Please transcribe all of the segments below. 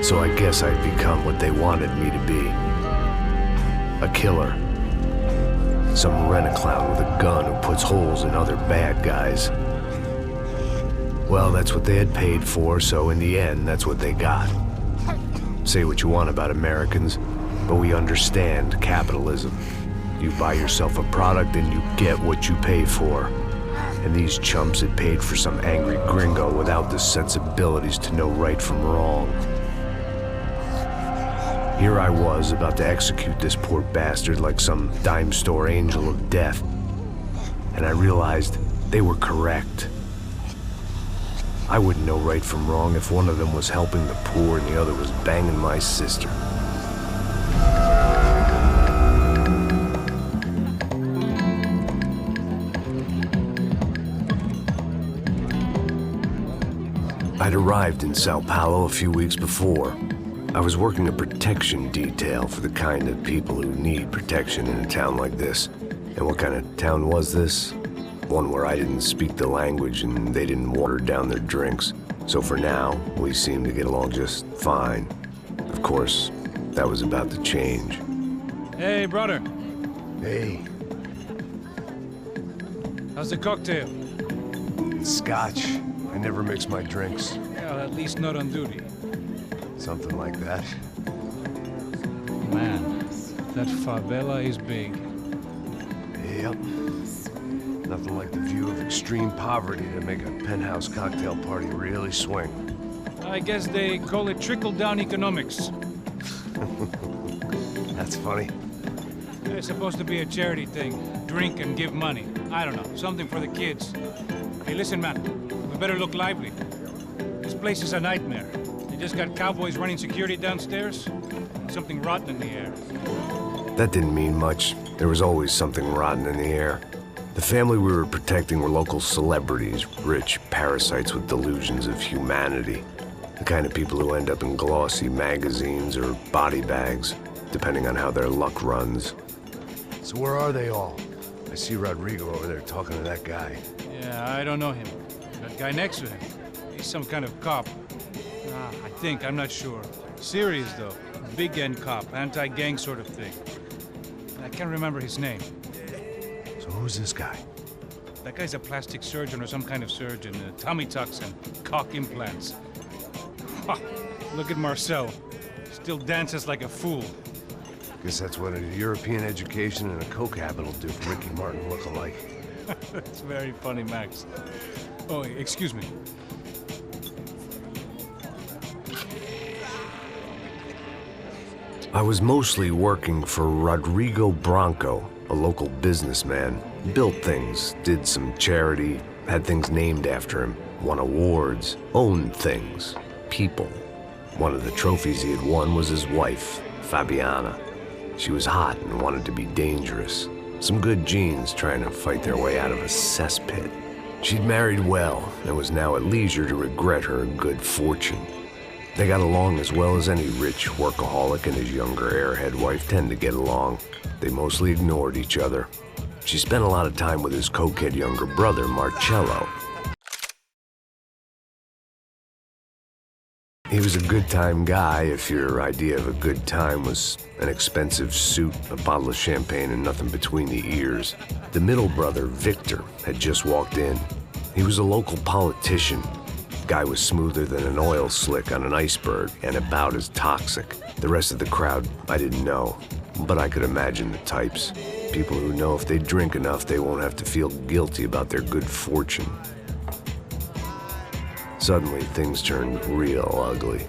So I guess I'd become what they wanted me to be. A killer. Some rent-a-clown with a gun who puts holes in other bad guys. Well, that's what they had paid for, so in the end, that's what they got. Say what you want about Americans, but we understand capitalism. You buy yourself a product and you get what you pay for. And these chumps had paid for some angry gringo without the sensibilities to know right from wrong. Here I was, about to execute this poor bastard like some dime store angel of death. And I realized they were correct. I wouldn't know right from wrong if one of them was helping the poor and the other was banging my sister. I'd arrived in Sao Paulo a few weeks before. I was working a protection detail for the kind of people who need protection in a town like this. And what kind of town was this? One where I didn't speak the language and they didn't water down their drinks. So for now, we seemed to get along just fine. Of course, that was about to change. Hey, brother. Hey. How's the cocktail? It's scotch. I never mix my drinks. Well, at least not on duty. Something like that. Man, that favela is big. Yep. Nothing like the view of extreme poverty to make a penthouse cocktail party really swing. I guess they call it trickle-down economics. That's funny. It's supposed to be a charity thing. Drink and give money. I don't know, something for the kids. Hey, listen, man. We better look lively. This place is a nightmare. They just got cowboys running security downstairs. And something rotten in the air. That didn't mean much. There was always something rotten in the air. The family we were protecting were local celebrities, rich parasites with delusions of humanity. The kind of people who end up in glossy magazines or body bags, depending on how their luck runs. So where are they all? I see Rodrigo over there talking to that guy. Yeah, I don't know him. That guy next to him. He's some kind of cop. I think, I'm not sure. Serious, though. Big end cop, anti-gang sort of thing. I can't remember his name. So who's this guy? That guy's a plastic surgeon or some kind of surgeon. Tummy tucks and cock implants. Ha! Look at Marcel. Still dances like a fool. Guess that's what a European education and a coke habit will do for Ricky Martin look-alike. That's very funny, Max. Oh, excuse me. I was mostly working for Rodrigo Branco, a local businessman. Built things, did some charity, had things named after him, won awards, owned things, people. One of the trophies he had won was his wife, Fabiana. She was hot and wanted to be dangerous. Some good genes trying to fight their way out of a cesspit. She'd married well and was now at leisure to regret her good fortune. They got along as well as any rich workaholic and his younger airhead wife tend to get along. They mostly ignored each other. She spent a lot of time with his cokehead younger brother, Marcello. He was a good-time guy if your idea of a good time was an expensive suit, a bottle of champagne, and nothing between the ears. The middle brother, Victor, had just walked in. He was a local politician. Guy was smoother than an oil slick on an iceberg and about as toxic. The rest of the crowd, I didn't know, but I could imagine the types. People who know if they drink enough, they won't have to feel guilty about their good fortune. Suddenly, things turned real ugly.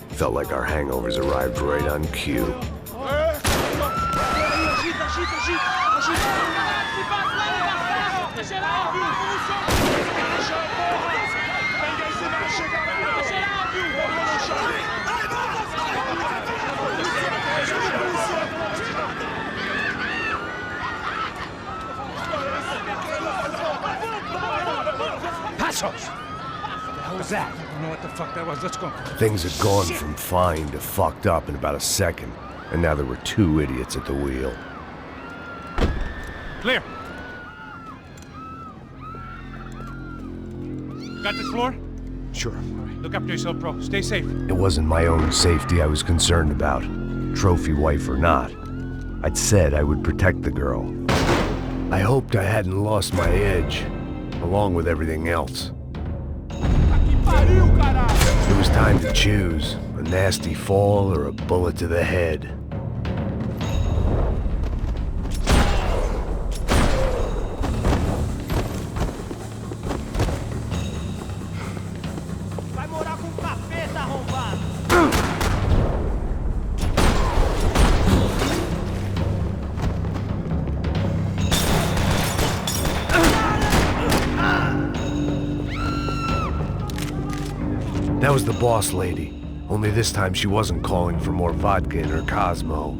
Felt like our hangovers arrived right on cue. Passos! What was that? I don't know what the fuck that was. Let's go. Things had gone from fine to fucked up in about a second, and now there were two idiots at the wheel. Clear. Got this floor? Sure. Look after yourself, bro. Stay safe. It wasn't my own safety I was concerned about, trophy wife or not. I'd said I would protect the girl. I hoped I hadn't lost my edge, along with everything else. It was time to choose, a nasty fall or a bullet to the head. That was the boss lady, only this time she wasn't calling for more vodka in her Cosmo.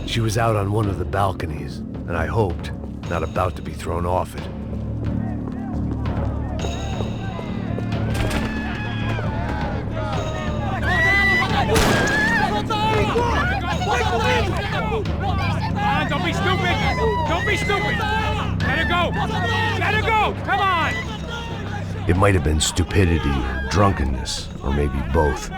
She was out on one of the balconies, and I hoped, not about to be thrown off it. Don't be stupid! Don't be stupid! Let her go! Let her go! Come on! It might have been stupidity or drunkenness, or maybe both.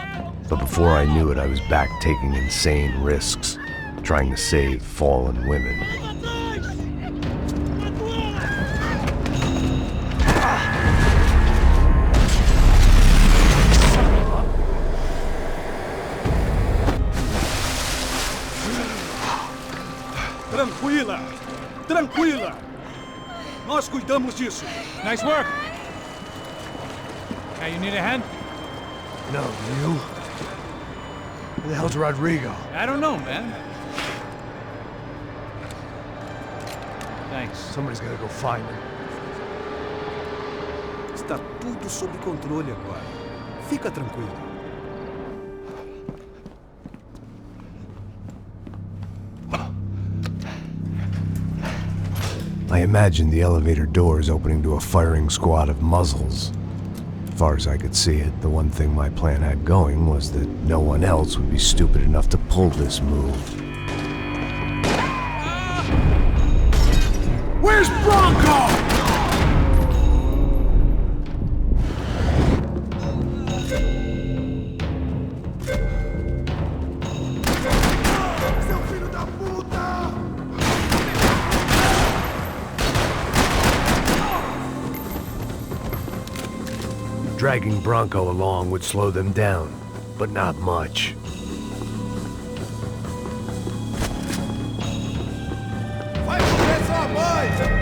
But before I knew it, I was back taking insane risks, trying to save fallen women. Tranquila! Tranquila! Nós cuidamos disso. Nice work! Hey, you need a hand? No, you? Where the hell's Rodrigo? I don't know, man. Thanks. Somebody's gotta go find him. Está tudo sob controle agora. Fica tranquilo. I imagined the elevator doors opening to a firing squad of muzzles. As far as I could see it, the one thing my plan had going was that no one else would be stupid enough to pull this move. Where's Bronco? Dragging Bronco along would slow them down, but not much. Vai começar mais!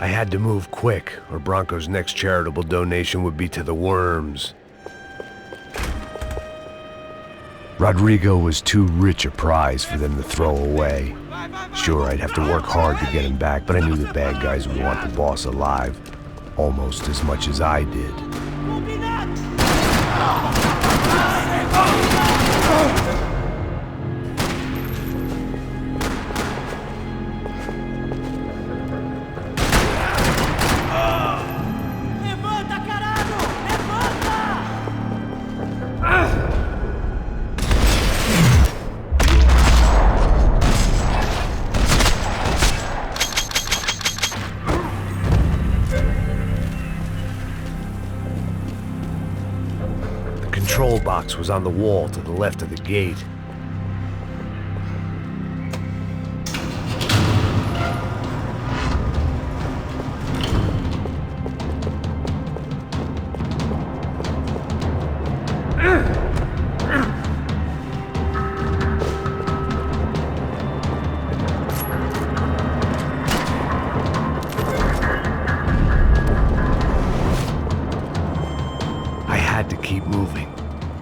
I had to move quick, or Bronco's next charitable donation would be to the worms. Rodrigo was too rich a prize for them to throw away. Sure, I'd have to work hard to get him back, but I knew the bad guys would want the boss alive, almost as much as I did. The control box was on the wall to the left of the gate.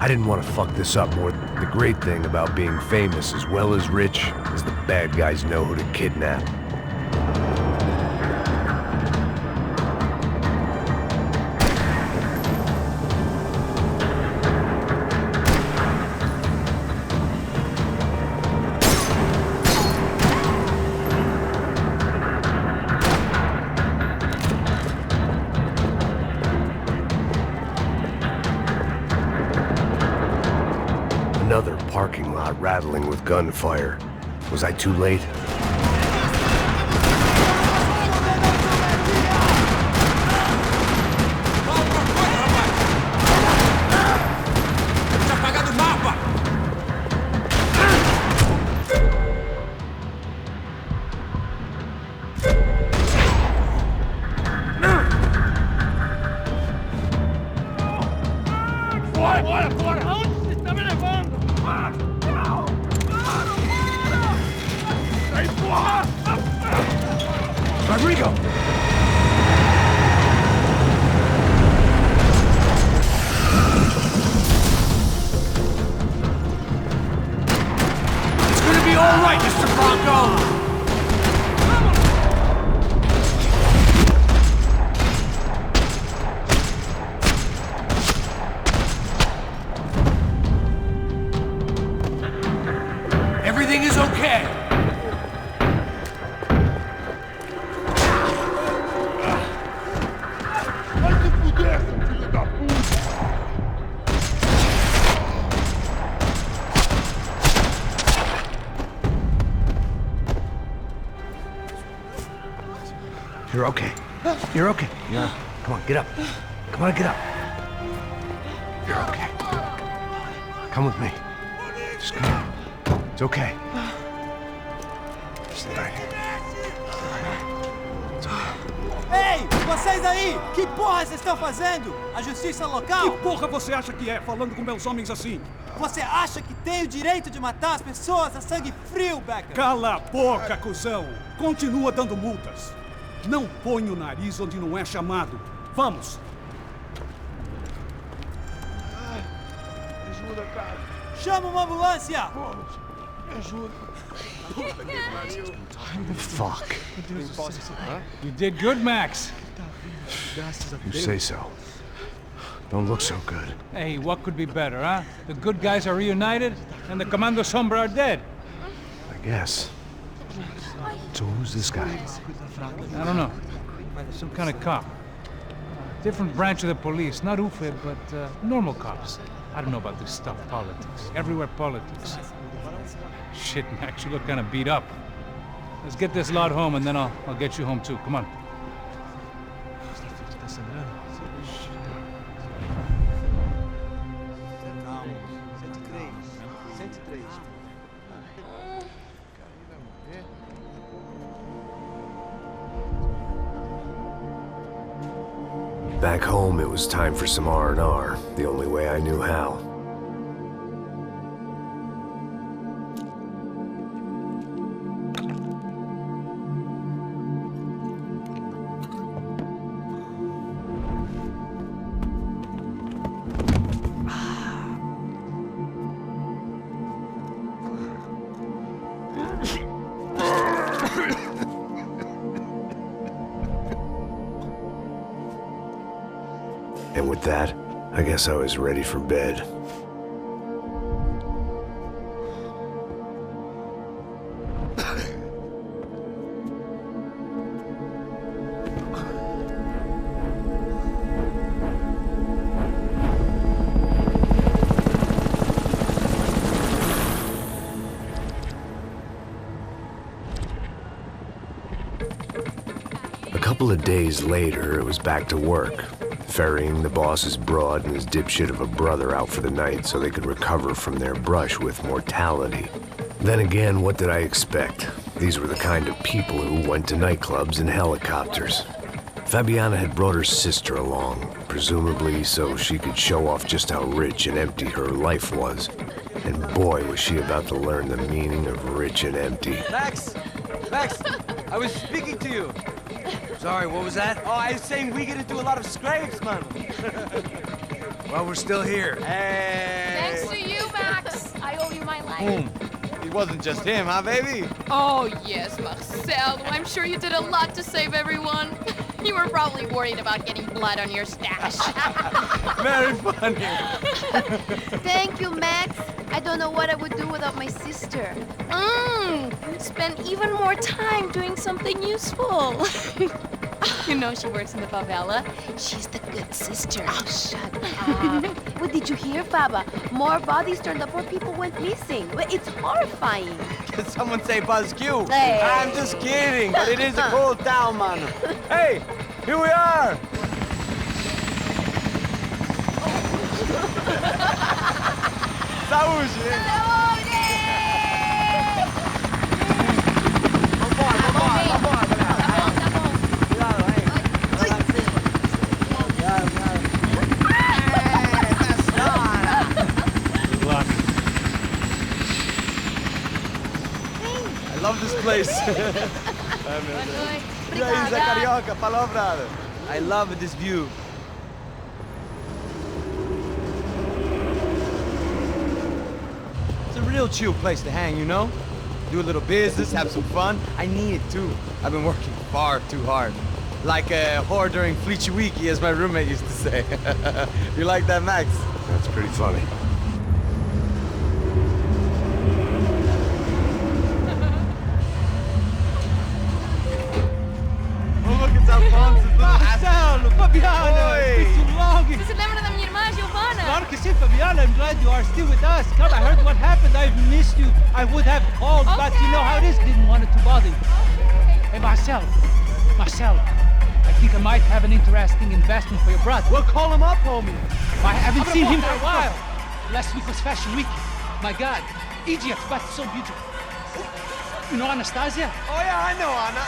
I didn't want to fuck this up more. The great thing about being famous as well as rich is the bad guys know who to kidnap. Another parking lot rattling with gunfire. Was I too late? Rodrigo! It's gonna be all right, Mr. Bronco! Everything is okay. You're okay. You're okay. Yeah. Come on, get up. Come on, get up. You're okay. Come with me. Just come on. It's okay. Stay right here. It's okay. Ei, vocês aí! Que porra vocês estão fazendo? A justiça local? Que porra você acha que é, falando com meus homens assim? Você acha que tem o direito de matar as pessoas a sangue frio, Becker? Cala a boca, cuzão! Continua dando multas. Não põe o nariz onde não é chamado. Vamos! Ajuda, cara. Chama uma ambulância! Me ajuda. Fuck. You did good, Max. You say so. Don't look so good. Hey, what could be better, huh? The good guys are reunited, and the Commando Sombra are dead. I guess. So who's this guy? I don't know. Some kind of cop. Different branch of the police. Not UFE, but normal cops. I don't know about this stuff, politics. Everywhere politics. Shit, Max, you look kind of beat up. Let's get this lot home, and then I'll get you home too. Come on. Back home, it was time for some R&R, the only way I knew how. And with that, I guess I was ready for bed. A couple of days later, it was back to work. Ferrying the boss's broad and his dipshit of a brother out for the night so they could recover from their brush with mortality. Then again, what did I expect? These were the kind of people who went to nightclubs in helicopters. Fabiana had brought her sister along, presumably so she could show off just how rich and empty her life was. And boy, was she about to learn the meaning of rich and empty. Max! Max! I was speaking to you! Sorry, what was that? Oh, I was saying we get to do a lot of scrapes, man. Well, we're still here. Thanks to you, Max. I owe you my life. It wasn't just him, huh, baby? Oh, yes, Marcel. I'm sure you did a lot to save everyone. You were probably worried about getting blood on your stash. Very funny. Thank you, Max. I don't know what I would do without my sister. Spend even more time doing something useful. You know she works in the favela. She's the good sister. Oh, shut up. What did you hear, Faba? More bodies turned up where people went missing. It's horrifying. Did someone say Buzz Q? Hey. I'm just kidding, but it is a cool town, man. Hey, here we are. Saúde! I love this place. E aí, Zé Carioca, falou, brother. I love this view. It's a real chill place to hang, you know? Do a little business, have some fun. I need it too. I've been working far too hard. Like a whore during Fleechy Weeky, as my roommate used to say. You like that, Max? That's pretty funny. Marcelo, Fabiana, it's been too long. Você se lembra da minha irmã, Giovanna? Claro que sim, Fabiana. I'm glad you are still with us. Come, I heard what happened. I've missed you. I would have called, but you know how it is. Didn't want it to bother you. Hey, Marcelo, I think I might have an interesting investment for your brother. Well, call him up, homie. I haven't seen him for a while. Last week was Fashion Week. My God, Egypt, but so beautiful. You know Anastasia? Oh yeah, I know Anna.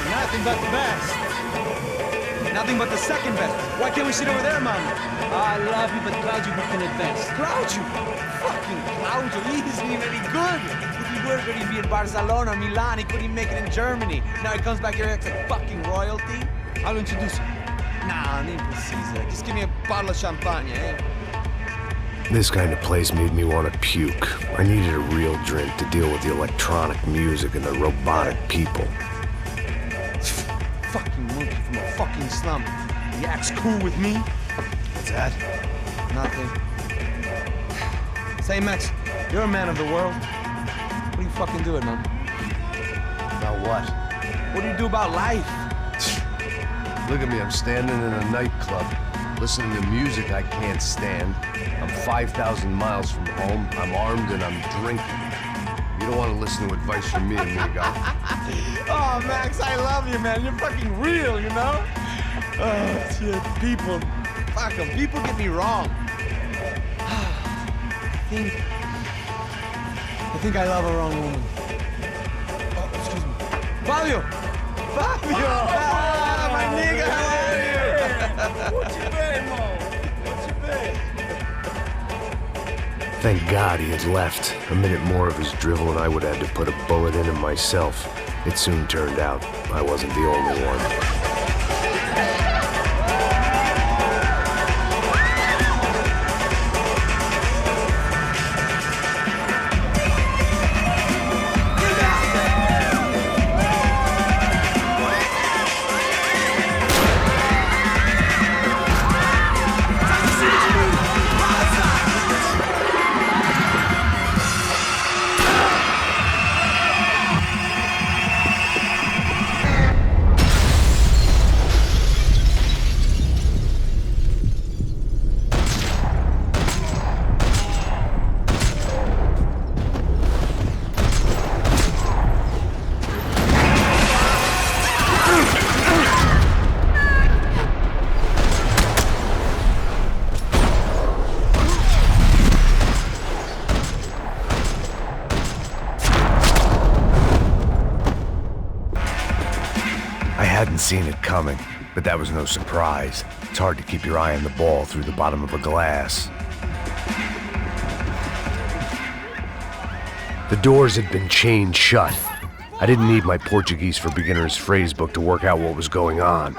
Nothing but the best. Nothing but the second best. Why can't we sit over there, man? I love you, but Claudio booked in advance. Claudio! Fucking Claudio, he isn't even any good. If he were good, he'd be in Barcelona, Milan, he couldn't even make it in Germany. Now he comes back here acts like fucking royalty. I'll introduce you. Nah, nem precisa. Just give me a bottle of champagne, eh? This kind of place made me want to puke. I needed a real drink to deal with the electronic music and the robotic people. Fucking monkey from a fucking slum. He acts cool with me. What's that? Nothing. Say, Max, you're a man of the world. What do you fucking do it, man? About what? What do you do about life? Look at me, I'm standing in a nightclub, listening to music I can't stand. I'm 5,000 miles from home, I'm armed and I'm drinking. You don't want to listen to advice from me, amigo. Oh, Max, I love you, man. You're fucking real, you know? Oh, shit. People. Fuck them. People get me wrong. I think I love a wrong woman. Oh, excuse me. Fabio! Fabio! Ah, my nigga, how are you? What you been, Mo? What you been? Thank God he had left. A minute more of his drivel and I would have had to put a bullet in him myself. It soon turned out I wasn't the only one. seen it coming, but that was no surprise. It's hard to keep your eye on the ball through the bottom of a glass. The doors had been chained shut. I didn't need my Portuguese for Beginners phrase book to work out what was going on.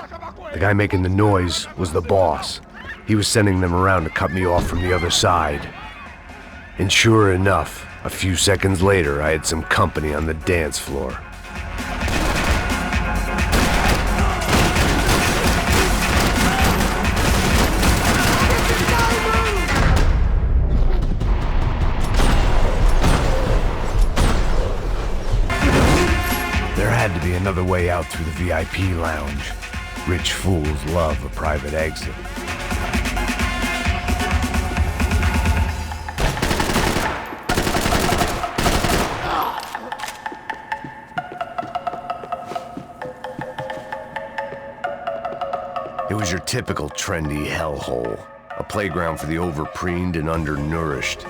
The guy making the noise was the boss. He was sending them around to cut me off from the other side. And sure enough, a few seconds later, I had some company on the dance floor. There had to be another way out through the VIP lounge. Rich fools love a private exit. It was your typical trendy hellhole, a playground for the overpreened and undernourished.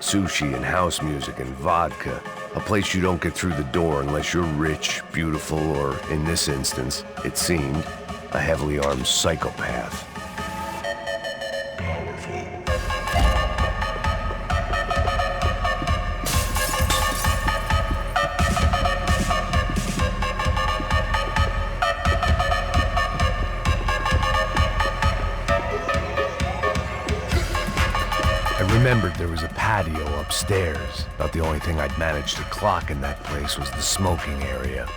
Sushi and house music and vodka, a place you don't get through the door unless you're rich, beautiful, or, in this instance, it seemed, a heavily armed psychopath. I remembered there was a patio upstairs. About the only thing I'd managed to clock in that place was the smoking area.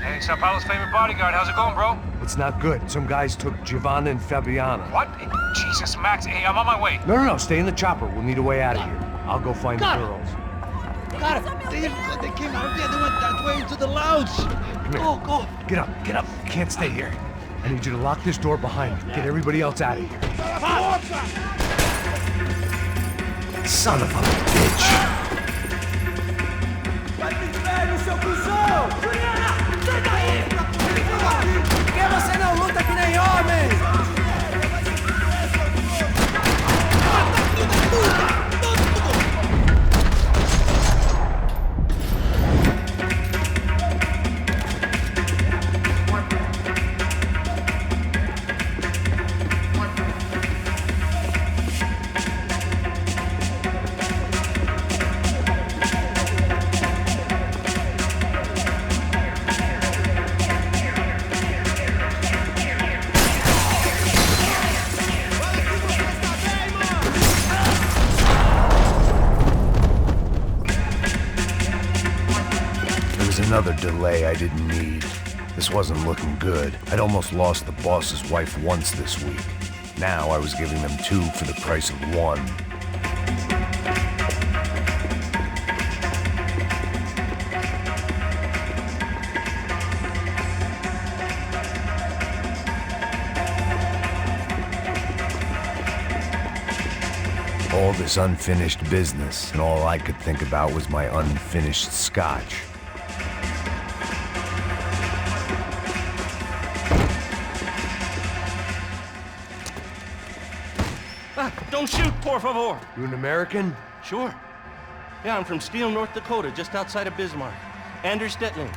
Hey, Sao Paulo's favorite bodyguard. How's it going, bro? It's not good. Some guys took Giovanna and Fabiana. What? Jesus, Max. Hey, I'm on my way. No, stay in the chopper. We'll need a way out of here. I'll go find the girls. Got it. They came out of there. They went that way into the lounge. Come here. Go. Get up. You can't stay here. I need you to lock this door behind you. Get everybody else out of here. Son of a bitch. Por que você não luta que nem homem? Another delay I didn't need. This wasn't looking good. I'd almost lost the boss's wife once this week. Now I was giving them two for the price of one. All this unfinished business, and all I could think about was my unfinished scotch. Don't shoot, por favor. You an American? Sure. Yeah, I'm from Steele, North Dakota, just outside of Bismarck. Anders Stetling.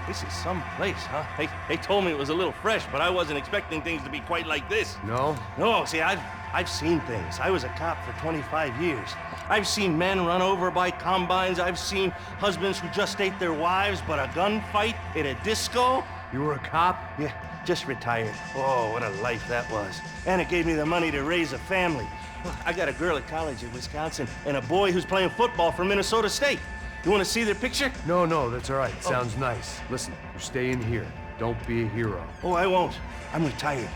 This is some place, huh? They told me it was a little fresh, but I wasn't expecting things to be quite like this. No? No, see, I've seen things. I was a cop for 25 years. I've seen men run over by combines. I've seen husbands who just ate their wives, but a gunfight at a disco. You were a cop? Yeah, just retired. Oh, what a life that was. And it gave me the money to raise a family. I got a girl at college in Wisconsin and a boy who's playing football for Minnesota State. You want to see their picture? No, that's all right. Sounds nice. Listen, you're staying here. Don't be a hero. Oh, I won't. I'm retired.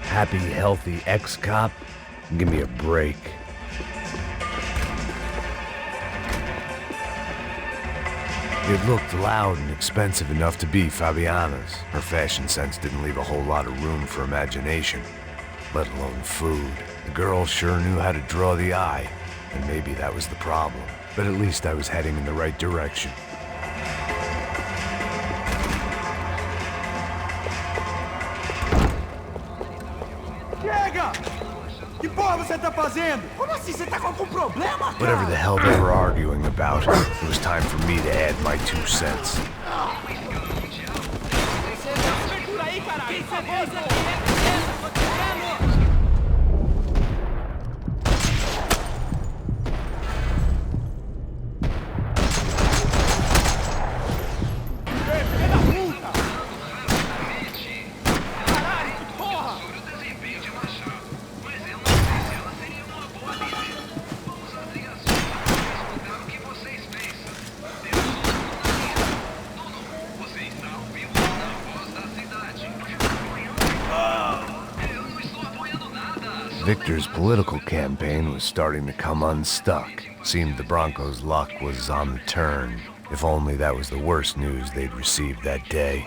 Happy, healthy ex-cop? Give me a break. It looked loud and expensive enough to be Fabiana's. Her fashion sense didn't leave a whole lot of room for imagination, let alone food. The girl sure knew how to draw the eye, and maybe that was the problem. But at least I was heading in the right direction. Chega! Que porra você tá fazendo? Como assim? Você tá com algum problema, cara? Whatever the hell they were arguing about, it was time for me to add my 2 cents. Victor's political campaign was starting to come unstuck. Seemed the Broncos' luck was on the turn. If only that was the worst news they'd received that day.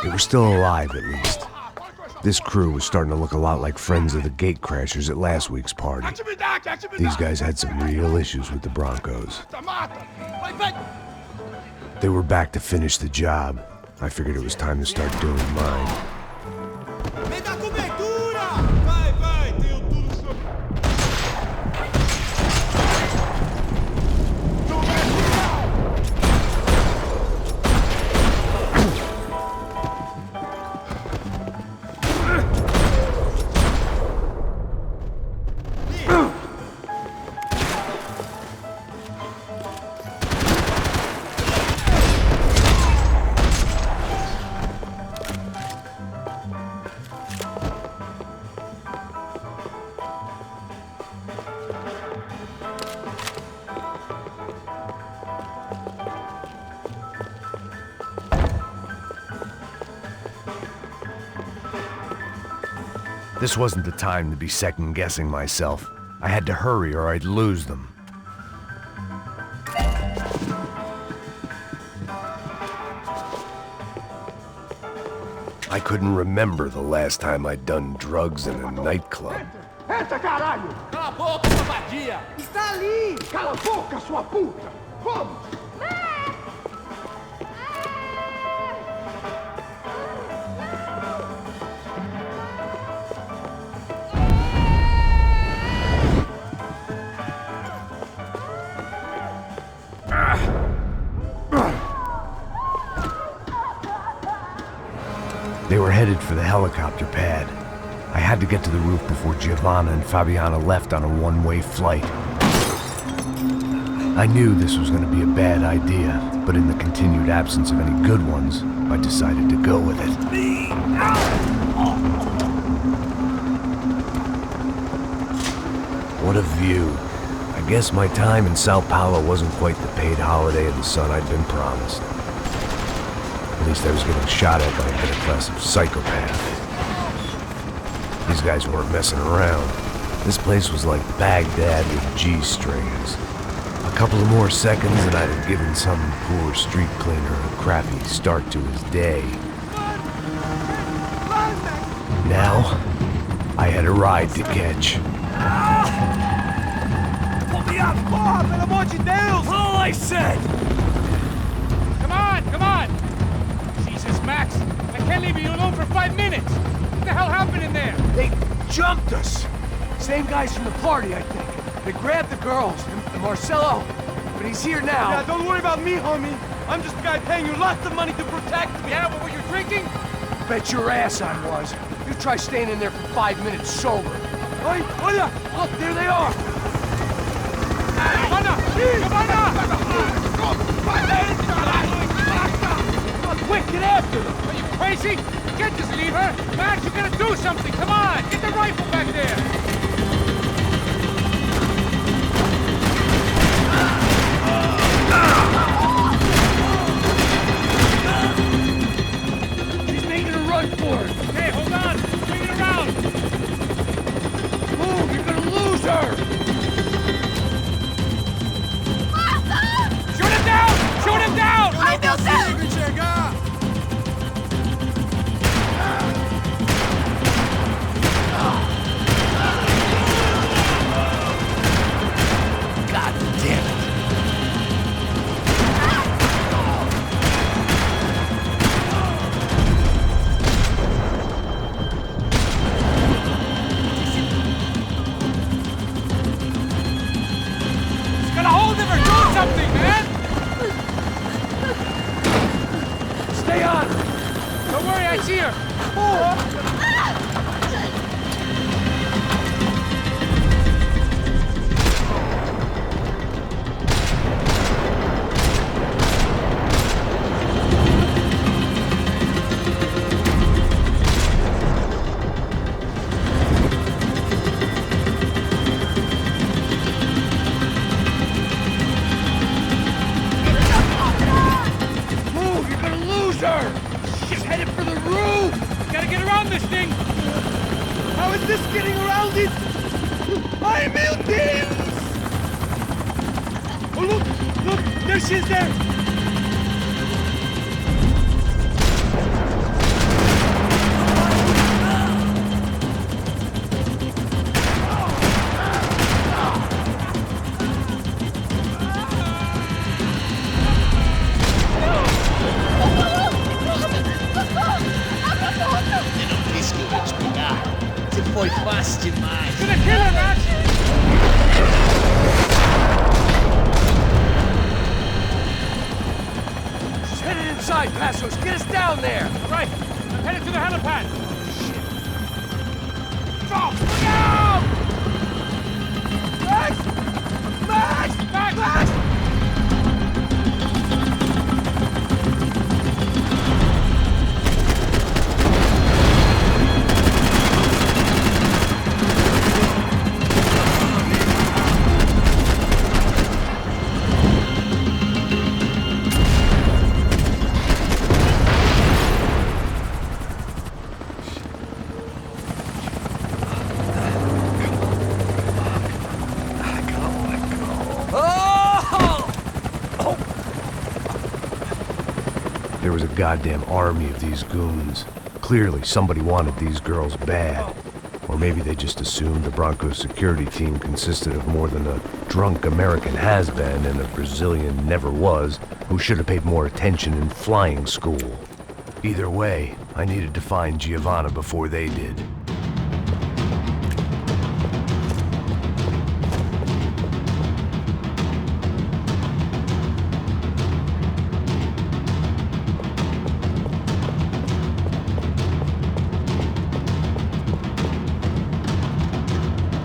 They were still alive, at least. This crew was starting to look a lot like friends of the gatecrashers at last week's party. These guys had some real issues with the Broncos. They were back to finish the job. I figured it was time to start doing mine. This wasn't the time to be second-guessing myself. I had to hurry or I'd lose them. I couldn't remember the last time I'd done drugs in a nightclub. Entra, caralho! Cala a boca, sua vadia! Está ali! Cala a boca, sua puta! Vamos! They were headed for the helicopter pad. I had to get to the roof before Giovanna and Fabiana left on a one-way flight. I knew this was going to be a bad idea, but in the continued absence of any good ones, I decided to go with it. What a view. I guess my time in Sao Paulo wasn't quite the paid holiday of the sun I'd been promised. At least I was getting shot at by a middle-class psychopath. these guys weren't messing around. This place was like Baghdad with G-strings. A couple of more seconds and I'd have given some poor street cleaner a crappy start to his day. Now, I had a ride to catch. Pull me up! Porra, pelo amor de Deus! All I said! Come on, come on! Jesus, Max, I can't leave you alone for 5 minutes! What the hell happened in there? They jumped us! Same guys from the party, I think. They grabbed the girls, and Marcelo, but he's here now. Yeah, don't worry about me, homie. I'm just a guy paying you lots of money to protect me. Yeah, but were you drinking? Bet your ass I was. You try staying in there for 5 minutes sober. Oi, olha! Look, there they are! Come on, quick, get after them! Are you crazy? You can't just leave her! Max, you gotta do something! Come on! Get the rifle back there! He's making a run for it! Hey, hold on! Bring it around! Move, you're gonna lose her! Shoot him down! Shoot him down! Ai, meu Deus! God damn it! Gotta hold him or do something, man! Stay on her! Don't worry, I see her! Move, you're gonna lose her! She's headed for the roof! Gotta get around this thing! How is this getting around it? Ai, meu Deus! Oh, look! There she is there! Foi fácil demais. Gonna kill her, Max! She's headed inside, Passos! Get us down there! Right, I'm headed to the helipad! Stop! Look out! Max! Max! Max! Max! There was a goddamn army of these goons. Clearly, somebody wanted these girls bad. Or maybe they just assumed the Broncos security team consisted of more than a drunk American has-been and a Brazilian never-was who should have paid more attention in flying school. Either way, I needed to find Giovanna before they did.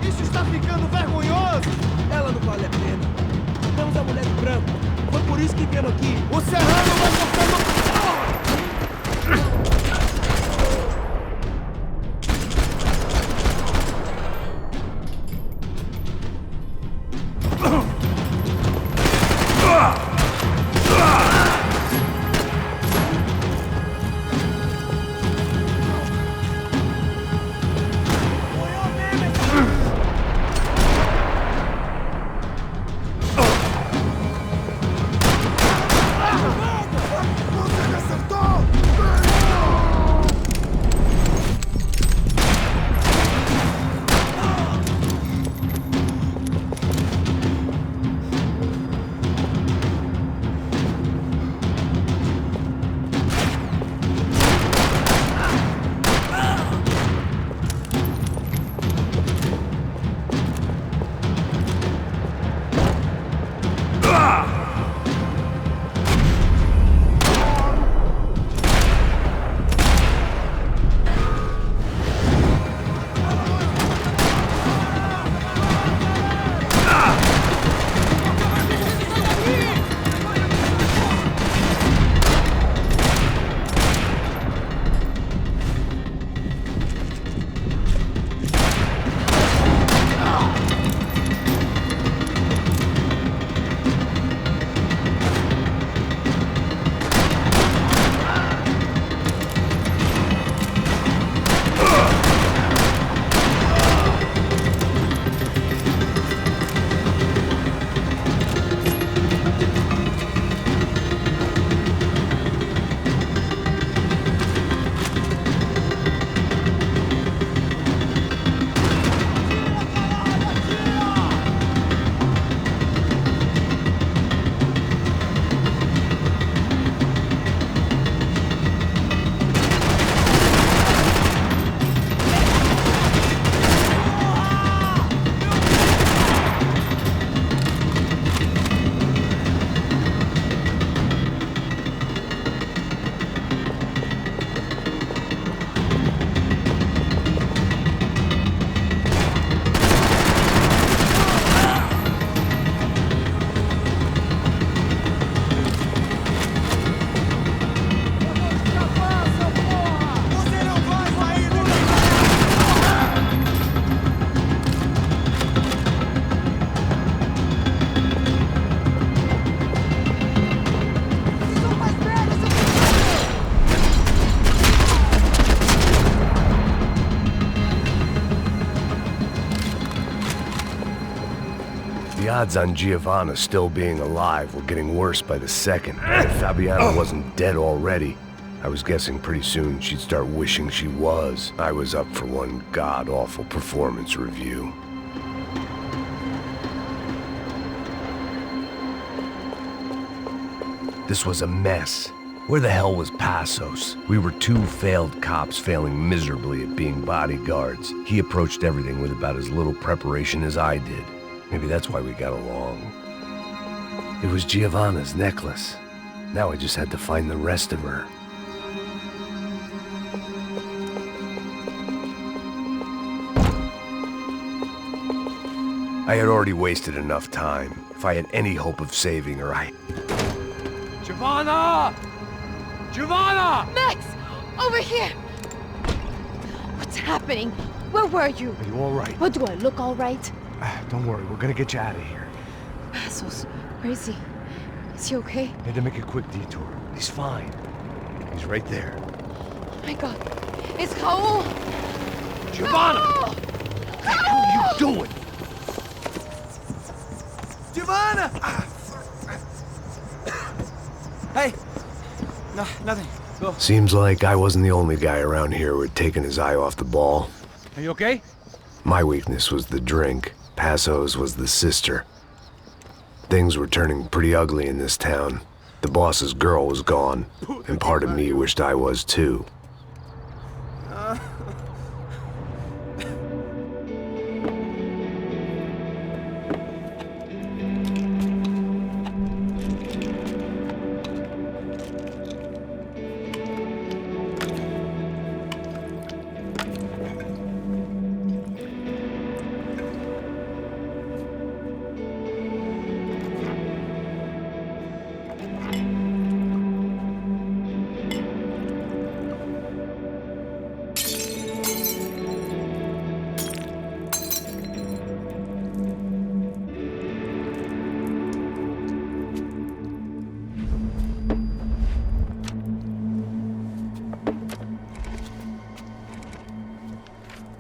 Isso está ficando vergonhoso! Ela não vale a pena. Estamos a mulher branca. Foi por isso que viemos aqui. O Serrano vai cortar no... odds on Giovanna still being alive were getting worse by the second. If Fabiana wasn't dead already, I was guessing pretty soon she'd start wishing she was. I was up for one god-awful performance review. This was a mess. Where the hell was Passos? We were two failed cops failing miserably at being bodyguards. He approached everything with about as little preparation as I did. Maybe that's why we got along. It was Giovanna's necklace. Now I just had to find the rest of her. I had already wasted enough time. If I had any hope of saving her, Giovanna! Giovanna! Max! Over here! What's happening? Where were you? Are you all right? What, do I look all right? Don't worry, we're gonna get you out of here. Passos, where is he? Is he okay? Had to make a quick detour. He's fine. He's right there. Oh my God. It's Raul! Giovanna! Raul! What the hell are you doing? Giovanna! Hey! No, nothing. Go. Seems like I wasn't the only guy around here who had taken his eye off the ball. Are you okay? My weakness was the drink. Passos was the sister. Things were turning pretty ugly in this town. The boss's girl was gone, and part of me wished I was too.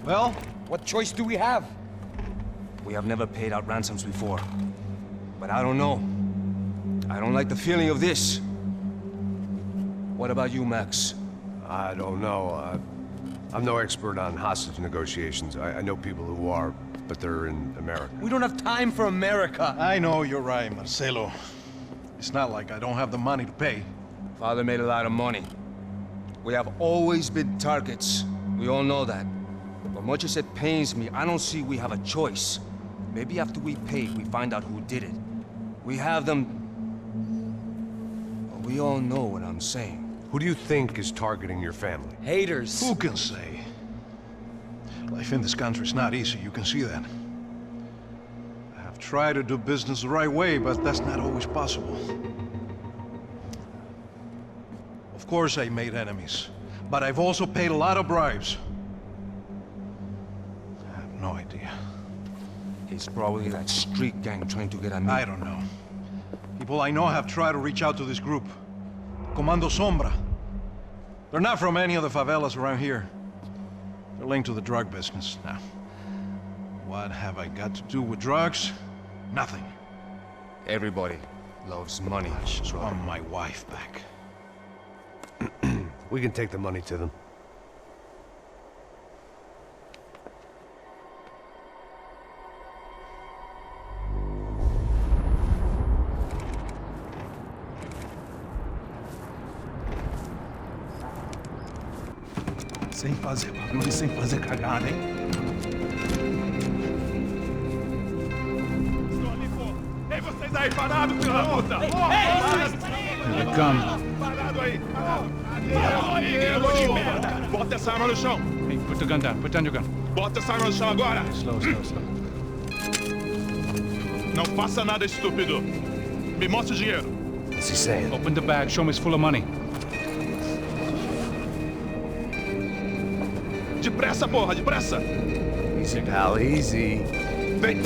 Well, what choice do we have? We have never paid out ransoms before. But I don't know. I don't like the feeling of this. What about you, Max? I don't know. I'm no expert on hostage negotiations. I know people who are, but they're in America. We don't have time for America. I know you're right, Marcelo. It's not like I don't have the money to pay. Father made a lot of money. We have always been targets. We all know that. But much as it pains me, I don't see we have a choice. Maybe after we pay, we find out who did it. We have them... Well, we all know what I'm saying. Who do you think is targeting your family? Haters. Who can say? Life in this country is not easy, you can see that. I have tried to do business the right way, but that's not always possible. Of course I made enemies, but I've also paid a lot of bribes. I have no idea. It's probably that street gang trying to get at me. I don't know. People I know have tried to reach out to this group. Comando Sombra. They're not from any of the favelas around here. They're linked to the drug business. Now, what have I got to do with drugs? Nothing. Everybody loves money. I just want my wife back. We can take the money to them. Sem fazer barulho, sem fazer cagada, hein? Ei, vocês aí parados, filha da puta! Here they come. Parado aí! Bota essa arma no chão! Hey, put the gun down. Put down your gun. Bota essa arma no chão agora! Slow, slow, slow. Não faça nada estúpido! Me mostre o dinheiro! What's he saying? Open the bag. Show me it's full of money. Depressa, porra, depressa! Easy, pal, easy. Vem!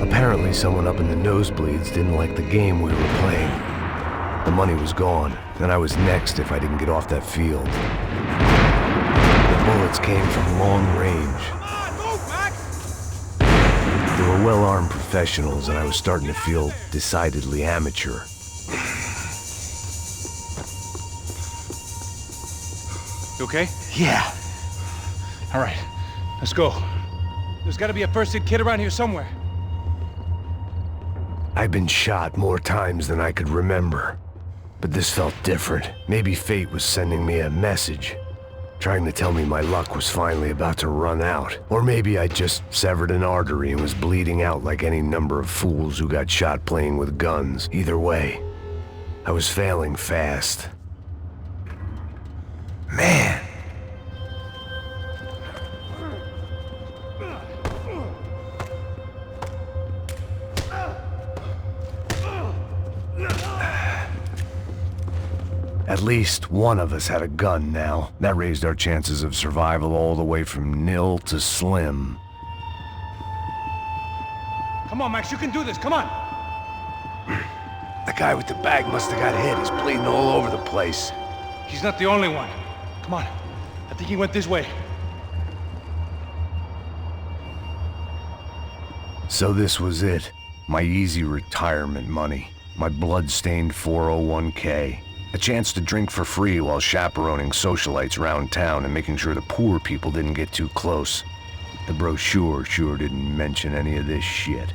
Apparently someone up in the nosebleeds didn't like the game we were playing. The money was gone, and I was next if I didn't get off that field. The bullets came from long range. Come on, move, Max! They were well-armed professionals, and I was starting to feel decidedly amateur. You okay? Yeah. All right, let's go. There's gotta be a first-aid kit around here somewhere. I've been shot more times than I could remember. But this felt different. Maybe fate was sending me a message, trying to tell me my luck was finally about to run out. Or maybe I just severed an artery and was bleeding out like any number of fools who got shot playing with guns. Either way, I was failing fast. Man! At least one of us had a gun now. That raised our chances of survival all the way from nil to slim. Come on, Max, you can do this, come on! The guy with the bag must have got hit. He's bleeding all over the place. He's not the only one. Come on, I think he went this way. So this was it. My easy retirement money. My blood-stained 401k. A chance to drink for free while chaperoning socialites around town and making sure the poor people didn't get too close. The brochure sure didn't mention any of this shit.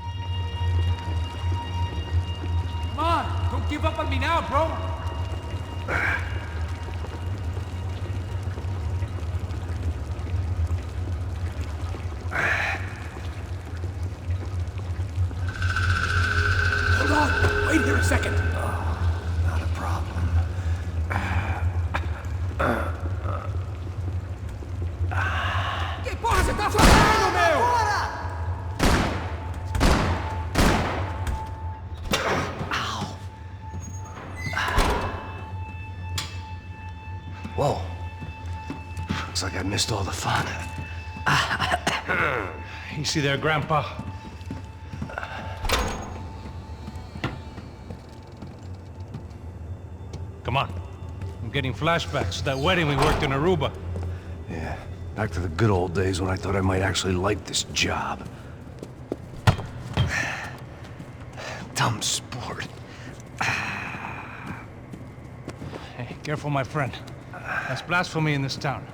Come on, don't give up on me now, bro. Hold on! Wait here a second! Not a problem. Que porra você tá fazendo, meu? Whoa. Looks like I missed all the fun. Easy there, Grandpa. Come on. I'm getting flashbacks to that wedding we worked in Aruba. Yeah, back to the good old days when I thought I might actually like this job. Dumb sport. Hey, careful, my friend. That's blasphemy in this town.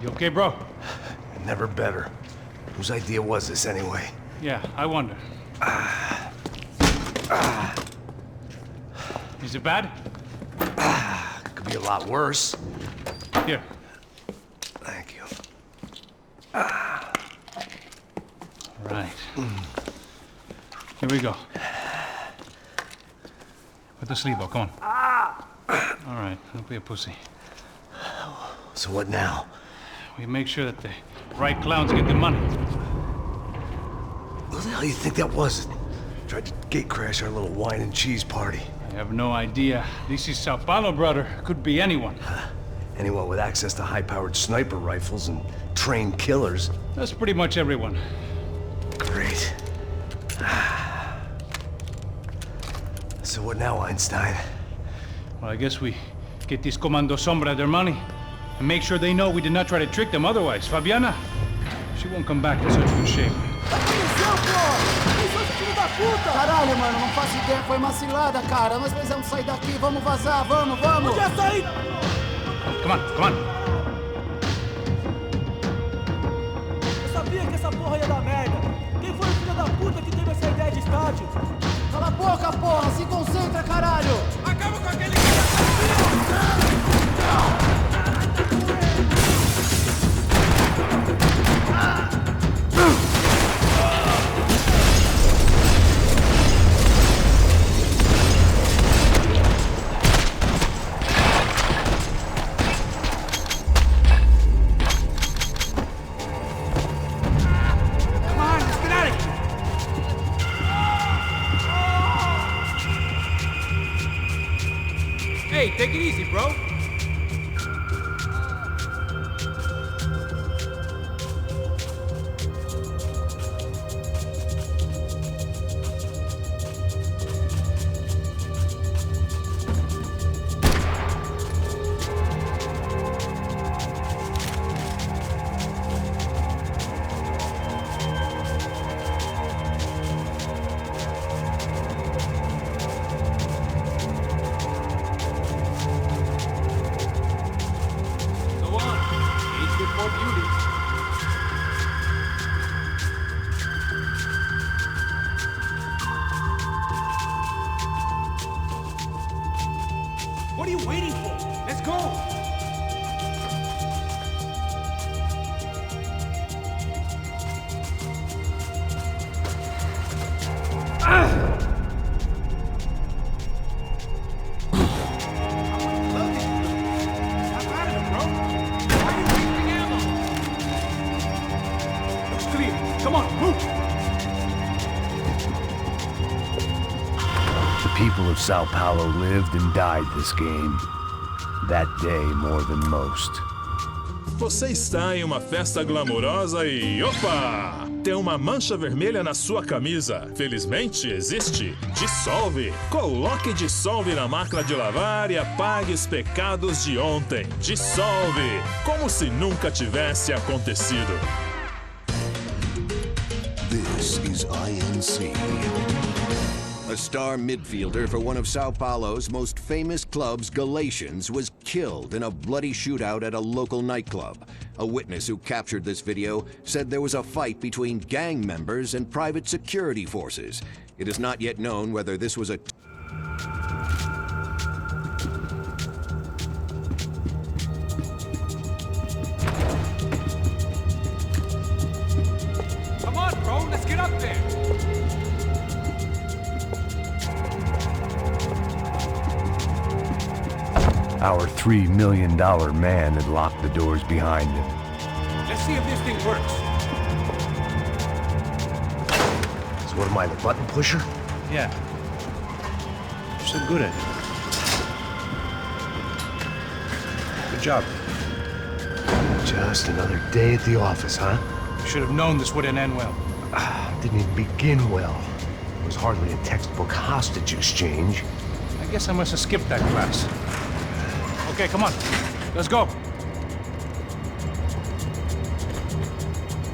You okay, bro? Never better. Whose idea was this anyway? Yeah, I wonder. Is it bad? Could be a lot worse. Here. Thank you. Right. Here we go. Put the sleeve on, come on. All right, don't be a pussy. So what now? We make sure that the right clowns get the money. Who the hell you think that was? Tried to gate crash our little wine and cheese party. I have no idea. This is Sao Paulo, brother. Could be anyone. Anyone with access to high-powered sniper rifles and trained killers. That's pretty much everyone. Great. So what now, Einstein? Well, I guess we get these Comando Sombra their money and make sure they know we did not try to trick them otherwise. Fabiana, she won't come back in such good shape. Caralho, mano, não faço ideia, foi uma cilada, cara. Nós precisamos sair daqui, vamos vazar, vamos! Onde é sair? Come on, come on. Eu sabia que essa porra ia dar merda. Quem foi o filho da puta que teve essa ideia de estádio? Cala a boca, porra! Se concentra, caralho! Acaba com aquele Hey, take it easy, bro. no beauties. What are you waiting for? Let's go! Come on, move! The people of Sao Paulo lived and died this game. That day more than most. Você está em uma festa glamourosa e... Opa! Tem uma mancha vermelha na sua camisa. Felizmente existe. Dissolve. Coloque Dissolve na máquina de lavar e apague os pecados de ontem. Dissolve. Como se nunca tivesse acontecido. This is INC. A star midfielder for one of Sao Paulo's most famous clubs, Galatians, was killed in a bloody shootout at a local nightclub. A witness who captured this video said there was a fight between gang members and private security forces. It is not yet known whether this was a... Come on, bro, let's get up there! Our $3 million man had locked the doors behind him. Let's see if this thing works. So what am I, the button pusher? Yeah. You're so good at it. Good job. Just another day at the office, huh? You should have known this wouldn't end well. Didn't even begin well. It was hardly a textbook hostage exchange. I guess I must have skipped that class. Okay, come on. Let's go.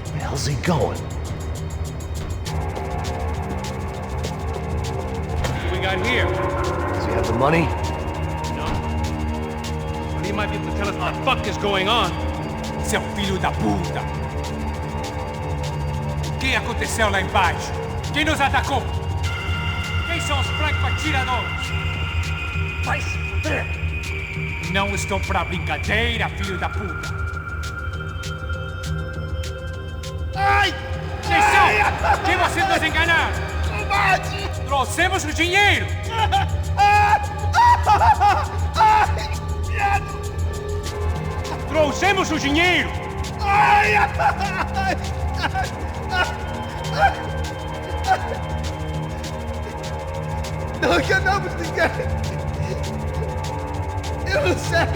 Where the hell's he going? What we got here? Does he have the money? No. But he might be able to tell us what the fuck is going on. Seu filho da puta! O que aconteceu lá embaixo? Quem nos atacou? Quem são os franco-atiradores? Vai se fuder! Não estou pra brincadeira, filho da puta! Ai! Quem são? Quem vocês nos enganaram? Trouxemos o dinheiro! Trouxemos o dinheiro! Não enganamos ninguém! Eu não sei!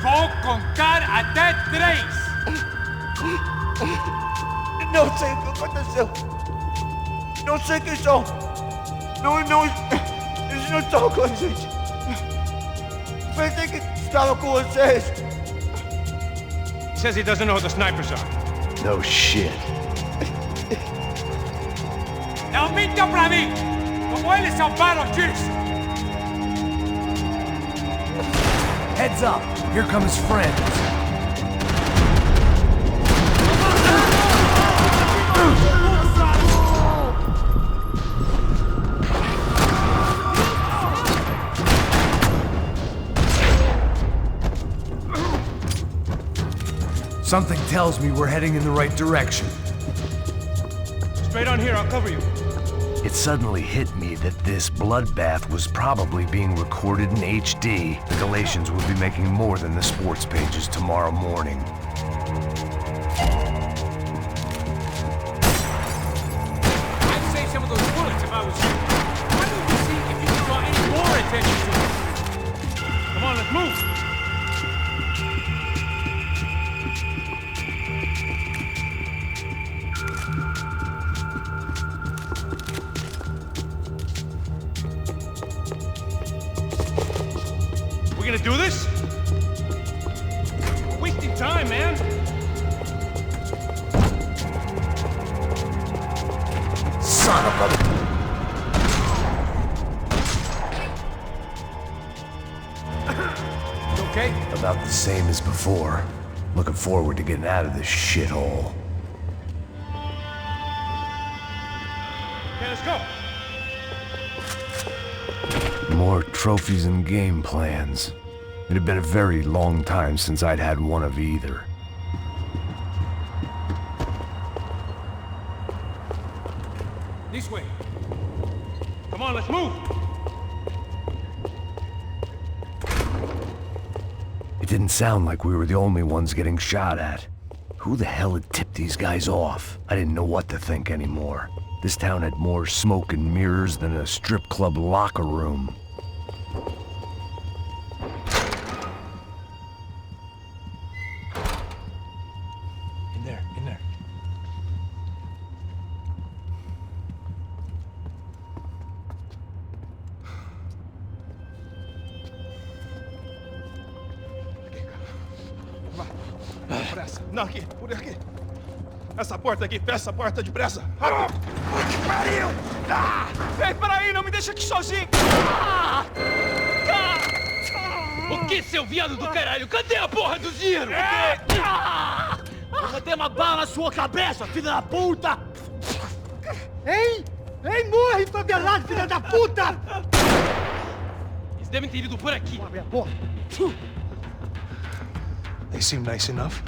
Vou contar até 3! Não sei o que aconteceu! Não sei quem são! Eles não estão com a gente! Pensei que estavam com vocês! He says he doesn't know who the snipers are. No shit. Não mintam pra mim! Como eles salvaram disso! Heads up! Here come his friends. Something tells me we're heading in the right direction. Straight on here, I'll cover you. It suddenly hit me that this bloodbath was probably being recorded in HD. The Galatians would be making more than the sports pages tomorrow morning. I'd save some of those bullets if I was you. Why don't we see if you can draw any more attention to it? Come on, let's move. We gonna do this? We're wasting time, man. Son of a... okay? About the same as before. Looking forward to getting out of this shithole. Okay, let's go. More trophies and game plans. It had been a very long time since I'd had one of either. This way. Come on, let's move. It didn't sound like we were the only ones getting shot at. Who the hell had tipped these guys off? I didn't know what to think anymore. This town had more smoke and mirrors than a strip club locker room. In there, in there. Pressa. Não, aqui, por aqui. Essa porta aqui, fecha essa porta depressa. Rápido. Que pariu! Ah! Ei, peraí, não me deixa aqui sozinho. O que, seu viado do caralho? Cadê a porra do giro? Vou meter uma bala na sua cabeça, filha da puta! Ei! Ei, morre, favelado, filha da puta! Eles devem ter ido por aqui. Porra. They seem nice enough.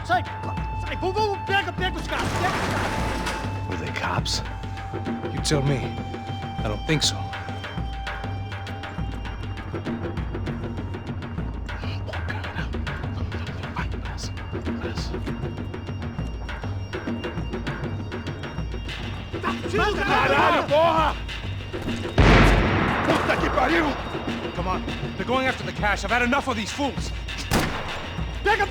Sai! Sai! Vamos, pega os caras! Pega os caras! Were they cops? You tell me. I don't think so. Caralho, porra! Puta que pariu! Come on, they're going after the cash. I've had enough of these fools. Pega!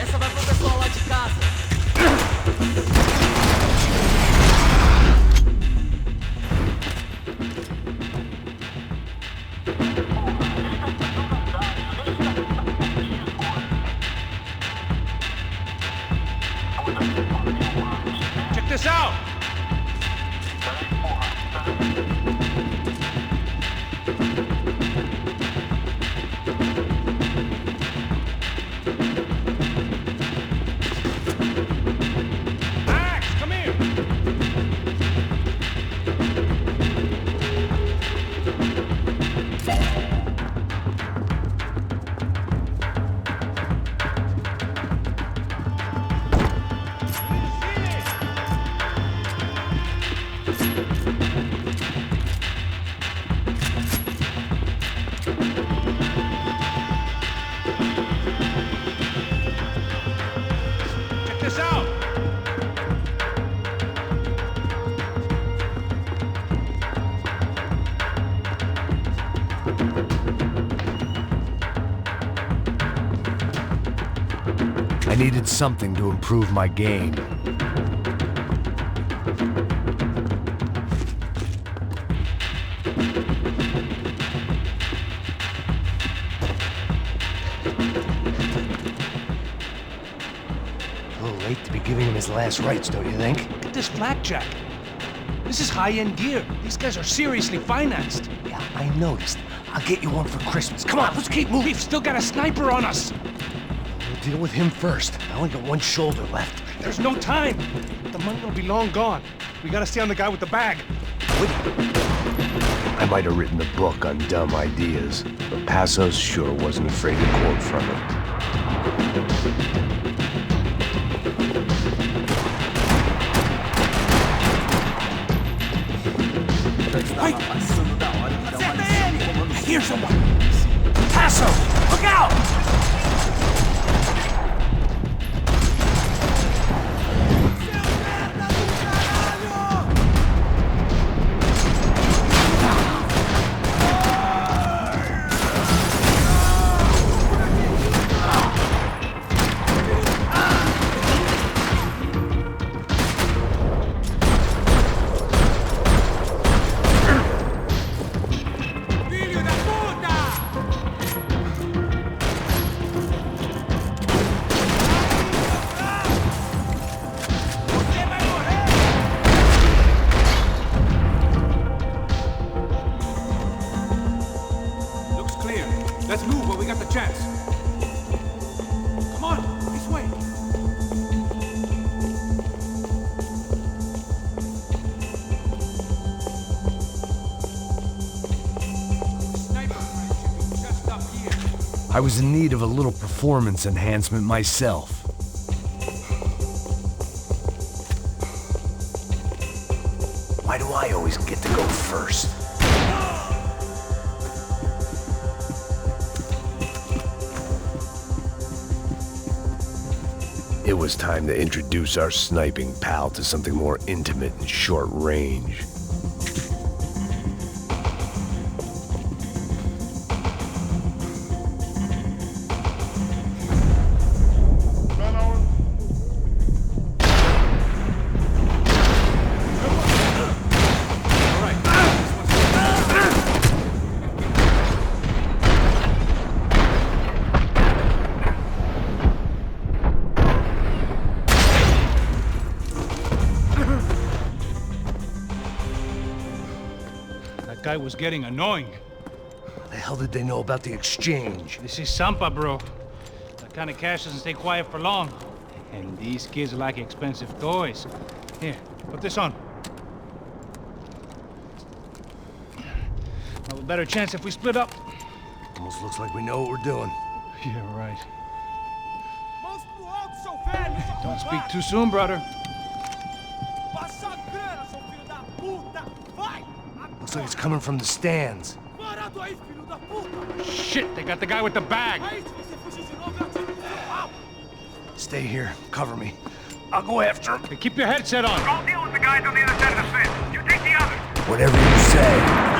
Essa vai pro pessoal lá de casa. Check this out! Max, come here! Check this out! I needed something to improve my game. A little late to be giving him his last rites, don't you think? Look at this flapjack. This is high-end gear. These guys are seriously financed. Yeah, I noticed. I'll get you one for Christmas. Come on, let's keep moving. We've still got a sniper on us. We'll deal with him first. I only got one shoulder left. There's no time. The money will be long gone. We gotta stay on the guy with the bag. I might have written a book on dumb ideas, but Passos sure wasn't afraid to quote from it. Wait! Acerta ele! I hear someone. Passo! Look out! I was in need of a little performance enhancement myself. Why do I always get to go first? It was time to introduce our sniping pal to something more intimate and short range. That guy was getting annoying. The hell did they know about the exchange? This is Sampa, bro. That kind of cash doesn't stay quiet for long. And these kids like expensive toys. Here, put this on. Have a better chance if we split up. Almost looks like we know what we're doing. Yeah, right. Don't speak too soon, brother. Looks like it's coming from the stands. Shit, they got the guy with the bag. Stay here. Cover me. I'll go after him. Hey, keep your headset on. Don't deal with the guys on the other side of the fence. You take the others. Whatever you say.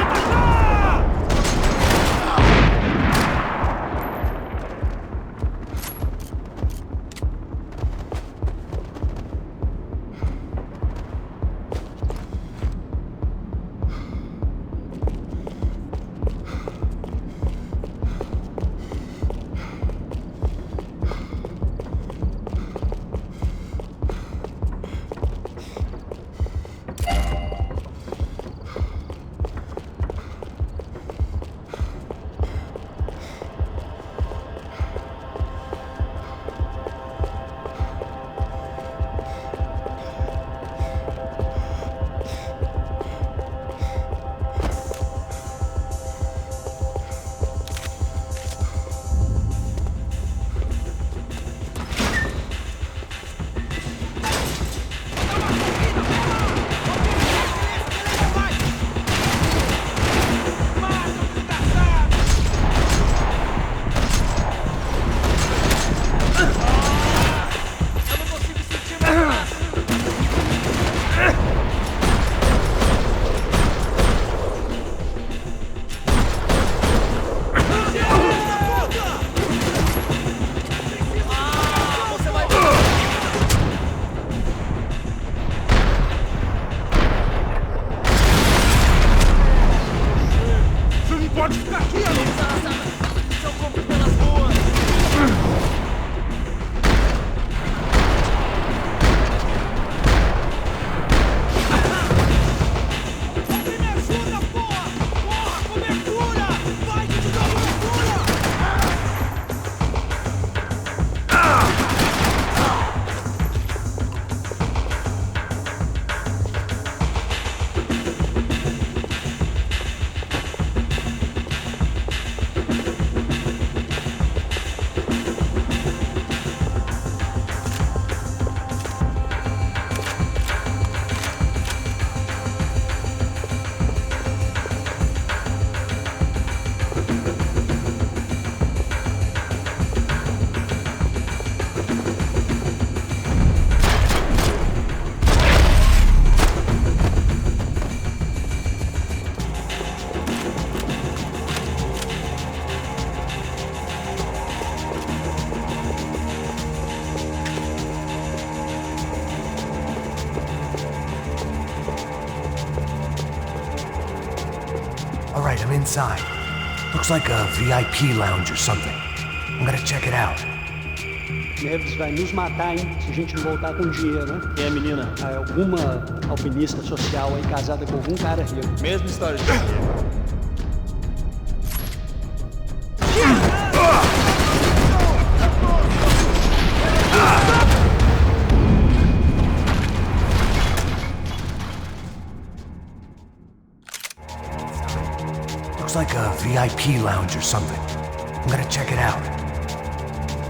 All right, I'm inside. Looks like a VIP lounge or something. I'm gonna check it out. Neves vai nos matar, hein? Se a gente não voltar com dinheiro, né? Quem é a menina? Alguma alpinista social aí casada com algum cara rico. Mesma história de Looks like a VIP lounge or something. I'm gonna check it out.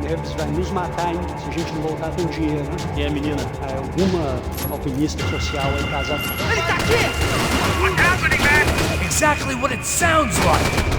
Neves vai nos matar, hein, se a gente não voltar com dinheiro, né? E a menina? É alguma alpinista social aí casada. Ele tá aqui! What's happening, man? Exactly what it sounds like!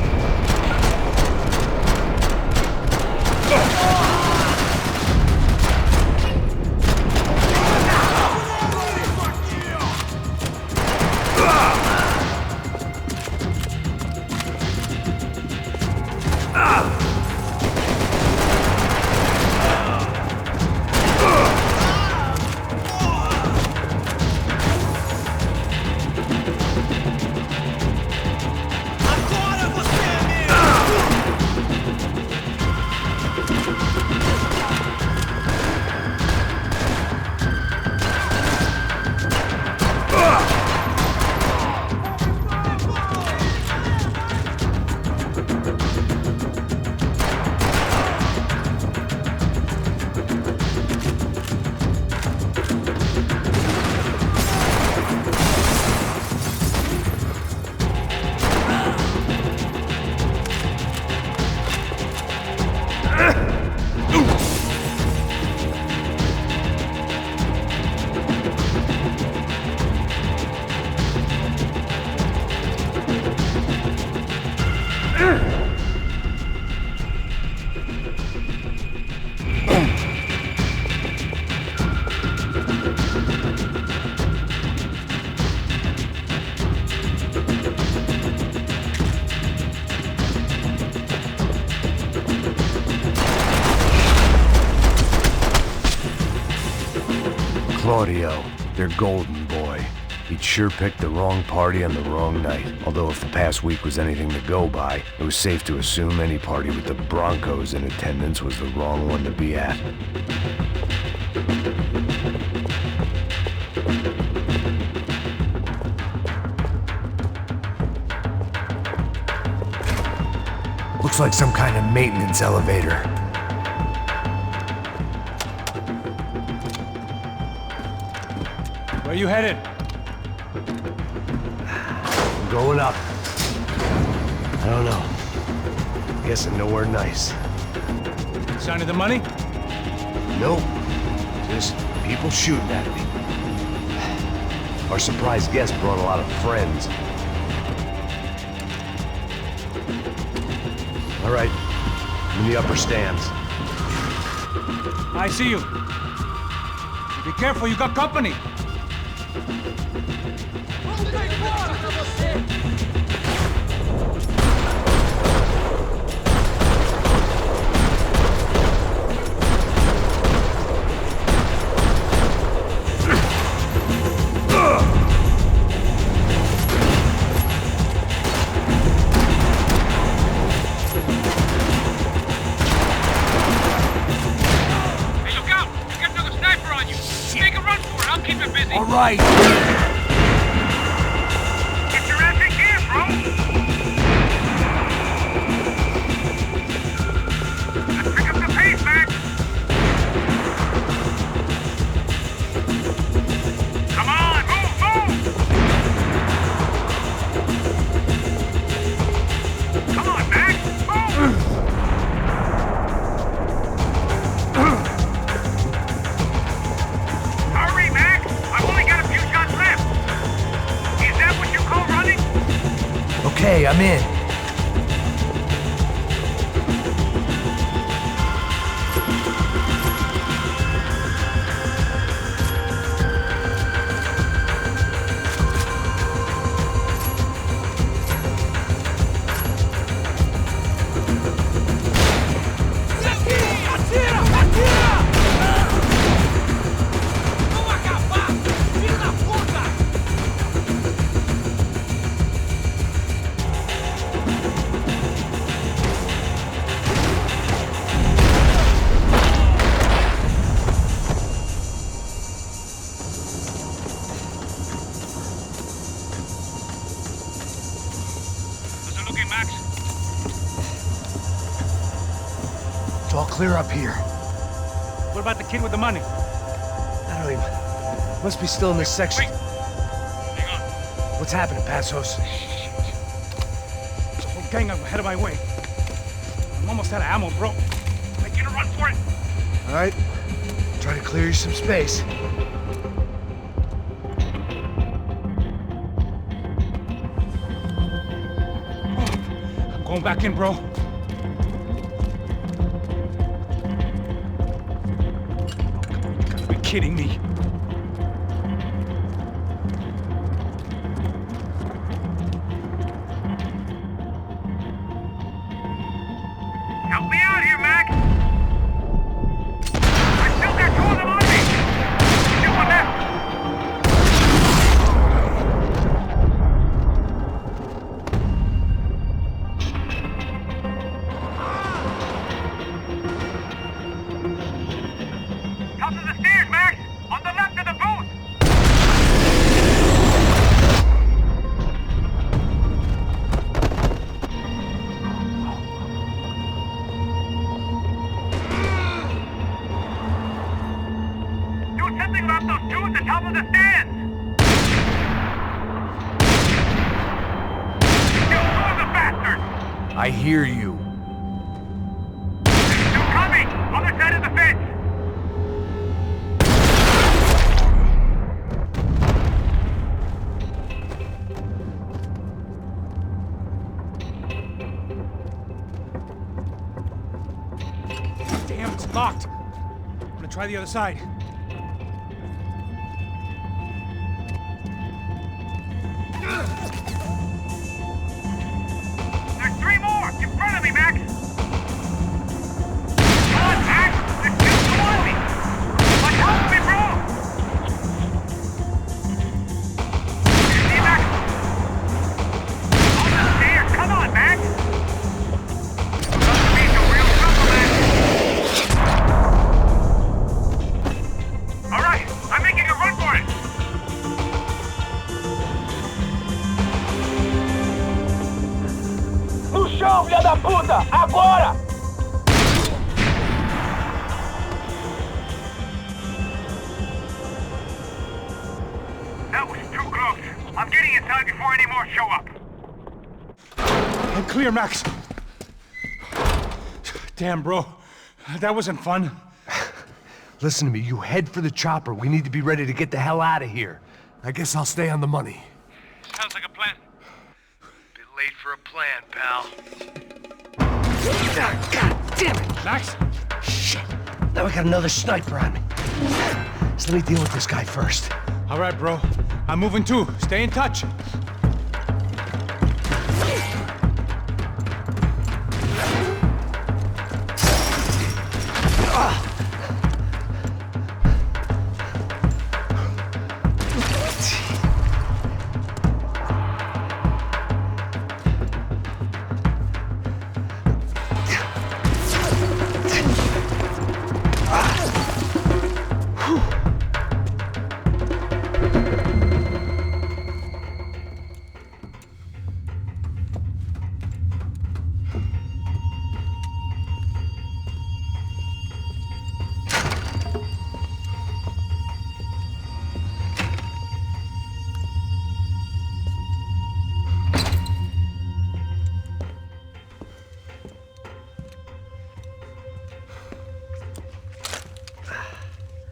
Claudio, their golden boy. He'd sure picked the wrong party on the wrong night. Although if the past week was anything to go by, it was safe to assume any party with the Broncos in attendance was the wrong one to be at. Looks like some kind of maintenance elevator. Where you headed? I'm going up. I don't know. Guessing nowhere nice. Sign of the money? Nope. Just people shooting at me. Our surprise guest brought a lot of friends. All right. I'm in the upper stands. I see you. Be careful, you got company. All right. Get your ass in gear, bro! Let's pick up the pace, Max! Come on, move! Come on, Max! Move! Hurry, Max! I've only got a few shots left! Is that what you call running? Okay, I'm in. It's all clear up here. What about the kid with the money? I don't even... Must be still in this section. Hang on. What's happening, Passos? The whole gang up ahead of my way. I'm almost out of ammo, bro. Make you to run for it. All right. Try to clear you some space. I'm going back in, bro. You gotta be kidding me. Help me out here, Max. I still got two of them on me. Still one left. Top of the stairs, Max. On the left of the booth. Do something about those two at the top of the stairs! Kill two of the bastards! I hear you. There's two coming! Other side of the fence! Damn, it's locked. I'm gonna try the other side. There's three more! In front of me, Max! Come on, Max! There's still two on me! Watch out for me, bro! You see, Max? On the stairs! Come on, Max! About to be some real trouble, Max! All right, I'm making a run for it! No chão, filha da puta! Agora! That was too close. I'm getting inside before any more show up. I'm clear, Max. Damn, bro. That wasn't fun. Listen to me, you head for the chopper. We need to be ready to get the hell out of here. I guess I'll stay on the money. Sounds like a plan. Bit late for a plan, pal. God damn it! Max? Shit. Now we got another sniper on me. So let me deal with this guy first. All right, bro. I'm moving too. Stay in touch.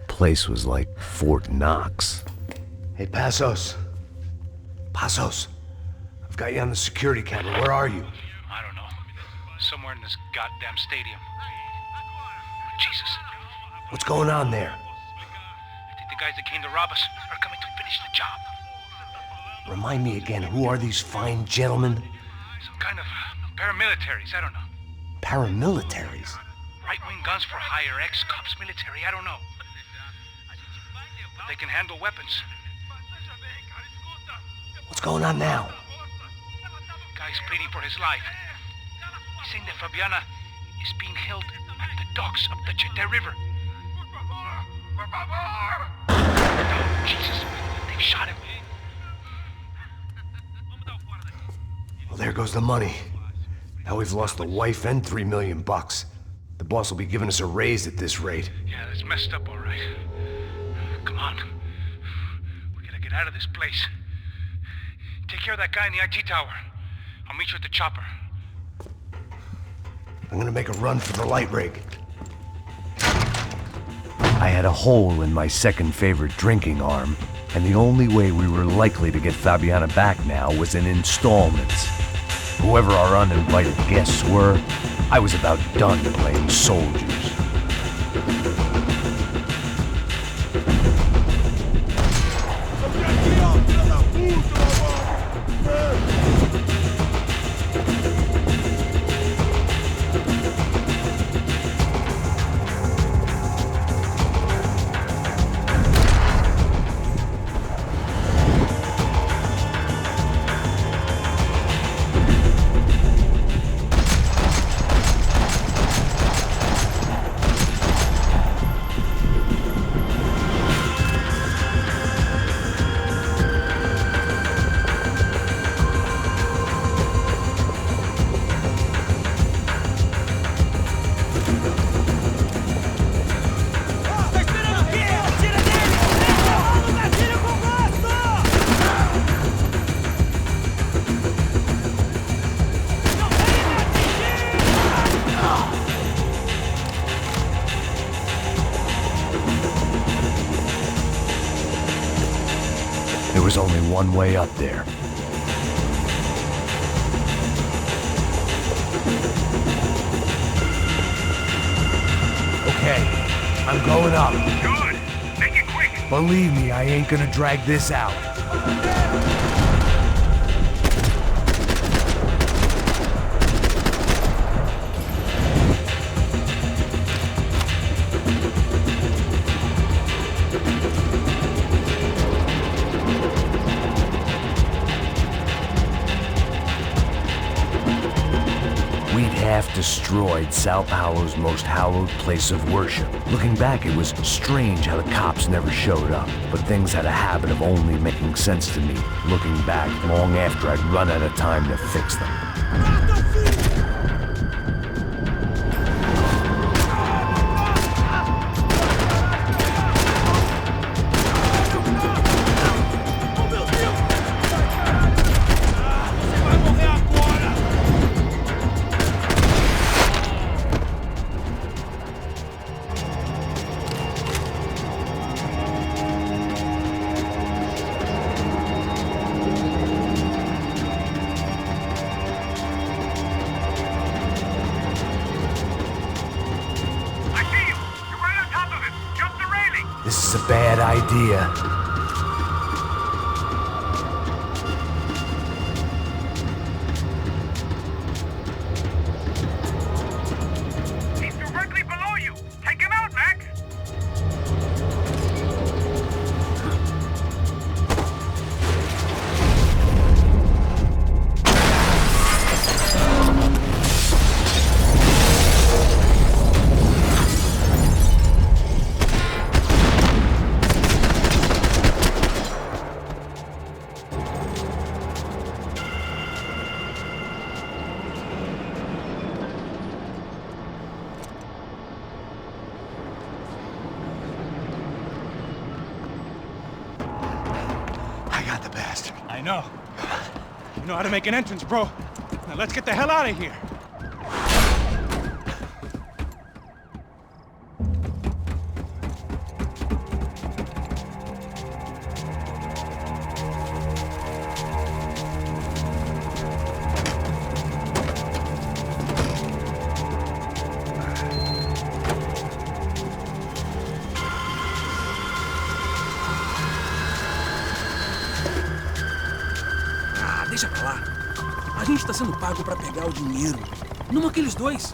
Place was like Fort Knox. Hey, Passos. Passos. I've got you on the security camera. Where are you? I don't know. Somewhere in this goddamn stadium. Jesus. What's going on there? I think the guys that came to rob us are coming to finish the job. Remind me again, who are these fine gentlemen? Some kind of paramilitaries, I don't know. Paramilitaries? Right-wing guns for hire, ex-cops, military, I don't know. But they can handle weapons. What's going on now? Guy's pleading for his life. He's saying that Fabiana is being held at the docks of the Chete River. Oh, Jesus, they've shot him. Well, there goes the money. Now we've lost the wife and $3 million. The boss will be giving us a raise at this rate. Yeah, that's messed up, all right. Come on. We gotta get out of this place. Take care of that guy in the IT tower. I'll meet you at the chopper. I'm gonna make a run for the light rig. I had a hole in my second favorite drinking arm, and the only way we were likely to get Fabiana back now was in installments. Whoever our uninvited guests were, I was about done playing soldiers. There was only one way up there. Okay, I'm going up. Good. Make it quick. Believe me, I ain't gonna drag this out. Destroyed Sao Paulo's most hallowed place of worship. Looking back, it was strange how the cops never showed up, but things had a habit of only making sense to me, looking back long after I'd run out of time to fix them. This is a bad idea. He's directly below you. Take him out, Max. I know. You know how to make an entrance, bro. Now let's get the hell out of here. Deixa pra lá. A gente tá sendo pago pra pegar o dinheiro. Não aqueles dois.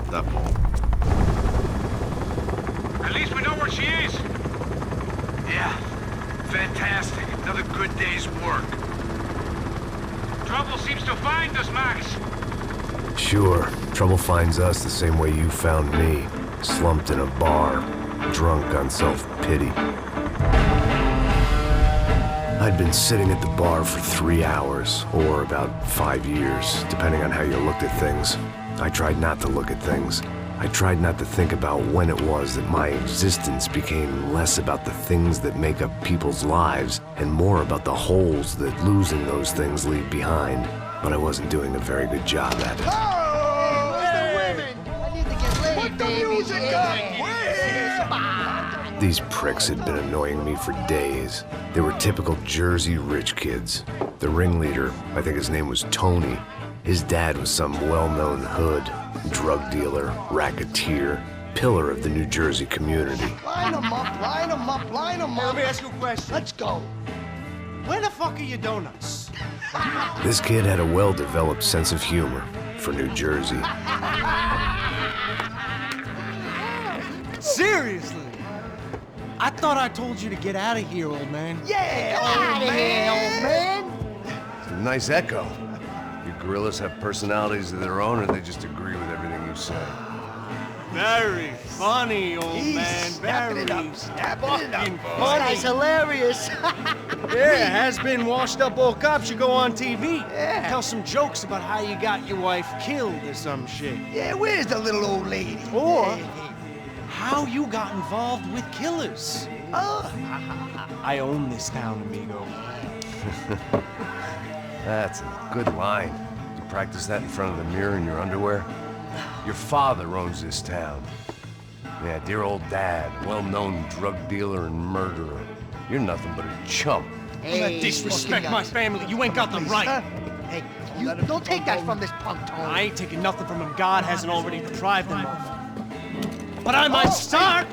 Tá bom. At least we know where she is. Yeah. Fantastic. Another good day's work. Trouble seems to find us, Max. Sure. Trouble finds us the same way you found me. Slumped in a bar. Drunk on self-pity. I'd been sitting at the bar for 3 hours, or about 5 years, depending on how you looked at things. I tried not to look at things. I tried not to think about when it was that my existence became less about the things that make up people's lives and more about the holes that losing those things leave behind. but I wasn't doing a very good job at it. These pricks had been annoying me for days. They were typical Jersey rich kids. The ringleader, I think his name was Tony. His dad was some well-known hood, drug dealer, racketeer, pillar of the New Jersey community. Line them up, line them up, line them up. Let me ask you a question. Let's go. Where the fuck are your donuts? This kid had a well-developed sense of humor for New Jersey. Seriously? I thought I told you to get out of here, old man. Yeah, old man. It's a nice echo. You gorillas have personalities of their own, or they just agree with everything you say? Very funny, old man. Very snapping it up. funny. This guy's hilarious. Yeah, has-been washed-up old cops should go on TV. Yeah. Tell some jokes about how you got your wife killed or some shit. Yeah, where's the little old lady? Or how you got involved with killers. I own this town, amigo. That's a good line. You practice that in front of the mirror in your underwear? Your father owns this town. Yeah, dear old dad, well-known drug dealer and murderer. You're nothing but a chump. Hey, disrespect my family. You ain't got the right. Hey, you don't take that from this punk, Tony. I ain't taking nothing from him God hasn't already deprived him of. But I might start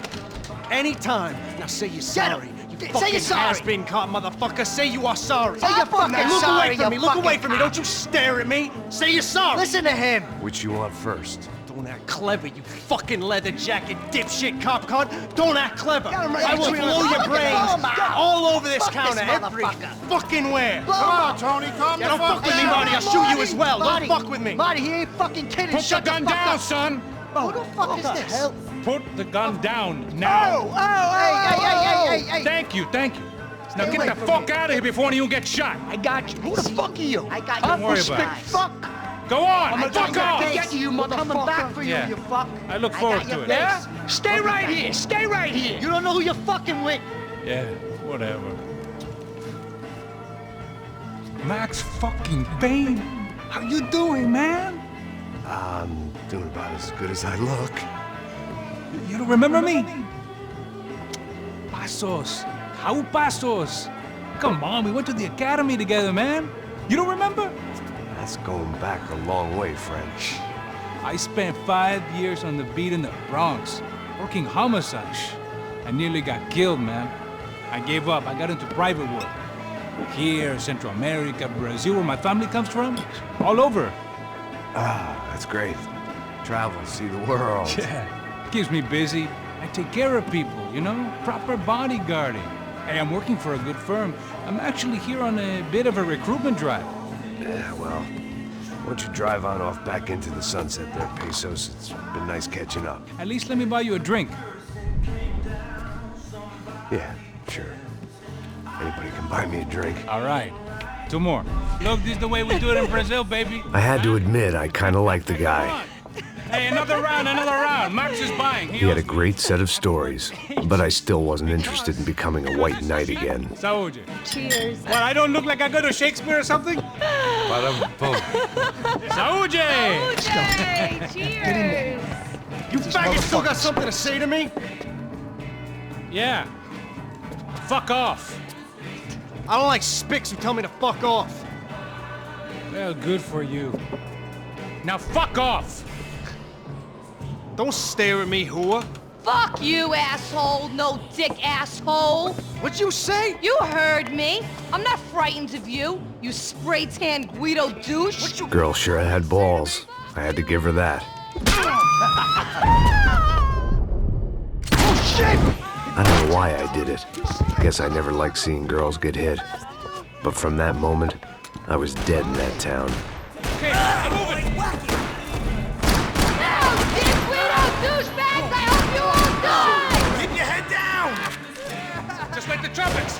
anytime. Now say you're sorry. Say you're sorry. Has-been caught, motherfucker. Say you are sorry. Say you're fucking Look sorry, away from me. you Look away fucking from me. Don't you stare at me. Say you're sorry. Listen to him. Which you want first? Don't act clever, you fucking leather jacket dipshit cop cunt. Don't act clever. Got him right I will between blow the your legs. brains all over this Fuck counter. this Every motherfucker. fucking where. Blow Come him on, up. Tony. Calm Yeah, the fuck with me, Marty. I'll shoot you as well. Marty, Don't fuck with me. Marty, he ain't fucking kidding. Put the Shut gun fuck down, up. son. Who the fuck is this? Hell? Put the gun down now. Hey. Thank you. Now Stay get away the from fuck me. out of here before one of you get shot. I got you. Who the fuck are you? I got Don't you. worry Stick about it. fuck. Go on, I'm fuck off. gonna get you, motherfucker. Coming back for you, Yeah. you fuck. I look got forward your to it. face. Yeah? Stay right here. Stay right here. You don't know who you're fucking with. Yeah, whatever. Max fucking Payne. How you doing, man? I'm doing about as good as I look. You don't remember me? Pasos. How Pasos? Come on, we went to the academy together, man. You don't remember? That's going back a long way, friend. I spent 5 years on the beat in the Bronx, working homicide. I nearly got killed, man. I gave up. I got into private work. Here, Central America, Brazil, where my family comes from. All over. Ah, that's great. Travel, see the world. Yeah, keeps me busy. I take care of people, you know? Proper bodyguarding. Hey, I'm working for a good firm. I'm actually here on a bit of a recruitment drive. Yeah, well, why don't you drive on off back into the sunset there, Pesos? It's been nice catching up. At least let me buy you a drink. Yeah, sure. Anybody can buy me a drink. All right. 2 more. Look, this is the way we do it in Brazil, baby. I had to admit, I kind of liked the guy. Hey, another round. Max is buying. He had a great set of stories, but I still wasn't interested in becoming a white knight again. Saúde. Cheers. What, I don't look like I go to Shakespeare or something? Ba-dum-bum. Saúde! Cheers. You faggots still got something to say to me? Yeah. Fuck off. I don't like spics who tell me to fuck off. Well, good for you. Now fuck off. Don't stare at me, whore. Fuck you, asshole. No dick asshole. What'd you say? You heard me. I'm not frightened of you, you spray-tan Guido douche. Girl sure had balls. I had to give her that. Oh, shit! I don't know why I did it. Guess I never liked seeing girls get hit. But from that moment, I was dead in that town. Okay, move it. Now, dick Guido douchebags, I hope you all die! Keep your head down. Just like the trumpets.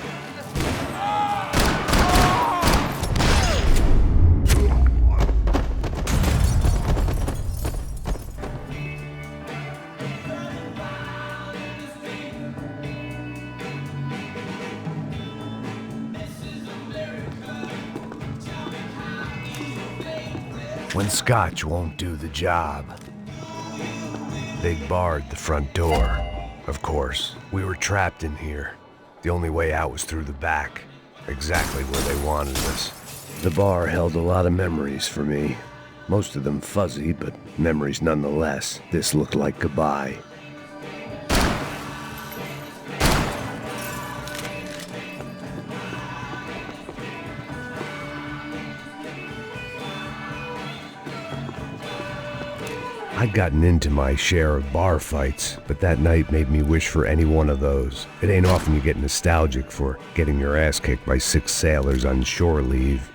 When scotch won't do the job. They barred the front door. Of course, we were trapped in here. The only way out was through the back, exactly where they wanted us. The bar held a lot of memories for me. Most of them fuzzy, but memories nonetheless. This looked like goodbye. I'd gotten into my share of bar fights, but that night made me wish for any one of those. It ain't often you get nostalgic for getting your ass kicked by 6 sailors on shore leave.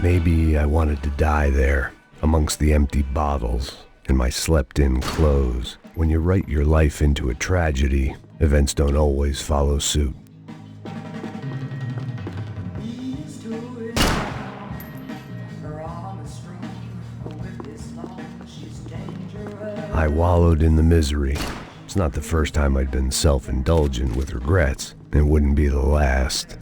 Maybe I wanted to die there, amongst the empty bottles and my slept-in clothes. When you write your life into a tragedy, events don't always follow suit. I wallowed in the misery. It's not the first time I'd been self-indulgent with regrets. It wouldn't be the last.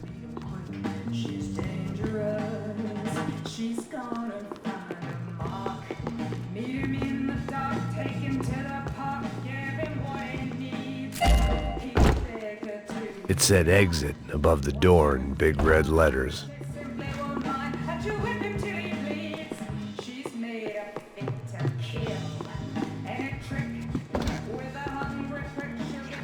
It said exit above the door in big red letters.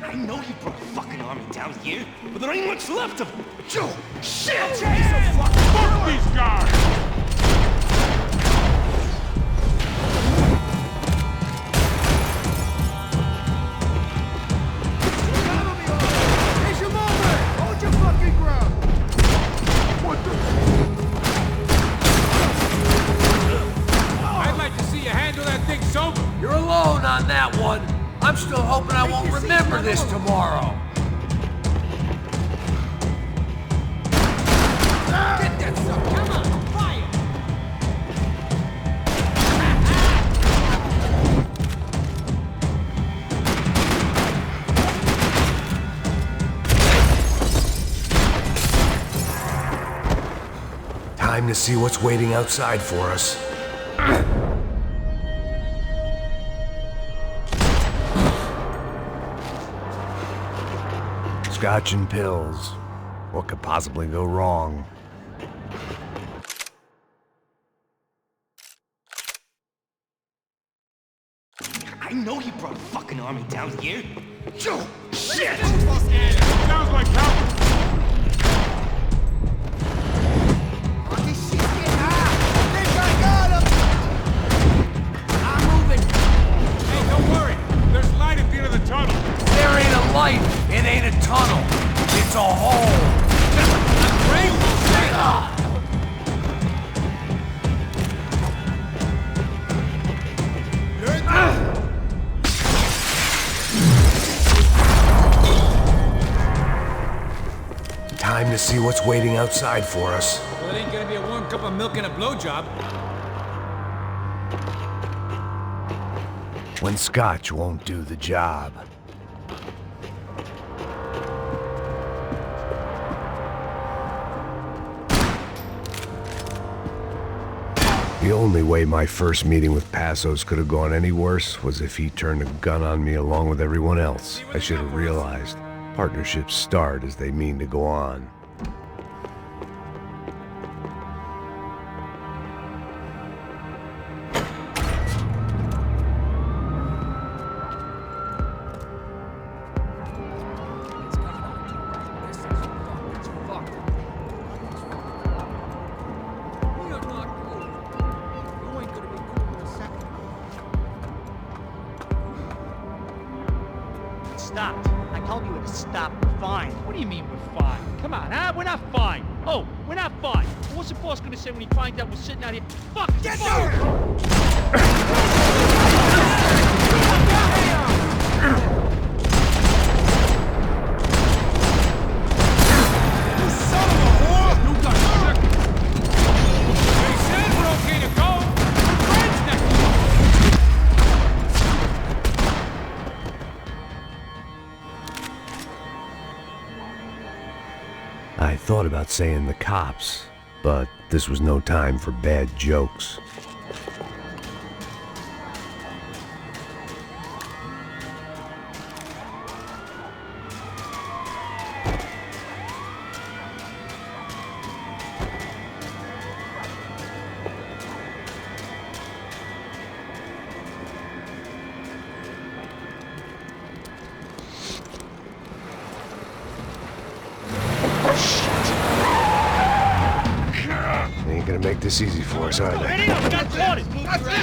I know you brought a fucking army down here, but there ain't much left of them. Joe, shit! Fuck these guys! You're alone on that one. I'm still hoping I won't remember this tomorrow. Get that stuff. Come on, fire! Time to see what's waiting outside for us. Scotch and pills. What could possibly go wrong? I know you brought a fucking army down here. Joe, shit! Sounds like how. Hey, don't worry. There's light at the end of the tunnel. There ain't a light. It ain't a tunnel. It's a hole. Time to see what's waiting outside for us. Well, it ain't gonna be a warm cup of milk and a blowjob. When scotch won't do the job. The only way my first meeting with Passos could have gone any worse was if he turned a gun on me along with everyone else. I should have realized. Partnerships start as they mean to go on. Stopped. I told you to stop. We're fine. What do you mean we're fine? Come on, huh? We're not fine. Oh, we're not fine. What's the boss gonna say when he finds out we're sitting out here? Fuck! Get about saying the cops, but this was no time for bad jokes. They ain't gonna make this easy for us, are they?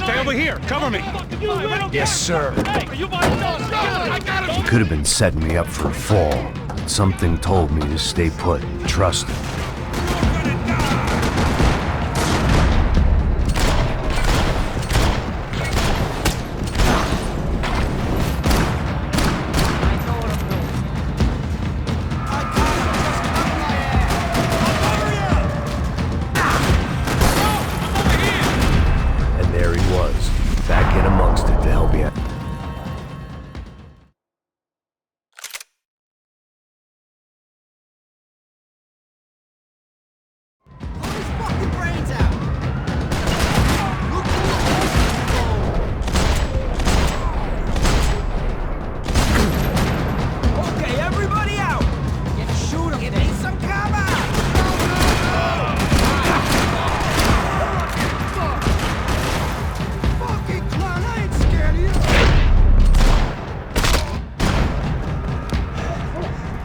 Stay over here. Cover me. Yes, sir. You He could have been setting me up for a fall. Something told me to stay put and trust him. And there he was, back in amongst it to help me out. Okay, everybody out! Shoot him! Give me some cover! Fucking clown, I ain't scared of you!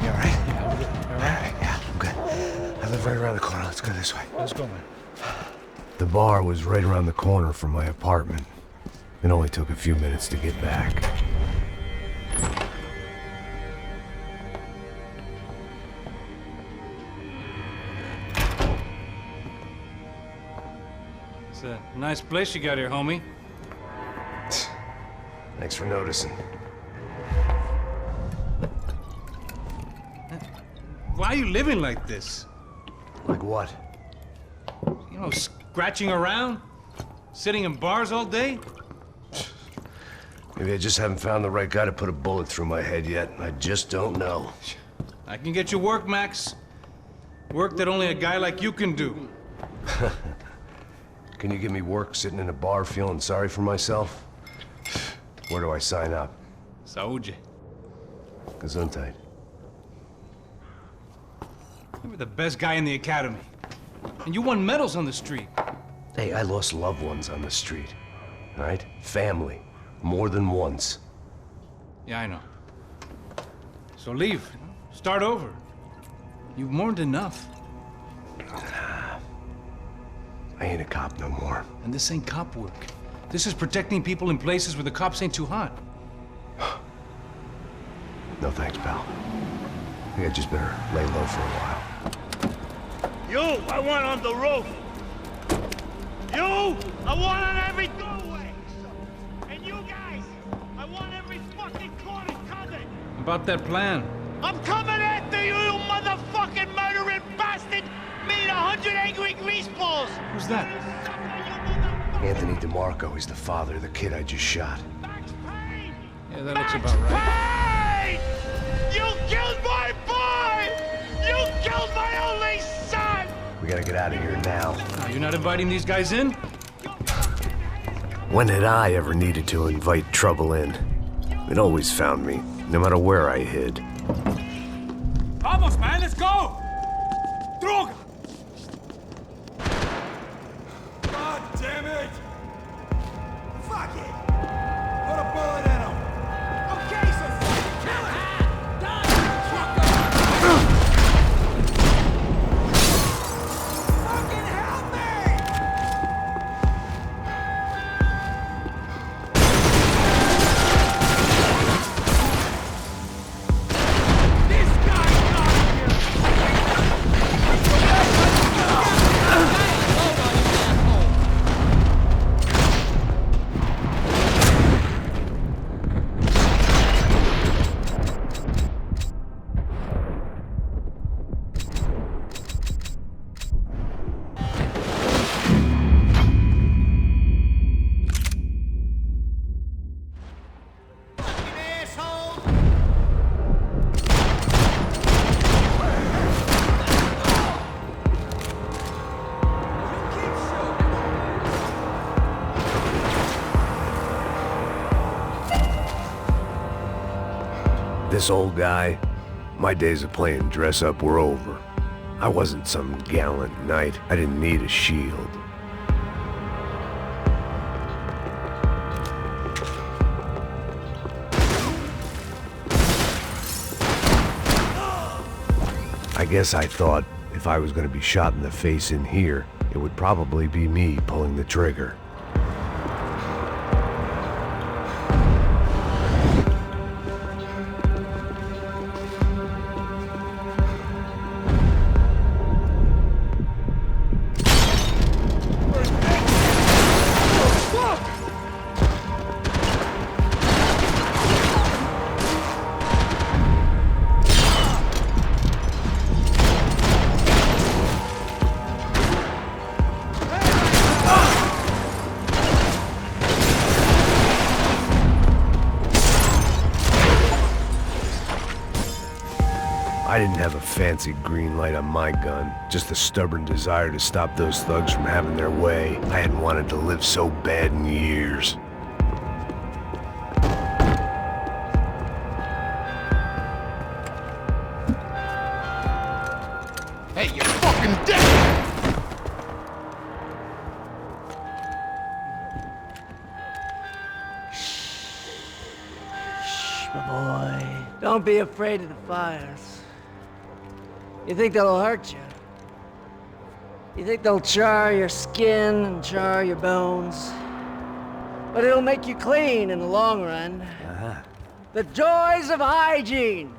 You alright? Alright, yeah, I'm good. I live right around the corner. Let's go this way. Let's go, man. The bar was right around the corner from my apartment. It only took a few minutes to get back. It's a nice place you got here, homie. Thanks for noticing. Why are you living like this? Like what? You know, scratching around? Sitting in bars all day? Maybe I just haven't found the right guy to put a bullet through my head yet. I just don't know. I can get you work, Max. Work that only a guy like you can do. Can you give me work sitting in a bar feeling sorry for myself? Where do I sign up? Saúde. Gesundheit. You were the best guy in the academy. And you won medals on the street. Hey, I lost loved ones on the street. All right? Family. More than once. Yeah, I know. So leave. Start over. You've mourned enough. I ain't a cop no more. And this ain't cop work. This is protecting people in places where the cops ain't too hot. No thanks, pal. I think I just better lay low for a while. You, I want on the roof. You, I want on every doorway. And you guys, I want every fucking corner covered. About that plan. I'm coming after you, you motherfucking murdering bastard! Me and 100 angry greaseballs! Who's that? Anthony DeMarco. He's the father of the kid I just shot. Yeah, that looks about right. Payne! You killed my boy! You killed my only son! We gotta get out of here now. You're not inviting these guys in? When had I ever needed to invite trouble in? It always found me, no matter where I hid. Vamos, man, let's go! Droga! God damn it! Fuck it! Put a bullet in him! Okay, so fucking kill him! Fucking help me! This guy's not here! This old guy, my days of playing dress-up were over. I wasn't some gallant knight. I didn't need a shield. I guess I thought if I was going to be shot in the face in here, it would probably be me pulling the trigger. I didn't have a fancy green light on my gun, just a stubborn desire to stop those thugs from having their way. I hadn't wanted to live so bad in years. Hey, you're fucking dead! Shh, my boy. Don't be afraid of the fires. You think they'll hurt you? You think they'll char your skin and char your bones? But it'll make you clean in the long run. The joys of hygiene!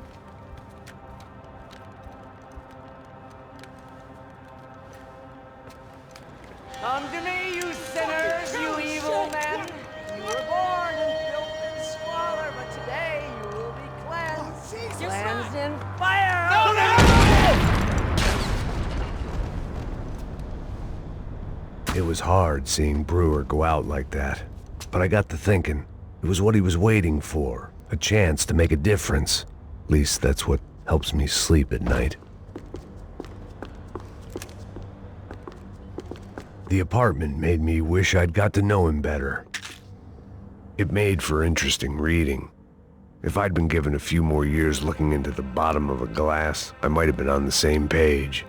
Come to me, you sinners, you evil men! You were born in filth and squalor, but today you will be cleansed. Cleansed in fire! It was hard seeing Brewer go out like that, but I got to thinking, it was what he was waiting for, a chance to make a difference. At least that's what helps me sleep at night. The apartment made me wish I'd got to know him better. It made for interesting reading. If I'd been given a few more years looking into the bottom of a glass, I might have been on the same page.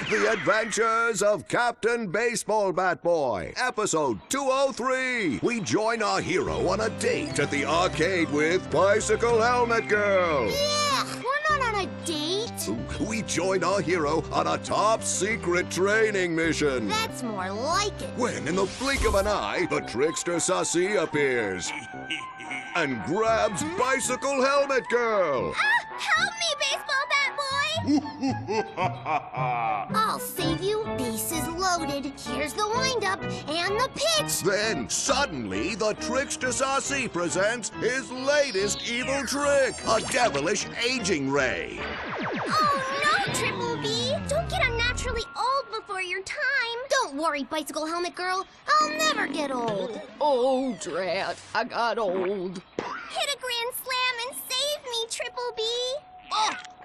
The Adventures of Captain Baseball Bat Boy, episode 203. We join our hero on a date at the arcade with Bicycle Helmet Girl. Yeah, we're not on a date. We join our hero on a top-secret training mission. That's more like it. When, in the blink of an eye, the trickster Sassy appears and grabs Bicycle Helmet Girl. Help me, Baseball Bat Boy! I'll save you. Bases loaded. Here's the windup and the pitch. Then, suddenly, the trickster Sassy presents his latest evil trick, a devilish aging ray. Oh, no, Triple B. Don't get unnaturally old before your time. Don't worry, Bicycle Helmet Girl. I'll never get old. Oh, drat. I got old. Hit a grand slam and save me, Triple B.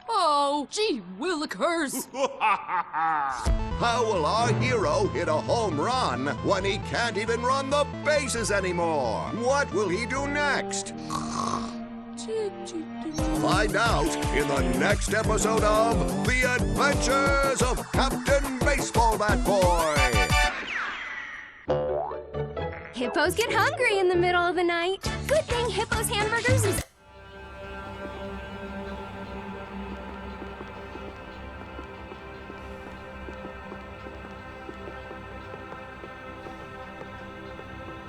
Oh, gee willikers. How will our hero hit a home run when he can't even run the bases anymore? What will he do next? Find out in the next episode of The Adventures of Captain Baseball Bat Boy. Hippos get hungry in the middle of the night. Good thing Hippo's Hamburgers is...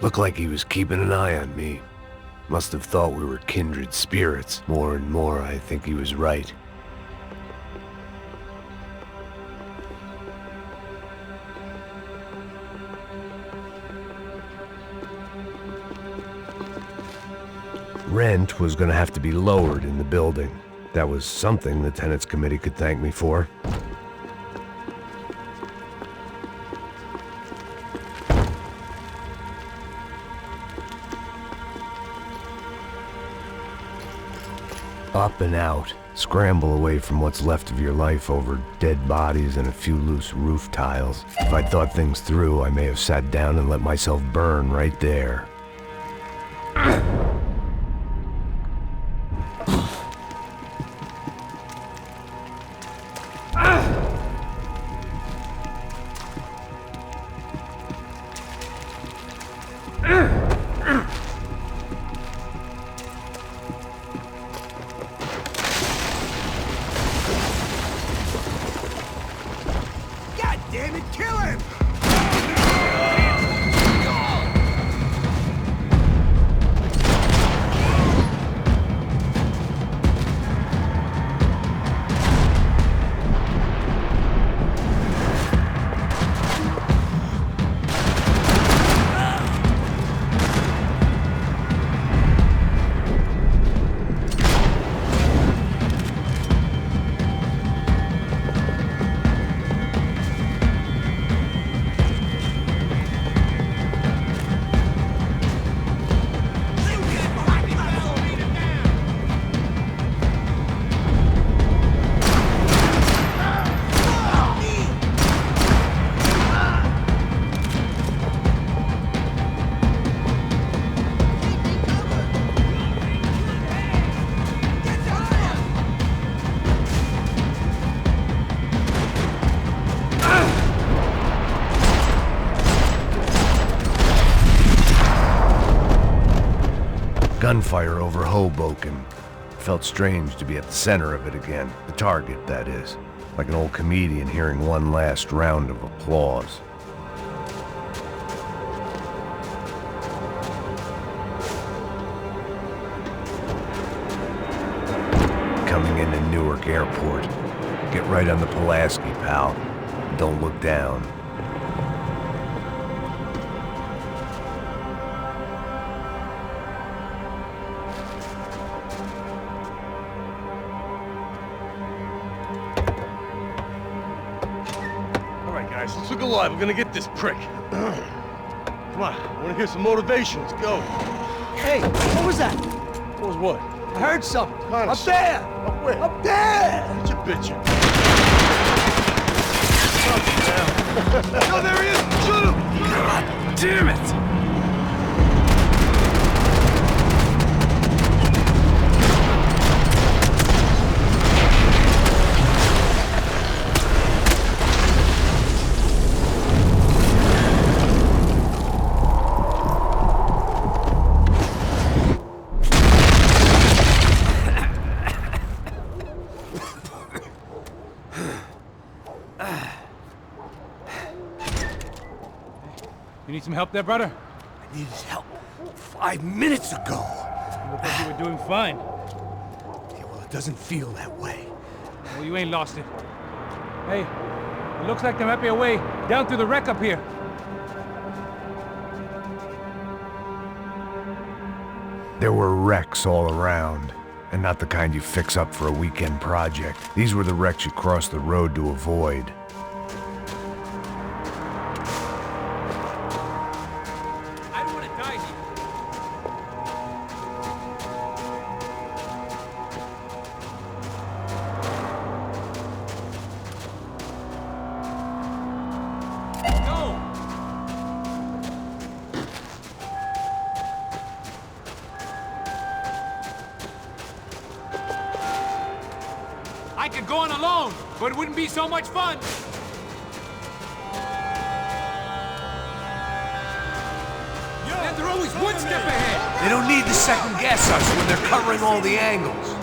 Looked like he was keeping an eye on me. Must have thought we were kindred spirits. More and more, I think he was right. Rent was gonna have to be lowered in the building. That was something the tenants committee could thank me for. Up and out. Scramble away from what's left of your life over dead bodies and a few loose roof tiles. If I'd thought things through, I may have sat down and let myself burn right there. God damn it, kill him! Gunfire over Hoboken. Felt strange to be at the center of it again. The target, that is. Like an old comedian hearing one last round of applause. Coming into Newark Airport. Get right on the Pulaski, pal. Don't look down. Let's look alive. We're gonna get this prick. Come on, I wanna hear some motivation. Let's go. Hey, what was that? What was what? I heard something. Honest. Up there! Up where? Up there! Get your bitch. Oh, there he is! Shoot him! God damn it! You need some help there, brother? I needed help 5 minutes ago. You look like you were doing fine. Yeah, well, it doesn't feel that way. Well, you ain't lost it. Hey, it looks like there might be a way down through the wreck up here. There were wrecks all around, and not the kind you fix up for a weekend project. These were the wrecks you crossed the road to avoid. I don't want to die here. No! I could go on alone, but it wouldn't be so much fun. Then they're always one step ahead. They don't need to second guess us when they're covering all the angles.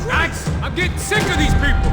Max, I'm getting sick of these people.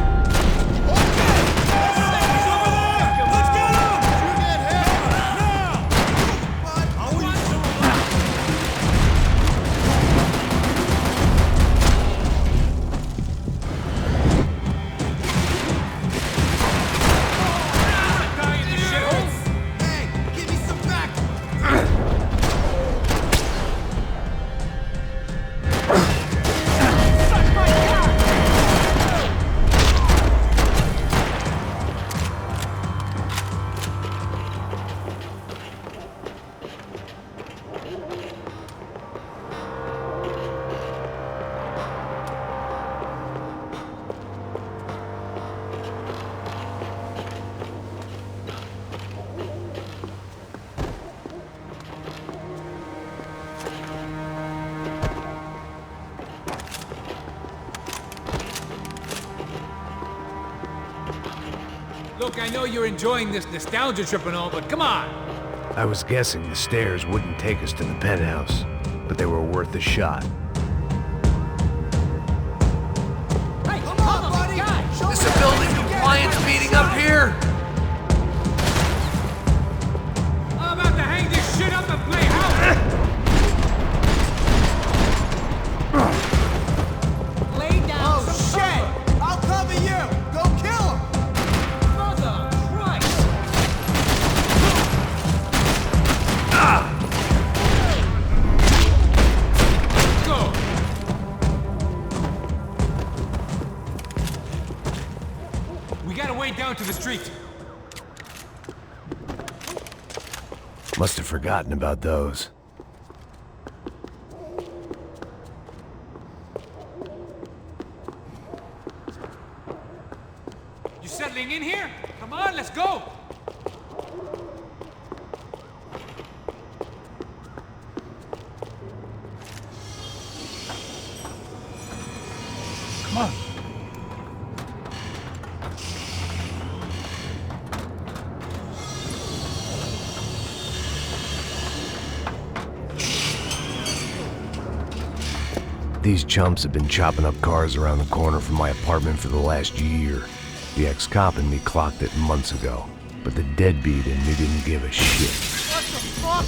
Look, I know you're enjoying this nostalgia trip and all, but come on! I was guessing the stairs wouldn't take us to the penthouse, but they were worth a shot. Hey, come on, buddy! Is a building compliance meeting up here? I'm about to hang this shit up and play house! Lay down some shit! I'll cover you! Go kill him! Mother Christ! Go! We gotta wade down to the street. Must have forgotten about those. You settling in here? Come on, let's go! Come on. These chumps have been chopping up cars around the corner from my apartment for the last year. The ex-cop in me clocked it months ago, but the deadbeat in me didn't give a shit. What the fuck?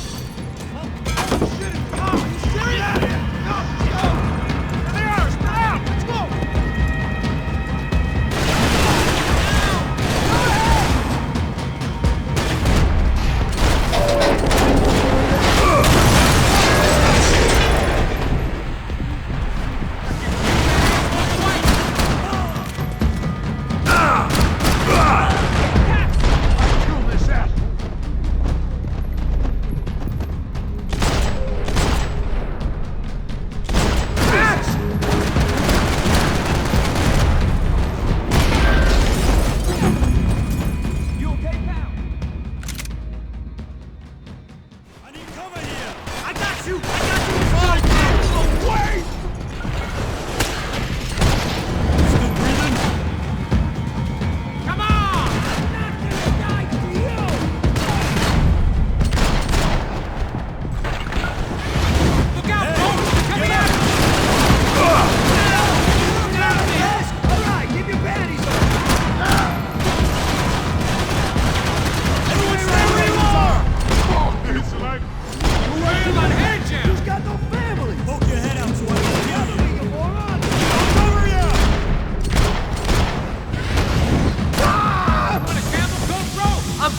Oh, shit! Come on! Are you serious? No! Go! There they are! Spread out! Let's go!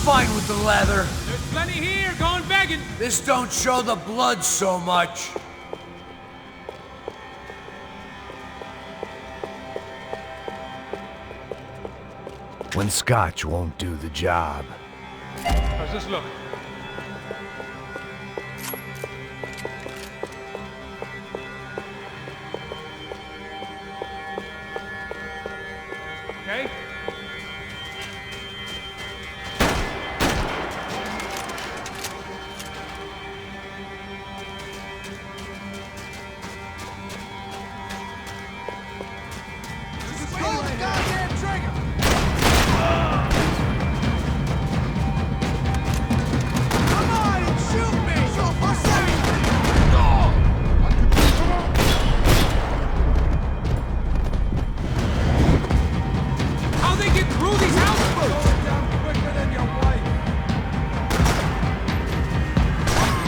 Fine with the leather. There's plenty here, going begging. This don't show the blood so much. When scotch won't do the job. How's this look? Okay? Pull the goddamn trigger! Come on and shoot me! How they get through these houses? Down quicker than your wife.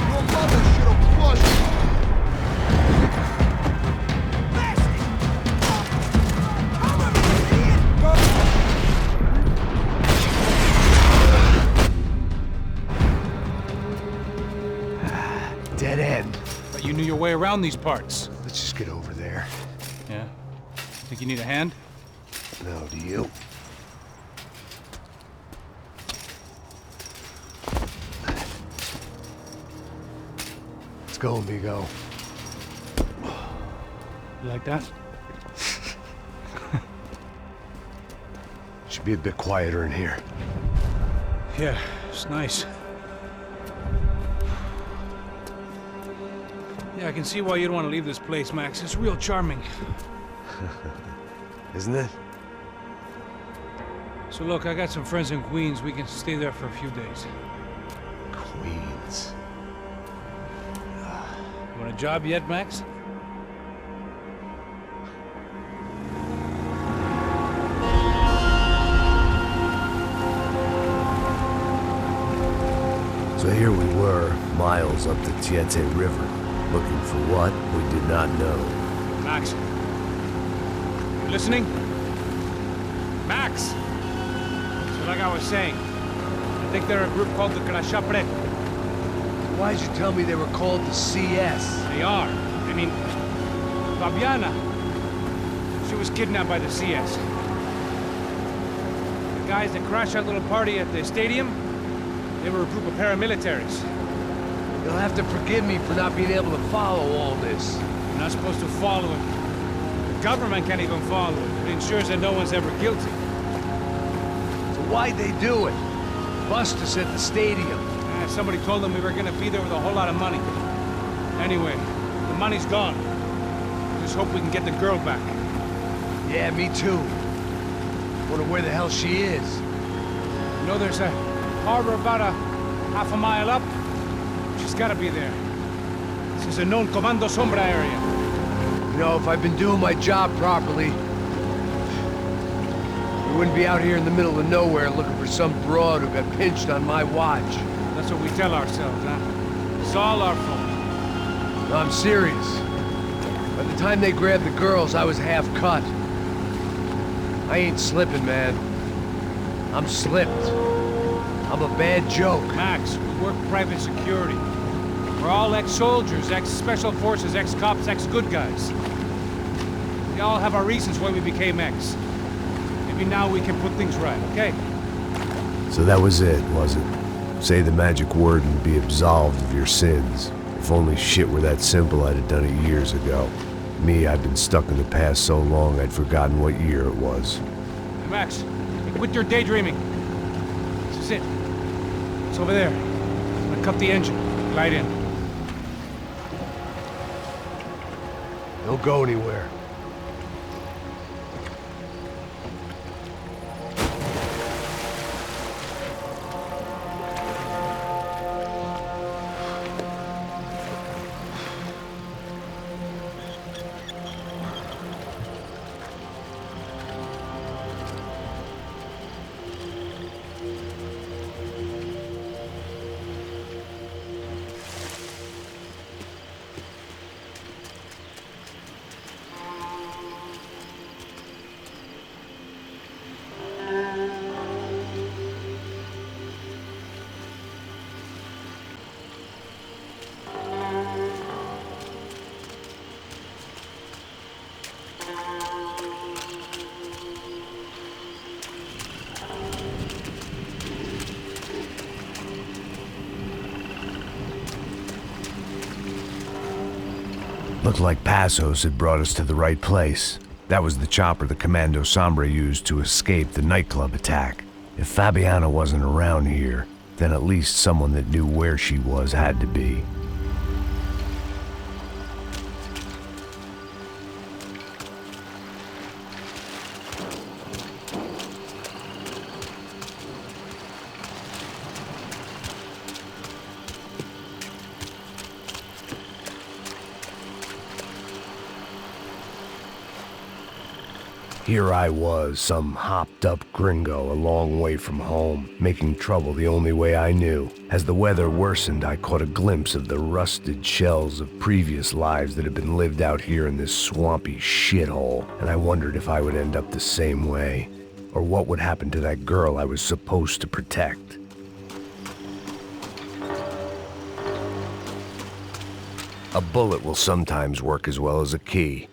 Your mother should have flushed you. Dead end. But you knew your way around these parts. Let's just get over there. Yeah? Think you need a hand? No, do you? Let's go, amigo. You like that? Should be a bit quieter in here. Yeah, it's nice. Yeah, I can see why you'd want to leave this place, Max. It's real charming. Isn't it? So look, I got some friends in Queens. We can stay there for a few days. Queens. You want a job yet, Max? So here we were, miles up the Tiete River, looking for what we did not know. Max. You listening? Max! So like I was saying, I think they're a group called the Crashapret. Why'd you tell me they were called the CS? They are. I mean, Fabiana, she was kidnapped by the CS. The guys that crashed that little party at the stadium, they were a group of paramilitaries. You'll have to forgive me for not being able to follow all this. You're not supposed to follow it. The government can't even follow it. It ensures that no one's ever guilty. So why'd they do it? Bust us at the stadium. Somebody told them we were gonna be there with a whole lot of money. Anyway, the money's gone. Just hope we can get the girl back. Yeah, me too. Wonder where the hell she is. You know, there's a harbor about a half a mile up. She's gotta be there. This is a known Comando Sombra area. You know, if I've been doing my job properly, we wouldn't be out here in the middle of nowhere looking for some broad who got pinched on my watch. That's what we tell ourselves, huh? It's all our fault. No, I'm serious. By the time they grabbed the girls, I was half cut. I ain't slipping, man. I'm slipped. I'm a bad joke. Max, we work private security. We're all ex-soldiers, ex-special forces, ex-cops, ex-good guys. We all have our reasons why we became ex. Maybe now we can put things right, okay? So that was it, was it? Say the magic word and be absolved of your sins. If only shit were that simple, I'd have done it years ago. Me, I've been stuck in the past so long I'd forgotten what year it was. Hey, Max, quit your daydreaming. This is it. It's over there. I'm gonna cut the engine. Glide in. Don't go anywhere. Looked like Passos had brought us to the right place. That was the chopper the Comando Sombra used to escape the nightclub attack. If Fabiana wasn't around here, then at least someone that knew where she was had to be. Here I was, some hopped-up gringo a long way from home, making trouble the only way I knew. As the weather worsened, I caught a glimpse of the rusted shells of previous lives that had been lived out here in this swampy shithole, and I wondered if I would end up the same way, or what would happen to that girl I was supposed to protect. A bullet will sometimes work as well as a key.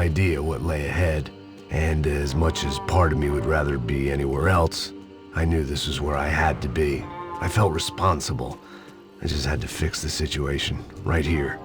idea what lay ahead, and as much as part of me would rather be anywhere else, I knew this was where I had to be. I felt responsible. I just had to fix the situation, right here.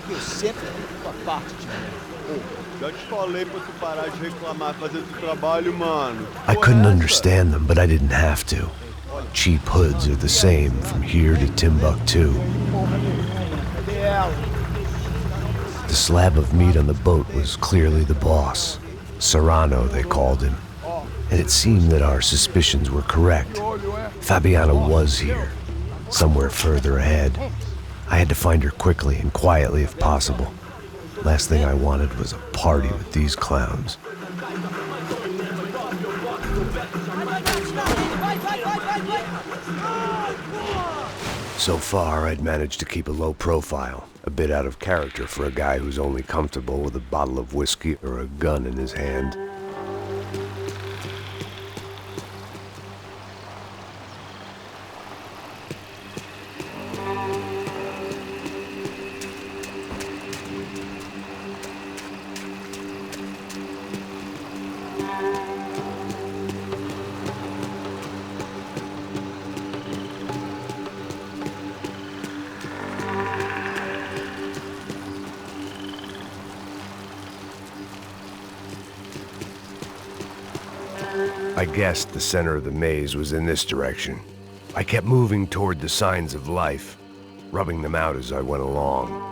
Que eu sempre fico a parte de mim. Já te falei pra tu parar de reclamar, fazer teu trabalho, mano. I couldn't understand them, but I didn't have to. Cheap hoods are the same from here to Timbuktu. The slab of meat on the boat was clearly the boss. Serrano, they called him. And it seemed that our suspicions were correct. Fabiana was here, somewhere further ahead. I had to find her quickly and quietly if possible. Last thing I wanted was a party with these clowns. So far, I'd managed to keep a low profile, a bit out of character for a guy who's only comfortable with a bottle of whiskey or a gun in his hand. I guessed the center of the maze was in this direction. I kept moving toward the signs of life, rubbing them out as I went along.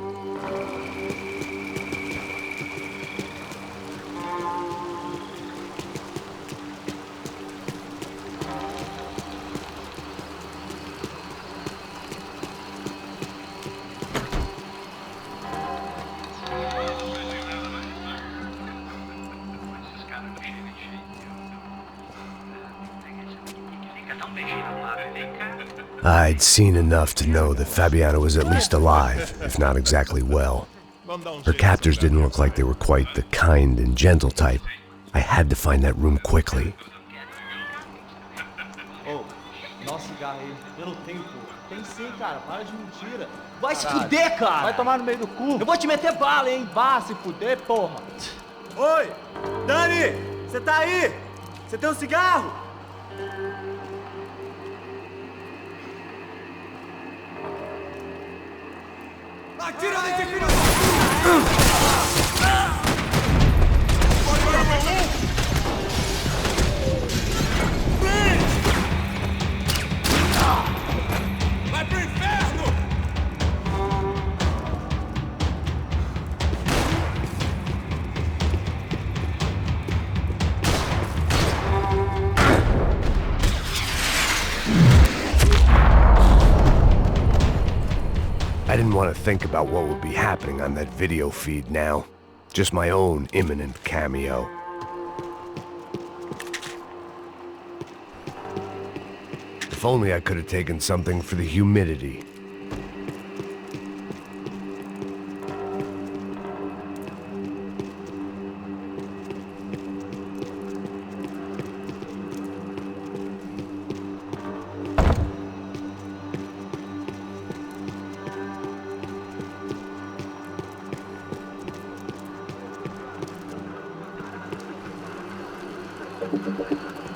I'd seen enough to know that Fabiana was at least alive, if not exactly well. Her captors didn't look like they were quite the kind and gentle type. I had to find that room quickly. Oh, nossa cigarro aí. Eu não tenho, pô. Tem sim, cara. Para de mentira. Vai se fuder, cara! Vai tomar no meio do cu. Eu vou te meter bala, hein? Vá se fuder, porra! Oi! Dani! Você tá aí? Você tem um cigarro? Atira nesse filho da... Vai pro inferno! I didn't want to think about what would be happening on that video feed now. Just my own imminent cameo. If only I could have taken something for the humidity.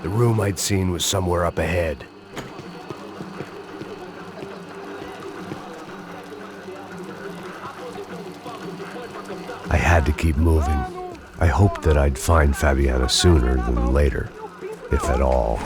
The room I'd seen was somewhere up ahead. I had to keep moving. I hoped that I'd find Fabiana sooner than later, if at all.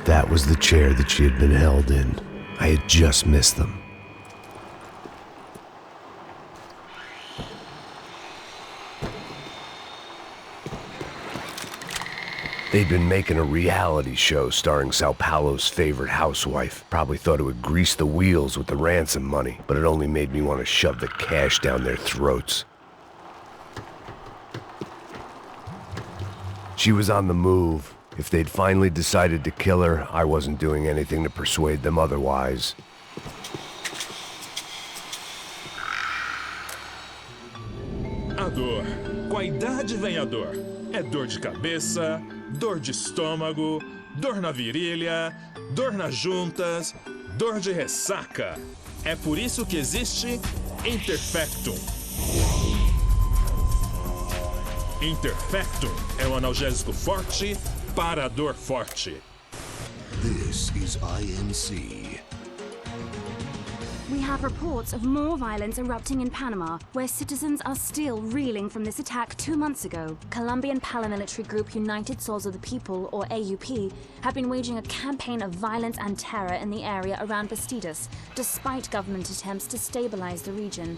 That was the chair that she had been held in. I had just missed them. They'd been making a reality show starring Sao Paulo's favorite housewife. Probably thought it would grease the wheels with the ransom money, but it only made me want to shove the cash down their throats. She was on the move. If they'd finally decided to kill her, I wasn't doing anything to persuade them otherwise. A dor. Com a idade vem a dor. É dor de cabeça, dor de estômago, dor na virilha, dor nas juntas, dor de ressaca. É por isso que existe Interfectum. Interfectum é um analgésico forte para a dor forte. This is INC. We have reports of more violence erupting in Panama, where citizens are still reeling from this attack 2 months ago. Colombian paramilitary group United Souls of the People, or AUP, have been waging a campaign of violence and terror in the area around Bastidas, despite government attempts to stabilize the region.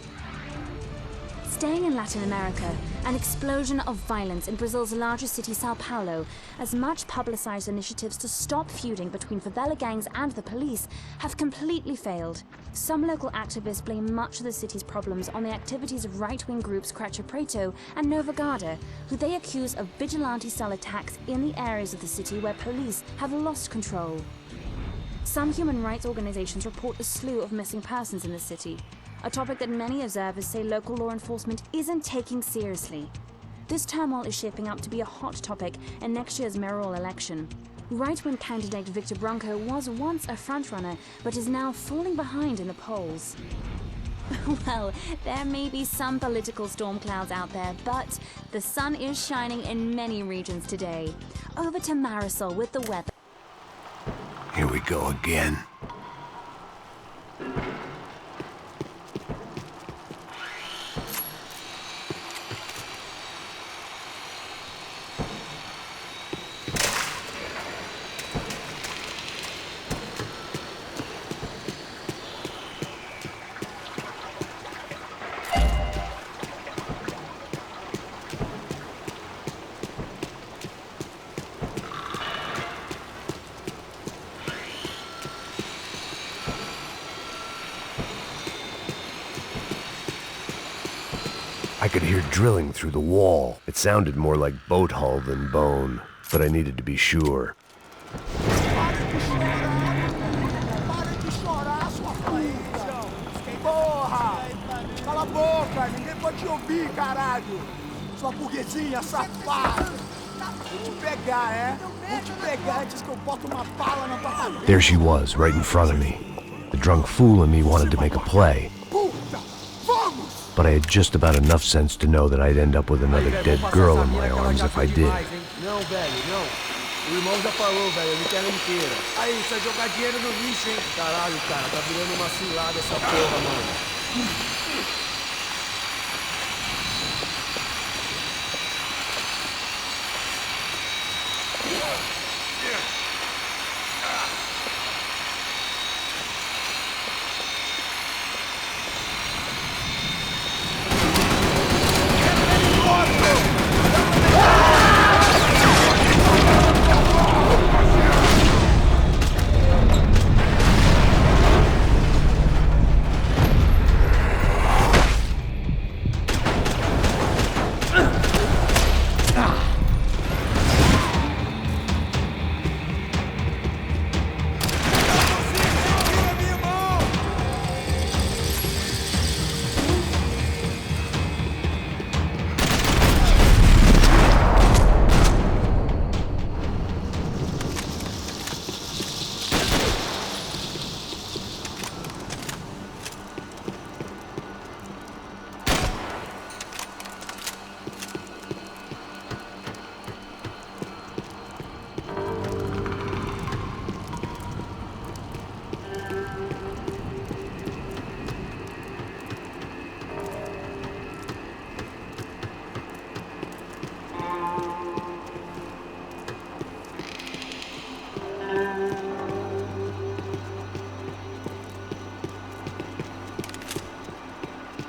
Staying in Latin America, an explosion of violence in Brazil's largest city, Sao Paulo, as much publicized initiatives to stop feuding between favela gangs and the police have completely failed. Some local activists blame much of the city's problems on the activities of right-wing groups Creche Preto and Nova Guarda, who they accuse of vigilante-style attacks in the areas of the city where police have lost control. Some human rights organizations report a slew of missing persons in the city, a topic that many observers say local law enforcement isn't taking seriously. This turmoil is shaping up to be a hot topic in next year's mayoral election. Right-wing candidate Victor Branco was once a frontrunner, but is now falling behind in the polls. Well, there may be some political storm clouds out there, but the sun is shining in many regions today. Over to Marisol with the weather. Here we go again. I could hear drilling through the wall. It sounded more like boat hull than bone, but I needed to be sure. Porra! Cala a boca! Ninguém pode te ouvir, caralho! Sua burguesinha safada! Vou te pegar, é? Vou te pegar antes que eu boto uma bala na tua cabeça! There she was, right in front of me. The drunk fool in me wanted to make a play. But I had just about enough sense to know that I'd end up with another dead girl in my arms if I did. Não, velho, não. O irmão já falou, velho, eu me quero inteira. Aí, isso é jogar dinheiro no lixo, hein? Caralho, cara, tá virando uma cilada essa porra, mano.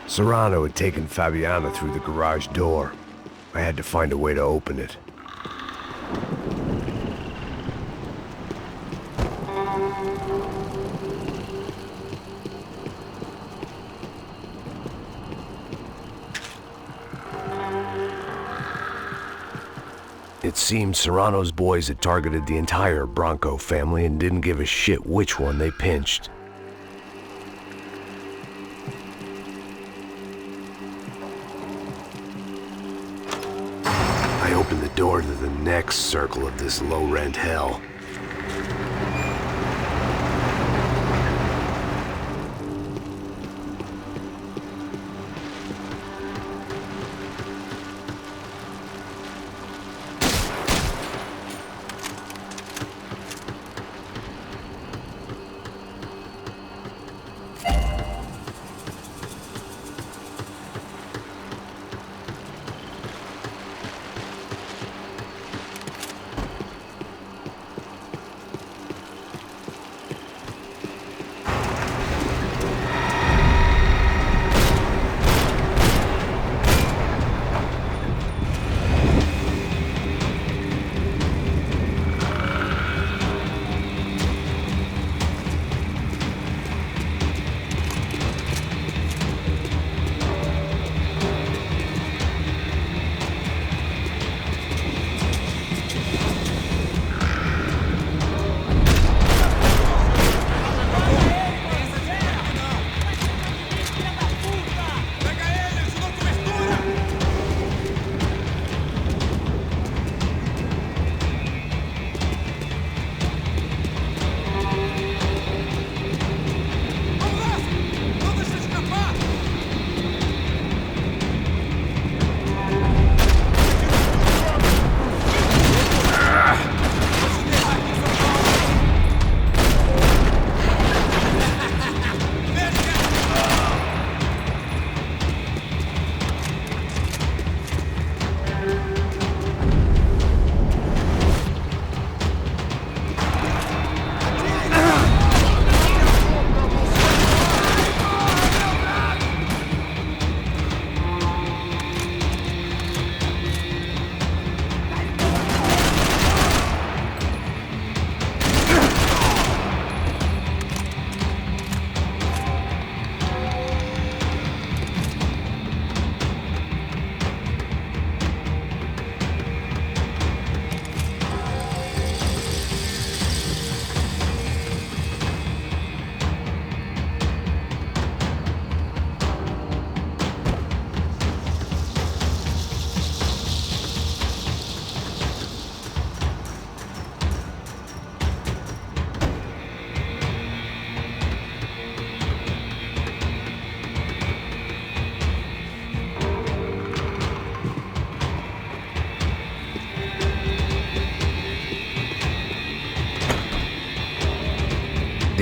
Serrano had taken Fabiana through the garage door. I had to find a way to open it. It seemed Serrano's boys had targeted the entire Branco family and didn't give a shit which one they pinched. I opened the door to the next circle of this low-rent hell.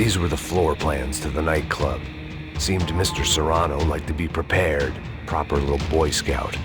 These were the floor plans to the nightclub. Seemed Mr. Serrano liked to be prepared. Proper little Boy Scout.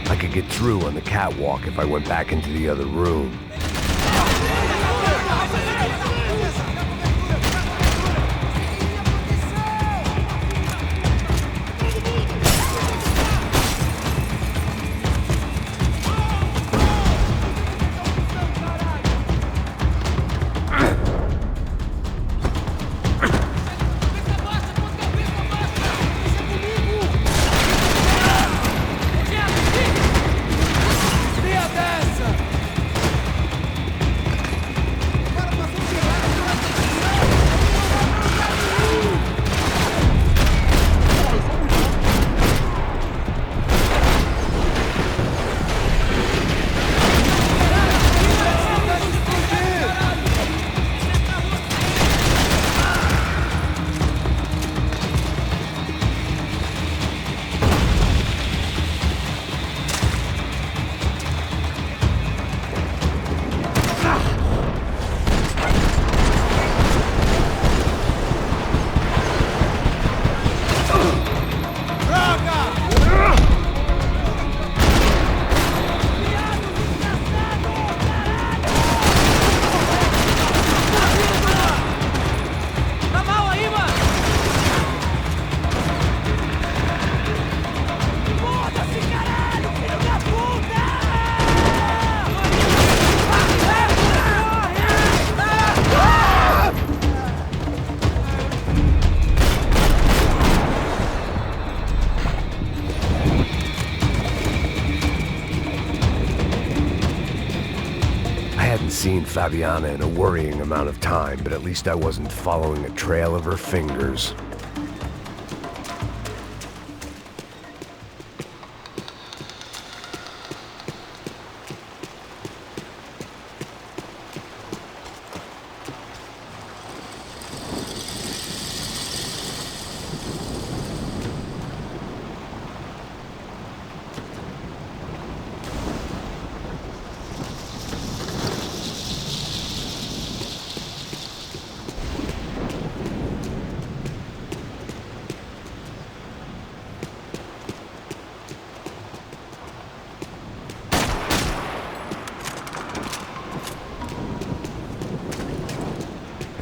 I could get through on the catwalk if I went back into the other room. Seen Fabiana in a worrying amount of time, but at least I wasn't following a trail of her fingers.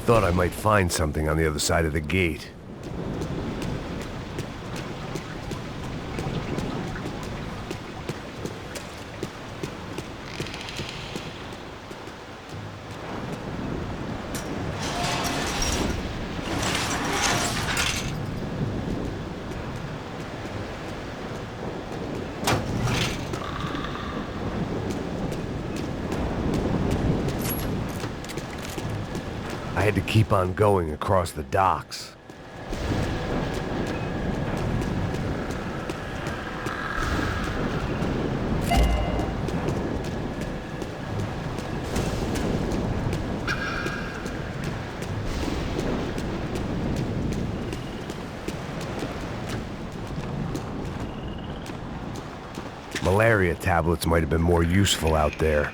Thought I might find something on the other side of the gate. I had to keep on going across the docks. Malaria tablets might have been more useful out there.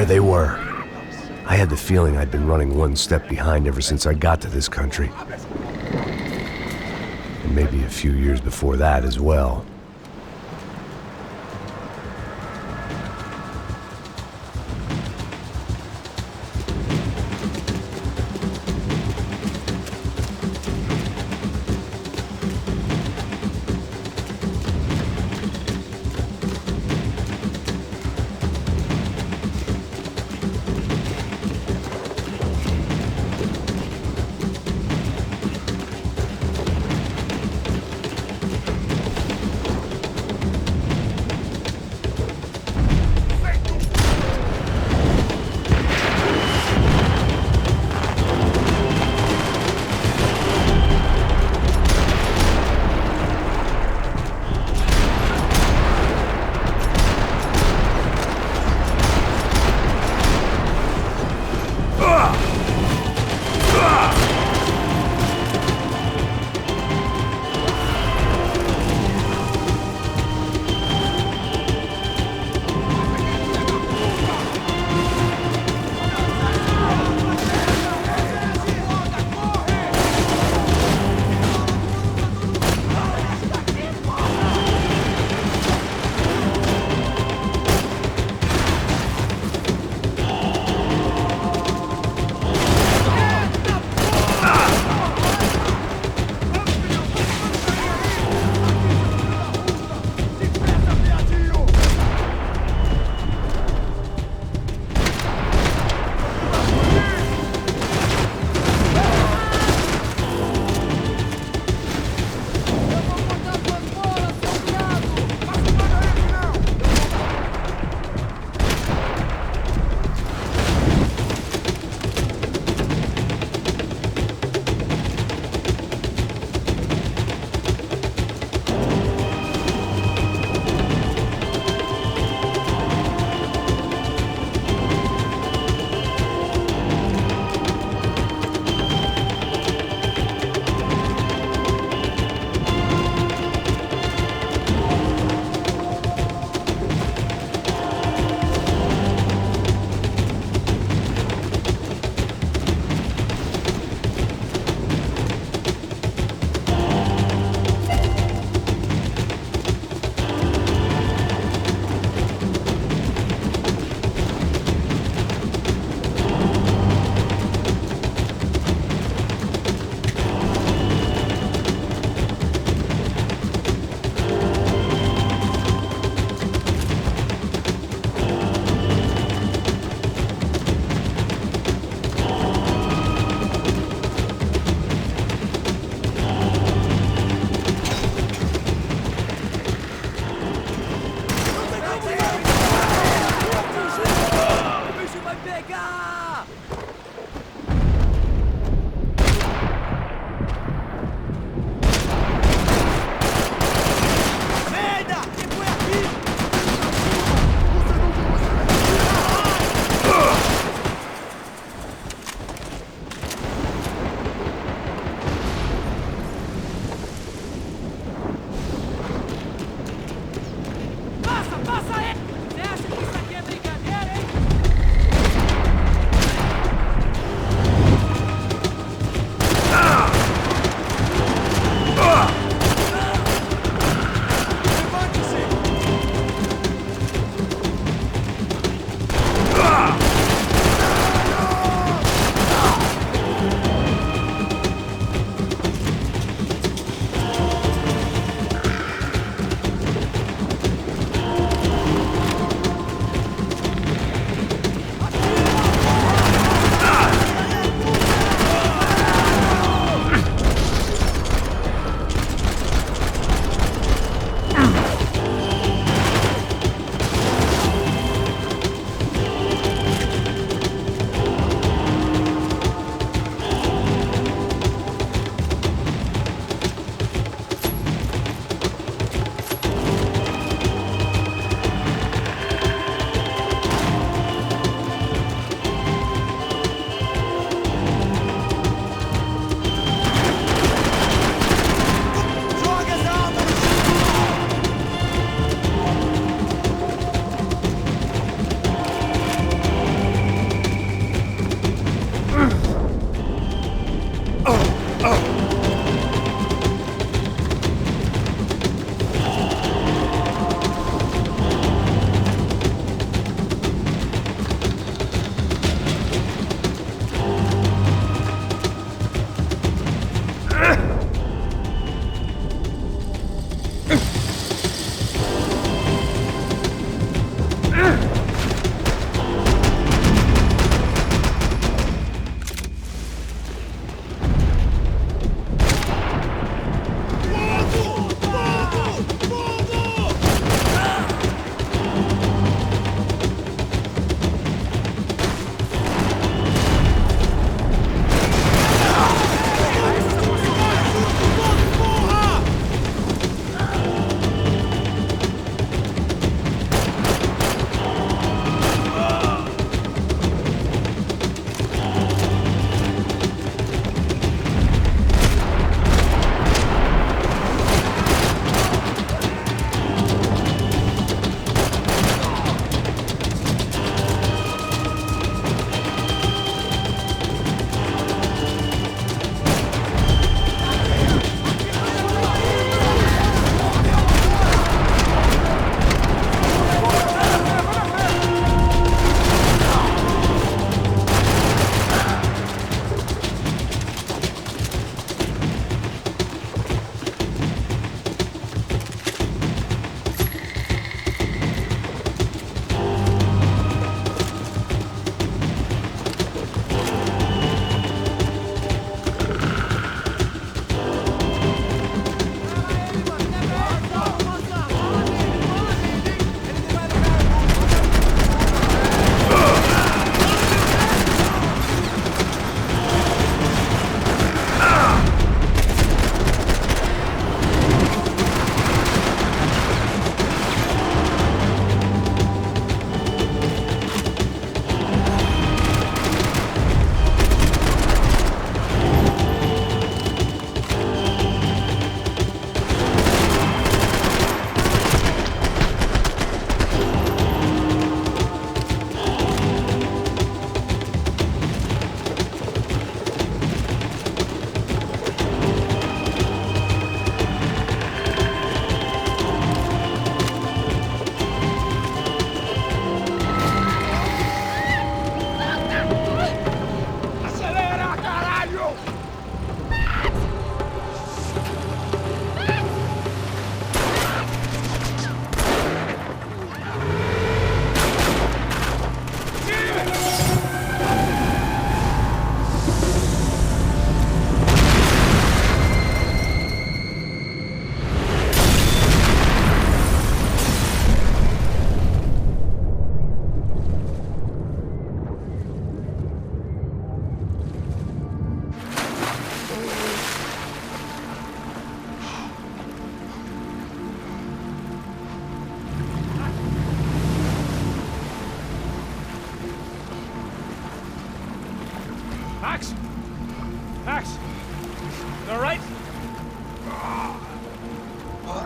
there they were. I had the feeling I'd been running one step behind ever since I got to this country. And maybe a few years before that as well.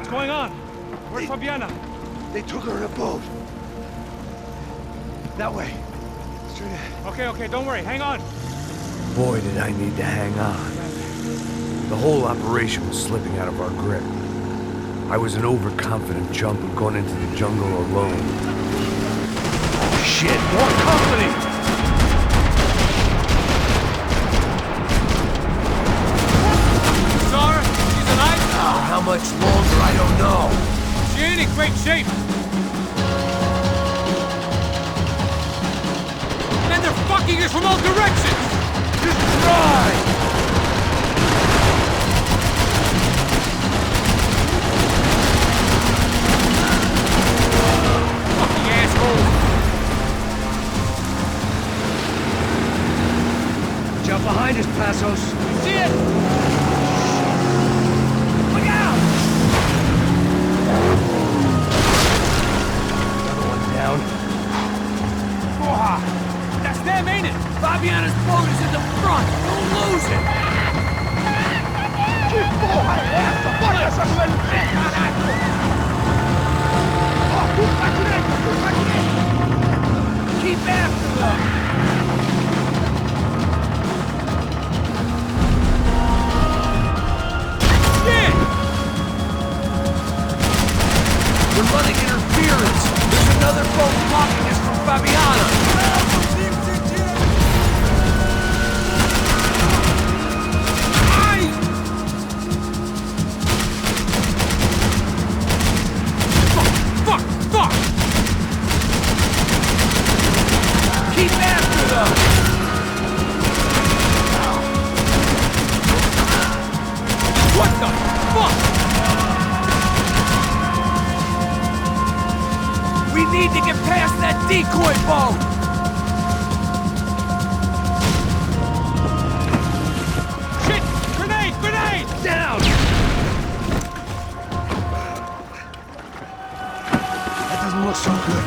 What's going on? Where's Fabiana? They took her in a boat. That way. Straight ahead. Okay, don't worry. Hang on. Boy, did I need to hang on. The whole operation was slipping out of our grip. I was an overconfident chump who'd gone into the jungle alone. Oh, shit, more company! Saw her? She's alive? For how much longer, I don't know. She ain't in great shape. And they're fucking us from all directions! Just try! Jump behind us, Passos. See it? Look out! Another one down. Oh, that's them, ain't it? Fabiana's boat is in the front. Don't lose it. Que porra é essa? Bora essa coisa, caralho! Ó, tudo pra direita! Keep after them. We're running interference! There's another boat blocking us from Fabiana! Fuck! Keep after them! What the fuck? We need to get past that decoy boat! Shit! Grenade! Down! That doesn't look so good.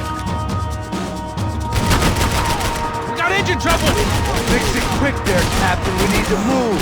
We got engine trouble! Fix it quick there, Captain. We need to move.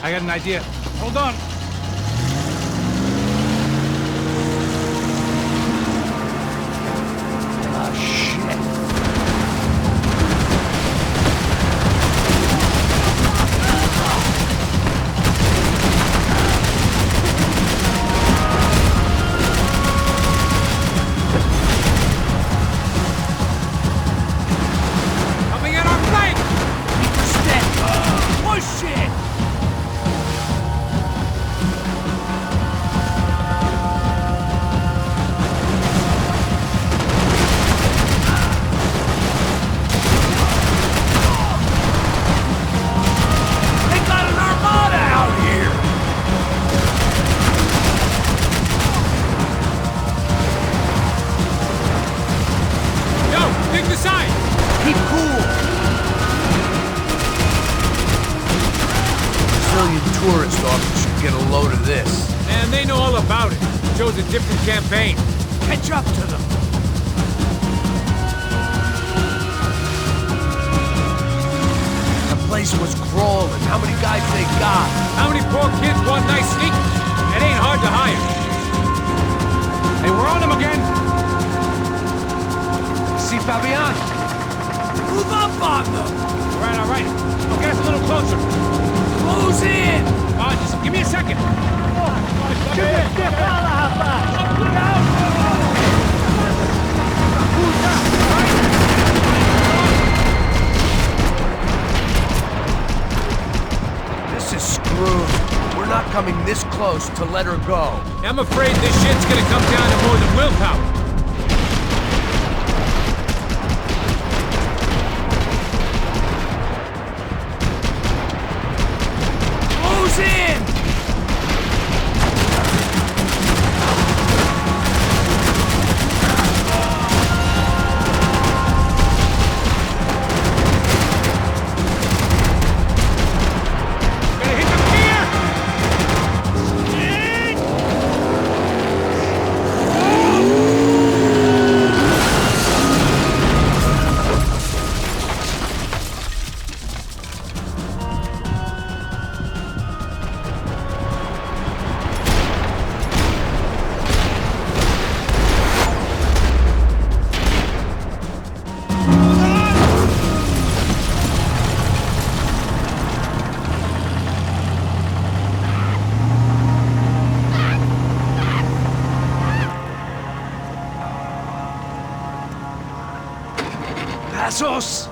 I got an idea. Hold on. Ah, shit. tourist office should get a load of this. Man, they know all about it. Chose a different campaign. Catch up to them. The place was crawling. How many guys they got? How many poor kids want nice sneakers? It ain't hard to hire. Hey, we're on them again. See Fabian? Move up on them. All right, all right. I'll get us a little closer. Close in. Just give me a second. This is screwed. We're not coming this close to let her go. I'm afraid this shit's gonna come down to more than willpower. Close in!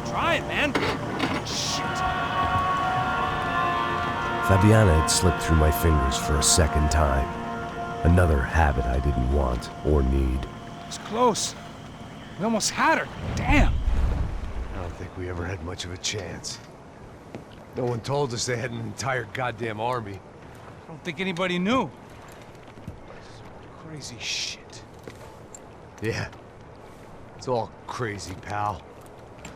Try it, man. Shit. Fabiana had slipped through my fingers for a second time. Another habit I didn't want or need. It's close. We almost had her. Damn. I don't think we ever had much of a chance. No one told us they had an entire goddamn army. I don't think anybody knew. Crazy shit. Yeah. It's all crazy, pal.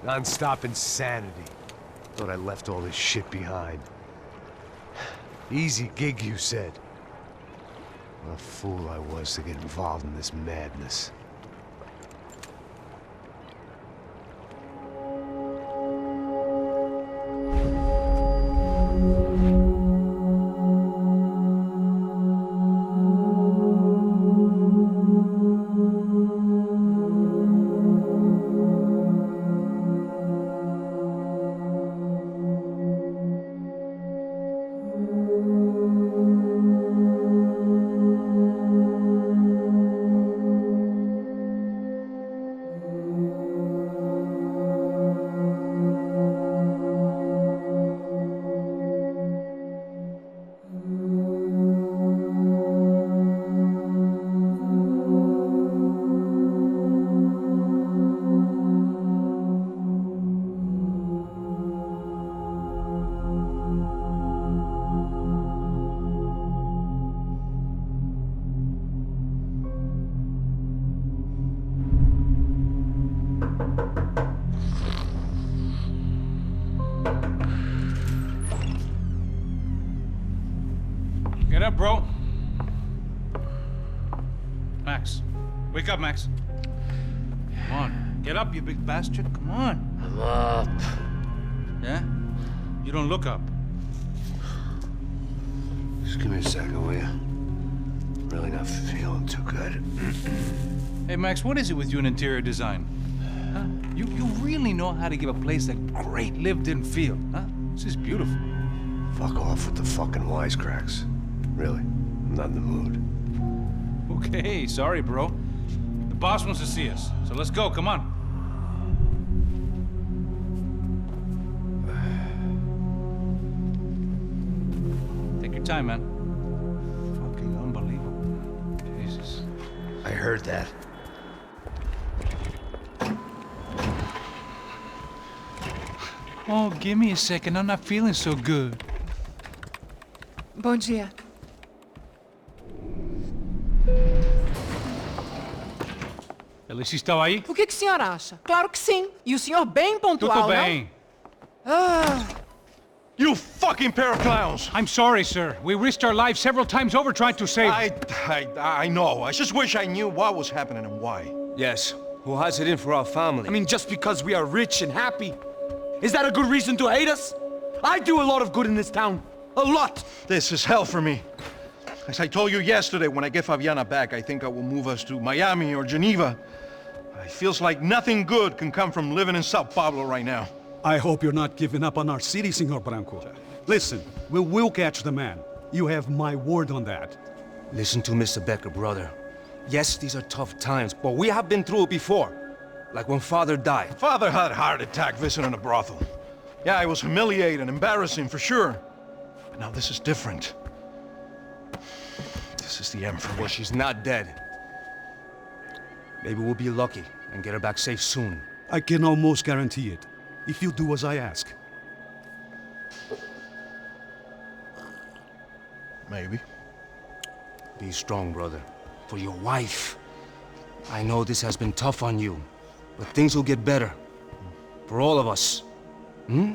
Non-stop insanity. Thought I left all this shit behind. Easy gig, you said. What a fool I was to get involved in this madness. Get up, bro. Max. Wake up, Max. Come on. Get up, you big bastard. Come on. I'm up. Yeah? You don't look up. Just give me a second, will you? Really not feeling too good. Hey, Max, what is it with you and interior design? Huh? You really know how to give a place a great lived-in feel, huh? This is beautiful. Fuck off with the fucking wisecracks. Really, I'm not in the mood. Okay, sorry, bro. The boss wants to see us, so let's go, come on. Take your time, man. Fucking unbelievable. Jesus. I heard that. Oh, give me a second. I'm not feeling so good. Bom dia. Alice estava aí? O que o senhor acha? Claro que sim. E o senhor bem pontual, Tudo bem. não? Ah, You fucking pair of clowns! I'm sorry, sir. We risked our lives several times over trying to save... I know. I just wish I knew what was happening and why. Yes. Who has it in for our family? I mean, just because we are rich and happy. Is that a good reason to hate us? I do a lot of good in this town. A lot! This is hell for me. As I told you yesterday, when I get Fabiana back, I think I will move us to Miami or Geneva. It feels like nothing good can come from living in Sao Paulo right now. I hope you're not giving up on our city, Senor Branco. Listen, we will catch the man. You have my word on that. Listen to Mr. Becker, brother. Yes, these are tough times, but we have been through it before. Like when Father died. Father had a heart attack visiting a brothel. Yeah, it was humiliating, embarrassing, for sure. But now this is different. This is the end for me. Well, she's not dead. Maybe we'll be lucky and get her back safe soon. I can almost guarantee it, if you do as I ask. Maybe. Be strong, brother. For your wife. I know this has been tough on you, but things will get better. For all of us. Hmm?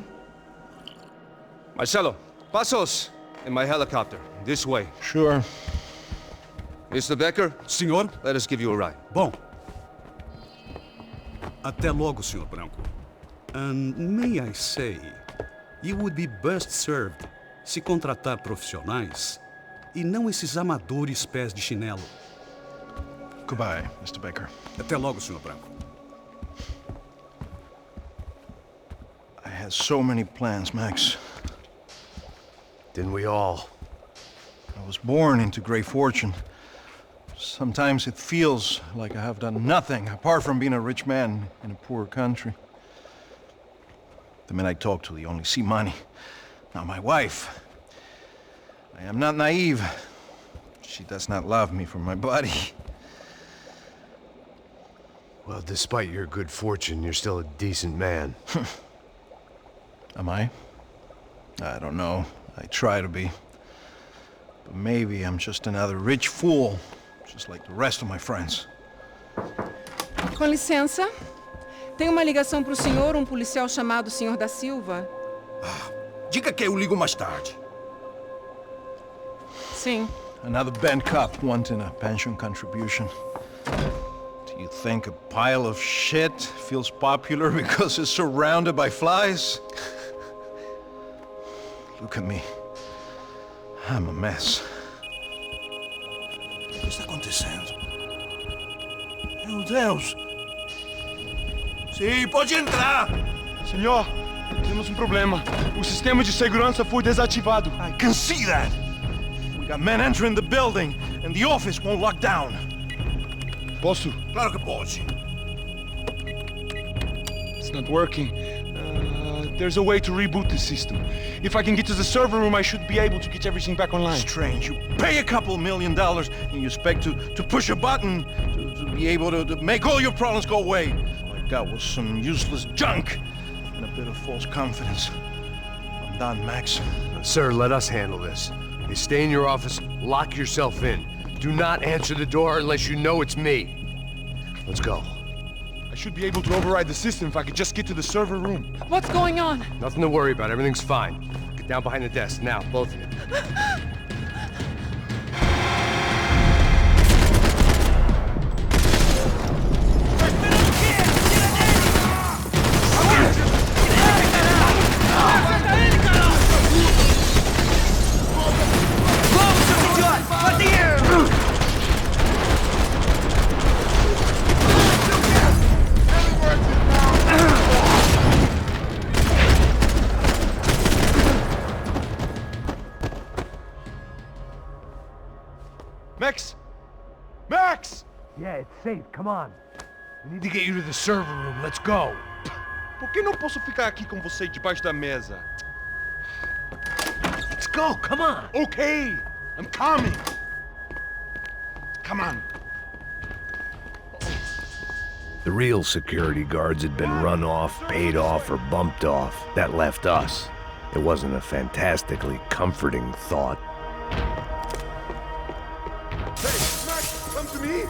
Marcelo, pasos in my helicopter. This way. Sure. Mr. Becker? Senhor? Let us give you a ride. Bom. Até logo, Senhor Branco. And may I say, you would be best served se contratar profissionais e não esses amadores pés de chinelo. Goodbye, Mr. Baker. Até logo, Senhor Branco. I had so many plans, Max. Didn't we all? I was born into great fortune. Sometimes it feels like I have done nothing apart from being a rich man in a poor country. The men I talk to, they only see money. Now my wife. I am not naive. She does not love me for my body. Well, despite your good fortune, you're still a decent man. Am I? I don't know. I try to be. But maybe I'm just another rich fool, just like the rest of my friends. Com licença. Tem uma ligação pro senhor, policial chamado Senhor da Silva. Diga que eu ligo mais tarde. Sim. Another bent cop wanting a pension contribution. Do you think a pile of shit feels popular because it's surrounded by flies? Look at me. I'm a mess. O que está acontecendo? Meu Deus! Sim, pode entrar! Senhor, temos problema. O sistema de segurança foi desativado. I can see that! We got men entering the building, and the office won't lock down. Posso? Claro que pode. It's not working. There's a way to reboot the system. If I can get to the server room, I should be able to get everything back online. Strange. You pay a couple $1 million, and you expect to push a button to be able to make all your problems go away. All I got was some useless junk and a bit of false confidence. I'm done, Max. Sir, let us handle this. You stay in your office, lock yourself in. Do not answer the door unless you know it's me. Let's go. I should be able to override the system if I could just get to the server room. What's going on? Nothing to worry about. Everything's fine. Get down behind the desk now, both of you. Max! Max! Yeah, it's safe. Come on. We need to get you to the server room. Let's go. Por que não posso ficar aqui com você debaixo da mesa? Let's go. Come on. Okay, I'm coming. Come on. The real security guards had been run off, paid off, or bumped off. That left us. It wasn't a fantastically comforting thought. Hey, Max, come to me!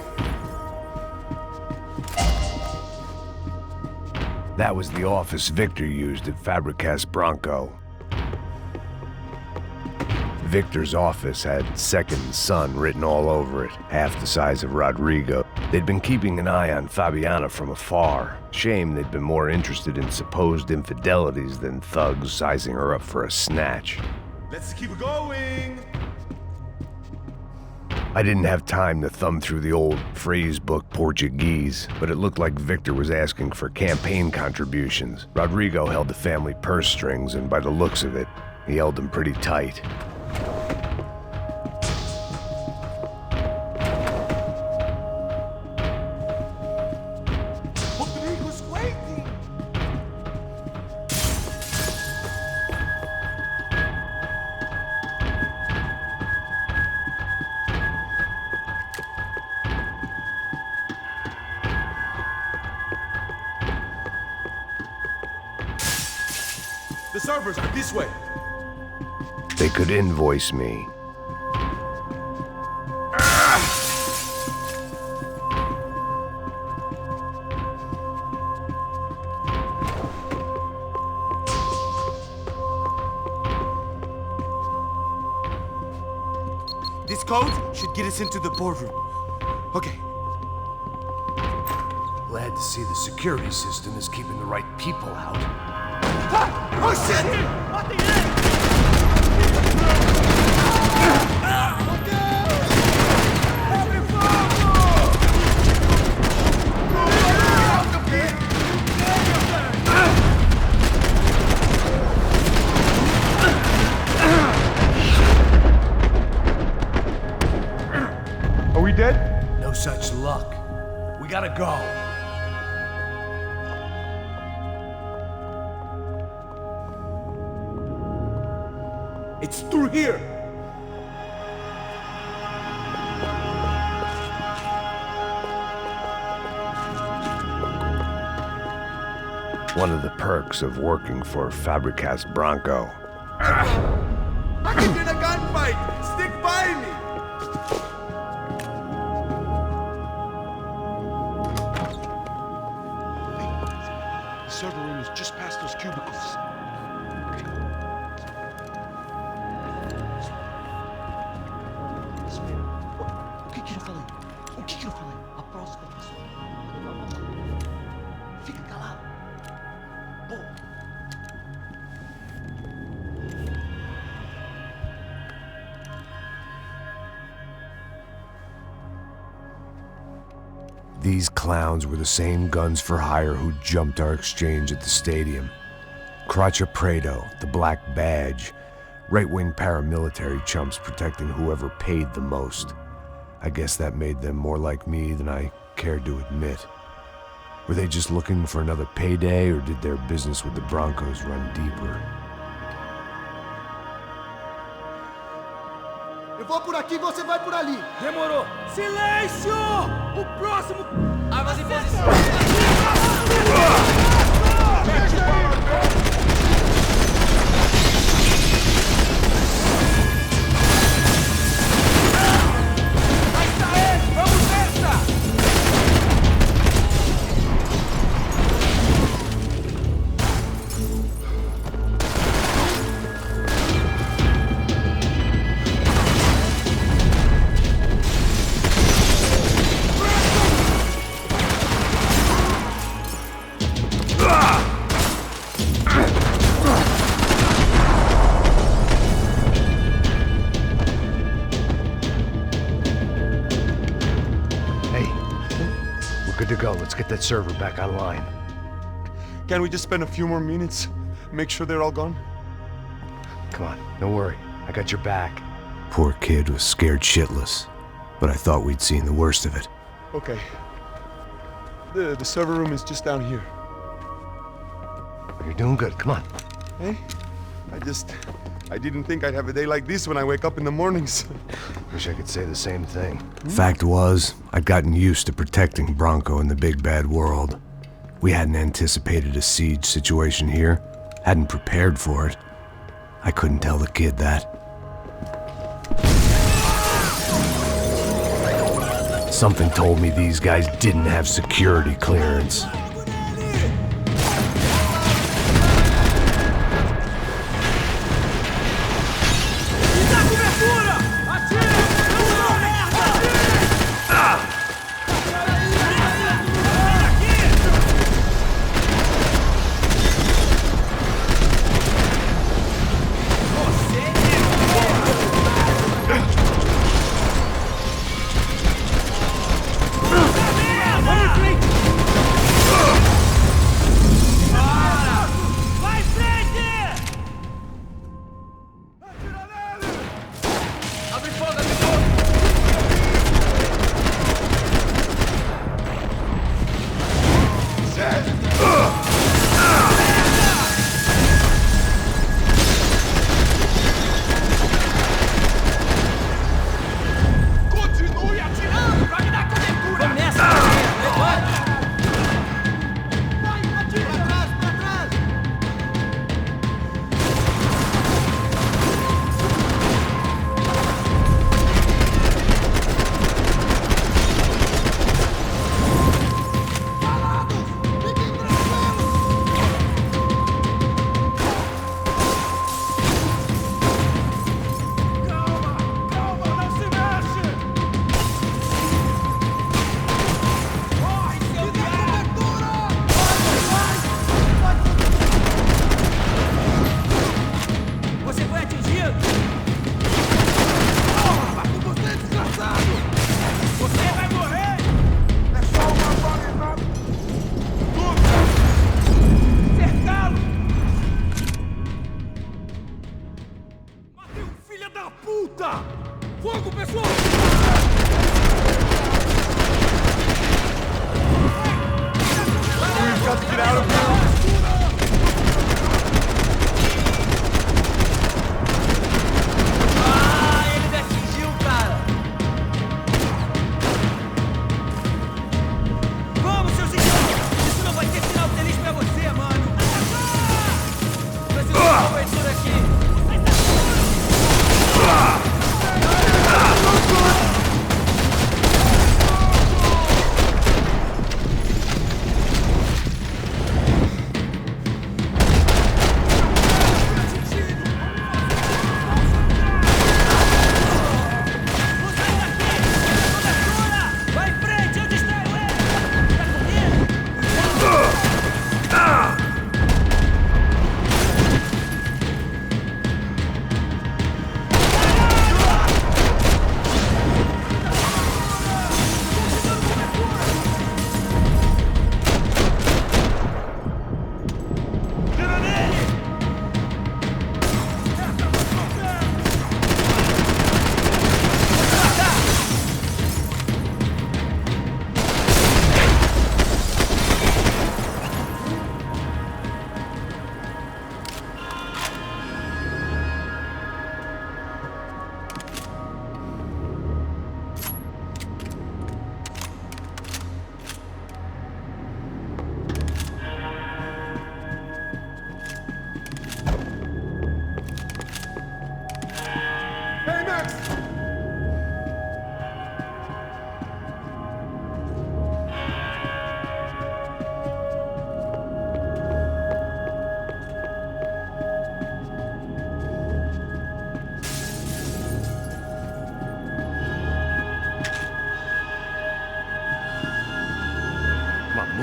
That was the office Victor used at Fabricas Bronco. Victor's office had second son written all over it, half the size of Rodrigo. They'd been keeping an eye on Fabiana from afar. Shame they'd been more interested in supposed infidelities than thugs sizing her up for a snatch. Let's keep going! I didn't have time to thumb through the old phrase book Portuguese, but it looked like Victor was asking for campaign contributions. Rodrigo held the family purse strings, and by the looks of it, he held them pretty tight. Rodrigo's waiting! The servers are this way. They could invoice me. This code should get us into the boardroom. Okay. Glad to see the security system is keeping the right people out. Ah! Oh shit! Are we dead? No such luck. We gotta go. It's through here. One of the perks of working for Fabricas Bronco. I can get a gunfight! Stick by me! The server room is just past those cubicles. O que eu falei? O que eu falei? A próxima pessoa. Fica calado. Bom. These clowns were the same guns for hire who jumped our exchange at the stadium. Craccia Prado, the Black Badge, right-wing paramilitary chumps protecting whoever paid the most. I guess that made them more like me than I cared to admit. Were they just looking for another payday, or did their business with the Broncos run deeper? Eu vou por aqui, você vai por ali. Demorou. Silêncio! O próximo... Armas em posição. Vamos nessa! Good to go. Let's get that server back online. Can we just spend a few more minutes? Make sure they're all gone? Come on, don't worry. I got your back. Poor kid was scared shitless, but I thought we'd seen the worst of it. Okay. The server room is just down here. You're doing good. Come on. Hey, I didn't think I'd have a day like this when I wake up in the mornings. Wish I could say the same thing. Fact was, I'd gotten used to protecting Bronco in the big bad world. We hadn't anticipated a siege situation here, hadn't prepared for it. I couldn't tell the kid that. Something told me these guys didn't have security clearance. Tá começando!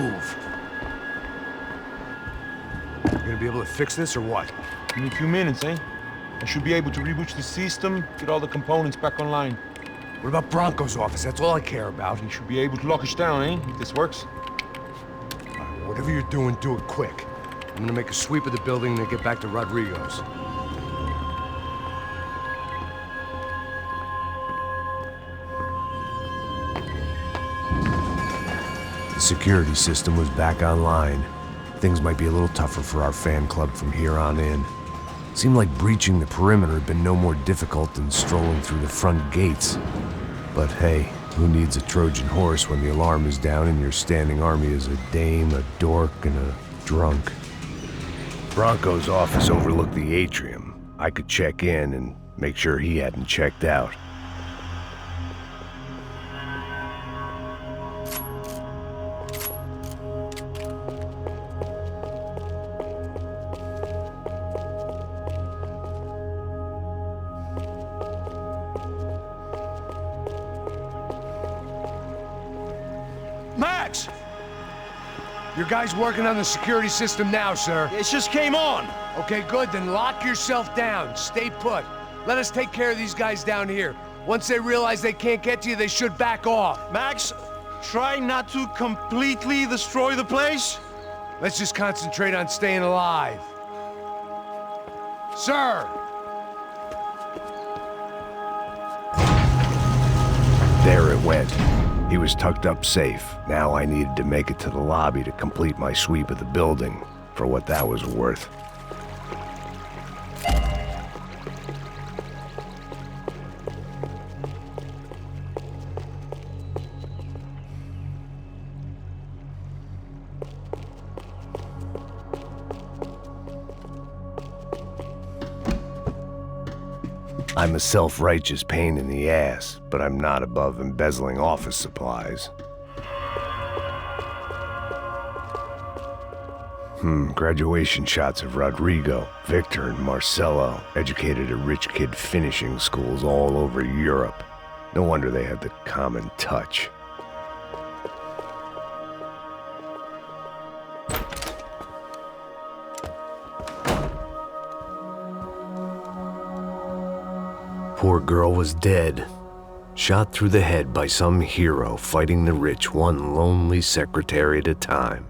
Move. You gonna be able to fix this or what? In a few minutes, eh? I should be able to reboot the system, get all the components back online. What about Bronco's office? That's all I care about. He should be able to lock us down, eh? If this works. Whatever you're doing, do it quick. I'm gonna make a sweep of the building and then get back to Rodrigo's. The security system was back online. Things might be a little tougher for our fan club from here on in. Seemed like breaching the perimeter had been no more difficult than strolling through the front gates. But hey, who needs a Trojan horse when the alarm is down and your standing army is a dame, a dork, and a drunk? Bronco's office overlooked the atrium. I could check in and make sure he hadn't checked out. Max! Your guy's working on the security system now, sir. It just came on. Okay, good. Then lock yourself down. Stay put. Let us take care of these guys down here. Once they realize they can't get to you, they should back off. Max, try not to completely destroy the place. Let's just concentrate on staying alive. Sir! There it went. He was tucked up safe. Now I needed to make it to the lobby to complete my sweep of the building, for what that was worth. I'm a self-righteous pain in the ass, but I'm not above embezzling office supplies. Graduation shots of Rodrigo, Victor, and Marcelo, educated at rich kid finishing schools all over Europe. No wonder they had the common touch. Poor girl was dead. Shot through the head by some hero fighting the rich one lonely secretary at a time.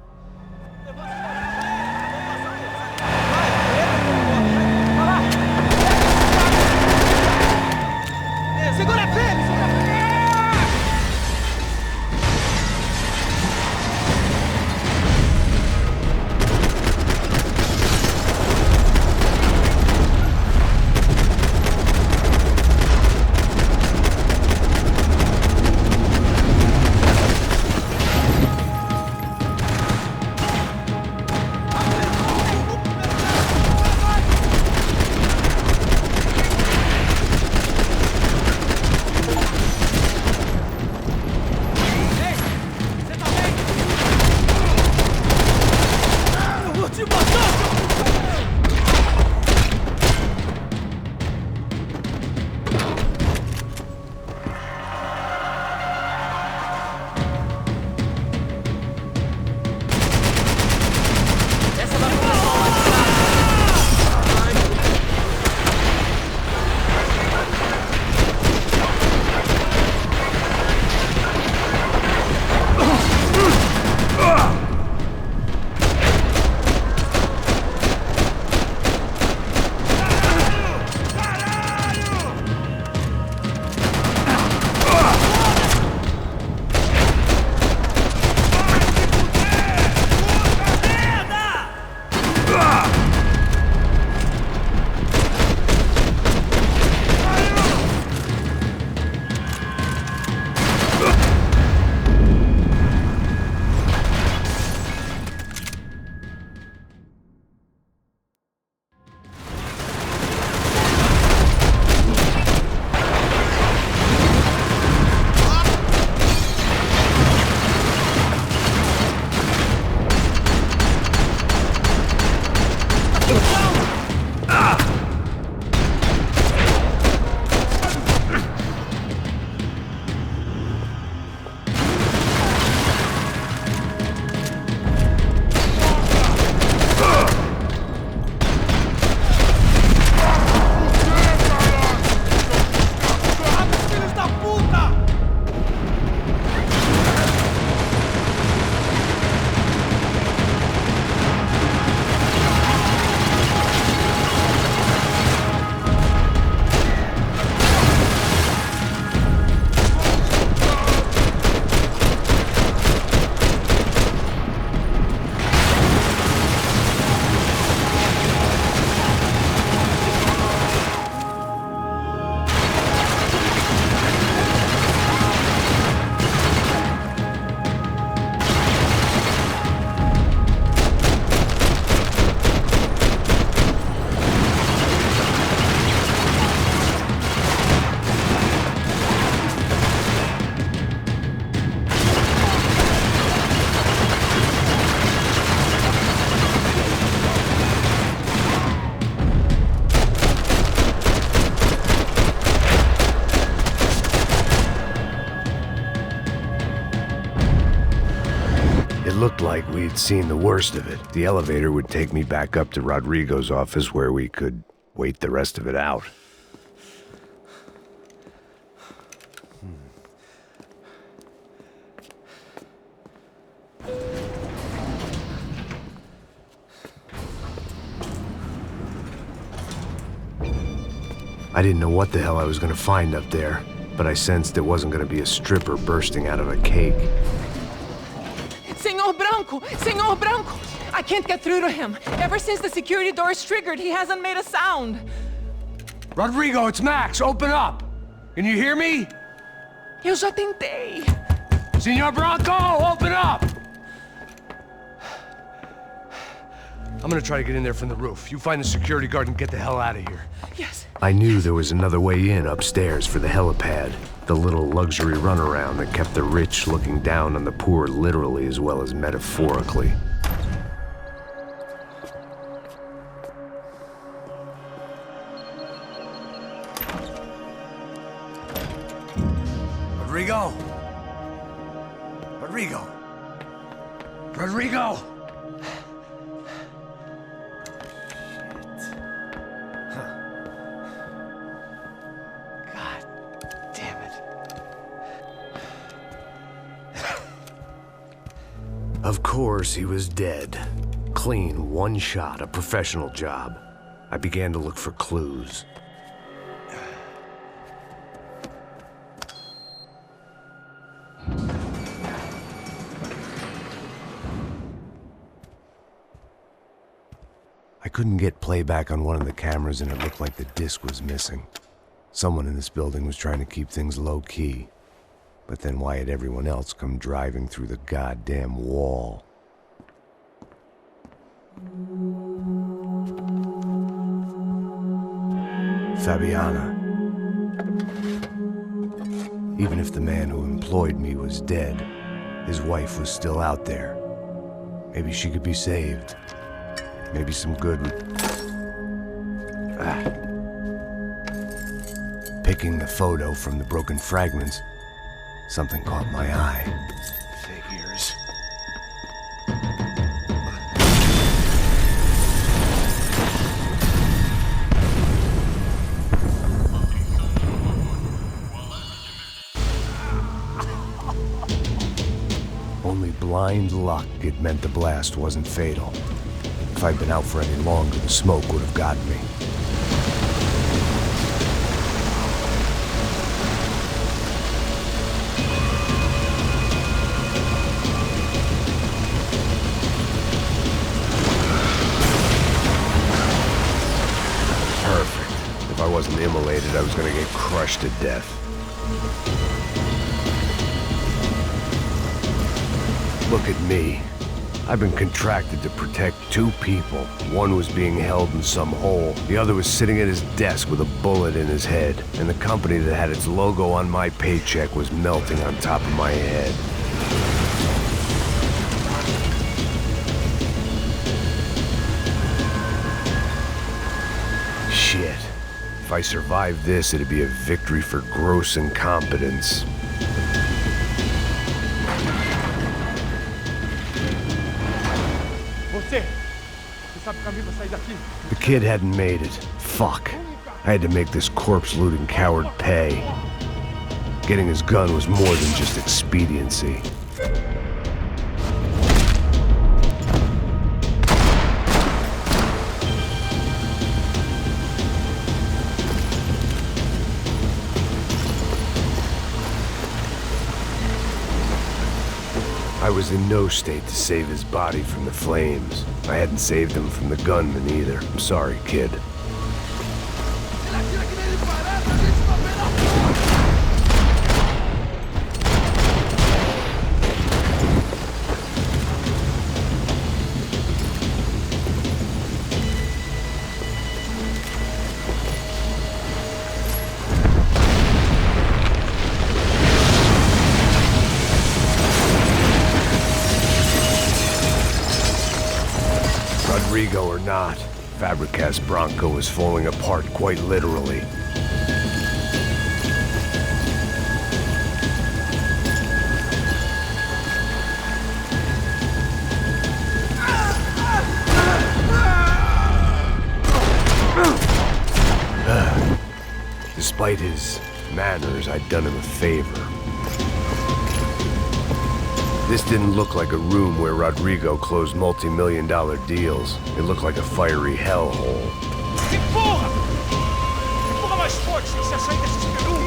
It looked like we'd seen the worst of it. The elevator would take me back up to Rodrigo's office where we could wait the rest of it out. I didn't know what the hell I was gonna find up there, but I sensed it wasn't gonna be a stripper bursting out of a cake. Senor Branco! Senor Branco! I can't get through to him. Ever since the security door is triggered, he hasn't made a sound. Rodrigo, it's Max. Open up. Can you hear me? Eu já tentei. Senor Branco, open up! I'm gonna try to get in there from the roof. You find the security guard and get the hell out of here. Yes. I knew there was another way in upstairs for the helipad, the little luxury runaround that kept the rich looking down on the poor literally as well as metaphorically. Rodrigo! Rodrigo! Rodrigo! Of course, he was dead. Clean, one shot, a professional job. I began to look for clues. I couldn't get playback on one of the cameras and it looked like the disc was missing. Someone in this building was trying to keep things low-key. But then why had everyone else come driving through the goddamn wall? Fabiana. Even if the man who employed me was dead, his wife was still out there. Maybe she could be saved. Maybe some good would... Picking the photo from the broken fragments, something caught my eye. Figures. Only blind luck it meant the blast wasn't fatal. If I'd been out for any longer, the smoke would have gotten me. If I wasn't immolated, I was gonna get crushed to death. Look at me. I've been contracted to protect two people. One was being held in some hole. The other was sitting at his desk with a bullet in his head. And the company that had its logo on my paycheck was melting on top of my head. Shit. If I survived this, it'd be a victory for gross incompetence. The kid hadn't made it. Fuck. I had to make this corpse-looting coward pay. Getting his gun was more than just expediency. I was in no state to save his body from the flames. I hadn't saved him from the gunman either. I'm sorry, kid. Rodrigo or not, Fabricas Branco was falling apart quite literally. Despite his manners, I'd done him a favor. This didn't look like a room where Rodrigo closed multi-million-dollar deals. It looked like a fiery hellhole. Empurra! Empurra mais forte, se você sair desse peru!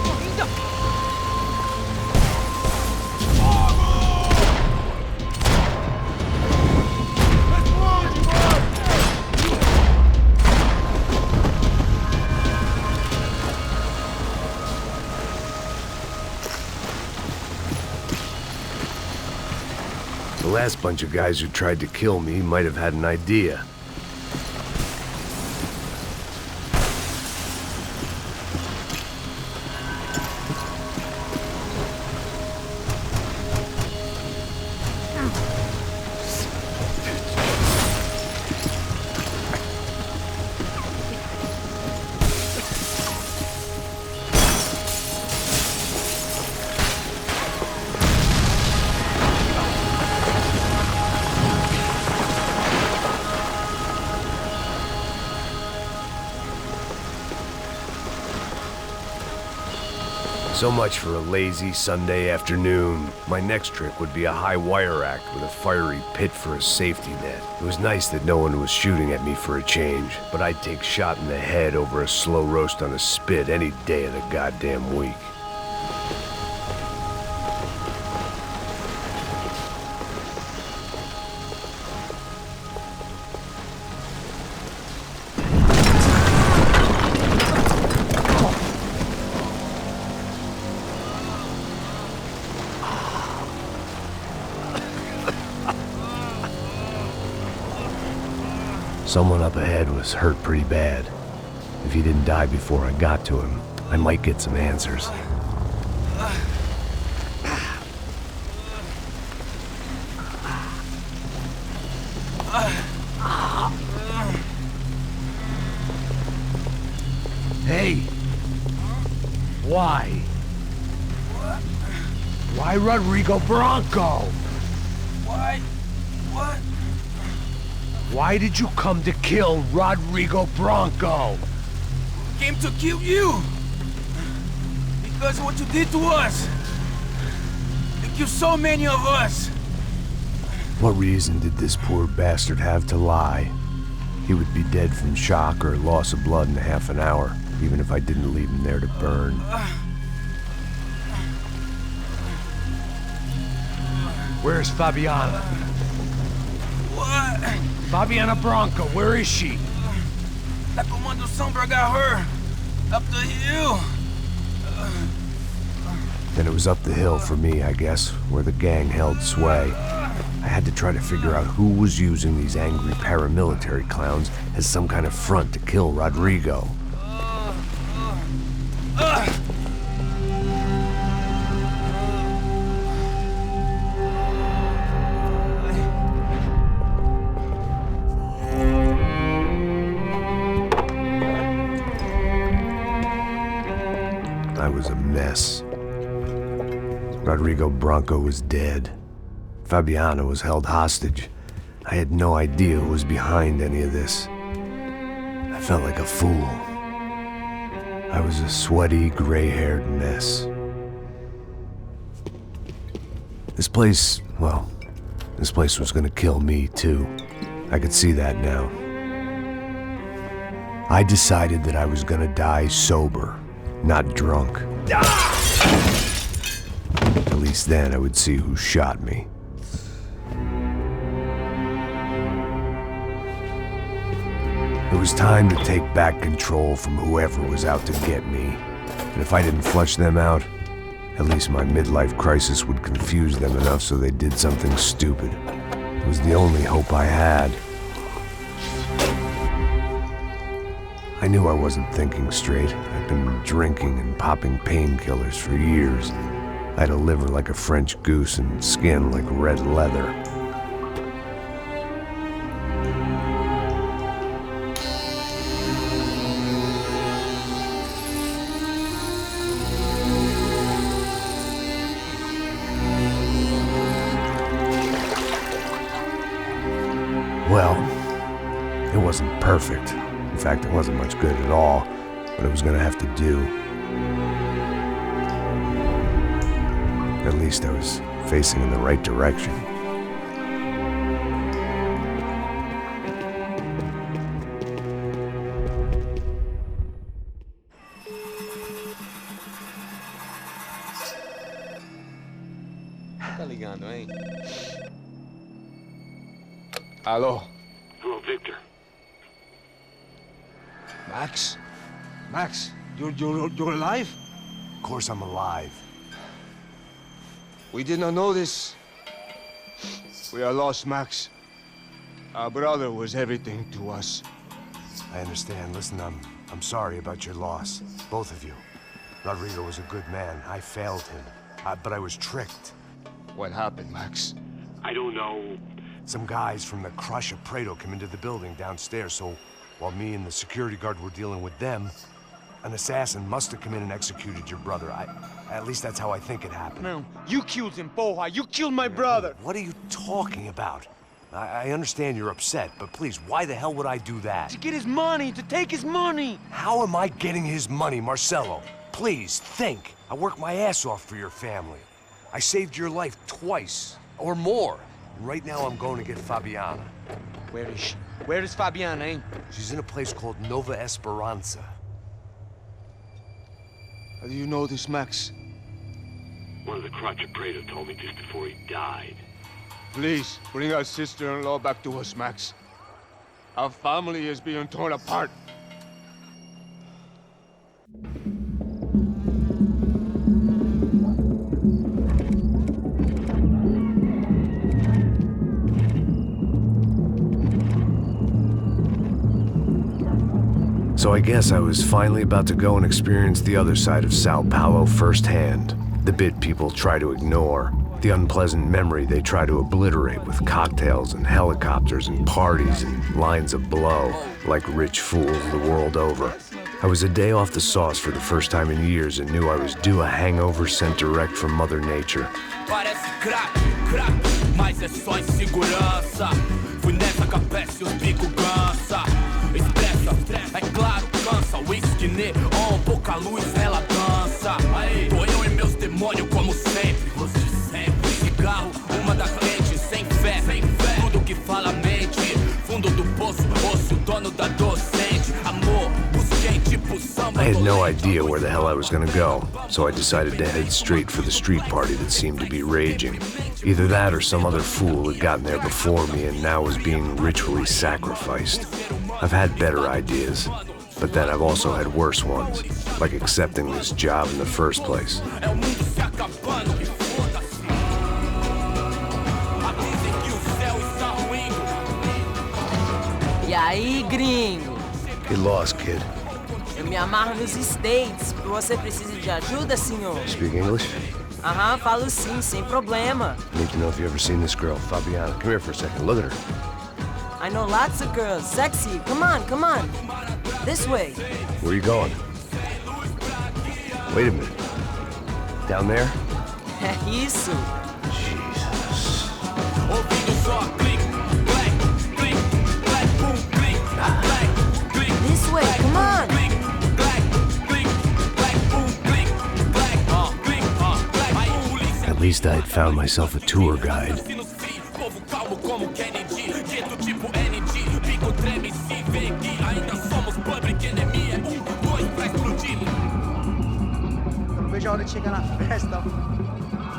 The last bunch of guys who tried to kill me might have had an idea. So much for a lazy Sunday afternoon. My next trick would be a high wire act with a fiery pit for a safety net. It was nice that no one was shooting at me for a change, but I'd take shot in the head over a slow roast on a spit any day of the goddamn week. Someone up ahead was hurt pretty bad. If he didn't die before I got to him, I might get some answers. Hey! Why? Why Rodrigo Bronco? Why? What? Why did you come to kill Rodrigo Bronco? Came to kill you! Because of what you did to us! You killed so many of us! What reason did this poor bastard have to lie? He would be dead from shock or loss of blood in half an hour, even if I didn't leave him there to burn. Where's Fabiana? What? Fabiana Bronco, where is she? La Comando Sombra got her. Up the hill. Then it was up the hill for me, I guess, where the gang held sway. I had to try to figure out who was using these angry paramilitary clowns as some kind of front to kill Rodrigo. I was a mess. Rodrigo Bronco was dead. Fabiana was held hostage. I had no idea who was behind any of this. I felt like a fool. I was a sweaty, gray-haired mess. This place, well, this place was gonna kill me too. I could see that now. I decided that I was gonna die sober, not drunk. At least then I would see who shot me. It was time to take back control from whoever was out to get me. And if I didn't flush them out, at least my midlife crisis would confuse them enough so they did something stupid. It was the only hope I had. I knew I wasn't thinking straight. I'd been drinking and popping painkillers for years. I had a liver like a French goose and skin like red leather. Well, it wasn't perfect. In fact, it wasn't much good at all, but it was gonna have to do. least I was facing in the right direction. Tá ligando, hein? Hello. Hello, Victor. Max? Max, you're alive? Of course I'm alive. We did not know this. We are lost, Max. Our brother was everything to us. I understand. Listen, I'm sorry about your loss. Both of you. Rodrigo was a good man. I failed him. But I was tricked. What happened, Max? I don't know. Some guys from the Crush of Prado came into the building downstairs, so while me and the security guard were dealing with them, an assassin must have come in and executed your brother. At least that's how I think it happened. Man, you killed him, Porra. You killed my brother. What are you talking about? I understand you're upset, but please, why the hell would I do that? To get his money, to take his money. How am I getting his money, Marcelo? Please, think. I worked my ass off for your family. I saved your life twice, or more. And right now I'm going to get Fabiana. Where is she? Where is Fabiana, eh? She's in a place called Nova Esperanza. How do you know this, Max? One of the Crotch of Prado told me just before he died. Please, bring our sister-in-law back to us, Max. Our family is being torn apart. So I guess I was finally about to go and experience the other side of Sao Paulo firsthand. The bit people try to ignore. The unpleasant memory they try to obliterate with cocktails and helicopters and parties and lines of blow, like rich fools the world over. I was a day off the sauce for the first time in years and knew I was due a hangover sent direct from Mother Nature. Parece crack, mas é só insegurança. Fui nessa capeste os bico cansa. Expressa, é claro, cansa. Whisky, neon, pouca luz, ela dança. Aí, tô eu e meus demônios como sempre. Você sempre. Cigarro, uma das lentes, sem fé. Tudo que fala mente. Fundo do poço, osso, dono da docente. Amor, busquei tipo samba. I had no idea where the hell I was gonna go, so I decided to head straight for the street party that seemed to be raging. Either that or some other fool had gotten there before me and now was being ritually sacrificed. I've had better ideas, but then I've also had worse ones, like accepting this job in the first place. E aí, gringo? Get lost, kid. Eu me amarro nos States. Você precisa de ajuda, senhor? Speak English? Aham, falo sim, sem problema. I need to know if you've ever seen this girl, Fabiana. Come here for a second. Look at her. I know lots of girls. Sexy. Come on, come on. This way. Where are you going? Wait a minute. Down there? É isso. Jesus. This way, come on. At least I had found myself a tour guide.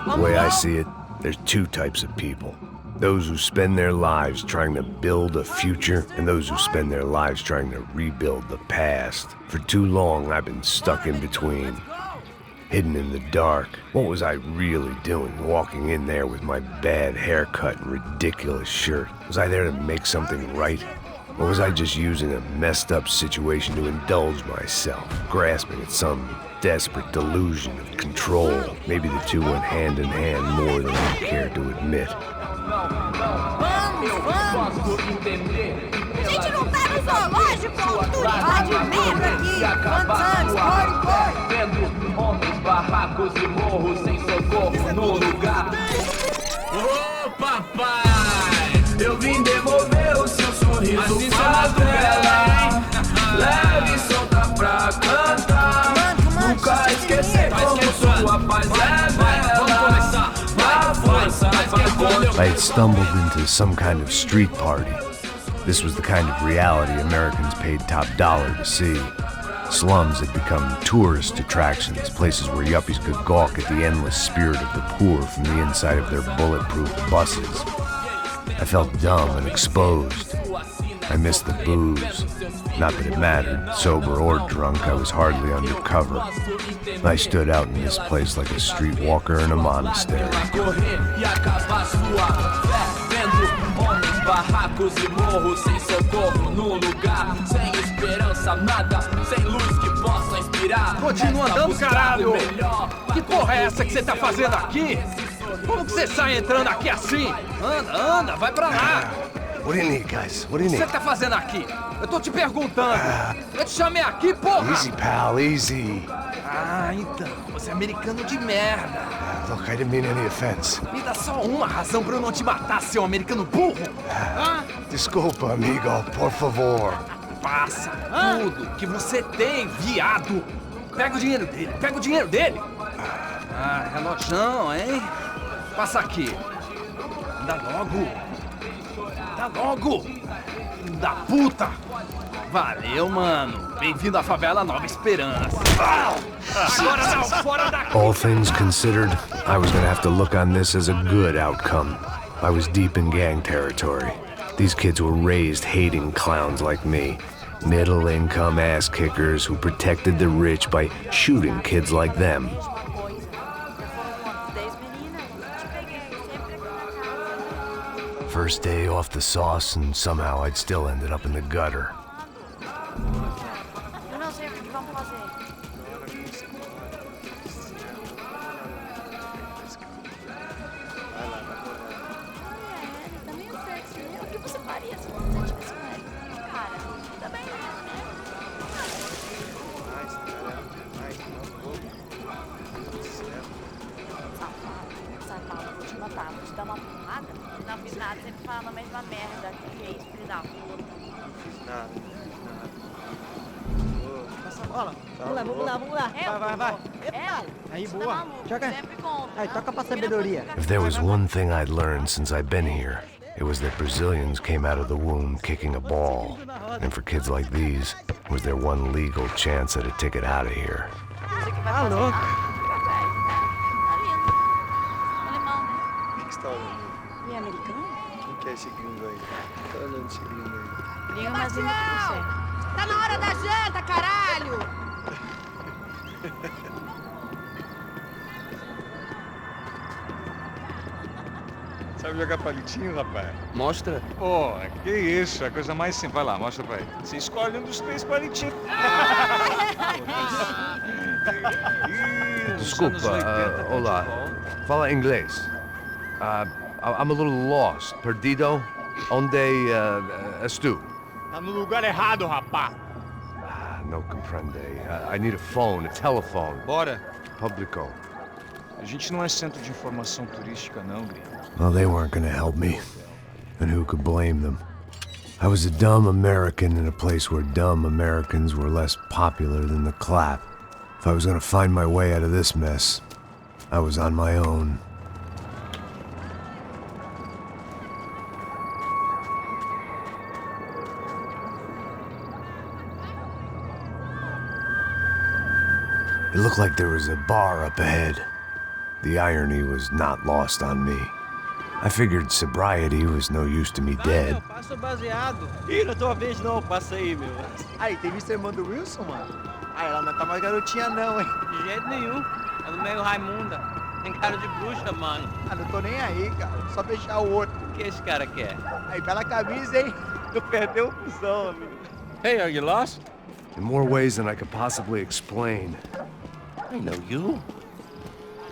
The way I see it, there's two types of people. Those who spend their lives trying to build a future, and those who spend their lives trying to rebuild the past. For too long, I've been stuck in between. Hidden in the dark. What was I really doing, walking in there with my bad haircut and ridiculous shirt? Was I there to make something right? Or was I just using a messed up situation to indulge myself, grasping at some desperate delusion of control? Maybe the two went hand in hand more than I care to admit. Gente, não tá no zoológico, turista de merda aqui. One time, Vendo homens, barracos e morros sem socorro no lugar. Ô papai, eu vim devolver o seu sorriso favela. Leve e solta pra cantar. Nunca esquecer como sua paz é bela. Vamos começar. I had stumbled into some kind of street party. This was the kind of reality Americans paid top dollar to see. Slums had become tourist attractions, places where yuppies could gawk at the endless spirit of the poor from the inside of their bulletproof buses. I felt dumb and exposed. I missed the booze. Not that it mattered. Sober or drunk, I was hardly undercover. I stood out in this place like a streetwalker in a monastery. Barracos e morros sem socorro num lugar sem esperança, nada, sem luz que possa inspirar. Continua andando, caralho! Que porra é essa que você tá fazendo aqui? Como que você sai entrando aqui assim? Anda, vai pra lá! What do you need, guys? What do you O que need? você tá fazendo aqui? Eu tô te perguntando. Eu te chamei aqui, porra! Easy, pal, easy. Ah, então, você é americano de merda. Look, I didn't mean any offense. Me dá só uma razão pra eu não te matar, seu americano burro. Desculpa, amigo, por favor. Passa tudo que você tem, viado. Pega o dinheiro dele, Ah, relojão, hein? Passa aqui. Dá logo. Filho da puta. Valeu, mano. Bem-vindo à favela Nova Esperança. Agora não, fora daqui. All things considered, I was gonna have to look on this as a good outcome. I was deep in gang territory. These kids were raised hating clowns like me. Middle-income ass-kickers who protected the rich by shooting kids like them. First day off the sauce, and somehow I'd still ended up in the gutter. Eu não sei o que vamos fazer. Também não sei o que você faria se você tivesse com ele. Cara, também não, né? Safado, vou te matar, vou te dar uma porrada. Não fiz nada, sempre falando a mesma merda. Que é isso, filho da puta? Não fiz nada. Passa a bola. Vamos lá. Vai. Aí, boa. Joga. Aí, toca pra sabedoria. If there was one thing I'd learned since I'd been here, it was that Brazilians came out of the womb kicking a ball. And for kids like these, was their one legal chance at a ticket out of here. Tá louco. O que você tá olhando? E é americano? Quem que é esse gringo aí? Tá olhando esse gringo aí. Liga mais lindo que você. Tá na hora da janta, caralho! Sabe jogar palitinho, rapaz? Mostra. Pô, que isso, é a coisa mais simples. Vai lá, mostra pra ele. Você escolhe um dos 3 palitinhos. Desculpa, olá. Fala inglês. I'm a little lost. Perdido? Onde estou? Tá no lugar errado, rapá. No comprende. I need a phone, a telephone. Bora. Publico. A gente não é centro de informação turística, não, gringo. Well, they weren't gonna help me. And who could blame them? I was a dumb American in a place where dumb Americans were less popular than the clap. If I was gonna find my way out of this mess, I was on my own. It looked like there was a bar up ahead. The irony was not lost on me. I figured sobriety was no use to me dead. Passo baseado. Ih, não é tua vez não, passa aí, meu. Aí, tem visto a irmã do Wilson, mano? Ah, ela não tá mais garotinha não, hein? De jeito nenhum. É do meio Raimunda. Tem cara de bruxa, mano. Ah, não tô nem aí, cara. Só fechar o outro. O que esse cara quer? Aí, bela camisa, hein? Tu perdeu o fusão, amigo. Hey, are you lost? In more ways than I could possibly explain. I know you.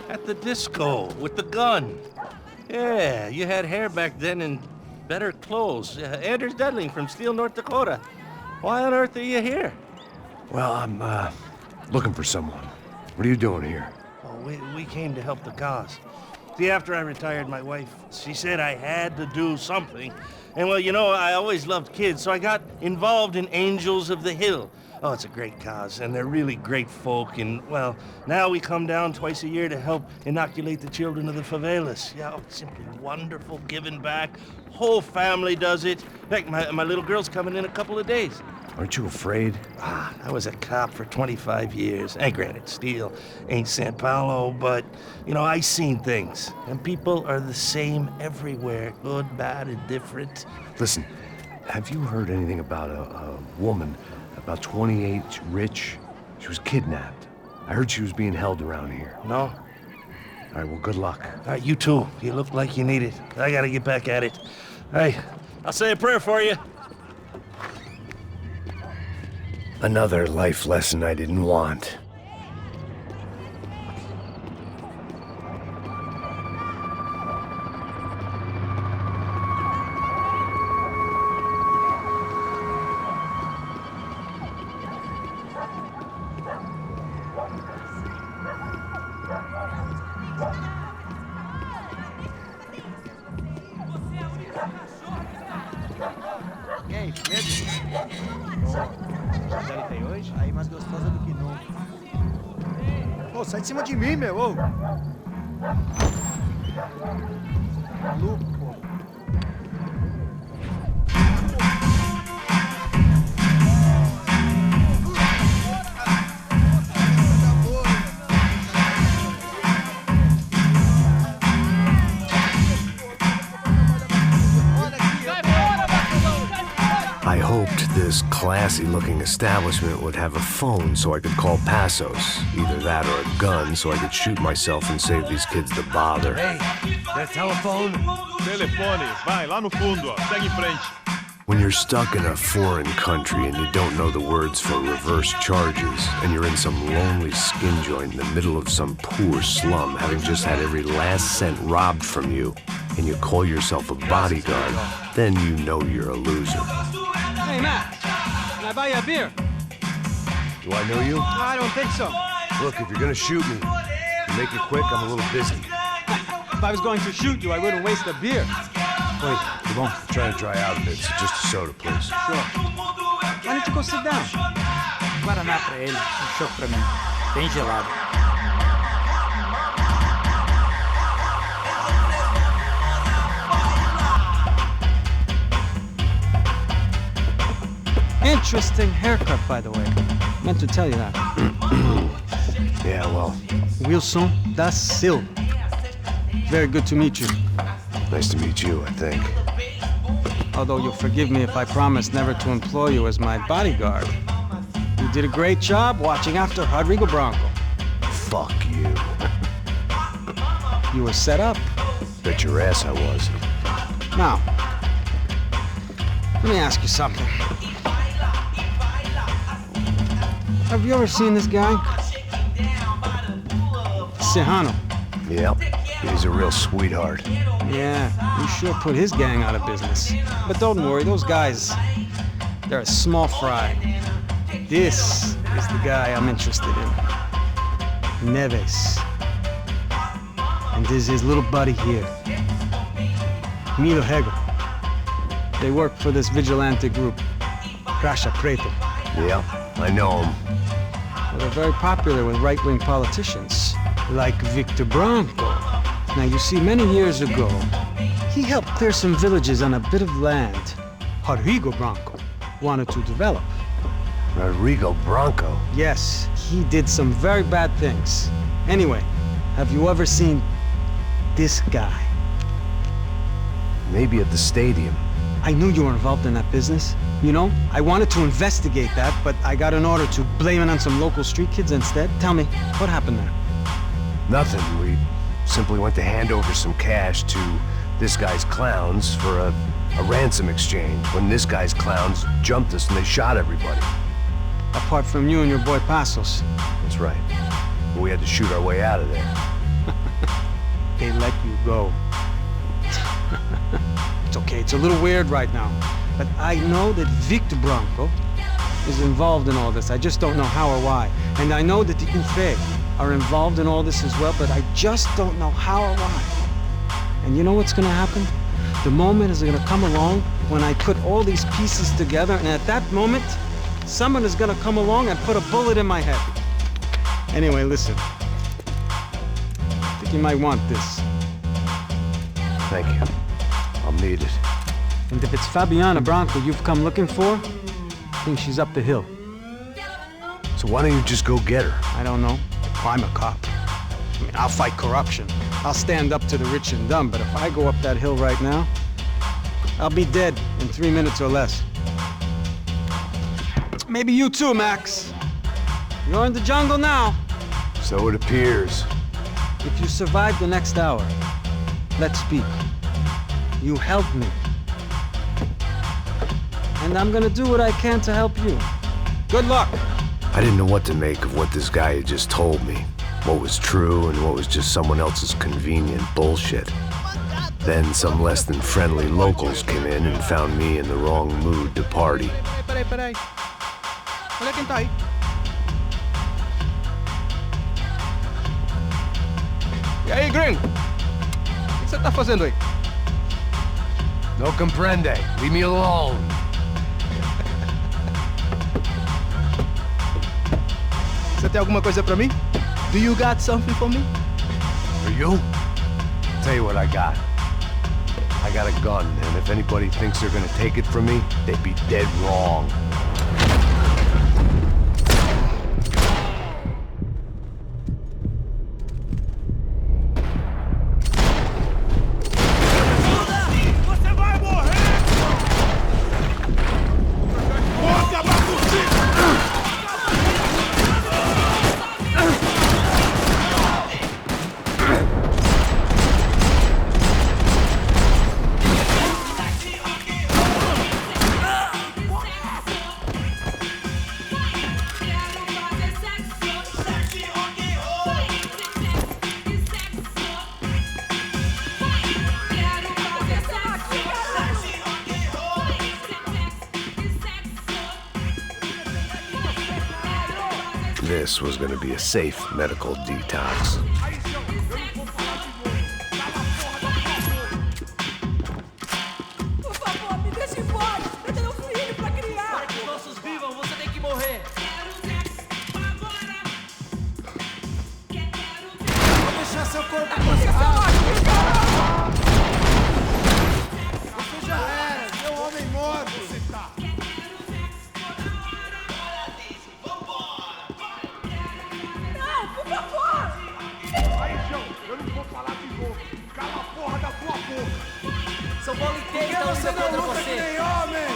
At the disco, with the gun. Yeah, you had hair back then and better clothes. Anders Dudling from Steele, North Dakota. Why on earth are you here? Well, I'm, looking for someone. What are you doing here? Oh, we came to help the cause. See, after I retired, my wife, she said I had to do something. And well, you know, I always loved kids, so I got involved in Angels of the Hill, Oh, it's a great cause, and they're really great folk, and, well, now we come down twice a year to help inoculate the children of the favelas. Yeah, oh, it's simply wonderful, giving back. Whole family does it. Heck, my little girl's coming in a couple of days. Aren't you afraid? I was a cop for 25 years. And granted, Steel ain't Sao Paulo, but, I seen things. And people are the same everywhere, good, bad, and different. Listen, have you heard anything about a woman, about 28, rich? She was kidnapped. I heard she was being held around here. No? All right, well, good luck. All right, you too. You look like you need it. I gotta get back at it. Hey, I'll say a prayer for you. Another life lesson I didn't want. E aí, Pedro? Tem hoje? Aí, mais gostosa do que nunca. Ô, sai de cima de mim, meu, ô! Maluco, pô. I hoped this classy-looking establishment would have a phone so I could call Passos. Either that or a gun so I could shoot myself and save these kids the bother. Hey, that telephone? Telefone, vai, lá no fundo, ó. Segue em frente. When you're stuck in a foreign country and you don't know the words for reverse charges, and you're in some lonely skin joint in the middle of some poor slum, having just had every last cent robbed from you, and you call yourself a bodyguard, then you know you're a loser. Hey, Matt, can I buy you a beer? Do I know you? I don't think so. Look, if you're gonna shoot me, make it quick, I'm a little busy. If I was going to shoot you, I wouldn't waste a beer. Wait, come on. I'm trying to dry out a bit, so just a soda, please. Sure. Why don't you go sit down? Guaraná pra ele, chopp pra mim. Bem gelado. Interesting haircut, by the way. Meant to tell you that. Yeah, well. Wilson da Silva. Very good to meet you. Nice to meet you, I think. Although you'll forgive me if I promise never to employ you as my bodyguard. You did a great job watching after Rodrigo Branco. Fuck you. You were set up. Bet your ass I was. Now, let me ask you something. Have you ever seen this guy? Serrano. Yep. He's a real sweetheart. Yeah, you sure put his gang out of business. But don't worry, those guys, they're a small fry. This is the guy I'm interested in. Neves. And this is his little buddy here. Milo Hegel. They work for this vigilante group, Caixa Preta. Yeah, I know him. Well, they're very popular with right-wing politicians, like Victor Branco. Now, you see, many years ago, he helped clear some villages on a bit of land Rodrigo Branco wanted to develop. Rodrigo Branco? Yes, he did some very bad things. Anyway, have you ever seen this guy? Maybe at the stadium. I knew you were involved in that business. You know, I wanted to investigate that, but I got an order to blame it on some local street kids instead. Tell me, what happened there? Nothing. We simply went to hand over some cash to this guy's clowns for a ransom exchange when this guy's clowns jumped us and they shot everybody. Apart from you and your boy Passos. That's right. We had to shoot our way out of there. They let you go. It's okay, it's a little weird right now. But I know that Victor Branco is involved in all this. I just don't know how or why. And I know that the UFE are involved in all this as well, but I just don't know how or why. And you know what's gonna happen? The moment is gonna come along when I put all these pieces together, and at that moment, someone is gonna come along and put a bullet in my head. Anyway, listen. I think you might want this. Thank you. I'll need it. And if it's Fabiana Branco you've come looking for, I think she's up the hill. So why don't you just go get her? I don't know. I'm a cop. I mean, I'll fight corruption. I'll stand up to the rich and dumb, but if I go up that hill right now, I'll be dead in 3 minutes or less. Maybe you too, Max. You're in the jungle now. So it appears. If you survive the next hour, let's speak. You help me. And I'm gonna do what I can to help you. Good luck. I didn't know what to make of what this guy had just told me. What was true and what was just someone else's convenient bullshit. Then some less than friendly locals came in and found me in the wrong mood to party. Peraí. Olha quem tá aí. E aí, gringo? O que você tá fazendo aí? No comprende. Leave me alone. Você tem alguma coisa pra mim? Do you got something for me? For you? Tell you what I got. I got a gun, and if anybody thinks they're gonna take it from me, they'd be dead wrong. This was gonna be a safe medical detox. Por favor, me deixe embora! Eu tenho um filho pra criar! Para que os nossos vivam, você tem que morrer! Vou deixar seu corpo coçado. Você já era, seu homem morto. Você tá. Não, por favor! Aí, João, eu não vou falar de novo. Cala a porra da tua boca. São Paulo inteiro Por que está você lutando não contra luta que você! nem homem?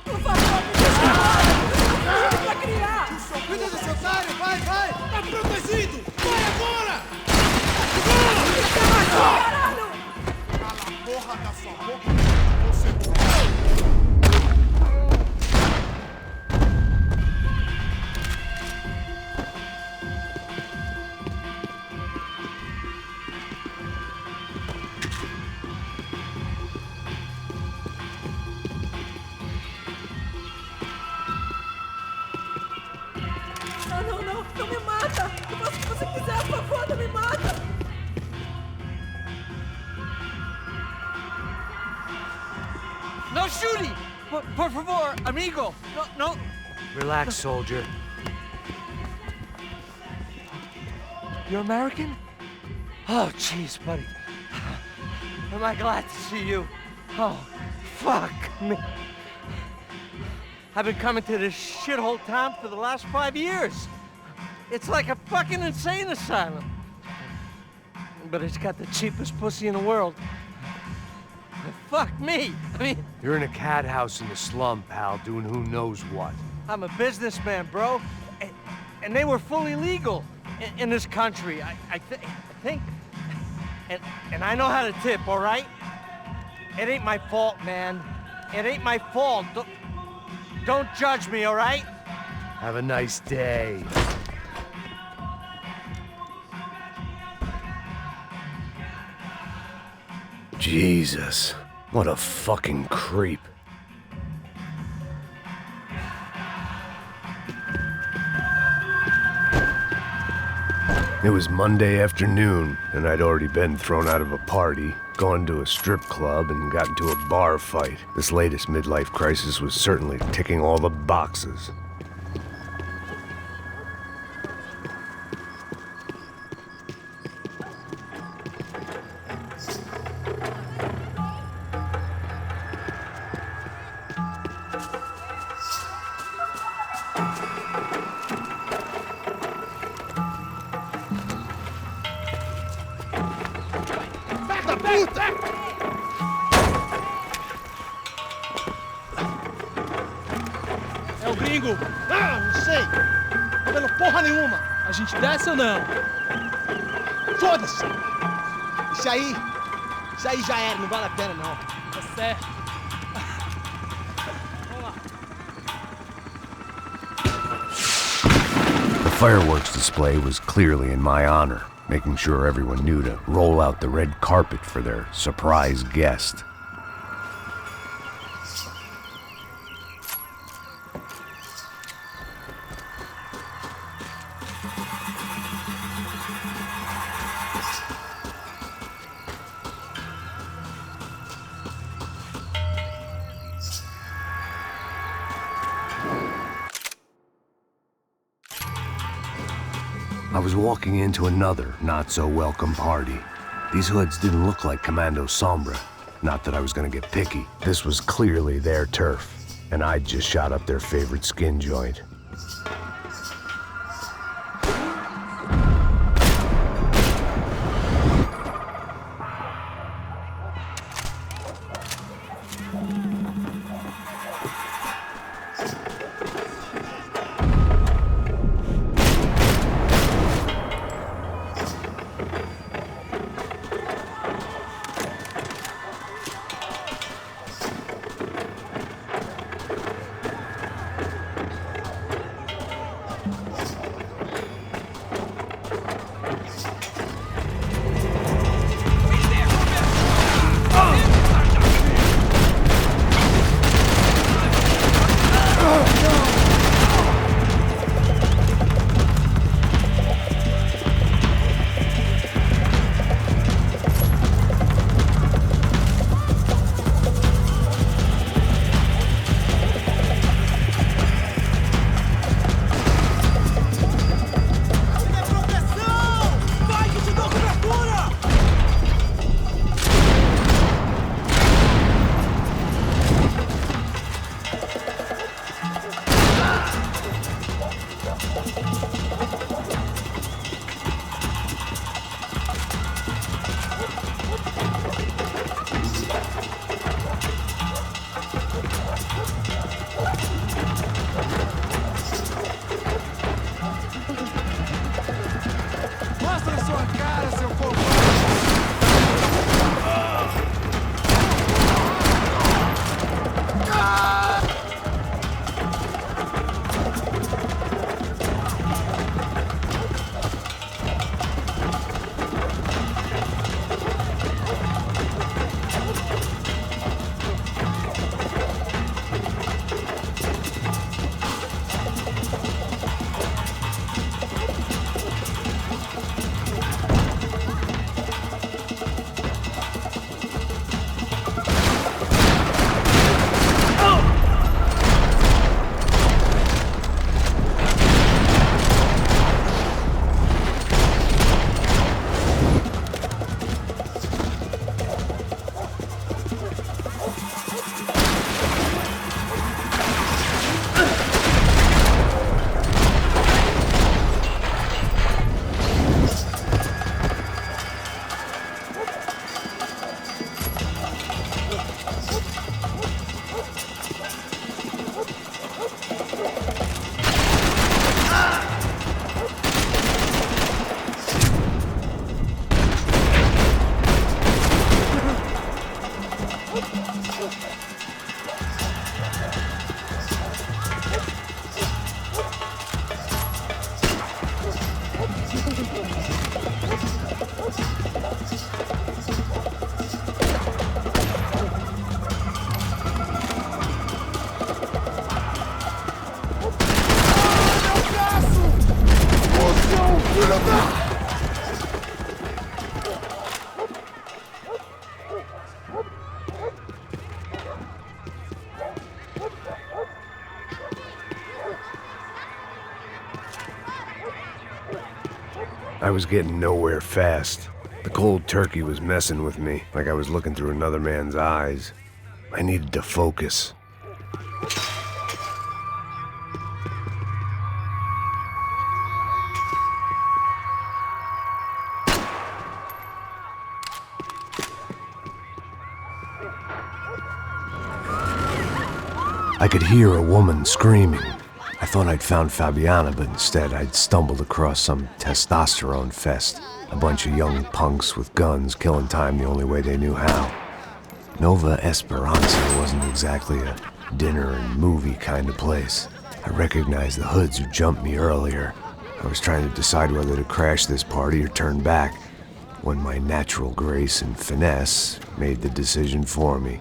Por favor, me deixe embora! Eu tenho um filho pra criar! Cuida desse otário, vai, vai! Tá protegido! Vai agora! Caralho! Cala a porra da sua boca! Você morre! Não me mata! Eu faço o que você quiser, por favor, não me mata! No shooting! Por favor, amigo! No! Relax, soldier. You're American? Oh, jeez, buddy. Am I glad to see you? Oh, fuck me. I've been coming to this shithole town for the last 5 years. It's like a fucking insane asylum. But it's got the cheapest pussy in the world. Fuck me. I mean, You're in a cat house in the slum, pal, doing who knows what. I'm a businessman, bro. And they were fully legal in this country. I think. And I know how to tip, all right? It ain't my fault, man. It ain't my fault. Don't judge me, all right? Have a nice day. Jesus, what a fucking creep. It was Monday afternoon, and I'd already been thrown out of a party, Going to a strip club and got into a bar fight. This latest midlife crisis was certainly ticking all the boxes. É o gringo! Ah, não sei! Pelo porra nenhuma! A gente desce ou não? Foda-se! Isso aí já era, não vale a pena não. Tá certo. Vamos lá. The fireworks display was clearly in my honor, making sure everyone knew to roll out the red carpet for their surprise guest. I was walking into another not-so-welcome party. These hoods didn't look like Commando Sombra. Not that I was gonna get picky. This was clearly their turf, and I'd just shot up their favorite skin joint. I was getting nowhere fast. The cold turkey was messing with me, like I was looking through another man's eyes. I needed to focus. I could hear a woman screaming. I thought I'd found Fabiana, but instead I'd stumbled across some testosterone fest. A bunch of young punks with guns killing time the only way they knew how. Nova Esperanza wasn't exactly a dinner and movie kind of place. I recognized the hoods who jumped me earlier. I was trying to decide whether to crash this party or turn back, when my natural grace and finesse made the decision for me.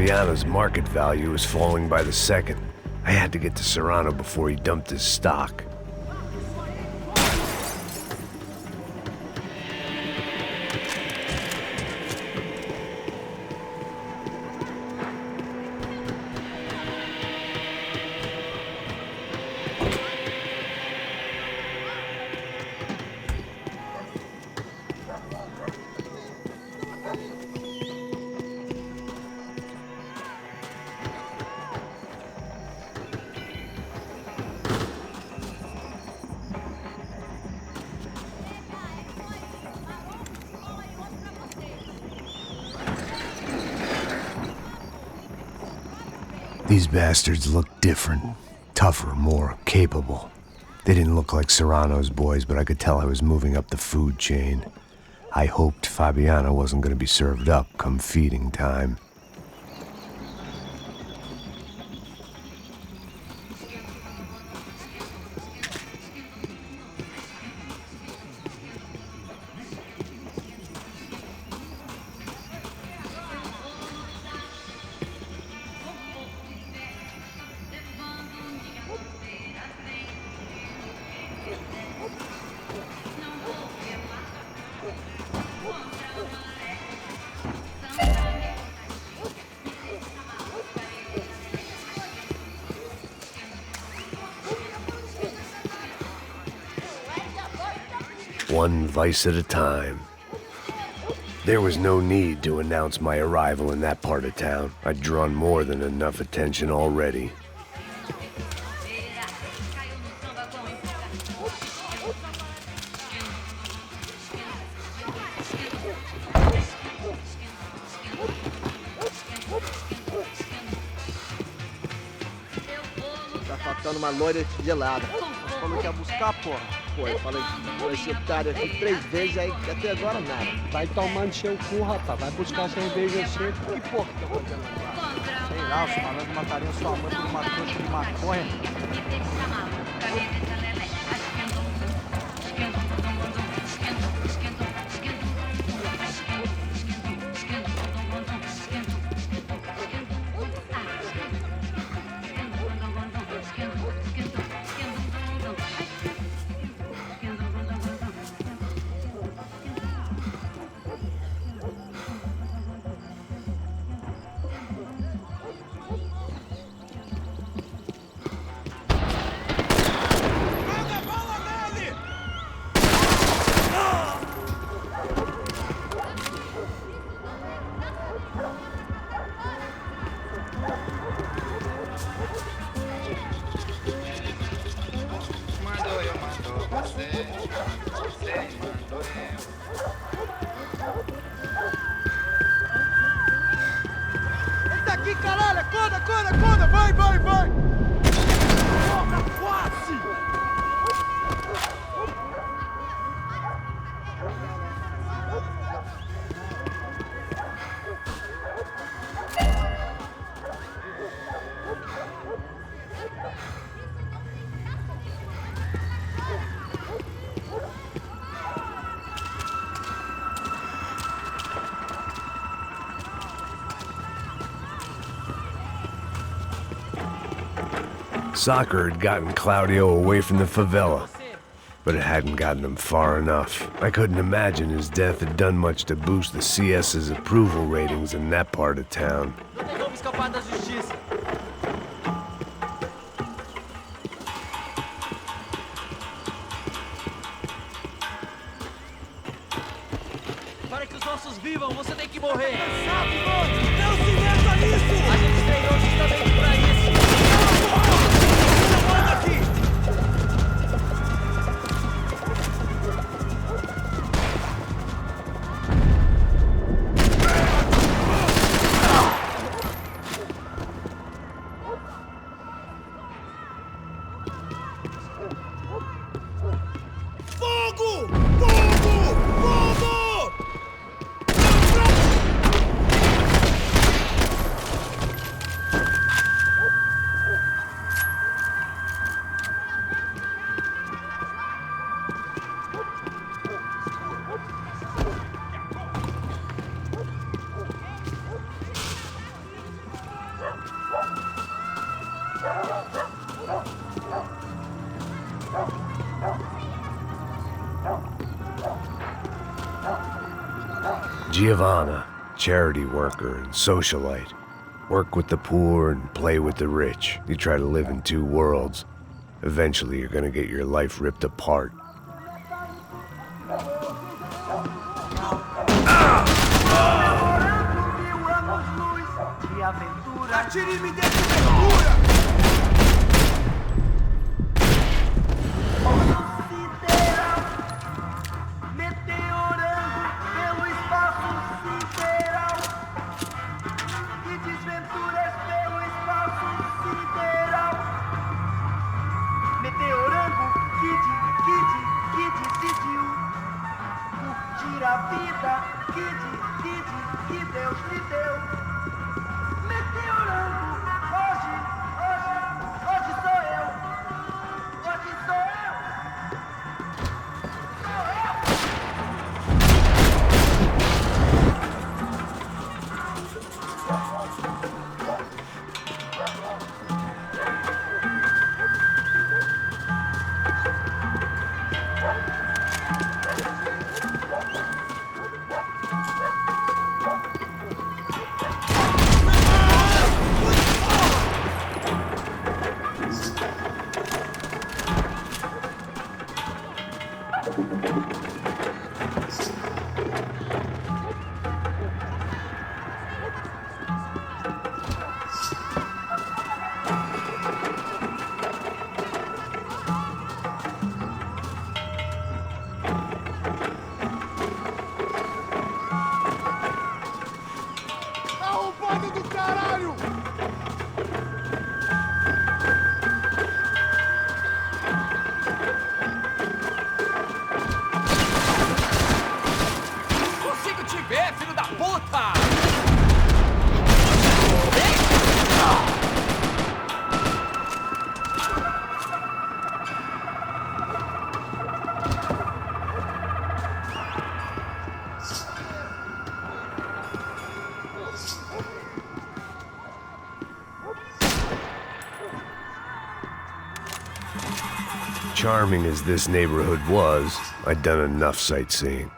Fabiano's market value was falling by the second. I had to get to Serrano before he dumped his stock. These bastards looked different, tougher, more capable. They didn't look like Serrano's boys, but I could tell I was moving up the food chain. I hoped Fabiano wasn't going to be served up come feeding time. One vice at a time. There was no need to announce my arrival in that part of town. I'd drawn more than enough attention already. Tá faltando uma loira gelada. Falou que ia buscar, porra. Pô, eu falei, esse otário aqui 3 vezes, aí até agora nada. Vai tomando seu cu, rapaz. Vai buscar cerveja cedo. Que porra que tá fazendo lá? Sei lá, os malandros matariam sua mãe por uma trouxa de maconha. Aqui, caralho! Acorda, acorda, acorda! Vai, vai, vai! Porra, quase! Soccer had gotten Claudio away from the favela, but it hadn't gotten him far enough. I couldn't imagine his death had done much to boost the CS's approval ratings in that part of town. Para que os nossos vivam, você tem que morrer. Não se meta nisso! A gente treinou justamente pra isso. Manda aqui! Fogo! Fogo! Fogo! Giovanna, charity worker and socialite. Work with the poor and play with the rich. You try to live in two worlds. Eventually, you're gonna get your life ripped apart. Atire-me dentro de aventura! Charming as this neighborhood was, I'd done enough sightseeing.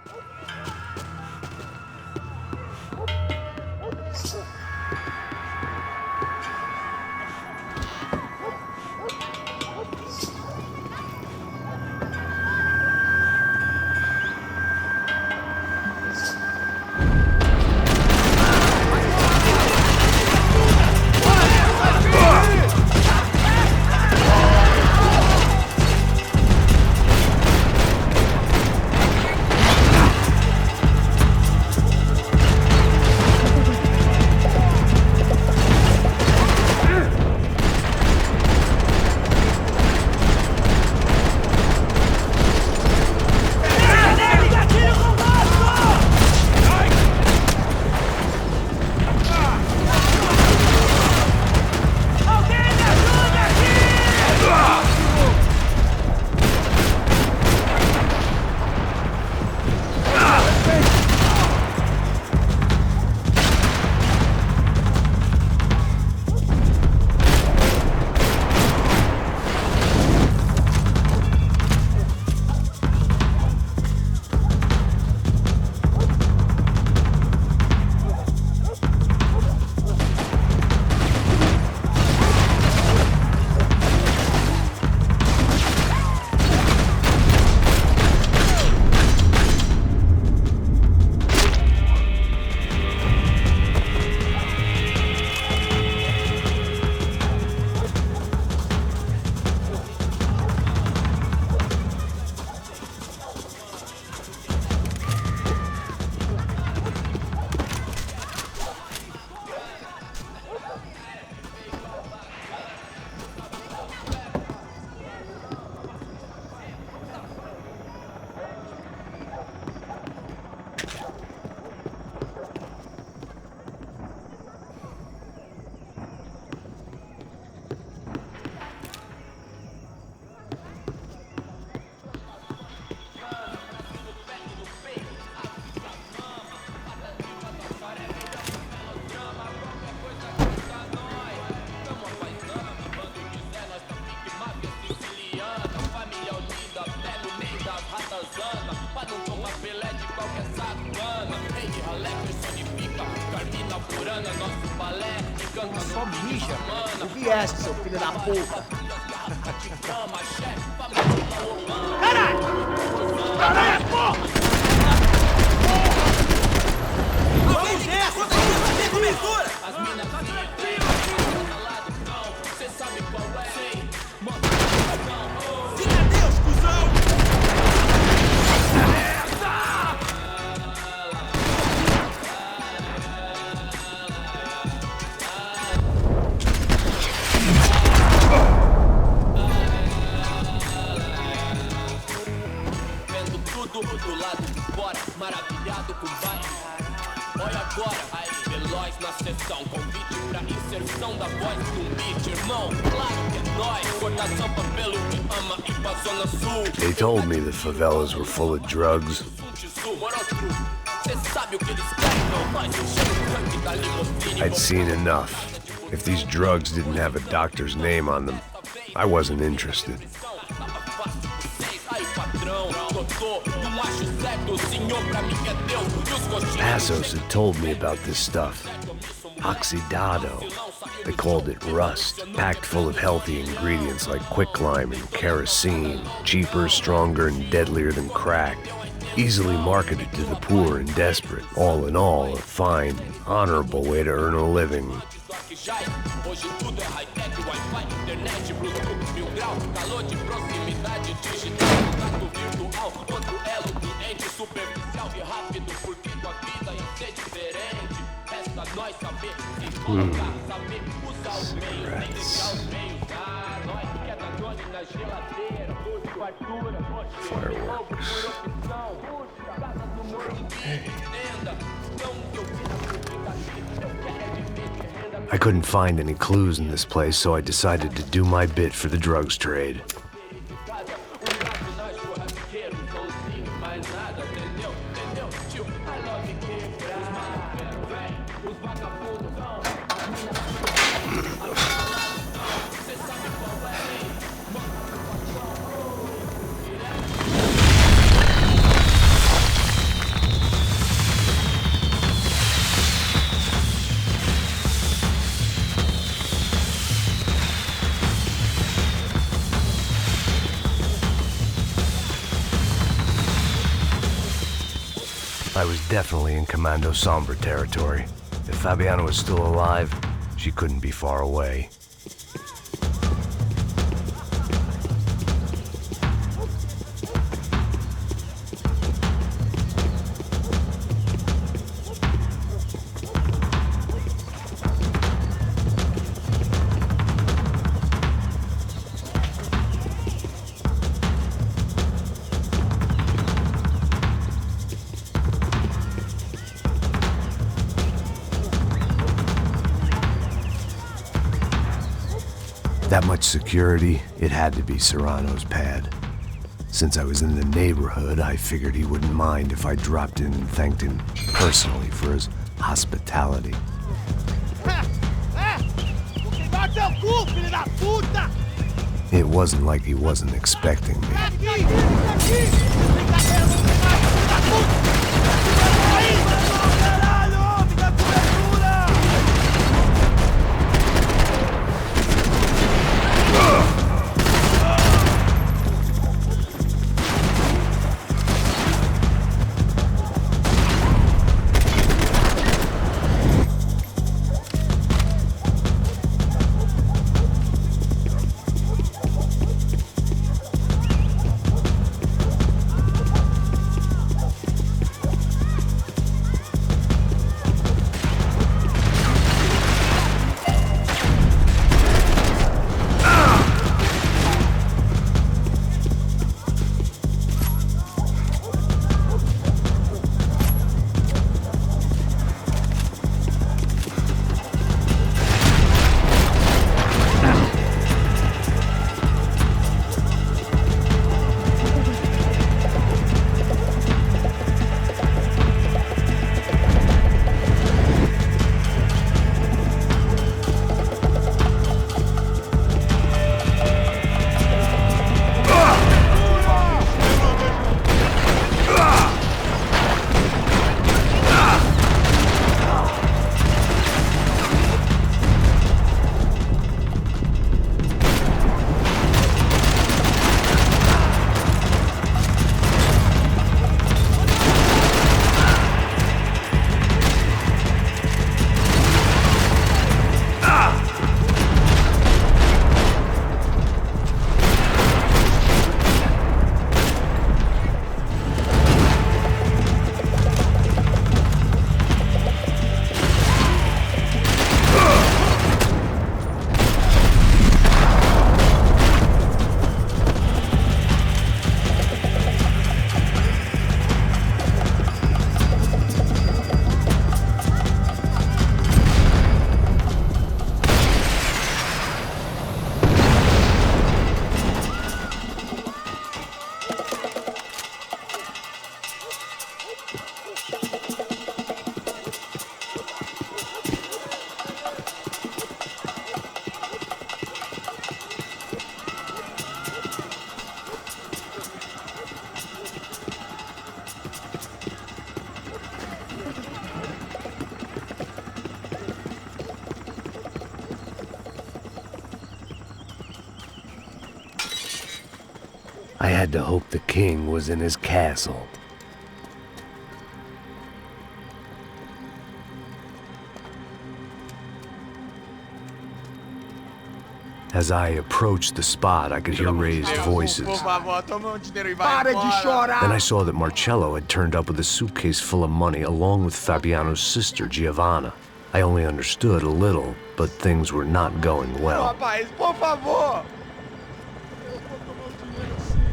Só mija. O vieste, seu filho da puta. Caralho! Caralho, porra! Vamos nessa! Tem cobertura! As minas cê sabe qual é? Fica Deus, cuzão! Do lado de fora, maravilhado com o baile. Olha agora, aí, veloz na sessão. Convite pra inserção da voz no beat, irmão. Claro que é nóis, cortação pra pelo que ama e pra zona sul. They told me the favelas were full of drugs. I'd seen enough. If these drugs didn't have a doctor's name on them, I wasn't interested. Passos had told me about this stuff. Oxidado. They called it rust, packed full of healthy ingredients like quicklime and kerosene, cheaper, stronger, and deadlier than crack. Easily marketed to the poor and desperate. All in all, a fine, honorable way to earn a living. Fireworks. I couldn't find any clues in this place, so I decided to do my bit for the drugs trade. I was definitely in Commando Sombra territory. If Fabiana was still alive, she couldn't be far away. That much security, it had to be Serrano's pad. Since I was in the neighborhood, I figured he wouldn't mind if I dropped in and thanked him personally for his hospitality. It wasn't like he wasn't expecting me. I had to hope the king was in his castle. As I approached the spot, I could hear raised voices. Por favor, toma dinheiro e vai embora. Para de chorar! Then I saw that Marcello had turned up with a suitcase full of money along with Fabiano's sister, Giovanna. I only understood a little, but things were not going well. Rapaz, por favor!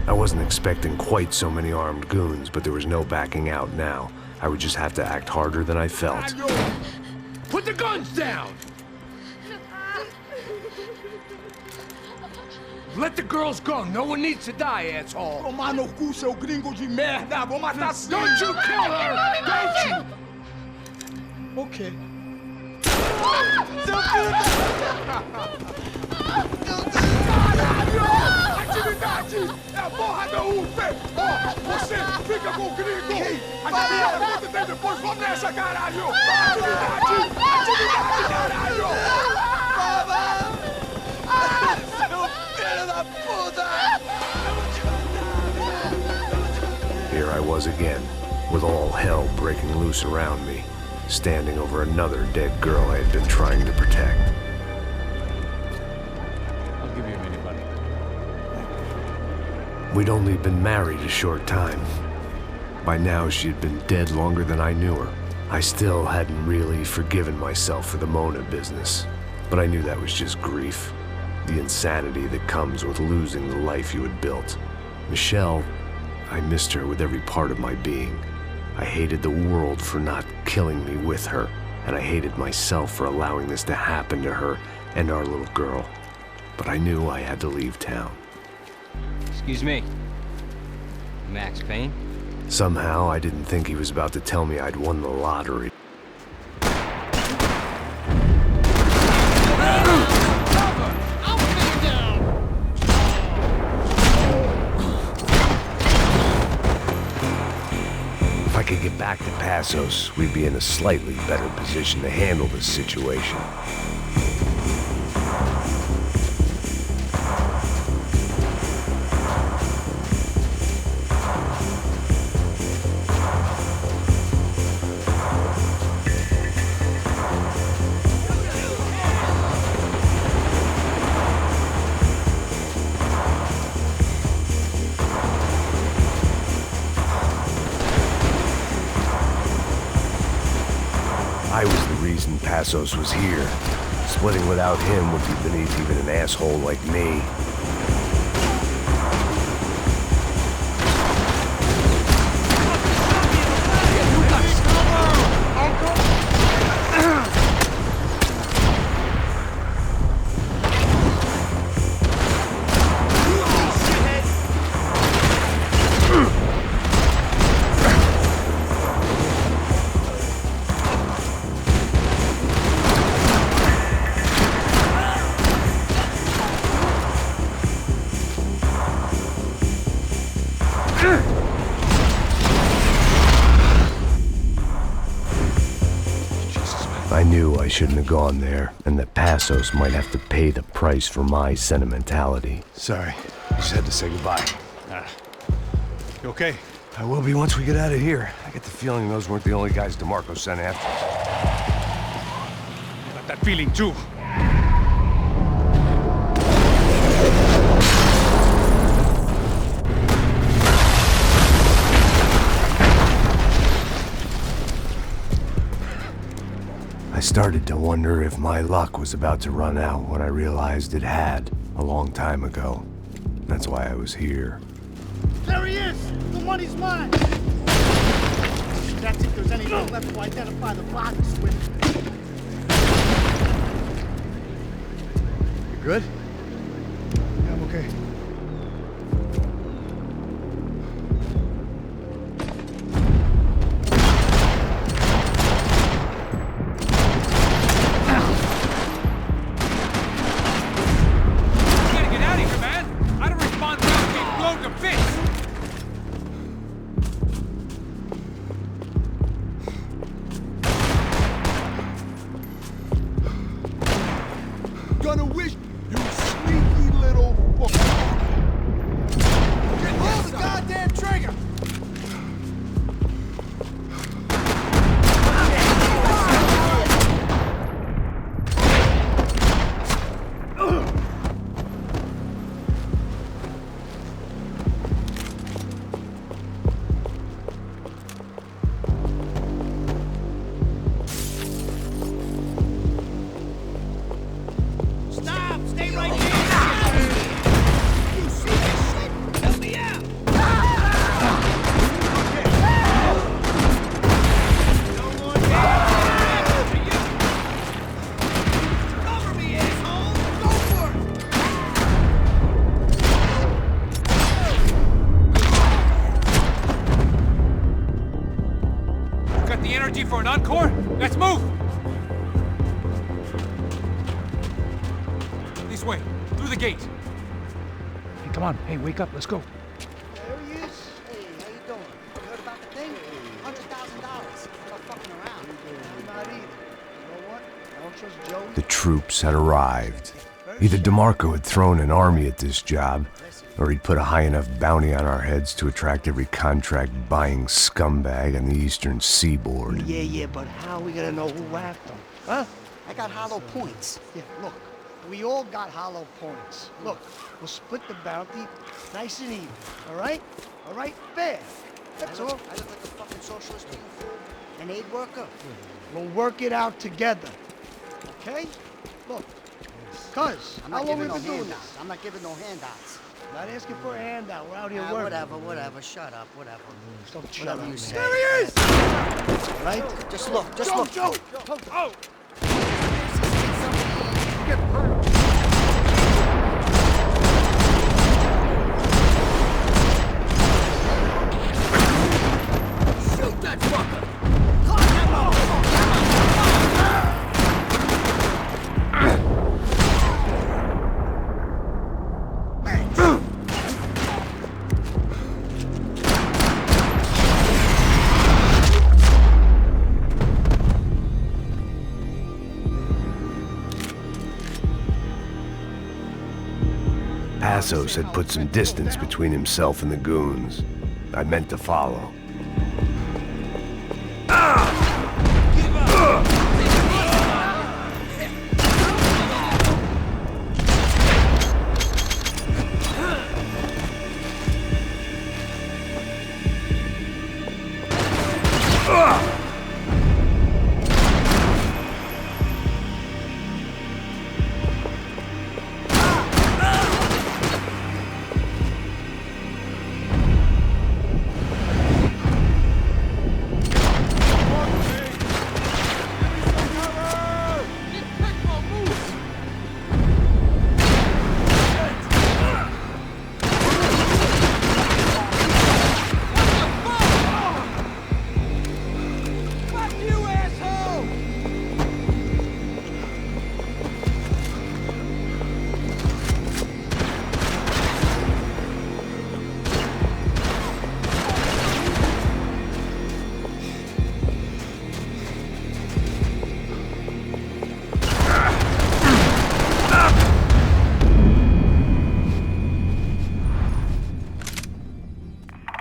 I wasn't expecting quite so many armed goons, but there was no backing out now. I would just have to act harder than I felt. Put the guns down! Let the girls go. No one needs to die, asshole. Tomar no cu, seu gringo de merda! Vou matar sim! Don't you kill her! Don't you! Ok. Seu filho Caralho! Atividade! É a porra da UP! Ó, você fica com o gringo! A gente pergunta e depois vamos nessa, caralho! Atividade! Atividade, caralho! Seu filho da puta! Here I was again, with all hell breaking loose around me, standing over another dead girl I had been trying to protect. I'll give you a minute, buddy. We'd only been married a short time. By now, she had been dead longer than I knew her. I still hadn't really forgiven myself for the Mona business, but I knew that was just grief. The insanity that comes with losing the life you had built. Michelle, I missed her with every part of my being. I hated the world for not killing me with her, and I hated myself for allowing this to happen to her and our little girl. But I knew I had to leave town. Excuse me. Max Payne? Somehow, I didn't think he was about to tell me I'd won the lottery. If I could get back to Passos, we'd be in a slightly better position to handle this situation. I was the reason Passos was here. Splitting without him would be beneath even an asshole like me. I knew I shouldn't have gone there, and that Passos might have to pay the price for my sentimentality. Sorry, I just had to say goodbye. You okay? I will be once we get out of here. I get the feeling those weren't the only guys DeMarco sent after. I got that feeling too. I started to wonder if my luck was about to run out when I realized it had, a long time ago. That's why I was here. There he is! The money's mine! That's if there's anything left to identify the bodies with. You good? Yeah, I'm okay. Gonna wish you sneaky little fucker. energy for an encore? Let's move! This way, through the gate. Hey, come on. Hey, wake up. Let's go. There he is. Hey, how you doing? You heard about the thing? $100,000. Not fucking around. I'm not either. You know what? I don't trust Joe. The troops had arrived. Either DeMarco had thrown an army at this job, or he'd put a high enough bounty on our heads to attract every contract-buying scumbag on the eastern seaboard. Yeah, but how are we gonna know who whacked him? Huh? I got hollow points. Yeah, look. We all got hollow points. Look, we'll split the bounty nice and even, all right? All right? Fair. That's all. I look like a fucking socialist to you, an aid worker. We'll work it out together, okay? Look, cuz, how long we been doing this? I'm not giving no handouts. Not asking for a handout. We're out here working. Whatever. Shut up, whatever. Don't shut up, you say. There he is! All right? Just look, Joe! Oh! Shoot that fucker! Passos had put some distance between himself and the goons. I meant to follow.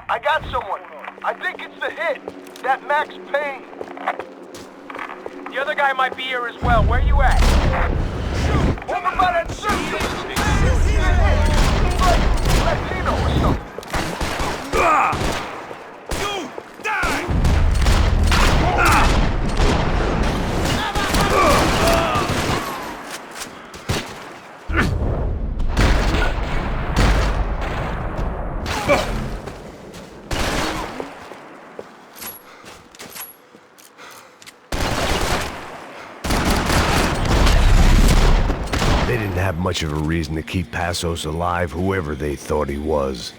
I got someone. I think it's the hit. That Max Payne. The other guy might be here as well. Where you at? Shoot! Over by that circle! Latino or something. You die! They didn't have much of a reason to keep Passos alive, whoever they thought he was.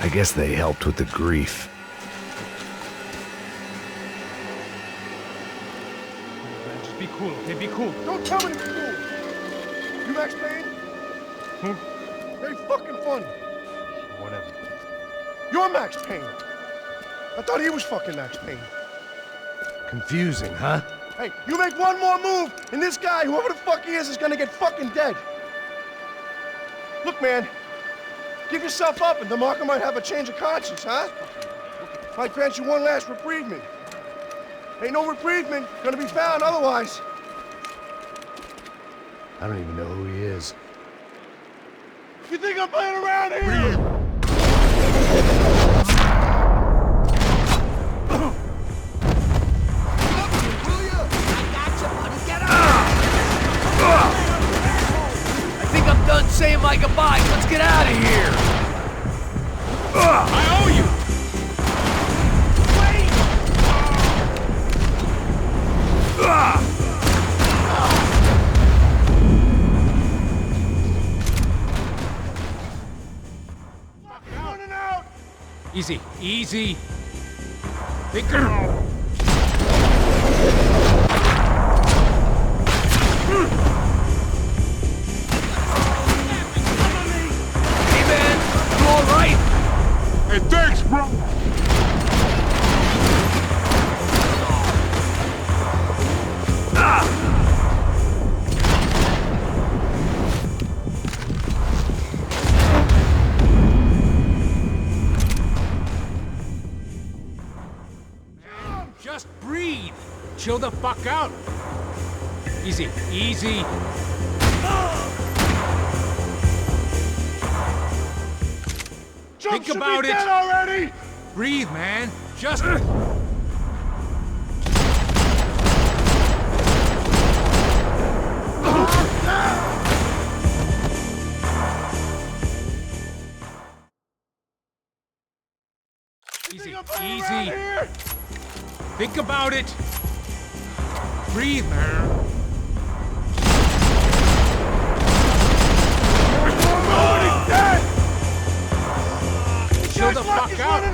I guess they helped with the grief. Just be cool, okay? Be cool. Don't tell me to be cool. You Max Payne? Who? Very fucking funny. Whatever. You're Max Payne. I thought he was fucking Max Payne. Confusing, huh? Hey, you make one more move, and this guy, whoever the fuck he is gonna get fucking dead. Look, man. Give yourself up, and DeMarco might have a change of conscience, huh? Might grant you one last reprievement. Ain't no reprievement gonna be found otherwise. I don't even know who he is. You think I'm playing around here? I think I'm done saying my goodbyes. Let's get out of here. I owe you. Easy, easy. Victor! Hey man, you alright? Hey, thanks, bro! Just breathe. Chill the fuck out. Easy, easy. Think about it. Already. Breathe, man. Just... Easy, easy. Think about it. Breathe, man. Chill the fuck out. I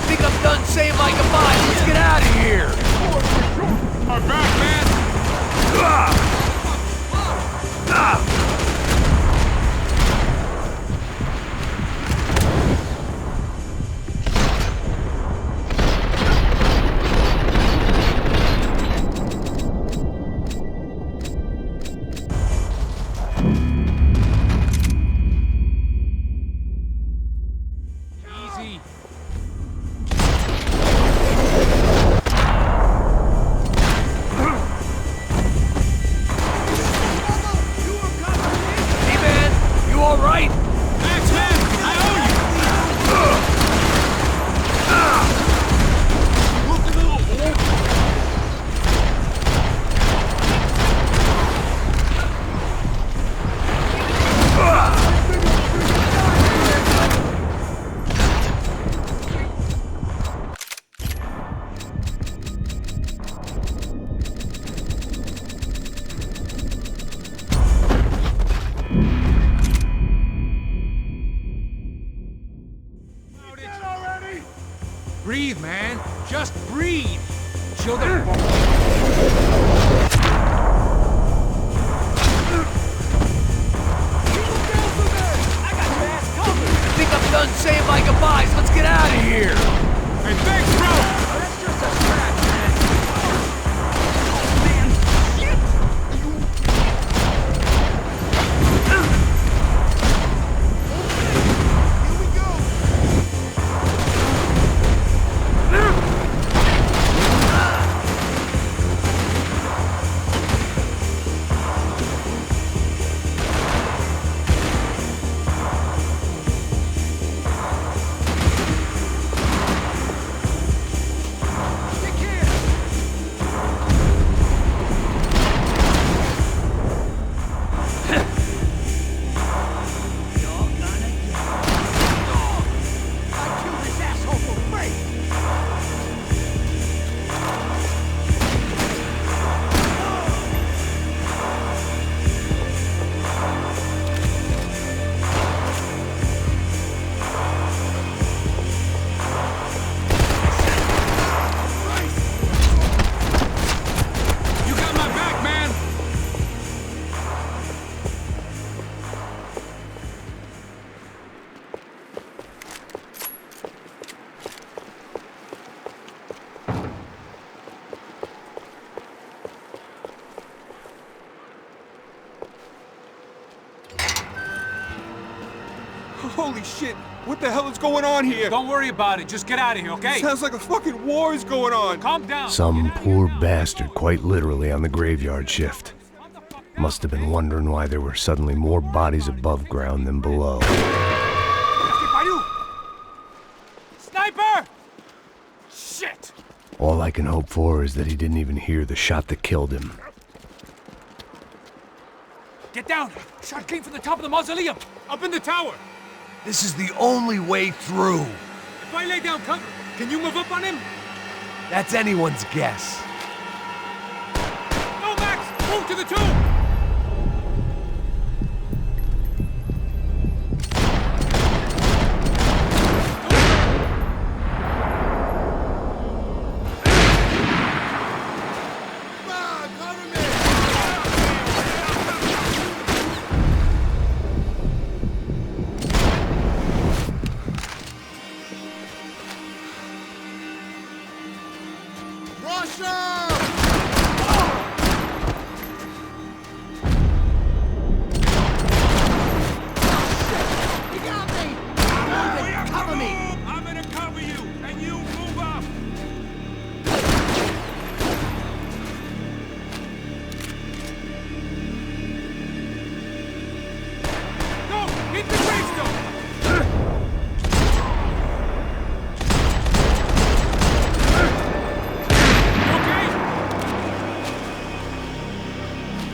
think I'm done saying my goodbyes. Let's get out of here. My back, man. Easy. Hey man, you alright? Max, man, I owe you. Breathe, man. Just breathe. Chill the... I think I'm done saying my goodbyes. Let's get out of here. Hey, thanks, bro. That's just a scratch, man. Holy shit! What the hell is going on here? Don't worry about it. Just get out of here, okay? Sounds like a fucking war is going on. Calm down. Some poor bastard quite literally on the graveyard shift. Must have been wondering why there were suddenly more bodies above ground than below. Sniper! Shit! All I can hope for is that he didn't even hear the shot that killed him. Get down! Shot came from the top of the mausoleum! Up in the tower! This is the only way through. If I lay down cover, can you move up on him? That's anyone's guess. Go, Max! Move to the tomb!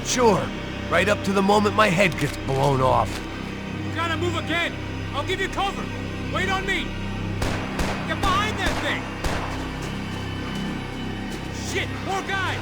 Sure, right up to the moment my head gets blown off. You gotta move again. I'll give you cover. Wait on me. Get behind that thing. Shit, more guys.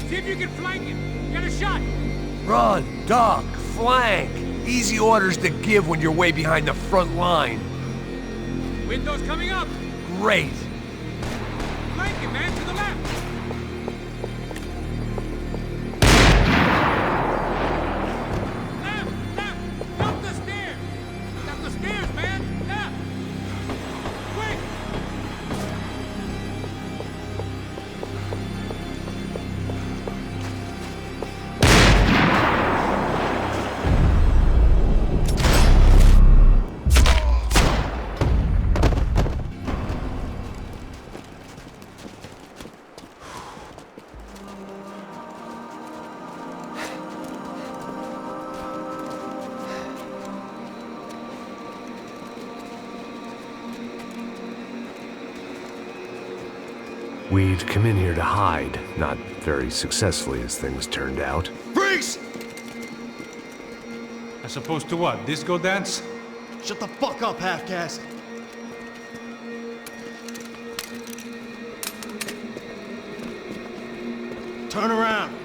See if you can flank him. Get a shot. Run, duck, flank. Easy orders to give when you're way behind the front line. Window's coming up. Great. Flank him, man, to the left. Left. Up the stairs. Up the stairs, man. Left. Quick. We'd come in here to hide, not very successfully as things turned out. Freeze! As opposed to what? Disco dance? Shut the fuck up, half-caste. Turn around.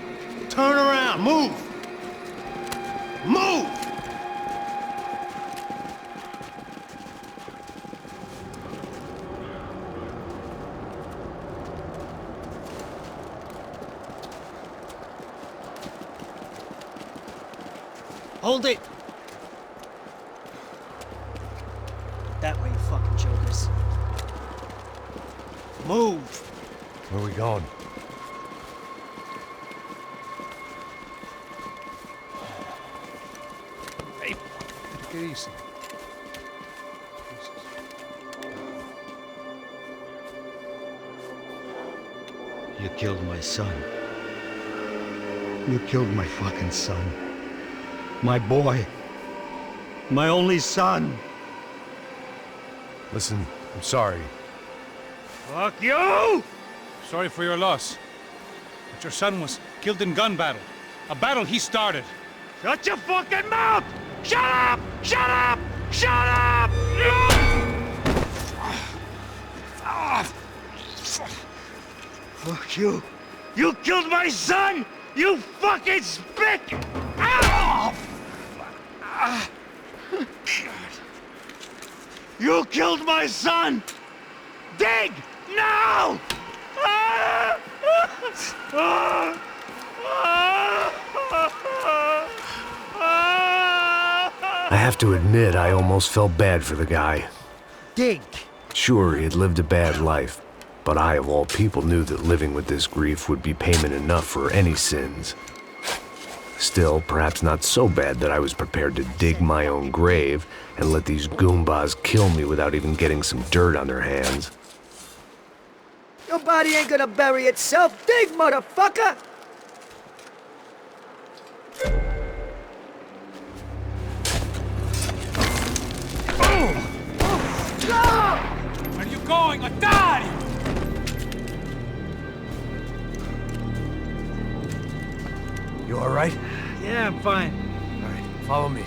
Turn around. Move. Move! Hold it! That way, you fucking jokers. Move! Where are we going? Hey, take it easy. You killed my son. You killed my fucking son. My boy. My only son. Listen, I'm sorry. Fuck you! Sorry for your loss. But your son was killed in gun battle. A battle he started. Shut your fucking mouth! Shut up! Shut up! Shut up! Fuck you! You killed my son! You fucking spick! Ow! You killed my son! Dig! Now! I have to admit, I almost felt bad for the guy. Dig! Sure, he had lived a bad life, but I, of all people, knew that living with this grief would be payment enough for any sins. Still, perhaps not so bad that I was prepared to dig my own grave and let these goombas kill me without even getting some dirt on their hands. Your body ain't gonna bury itself. Dig, motherfucker! going, otário? You all right? Yeah, I'm fine. All right, follow me.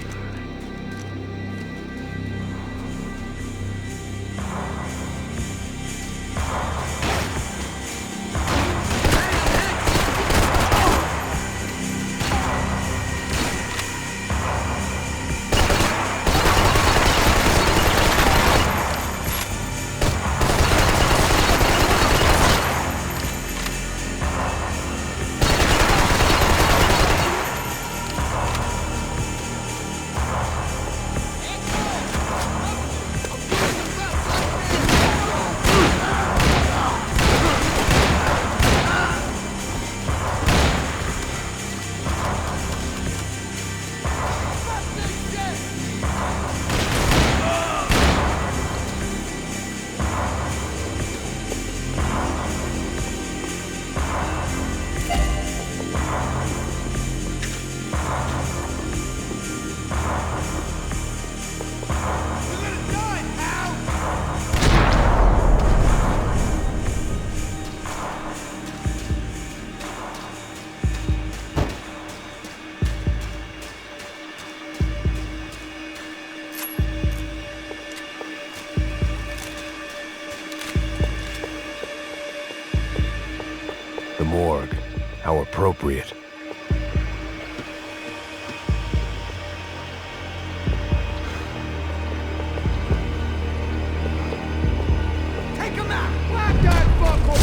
The morgue. How appropriate. Take him out! Black that fucker!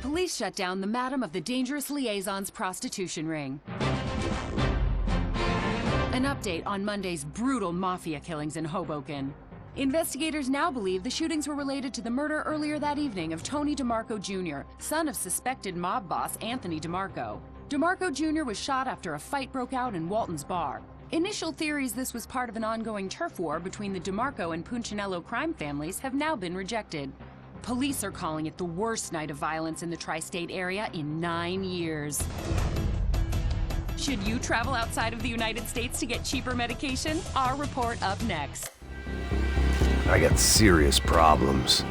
Police shut down the Madam of the Dangerous Liaison's prostitution ring. An update on Monday's brutal mafia killings in Hoboken. Investigators now believe the shootings were related to the murder earlier that evening of Tony DeMarco Jr., son of suspected mob boss Anthony DeMarco. DeMarco Jr. was shot after a fight broke out in Walton's bar. Initial theories this was part of an ongoing turf war between the DeMarco and Punchinello crime families have now been rejected. Police are calling it the worst night of violence in the tri-state area in 9 years. Should you travel outside of the United States to get cheaper medication? Our report up next. I got serious problems.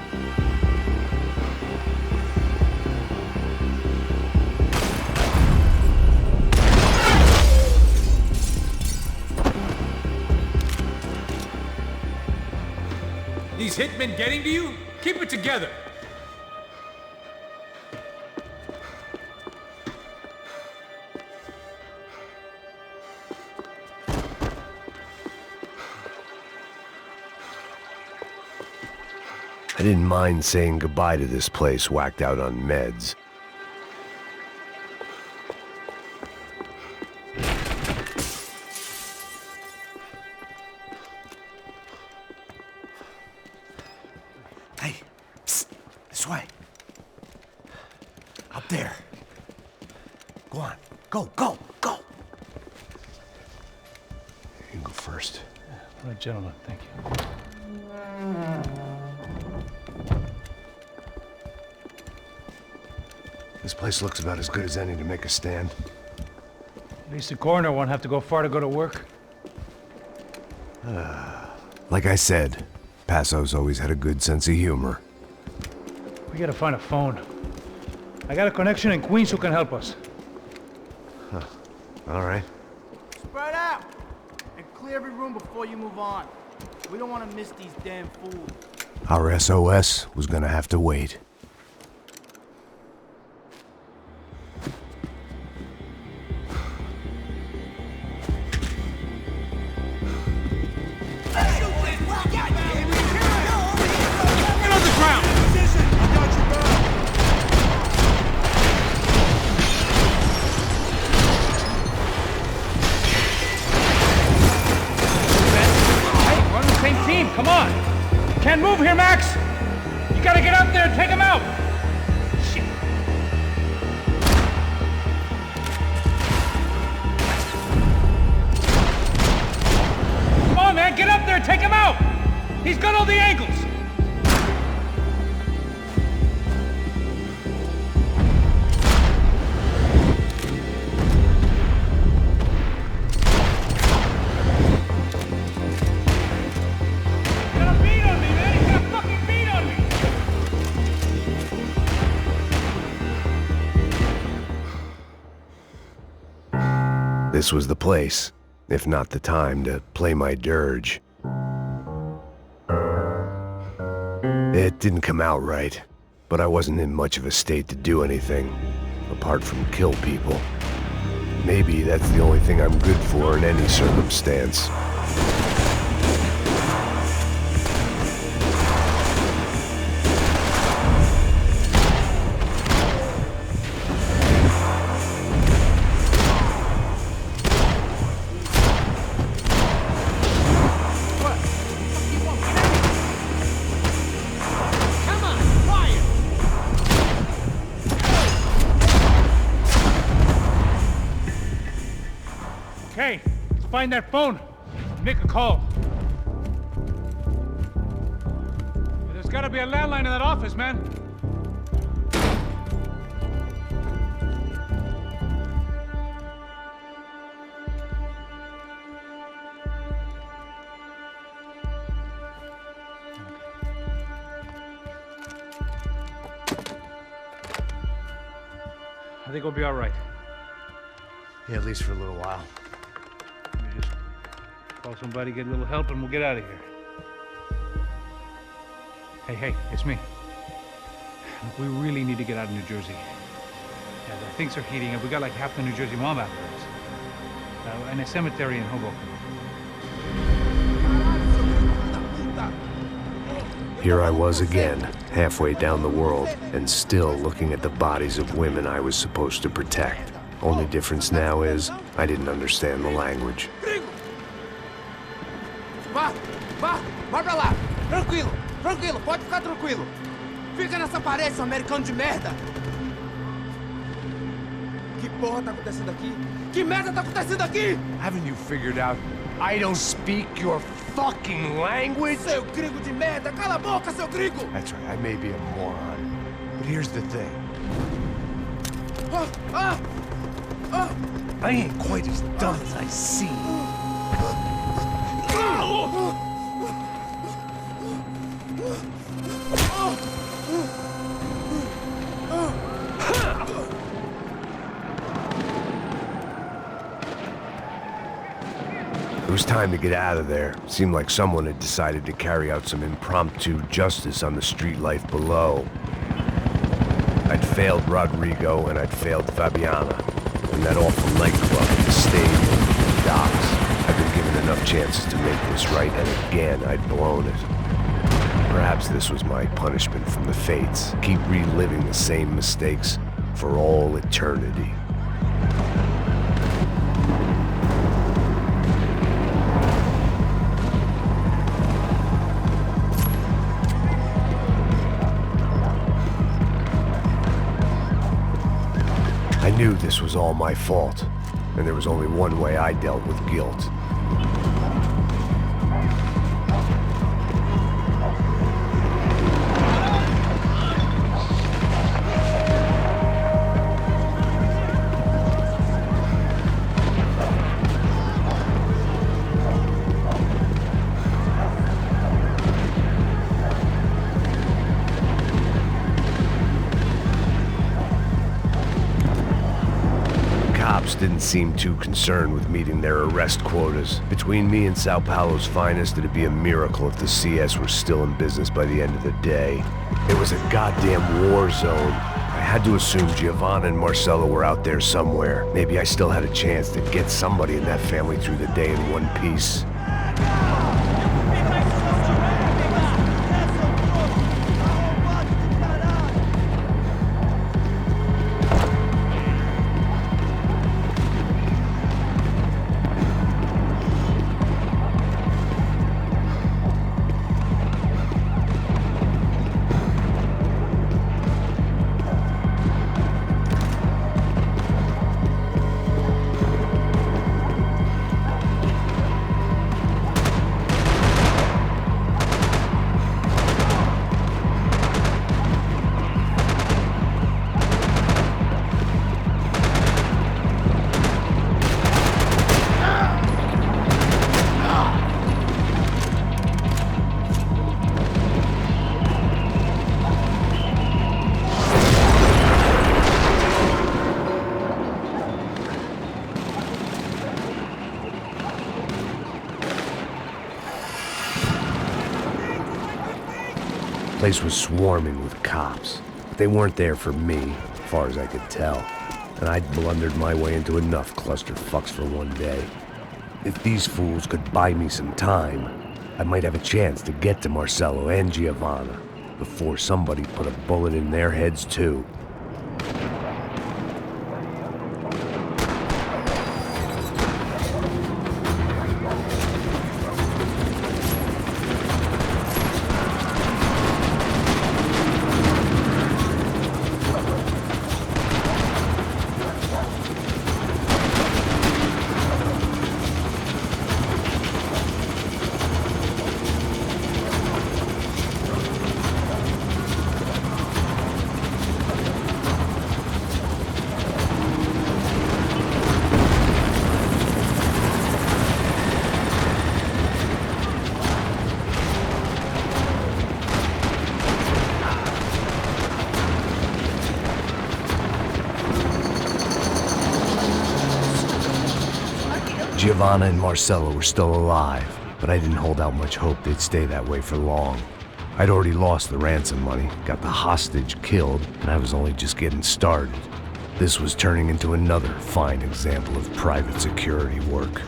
These hitmen getting to you? Keep it together. I didn't mind saying goodbye to this place whacked out on meds. Hey, psst, this way. Up there. Go on, go, go, go. You go first. All right, gentlemen, thank you. This place looks about as good as any to make a stand. At least the coroner won't have to go far to go to work. Like I said, Passo's always had a good sense of humor. We gotta find a phone. I got a connection in Queens who can help us. Huh. All right. Spread out! And clear every room before you move on. We don't want to miss these damn fools. Our SOS was gonna have to wait. Come on! You can't move here, Max! You gotta get up there and take him out! This was the place, if not the time, to play my dirge. It didn't come out right, but I wasn't in much of a state to do anything, apart from kill people. Maybe that's the only thing I'm good for in any circumstance. Okay, let's find that phone. Make a call. There's gotta be a landline in that office, man. I think we'll be all right. Yeah, at least for a little while. Let me just call somebody, get a little help, and we'll get out of here. Hey, it's me. Look, we really need to get out of New Jersey. Yeah, things are heating up. We got like half the New Jersey mob after us. And a cemetery in Hoboken. Here I was again, halfway down the world, and still looking at the bodies of women I was supposed to protect. Only difference now is, I didn't understand the language. Vai pra lá. Tranquilo, pode ficar tranquilo. Fica nessa parede, seu americano de merda. Que porra tá acontecendo aqui? Que merda tá acontecendo aqui? Haven't you figured out I don't speak your fucking language? Seu gringo de merda, cala a boca, seu gringo! That's right, I may be a moron, but here's the thing. I ain't quite as dumb as I seem. It was time to get out of there. Seemed like someone had decided to carry out some impromptu justice on the street life below. I'd failed Rodrigo and I'd failed Fabiana. And that awful nightclub, the stable, the docks. I'd been given enough chances to make this right, and again I'd blown it. Perhaps this was my punishment from the fates. Keep reliving the same mistakes for all eternity. I knew this was all my fault, and there was only one way I dealt with guilt. Didn't seem too concerned with meeting their arrest quotas. Between me and Sao Paulo's finest, it'd be a miracle if the CS were still in business by the end of the day. It was a goddamn war zone. I had to assume Giovanna and Marcelo were out there somewhere. Maybe I still had a chance to get somebody in that family through the day in one piece. place was swarming with cops. But they weren't there for me, as far as I could tell. And I'd blundered my way into enough clusterfucks for one day. If these fools could buy me some time, I might have a chance to get to Marcello and Giovanna before somebody put a bullet in their heads too. Giovanna and Marcello were still alive, but I didn't hold out much hope they'd stay that way for long. I'd already lost the ransom money, got the hostage killed, and I was only just getting started. This was turning into another fine example of private security work.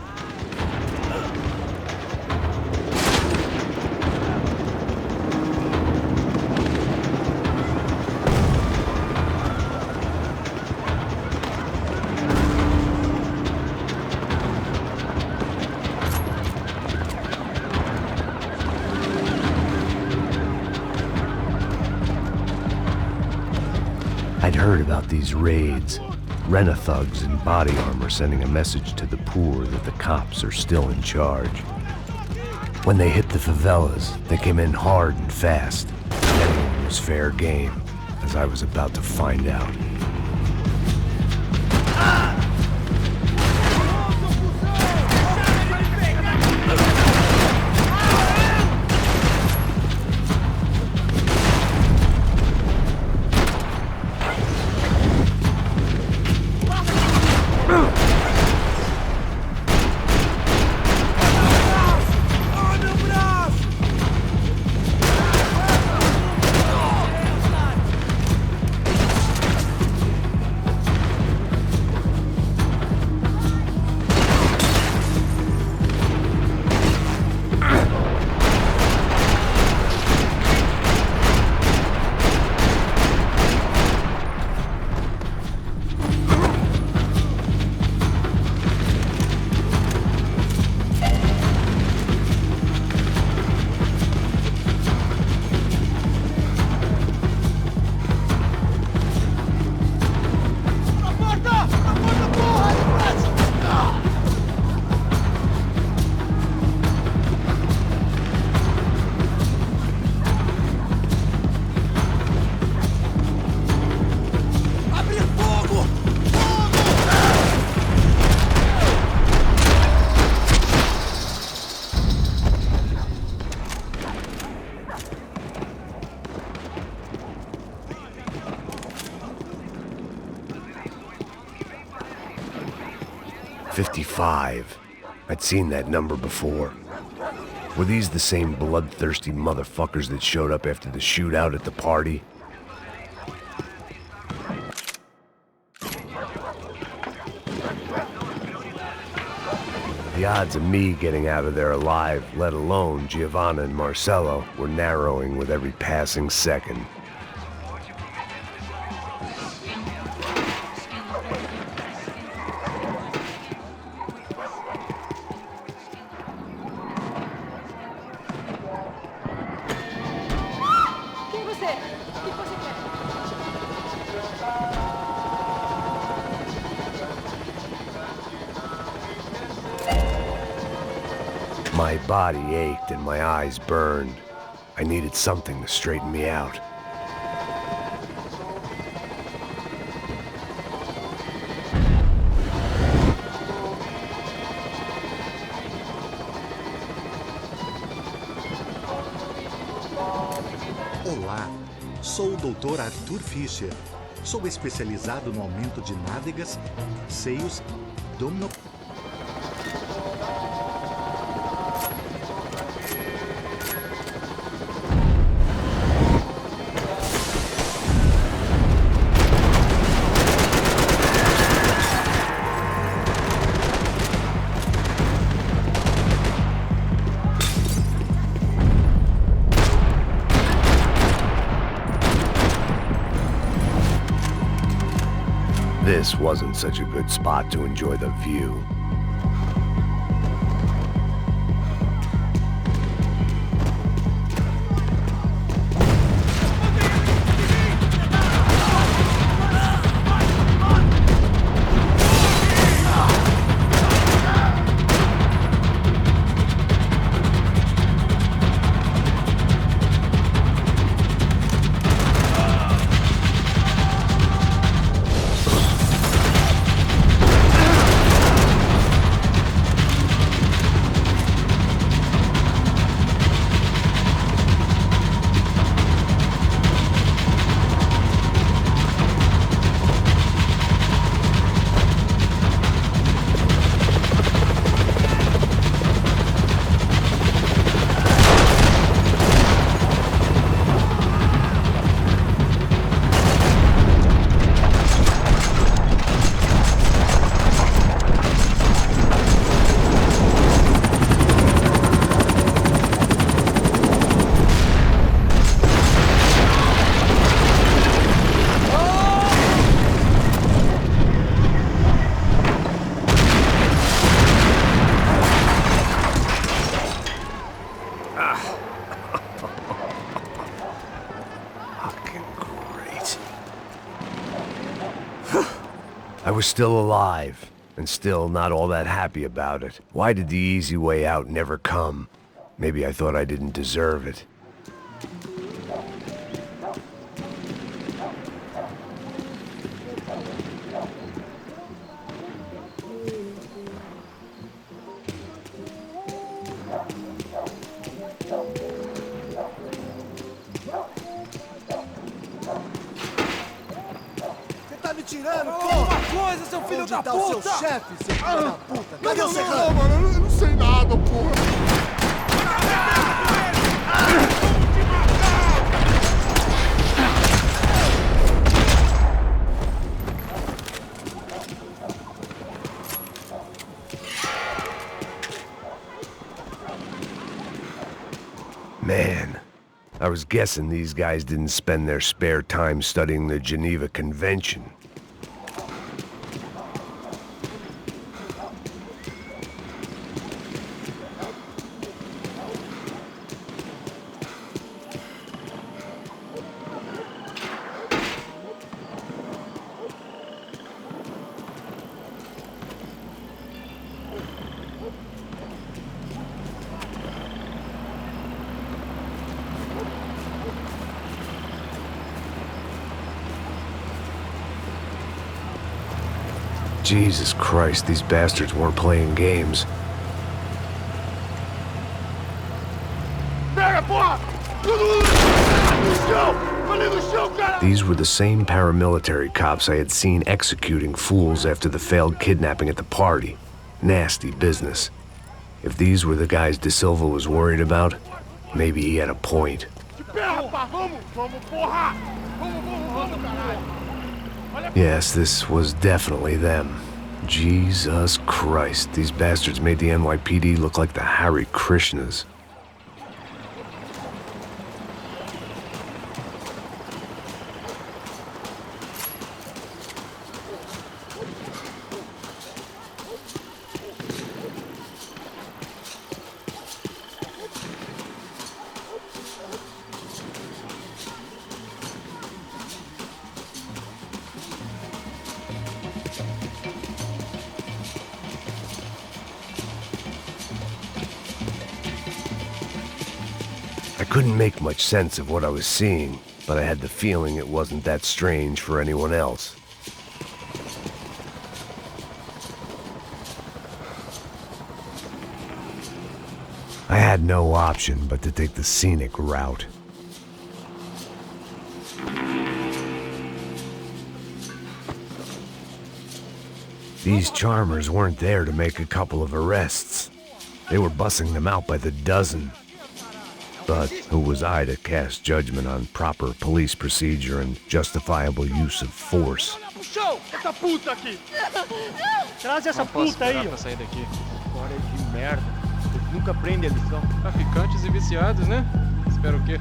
I'd heard about these raids. Rent-a-thugs in body armor sending a message to the poor that the cops are still in charge. When they hit the favelas, they came in hard and fast. Everyone was fair game, as I was about to find out. "55. I'd seen that number before. Were these the same bloodthirsty motherfuckers that showed up after the shootout at the party? The odds of me getting out of there alive, let alone Giovanna and Marcello, were narrowing with every passing second. My body ached and my eyes burned. I needed something to straighten me out. Olá, sou o Dr. Arthur Fischer. Sou especializado no aumento de nádegas, seios, abdominal... This wasn't such a good spot to enjoy the view. I was still alive, and still not all that happy about it. Why did the easy way out never come? Maybe I thought I didn't deserve it. Coisa, seu filho da puta! Onde tá o seu chefe, seu filho da puta? Cadê o Serrano? Não, mano, eu não sei nada, porra. Man, I was guessing these guys didn't spend their spare time studying the Geneva Convention. Jesus Christ, these bastards weren't playing games. These were the same paramilitary cops I had seen executing fools after the failed kidnapping at the party. Nasty business. If these were the guys De Silva was worried about, maybe he had a point. Yes, this was definitely them. Jesus Christ, these bastards made the NYPD look like the Hare Krishnas. I couldn't make much sense of what I was seeing, but I had the feeling it wasn't that strange for anyone else. I had no option but to take the scenic route. These charmers weren't there to make a couple of arrests. They were bussing them out by the dozen. But who was I to cast judgment on proper police procedure and justifiable use of force? Essa puta aqui! Traz essa puta aí, ó. Sair daqui. História de merda. Eles nunca aprendem a lição. Traficantes e viciados, né? Espero o quê?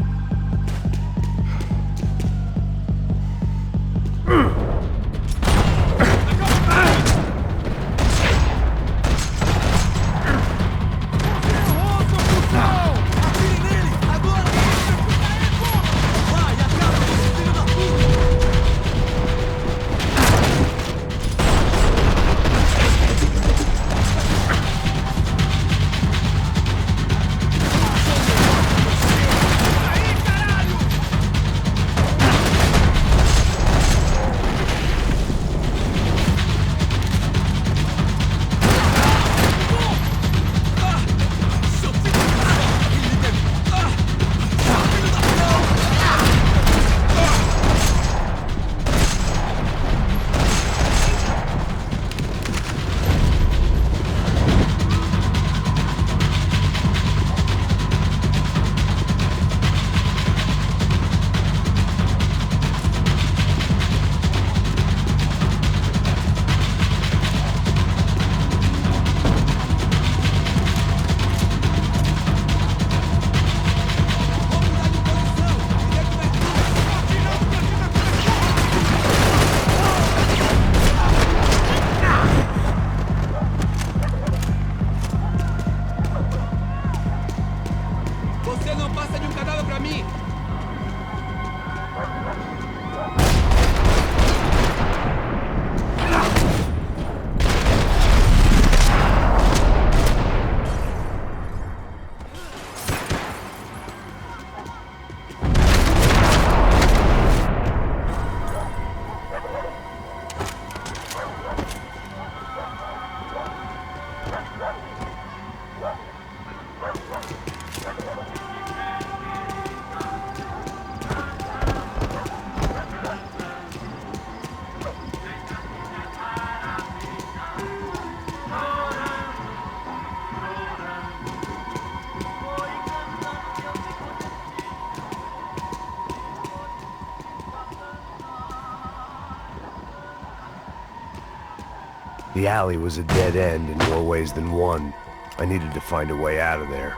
The alley was a dead end in more ways than one. I needed to find a way out of there.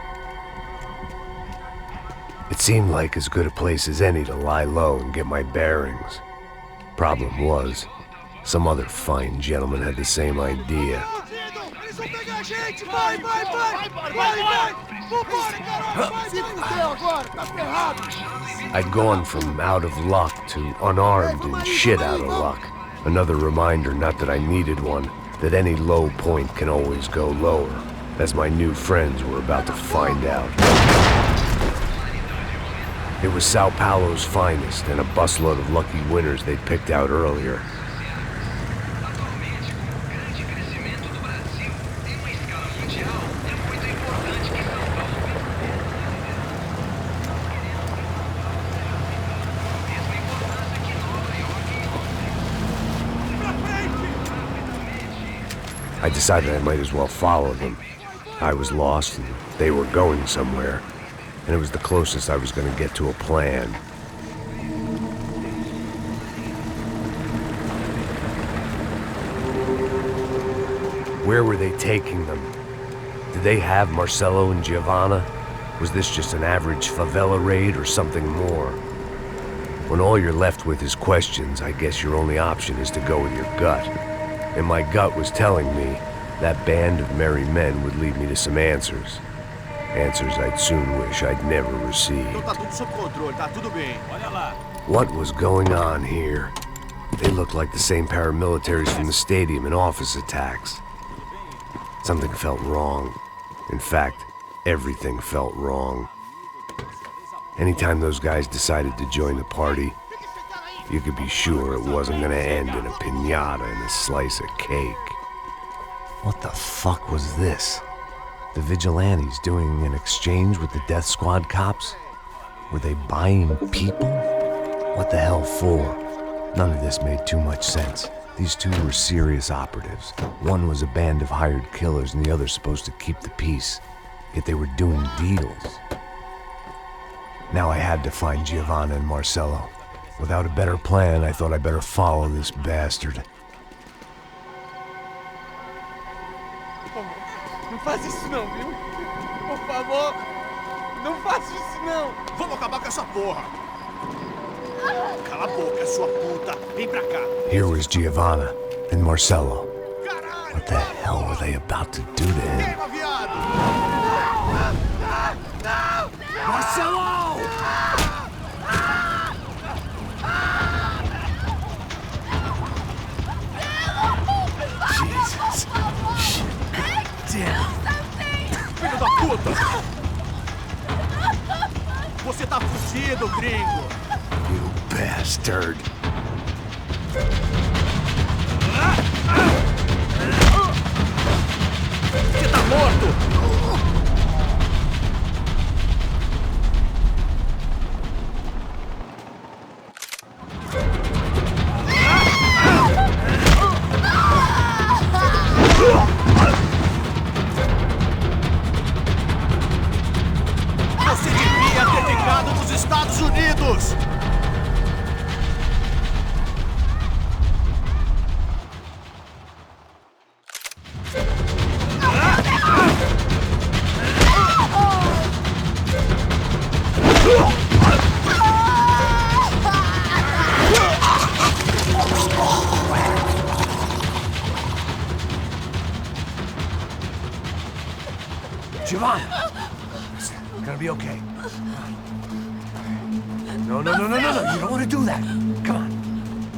It seemed like as good a place as any to lie low and get my bearings. Problem was, some other fine gentleman had the same idea. I'd gone from out of luck to unarmed and shit out of luck. Another reminder, not that I needed one, that any low point can always go lower, as my new friends were about to find out. It was Sao Paulo's finest and a busload of lucky winners they'd picked out earlier. I decided I might as well follow them. I was lost and they were going somewhere, and it was the closest I was going to get to a plan. Where were they taking them? Did they have Marcelo and Giovanna? Was this just an average favela raid or something more? When all you're left with is questions, I guess your only option is to go with your gut. And my gut was telling me that band of merry men would lead me to some answers. Answers I'd soon wish I'd never received. What was going on here? They looked like the same paramilitaries from the stadium in office attacks. Something felt wrong. In fact, everything felt wrong. Anytime those guys decided to join the party, you could be sure it wasn't gonna end in a piñata and a slice of cake. What the fuck was this? The vigilantes doing an exchange with the death squad cops? Were they buying people? What the hell for? None of this made too much sense. These two were serious operatives. One was a band of hired killers and the other supposed to keep the peace. Yet they were doing deals. Now I had to find Giovanna and Marcelo. Without a better plan, I thought I'd better follow this bastard. Não faz isso não, viu? Por favor, não faça isso não. Vamos acabar com essa porra. Cala a boca, sua puta. Vem pra cá. Here was Giovanna and Marcelo. What the hell were they about to do to him? Marcelo! Jesus. Damn. Filho da puta! Você tá fugido, gringo! You bastard! Você tá morto! Você devia ter ficado nos Estados Unidos! Giovanna! It's gonna be okay. No. You don't want to do that. Come on. Go.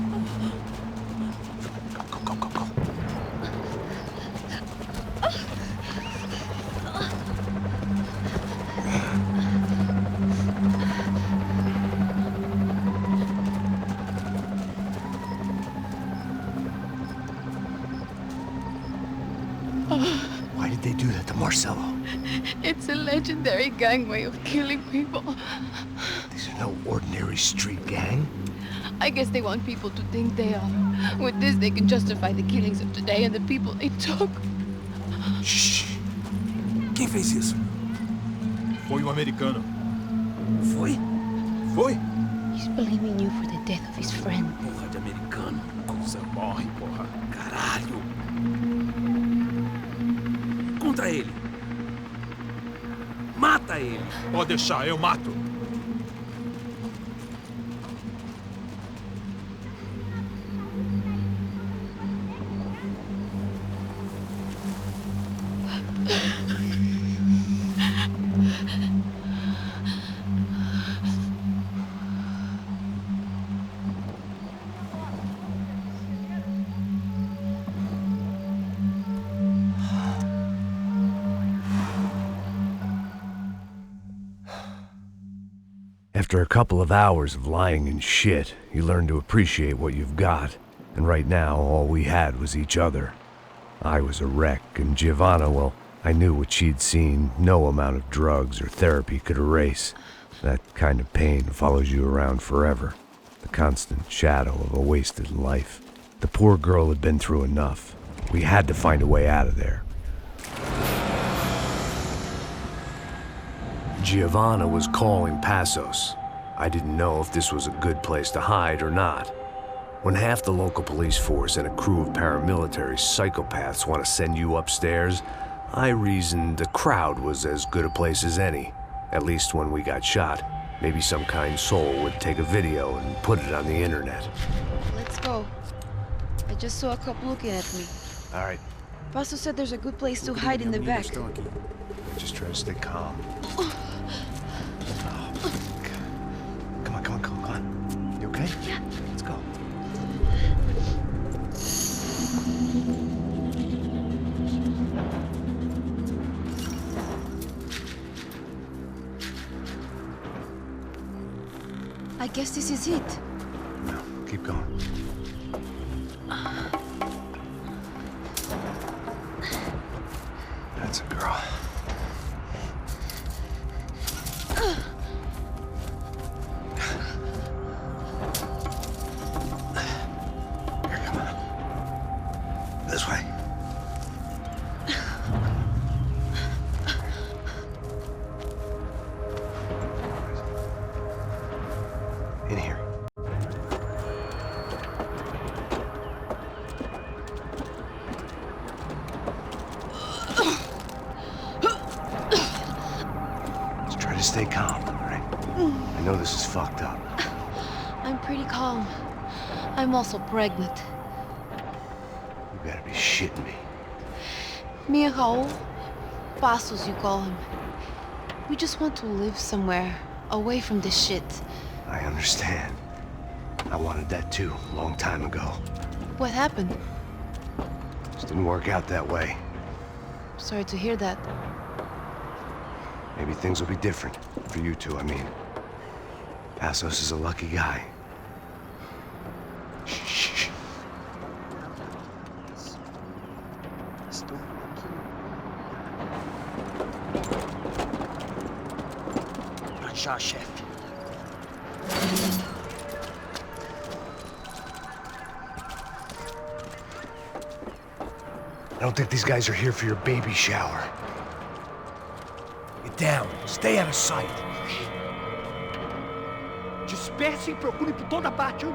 Why did they do that to Marcelo? It's a legendary gang way of killing people. These are no ordinary street gang. I guess they want people to think they are. With this, they can justify the killings of today and the people they took. Shh! Quem fez isso? Foi americano. Foi? He's blaming you for the death of his friend. Porra de americano. Coisa morre, porra. Caralho. Encontra ele. Mata ele. Pode deixar, eu mato. After a couple of hours of lying in shit, you learn to appreciate what you've got. And right now, all we had was each other. I was a wreck, and Giovanna, well, I knew what she'd seen no amount of drugs or therapy could erase. That kind of pain follows you around forever. The constant shadow of a wasted life. The poor girl had been through enough. We had to find a way out of there. Giovanna was calling Passos. I didn't know if this was a good place to hide or not. When half the local police force and a crew of paramilitary psychopaths want to send you upstairs, I reasoned the crowd was as good a place as any. At least when we got shot, maybe some kind soul would take a video and put it on the internet. Let's go. I just saw a cop looking at me. All right. Pastor said there's a good place to hide in the back. Just try to stay calm. Come on. You okay? Yeah. Let's go. I guess this is it. No, keep going. That's a girl. This way. In here. Let's try to stay calm, all right? I know this is fucked up. I'm pretty calm. I'm also pregnant. You gotta be shitting me. Me and Raul, Passos you call him. We just want to live somewhere, away from this shit. I understand. I wanted that too, a long time ago. What happened? Just didn't work out that way. Sorry to hear that. Maybe things will be different. For you two, I mean. Passos is a lucky guy. Shh. Pra já, chefe. I don't think these guys are here for your baby shower. Get down. Stay out of sight. Disperse e procure por toda parte.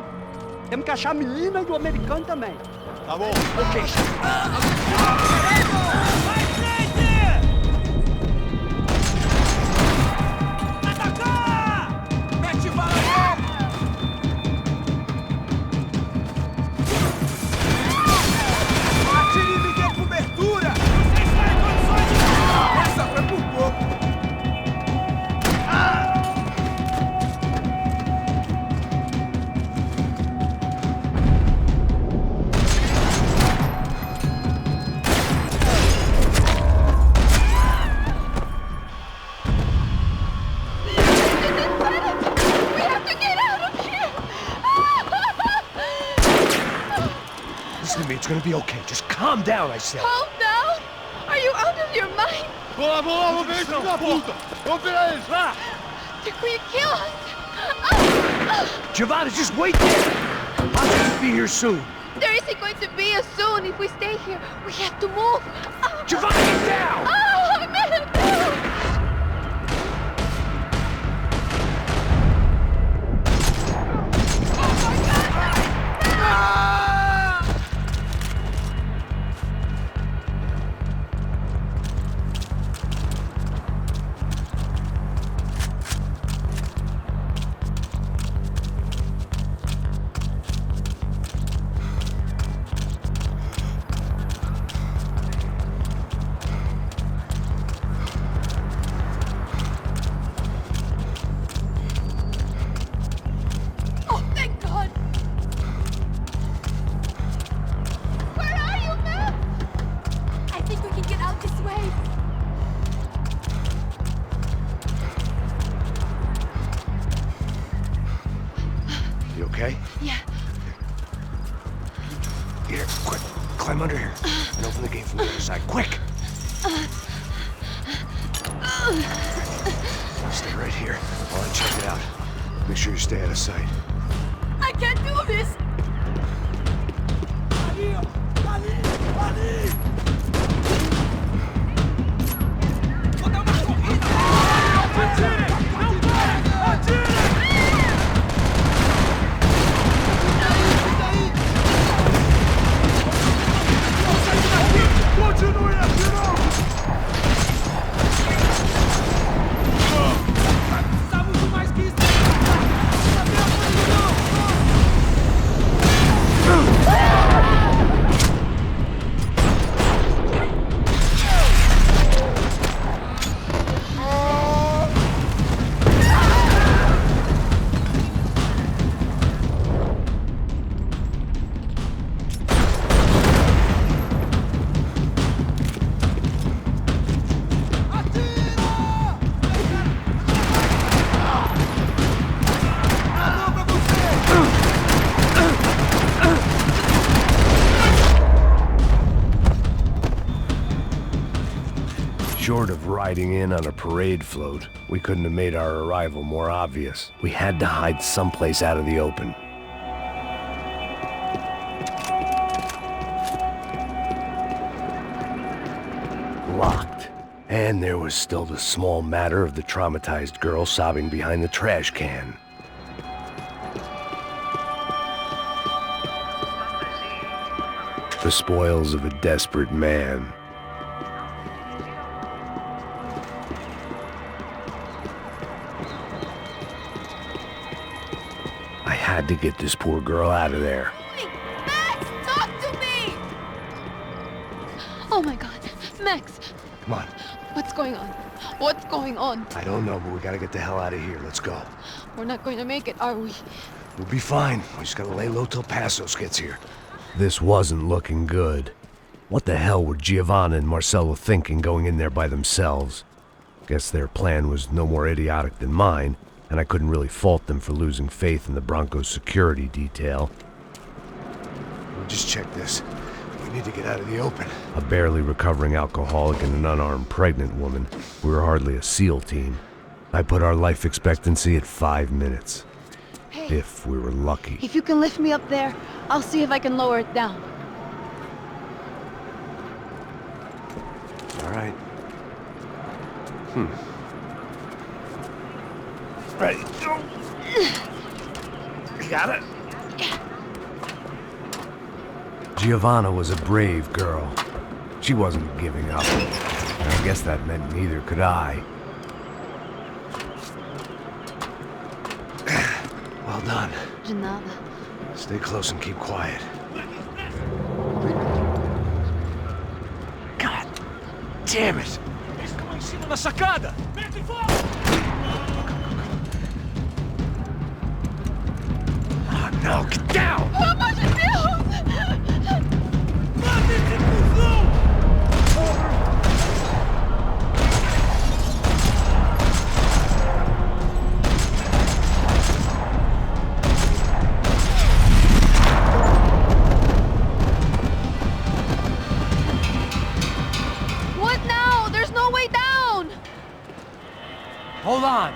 Temos que achar a menina e o americano também. Tá bom. Ok, chefe. Mete bala nele! Atire e me dê cobertura! Vocês estão em condições de... Essa foi por pouco. Listen to me, it's gonna be okay. Just calm down, I said. Calm down? Are you out of your mind? Vamos lá, vamos ver esse filho da puta! Vamos virar eles, lá! They're going to kill us! Giovanna, just wait there! I'll just be here soon. There isn't going to be a soon if we stay here. We have to move. Giovanna, get down! Oh, I'm in a Quick, climb under here and open the gate from the other side. Quick! Stay right here while I check it out. Make sure you stay out of sight. I can't do this! Short of riding in on a parade float, we couldn't have made our arrival more obvious. We had to hide someplace out of the open. Locked. And there was still the small matter of the traumatized girl sobbing behind the trash can. The spoils of a desperate man. I had to get this poor girl out of there. Max, talk to me! Oh my God, Max. Come on. What's going on? What's going on? I don't know, but we gotta get the hell out of here. Let's go. We're not going to make it, are we? We'll be fine. We just gotta lay low till Passos gets here. This wasn't looking good. What the hell were Giovanna and Marcello thinking going in there by themselves? Guess their plan was no more idiotic than mine, and I couldn't really fault them for losing faith in the Broncos security detail. We'll just check this. We need to get out of the open. A barely recovering alcoholic and an unarmed pregnant woman. We were hardly a SEAL team. I put our life expectancy at 5 minutes. Hey. If we were lucky. If you can lift me up there, I'll see if I can lower it down. All right. Ready, go. You got it? Giovanna was a brave girl. She wasn't giving up. And I guess that meant neither could I. Well done. De nada. Stay close and keep quiet. God damn it! Estão em cima da sacada! Mete fogo! Oh no, get down! Pelo amor de Deus! Mate esse cuzão! What now? There's no way down! Hold on.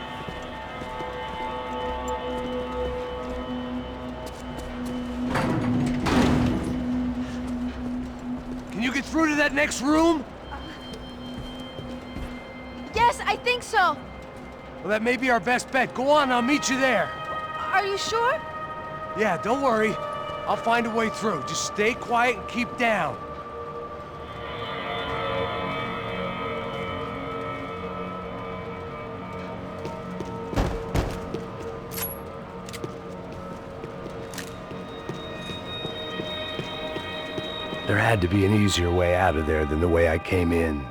Can you get through to that next room? Yes, I think so. Well, that may be our best bet. Go on, I'll meet you there. Are you sure? Yeah, don't worry. I'll find a way through. Just stay quiet and keep down. There had to be an easier way out of there than the way I came in.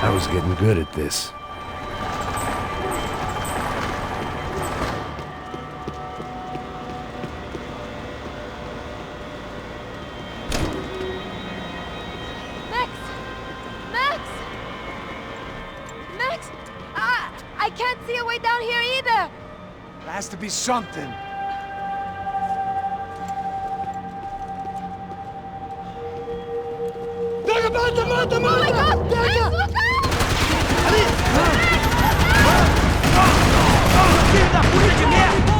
I was getting good at this. Max! Max! Max! I can't see a way down here either! There has to be something. Oh my God! Max, look out! Filho da puta de merda!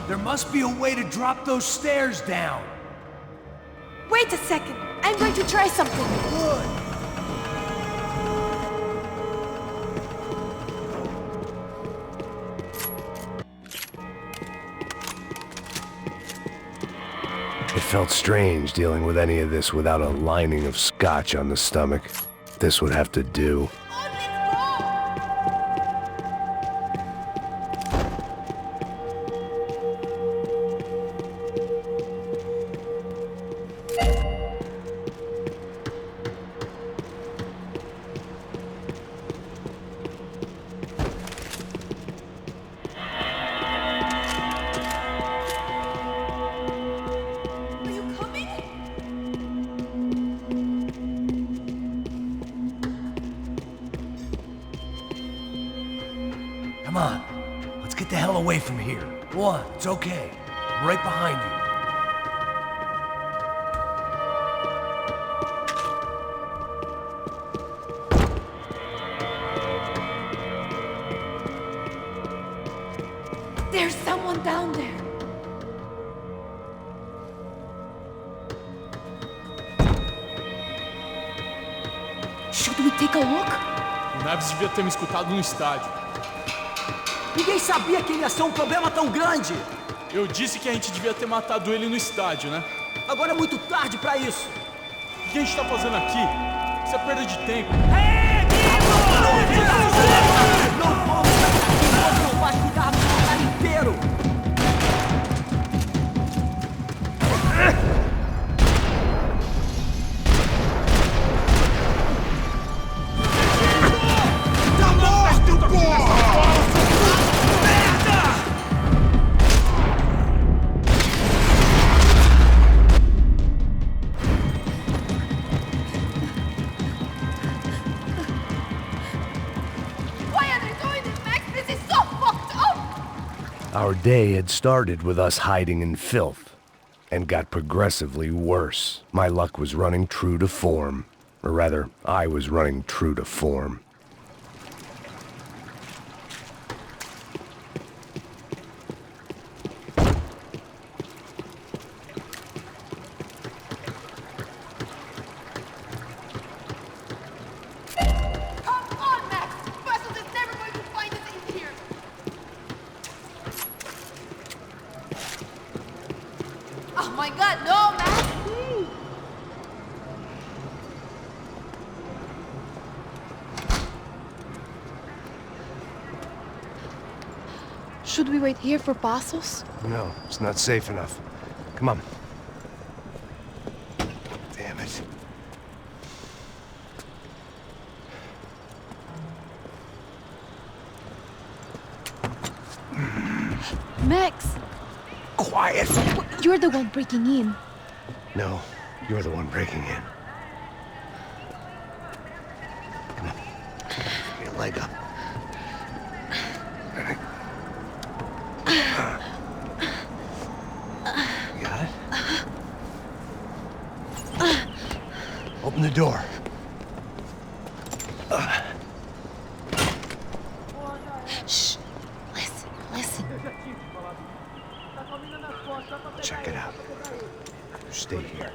There must be a way to drop those stairs down. Wait a second. I'm going to try something. Good. It felt strange dealing with any of this without a lining of scotch on the stomach. This would have to do. Come on, let's get the hell away from here. Go on, it's okay. I'm right behind you. There's someone down there. Should we take a look? O Neves devia ter me escutado no estádio. Ninguém sabia que ele ia ser um problema tão grande. Eu disse que a gente devia ter matado ele no estádio, né? Agora é muito tarde pra isso. O que a gente tá fazendo aqui? Isso é perda de tempo. Não vamos sair daqui, não vai cuidar do lugar inteiro. Tá morto, porra! Our day had started with us hiding in filth, and got progressively worse. My luck was running true to form. Or rather, I was running true to form. Oh my God, no, Max! Should we wait here for Passos? No, it's not safe enough. Come on. Damn it. Max! Quiet! You're the one breaking in. No, you're the one breaking in. Come on. Give me a leg up. You got it? Open the door. Shh. Listen, listen. Check it out. You stay here.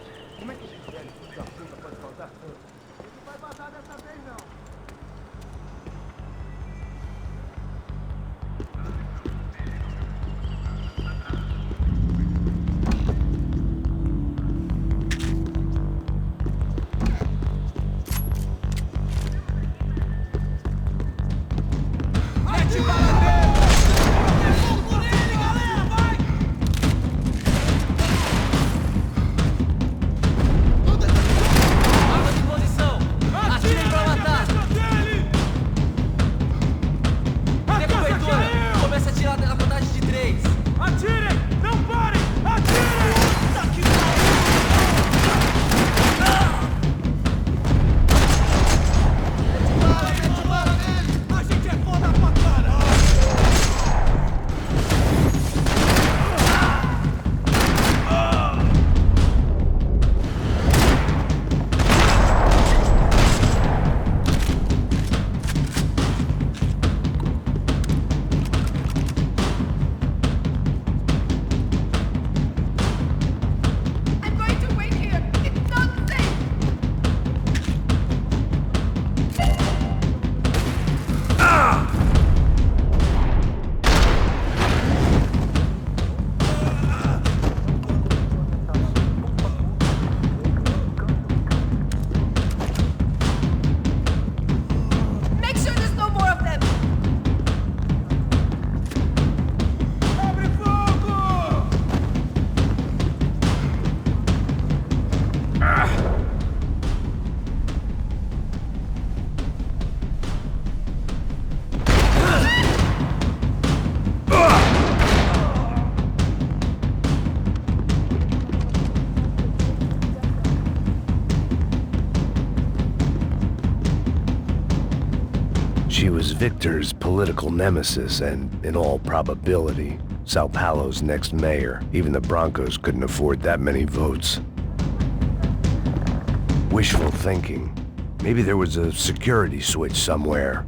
She was Victor's political nemesis and, in all probability, Sao Paulo's next mayor. Even the Broncos couldn't afford that many votes. Wishful thinking. Maybe there was a security switch somewhere.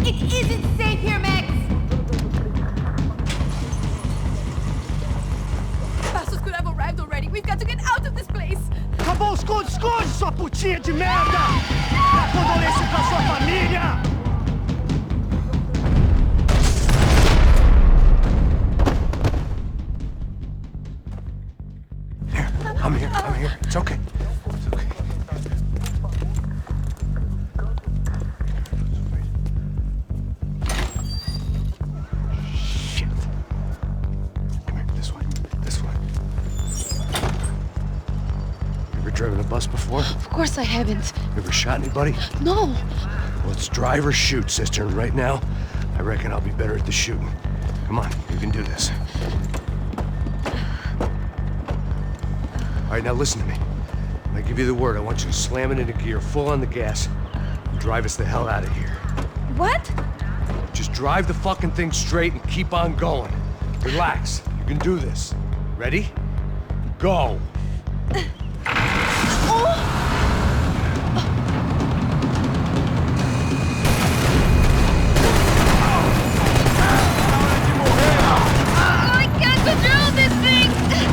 It isn't safe here, Max! Passos could have arrived already. We've got to get out of this place! Acabou, esconde, esconde, sua putinha de merda! Dá condolência pra sua família! I'm here. It's okay. It's okay. Shit. Come here, this way. You ever driven a bus before? Of course I haven't. You ever shot anybody? No. Well, it's drive or shoot, sister. And right now, I reckon I'll be better at the shooting. Come on, you can do this. All right, now listen to me. I give you the word, I want you to slam it into gear, full on the gas, and drive us the hell out of here. What? Just drive the fucking thing straight and keep on going. Relax, you can do this. Ready? Go!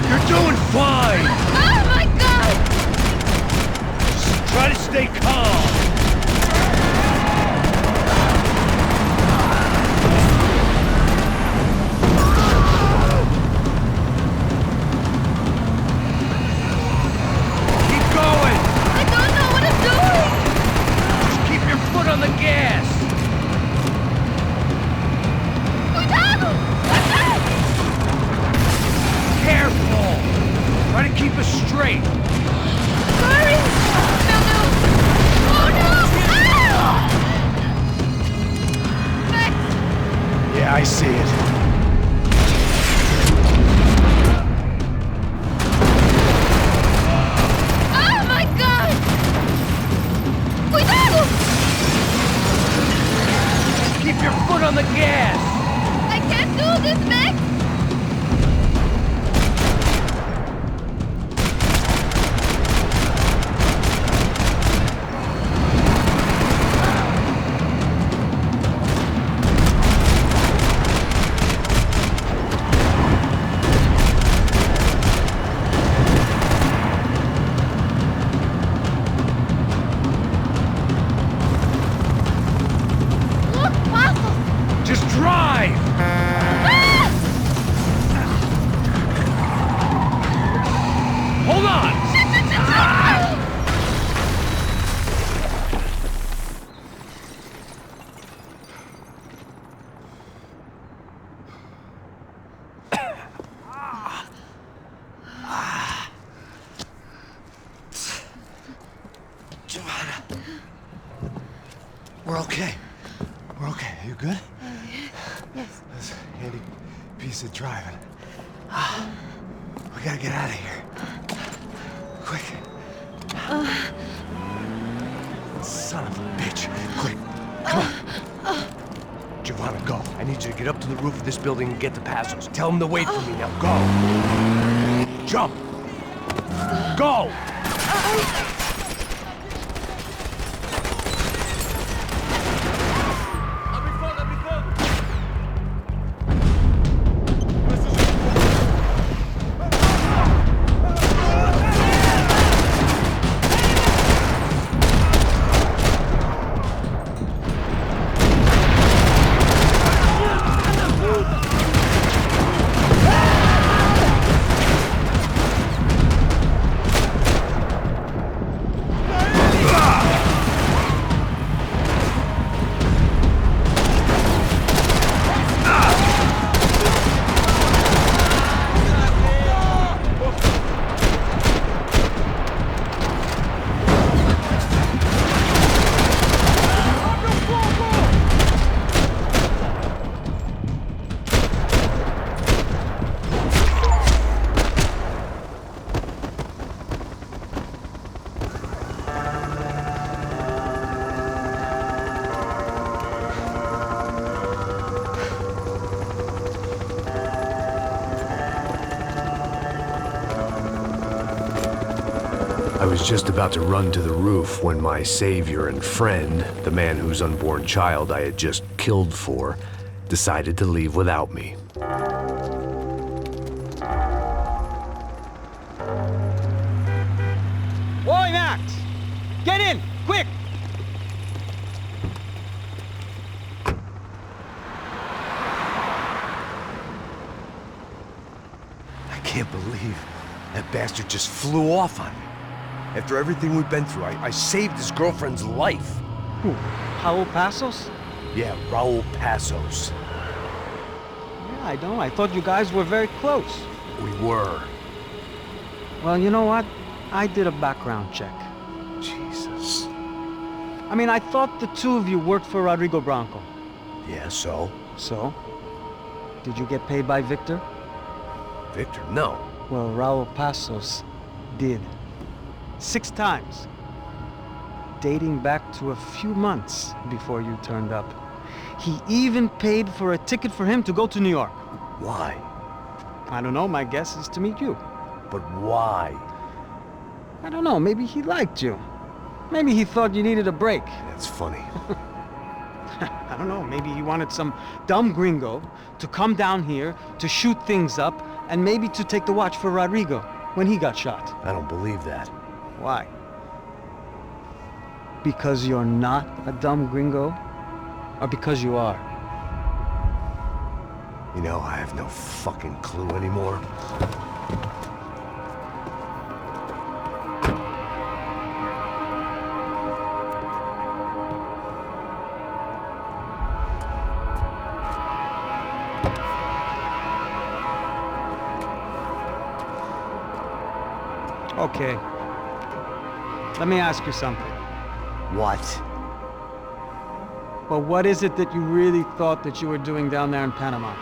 You're doing fine! Oh my god! Just try to stay calm! Keep going! I don't know what I'm doing! Just keep your foot on the gas! Cuidado! Careful! Try to keep us straight! Sorry! No, no! Oh no! Ah! Max! Yeah, I see it. Oh my god! Cuidado! Keep your foot on the gas! I can't do this, Max! Look, Pasos! Just drive! Hold on! Joanna. We're okay. We're okay. You good? Yes. That's a handy piece of driving. We gotta get out of here. Quick. Son of a bitch. Quick. Come on. Giovanna, go. I need you to get up to the roof of this building and get to Passos. Tell them to wait for me now. Go. Jump. Go! I was just about to run to the roof when my savior and friend, the man whose unborn child I had just killed for, decided to leave without me. Oi, Max! Get in! Quick! I can't believe that bastard just flew off on me. After everything we've been through, I saved his girlfriend's life. Who? Raul Passos? Yeah, Raul Passos. Yeah, I know. I thought you guys were very close. We were. Well, you know what? I did a background check. Jesus. I mean, I thought the two of you worked for Rodrigo Branco. Yeah, so? So? Did you get paid by Victor? Victor, no. Well, Raul Passos did. 6 times. Dating back to a few months before you turned up. He even paid for a ticket for him to go to New York. Why? I don't know, my guess is to meet you. But why? I don't know, maybe he liked you. Maybe he thought you needed a break. That's funny. I don't know, maybe he wanted some dumb gringo to come down here to shoot things up and maybe to take the watch for Rodrigo when he got shot. I don't believe that. Why? Because you're not a dumb gringo? Or because you are? You know, I have no fucking clue anymore. Okay. Let me ask you something. What? Well, what is it that you really thought that you were doing down there in Panama?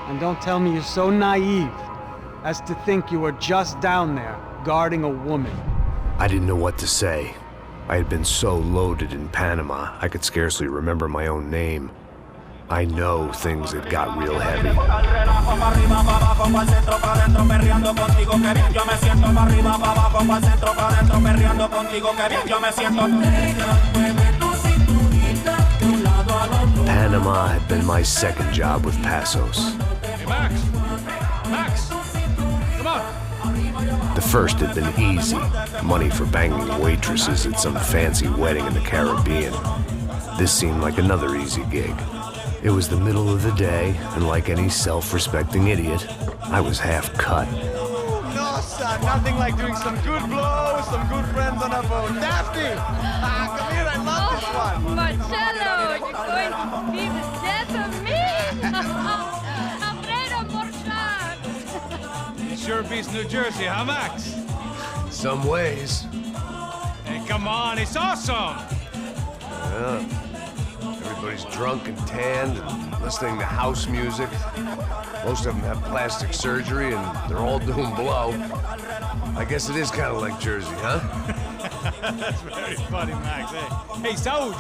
And don't tell me you're so naive as to think you were just down there guarding a woman. I didn't know what to say. I had been so loaded in Panama, I could scarcely remember my own name. I know things had got real heavy. Panama had been my second job with Passos. Hey, Max! Max! Come on! The first had been easy. Money for banging waitresses at some fancy wedding in the Caribbean. This seemed like another easy gig. It was the middle of the day, and like any self-respecting idiot, I was half cut. No, son, nothing like doing some good blows, some good friends on a boat. Daphne! Come here, I love this one. Marcello, you're going to be the death of me? Alfredo Morchan! Sure beats New Jersey, huh, Max? Some ways. Hey, come on, it's awesome! Yeah. Everybody's drunk and tanned and listening to house music. Most of them have plastic surgery and they're all doing blow. I guess it is kind of like Jersey, huh? That's very funny, Max. Hey, Saúde!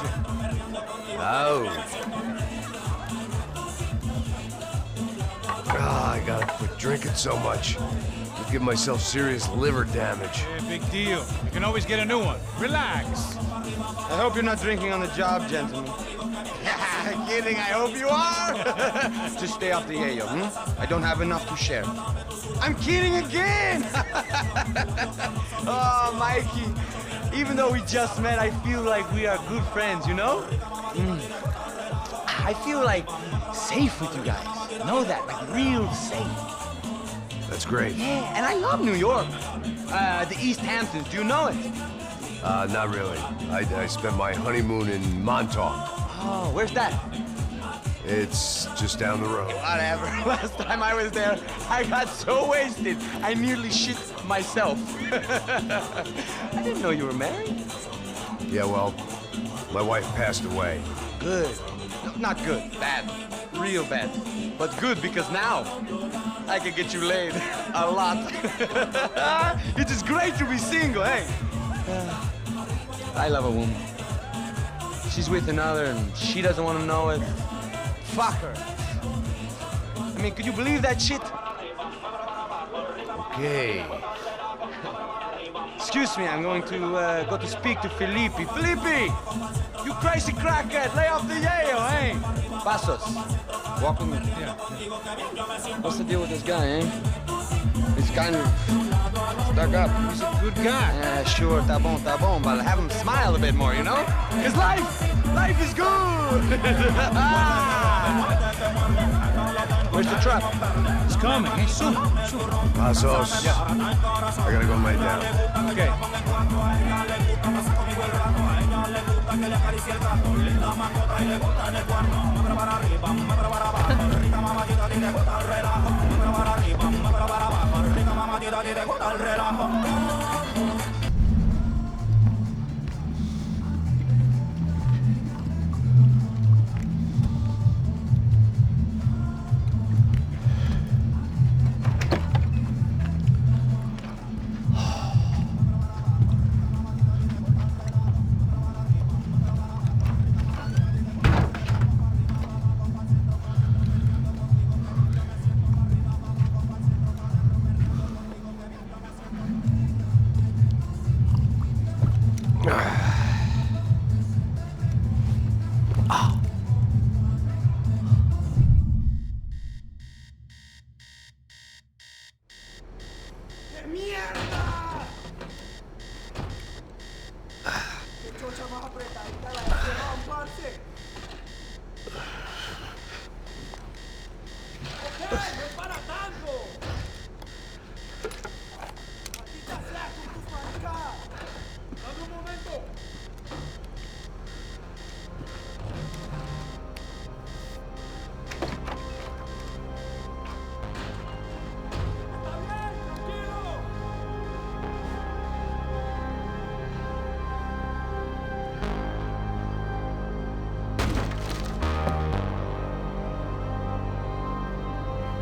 I gotta quit drinking so much. I'll give myself serious liver damage. Yeah, big deal. You can always get a new one. Relax. I hope you're not drinking on the job, gentlemen. Kidding, I hope you are. Just stay off the yayo, I don't have enough to share. I'm kidding again. Oh, Mikey, even though we just met, I feel like we are good friends, you know? I feel like safe with you guys. Know that, like real safe. That's great. Yeah, and I love New York. The East Hamptons, do you know it? Not really. I spent my honeymoon in Montauk. Oh, where's that? It's just down the road. Whatever. Last time I was there, I got so wasted, I nearly shit myself. I didn't know you were married. Yeah, well, my wife passed away. Good. No, not good. Bad. Real bad. But good because now I can get you laid a lot. It is great to be single, hey? I love a woman. She's with another and she doesn't want to know it. Fuck her. I mean, could you believe that shit? Okay. Excuse me, I'm going to go to speak to Felipe. Felipe! You crazy crackhead, lay off the yayo, eh? Passos, walk with me. Yeah. What's the deal with this guy, eh? He's kind of stuck up. He's a good guy. Yeah, sure, tá bom, but have him smile a bit more, you know? Because life is good! Where's the truck? It's coming, hey, soon. Passos. Yeah. I gotta go lay down. Okay.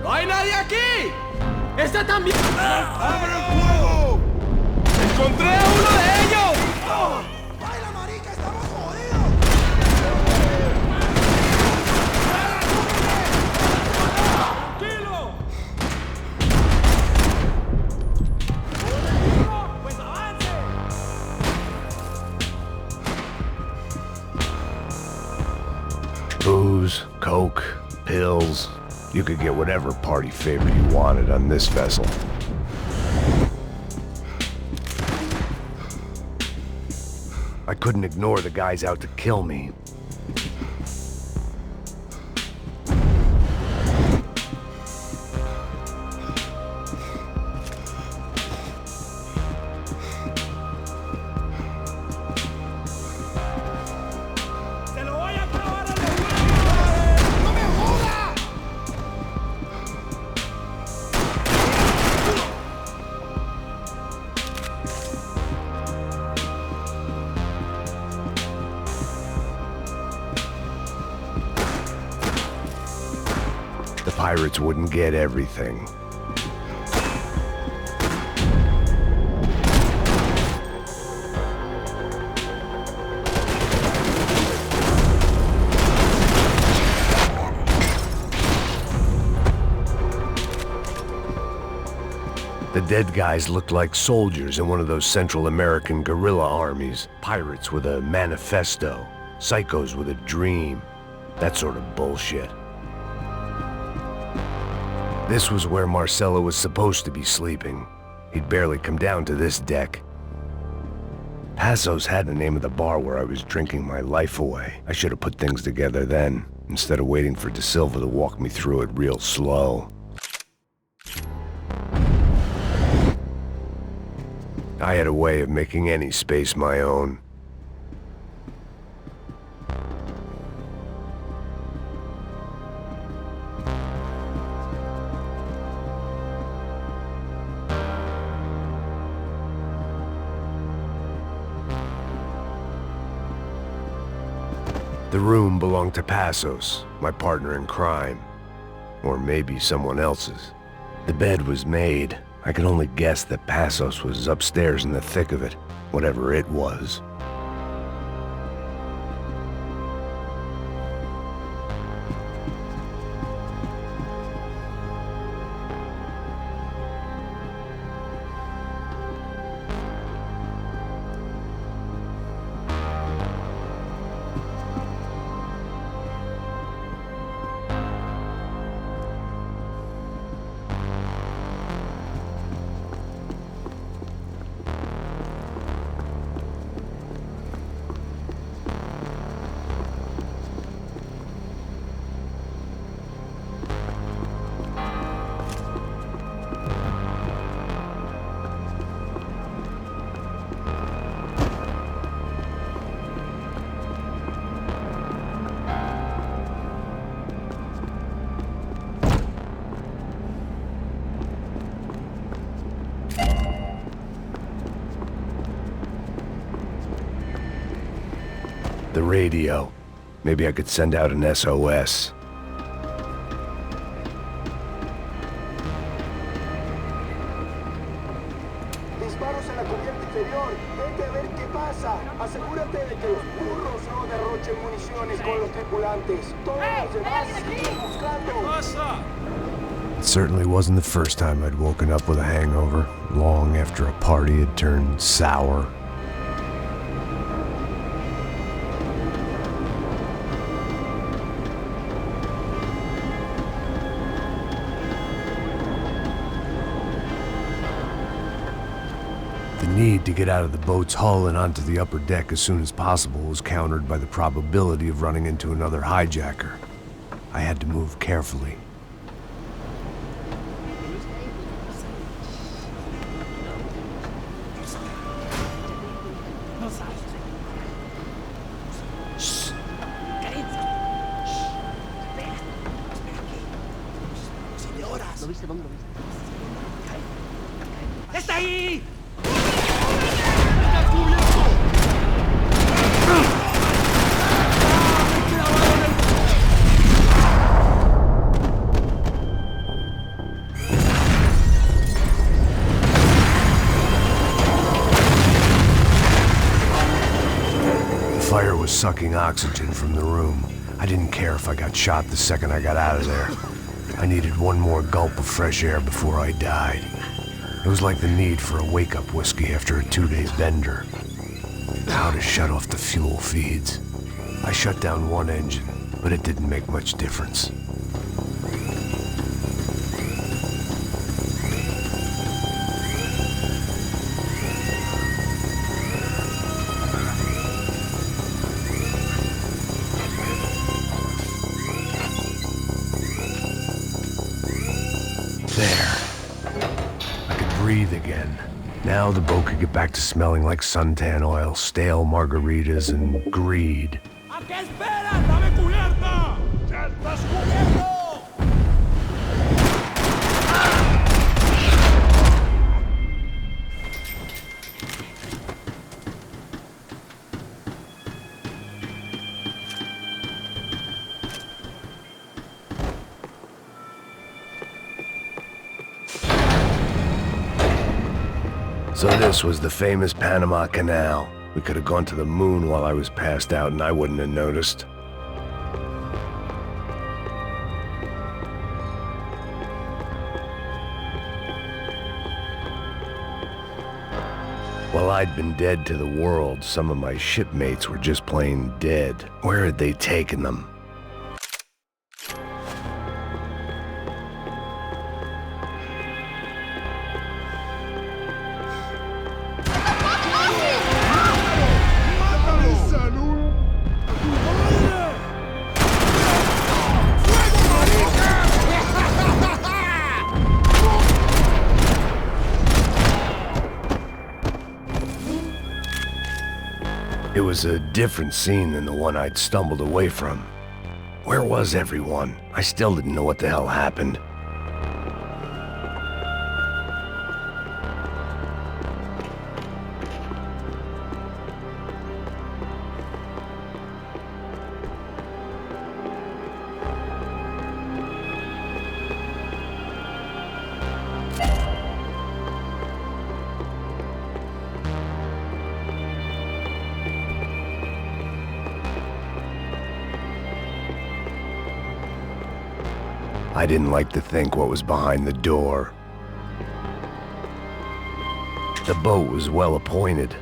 ¡No hay nadie aquí! ¡Este también! ¡Abre el fuego! ¡Encontré a uno de ellos! ¡Baila, marica! ¡Estamos jodidos! ¡Tranquilo! ¡Pues avance! Booze, coke, pills. You could get whatever party favor you wanted on this vessel. I couldn't ignore the guys out to kill me. The pirates wouldn't get everything. The dead guys looked like soldiers in one of those Central American guerrilla armies. Pirates with a manifesto, psychos with a dream, that sort of bullshit. This was where Marcelo was supposed to be sleeping. He'd barely come down to this deck. Passos had the name of the bar where I was drinking my life away. I should have put things together then, instead of waiting for De Silva to walk me through it real slow. I had a way of making any space my own. The room belonged to Passos, my partner in crime. Or maybe someone else's. The bed was made. I could only guess that Passos was upstairs in the thick of it, whatever it was. The radio. Maybe I could send out an SOS. Disparos en la cubierta inferior. Vete a ver qué pasa. Asegúrate de que los burros no derrochen municiones con los tripulantes. Todos los demás siguen buscando. It certainly wasn't the first time I'd woken up with a hangover, long after a party had turned sour. The need to get out of the boat's hull and onto the upper deck as soon as possible was countered by the probability of running into another hijacker. I had to move carefully. ¡Está ahí! The fire was sucking oxygen from the room. I didn't care if I got shot the second I got out of there. I needed one more gulp of fresh air before I died. It was like the need for a wake-up whiskey after a 2-day bender. How to shut off the fuel feeds. I shut down one engine, but it didn't make much difference. Breathe again. Now the boat could get back to smelling like suntan oil, stale margaritas, and greed. ¿A qué esperas? ¡Dame cubierta! ¡Ya estás cubierto! So this was the famous Panama Canal. We could have gone to the moon while I was passed out and I wouldn't have noticed. While I'd been dead to the world, some of my shipmates were just plain dead. Where had they taken them? It was a different scene than the one I'd stumbled away from. Where was everyone? I still didn't know what the hell happened. I didn't like to think what was behind the door. The boat was well appointed.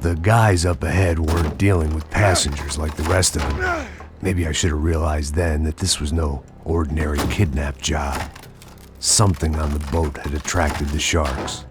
The guys up ahead weren't dealing with passengers like the rest of them. Maybe I should have realized then that this was no ordinary kidnap job. Something on the boat had attracted the sharks.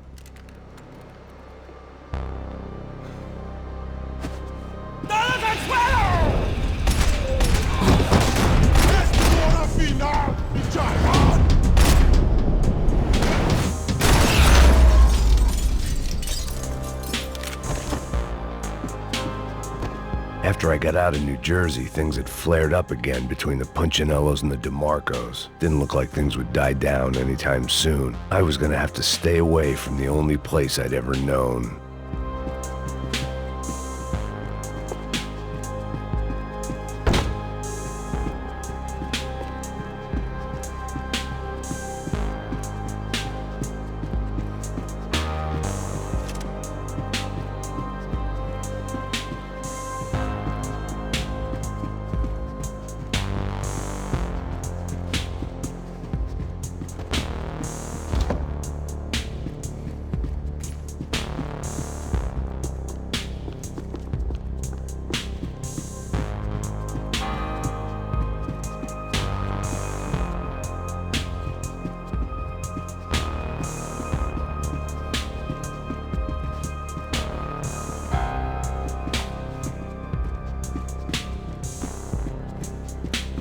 After I got out of New Jersey, things had flared up again between the Punchinellos and the DeMarcos. Didn't look like things would die down anytime soon. I was gonna have to stay away from the only place I'd ever known.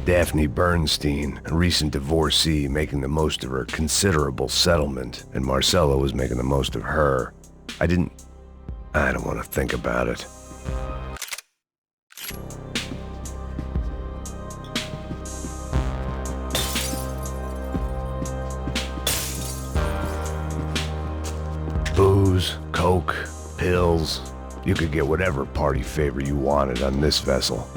Daphne Bernstein, a recent divorcee making the most of her considerable settlement, and Marcella was making the most of her. I don't want to think about it. Booze, coke, pills. You could get whatever party favor you wanted on this vessel.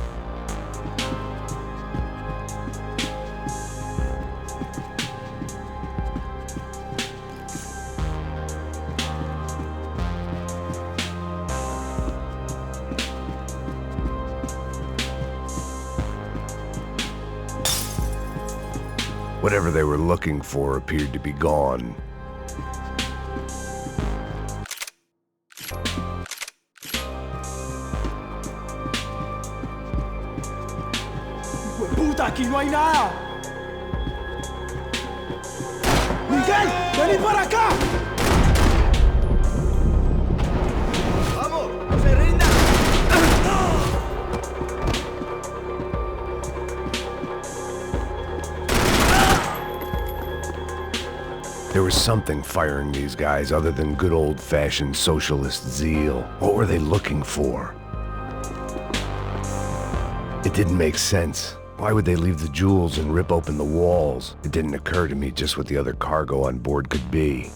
Whatever they were looking for appeared to be gone. ¡Puta, aquí no hay nada! ¡Miguel, vení para acá! ¡Vamos! ¡No se rinda! There was something firing these guys other than good old-fashioned socialist zeal. What were they looking for? It didn't make sense. Why would they leave the jewels and rip open the walls? It didn't occur to me just what the other cargo on board could be.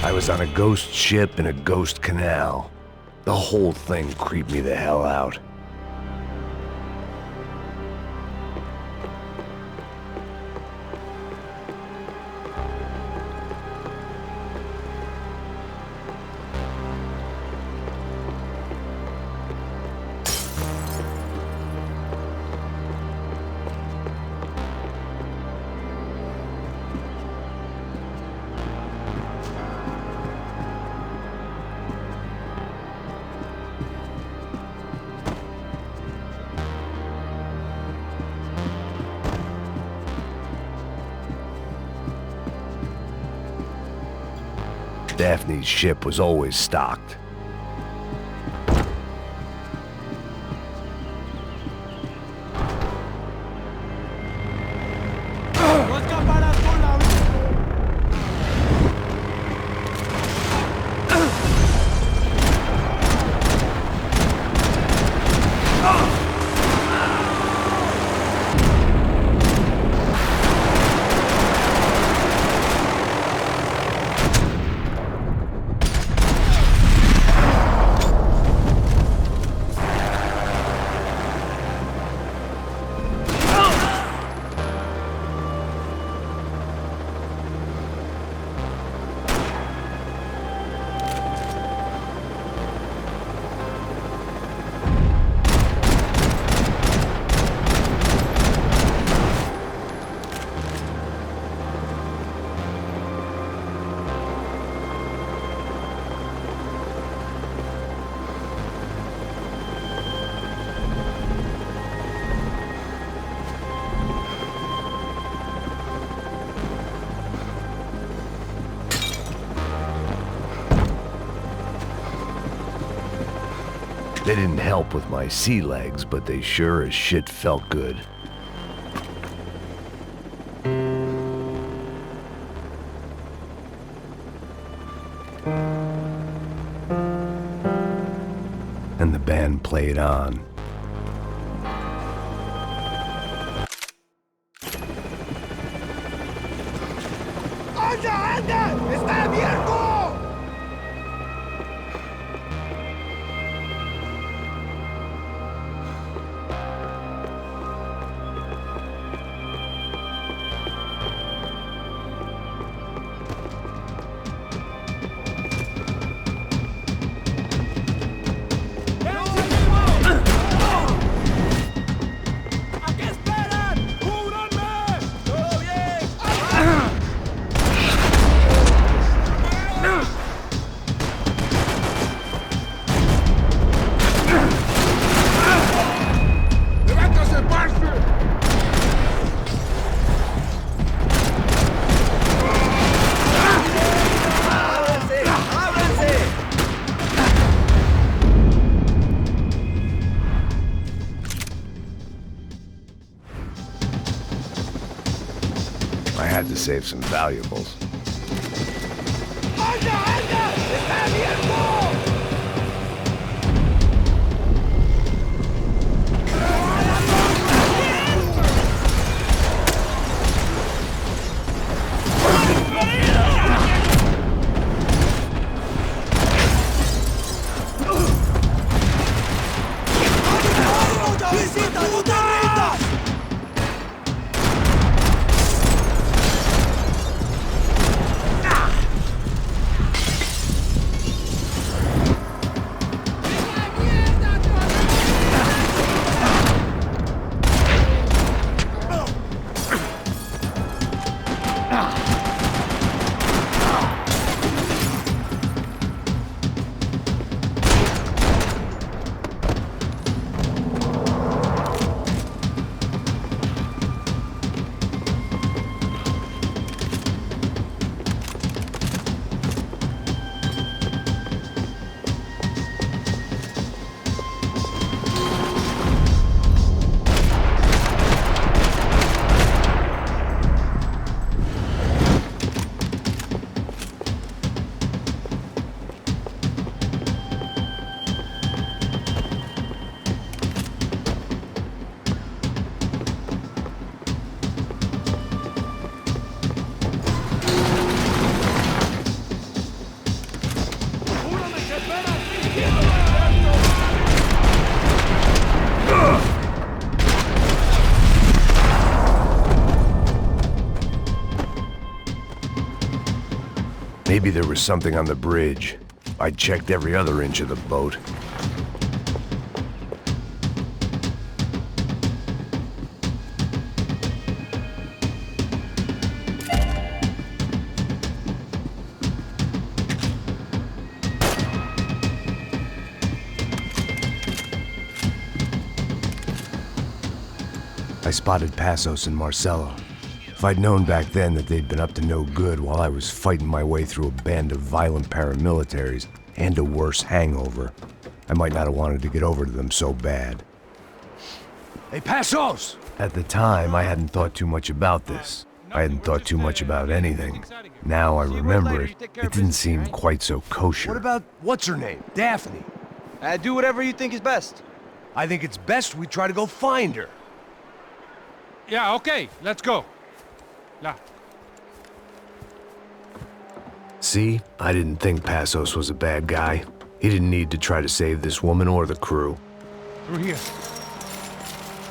I was on a ghost ship in a ghost canal. The whole thing creeped me the hell out. Daphne's ship was always stocked. They didn't help with my sea legs, but they sure as shit felt good. and the band played on. ¡Anda, anda! ¡Está abierto! I had to save some valuables. ¡Anda, anda! ¡Está abierto! ¡Visita, no te rindas! Maybe there was something on the bridge. I checked every other inch of the boat. I spotted Passos and Marcelo. If I'd known back then that they'd been up to no good while I was fighting my way through a band of violent paramilitaries and a worse hangover, I might not have wanted to get over to them so bad. Hey, Passos! At the time, I hadn't thought too much about this. I hadn't thought too much about anything. Now I remember it, it didn't seem quite so kosher. What about, what's her name? Daphne? Do whatever you think is best. I think it's best we try to go find her. Yeah, okay, let's go. La. See? I didn't think Passos was a bad guy. He didn't need to try to save this woman or the crew. Through here.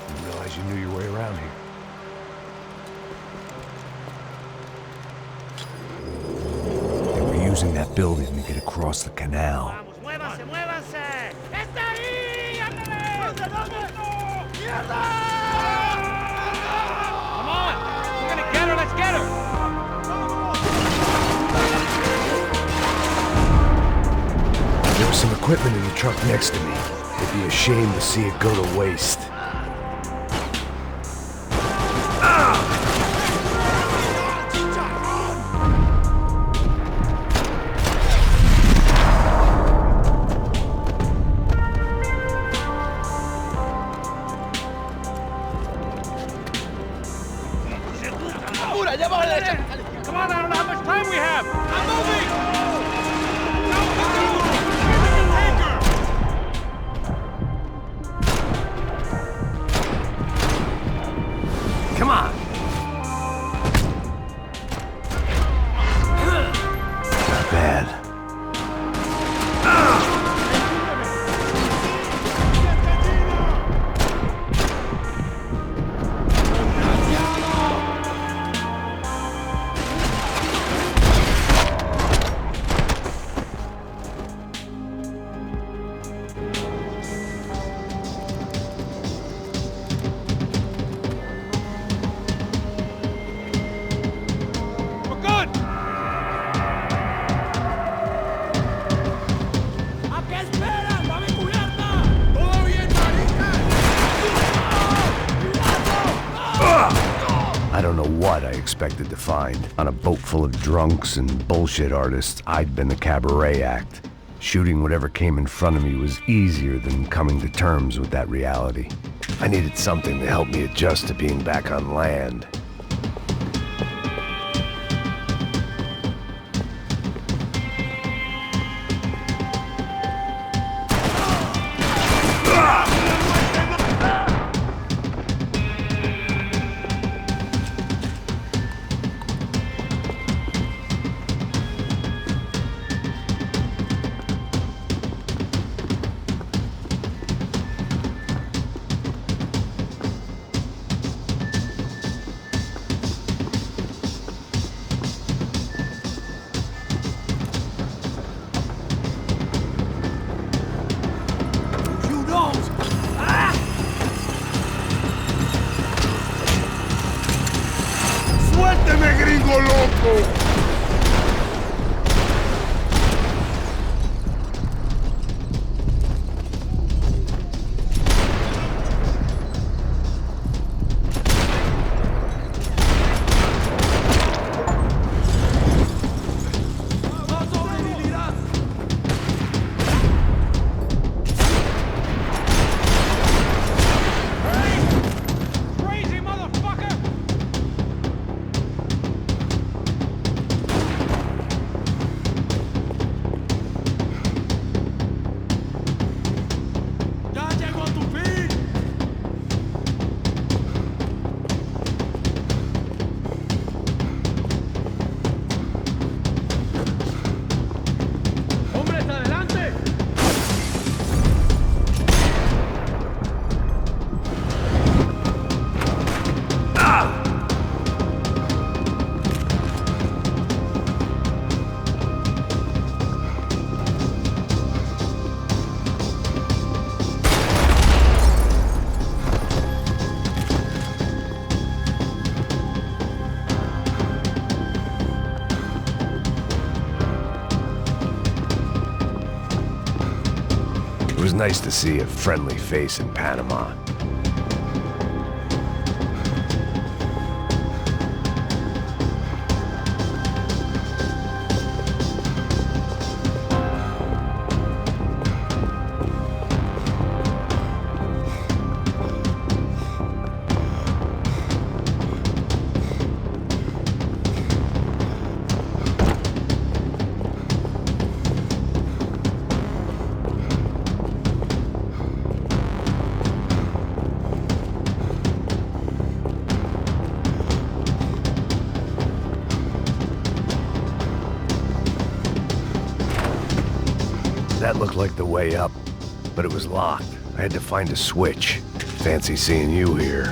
Didn't realize you knew your way around here. They were using that building to get across the canal. ¡Muévanse, muévanse! ¡Está ahí! ¡Ándale! ¿Dónde, dónde? ¡Mierda! Come on! We're gonna get her, let's get her! There was some equipment in the truck next to me. It'd be a shame to see it go to waste. Come on, I don't know how much time we have! I'm moving! espera! ¡Dame cubierta! ¡Todo bien, marica! I don't know what I expected to find. On a boat full of drunks and bullshit artists, I'd been the cabaret act. Shooting whatever came in front of me was easier than coming to terms with that reality. I needed something to help me adjust to being back on land. ¡Suélteme, gringo loco! It was nice to see a friendly face in Panama. That looked like the way up, but it was locked. I had to find a switch. Fancy seeing you here.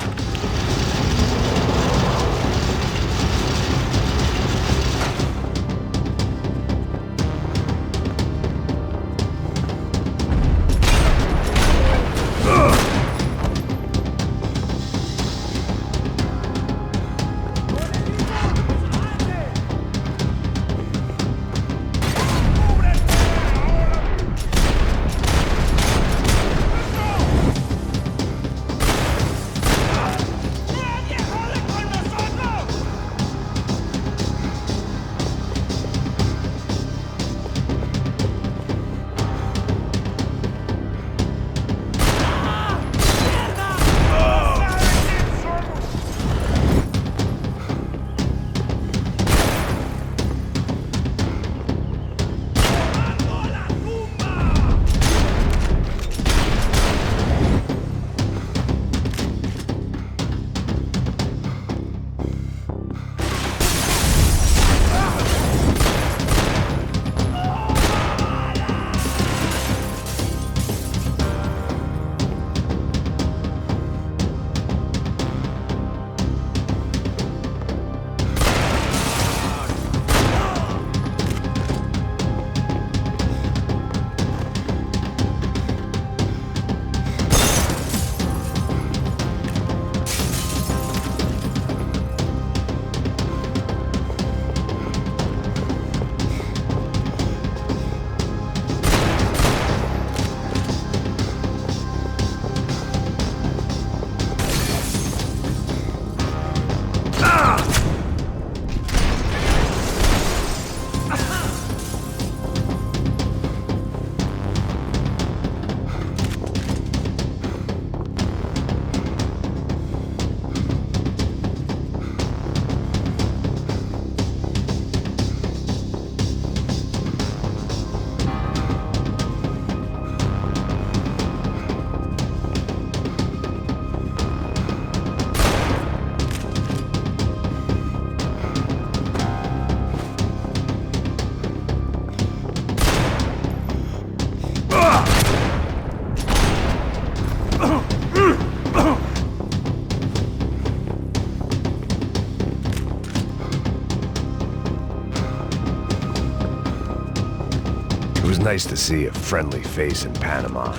nice to see a friendly face in Panama.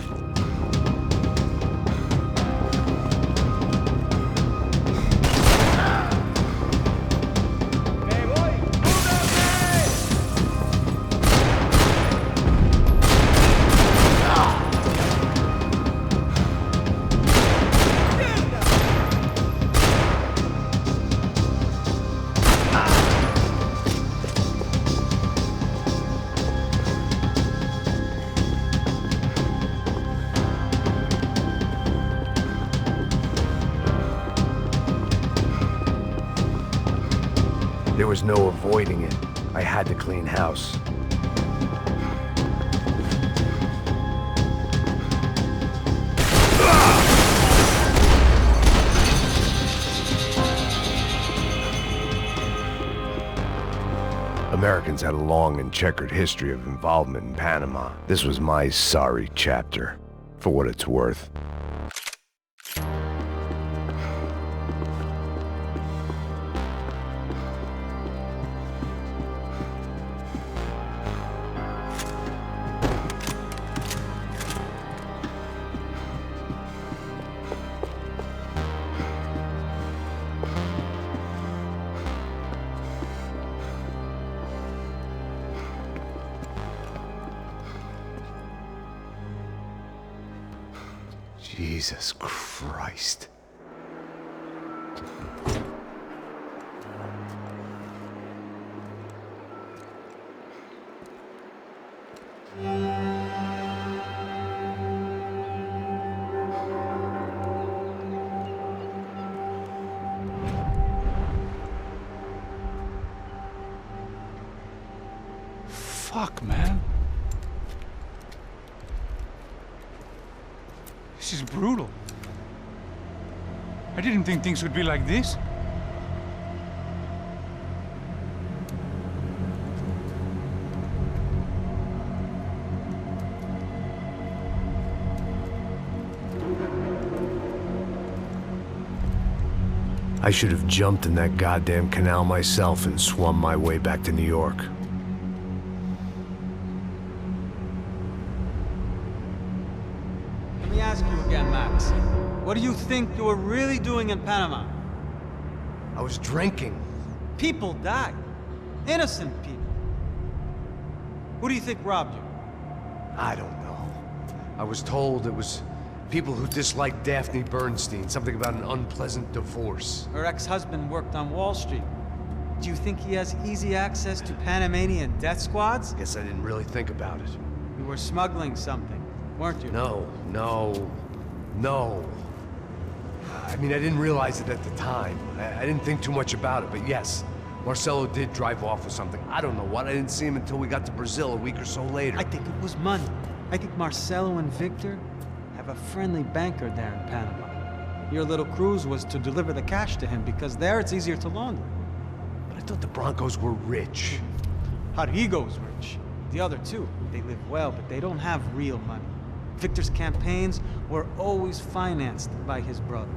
There was no avoiding it. I had to clean house. Americans had a long and checkered history of involvement in Panama. This was my sorry chapter, for what it's worth. Jesus Christ. Fuck, man. This is brutal. I didn't think things would be like this. I should have jumped in that goddamn canal myself and swum my way back to New York. Let me ask you again, Max. What do you think you were really doing in Panama? I was drinking. People died. Innocent people. Who do you think robbed you? I don't know. I was told it was people who disliked Daphne Bernstein, something about an unpleasant divorce. Her ex-husband worked on Wall Street. Do you think he has easy access to Panamanian death squads? Guess I didn't really think about it. You were smuggling something, weren't you? No. I mean, I didn't realize it at the time. I didn't think too much about it, but yes, Marcelo did drive off with something. I don't know what. I didn't see him until we got to Brazil a week or so later. I think it was money. I think Marcelo and Victor have a friendly banker there in Panama. Your little cruise was to deliver the cash to him because there it's easier to launder. But I thought the Broncos were rich. Rodrigo's rich. The other two, they live well, but they don't have real money. Victor's campaigns were always financed by his brother.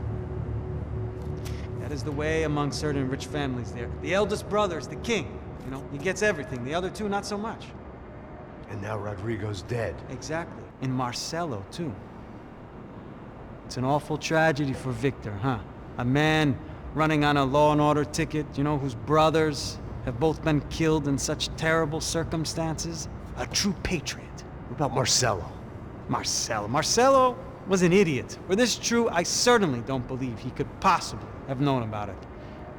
That is the way among certain rich families there. The eldest brother is the king. You know, he gets everything. The other two, not so much. And now Rodrigo's dead. Exactly. And Marcelo, too. It's an awful tragedy for Victor, huh? A man running on a law and order ticket, you know, whose brothers have both been killed in such terrible circumstances. A true patriot. What about Marcelo? Marcelo was an idiot. Were this true, I certainly don't believe he could possibly have known about it.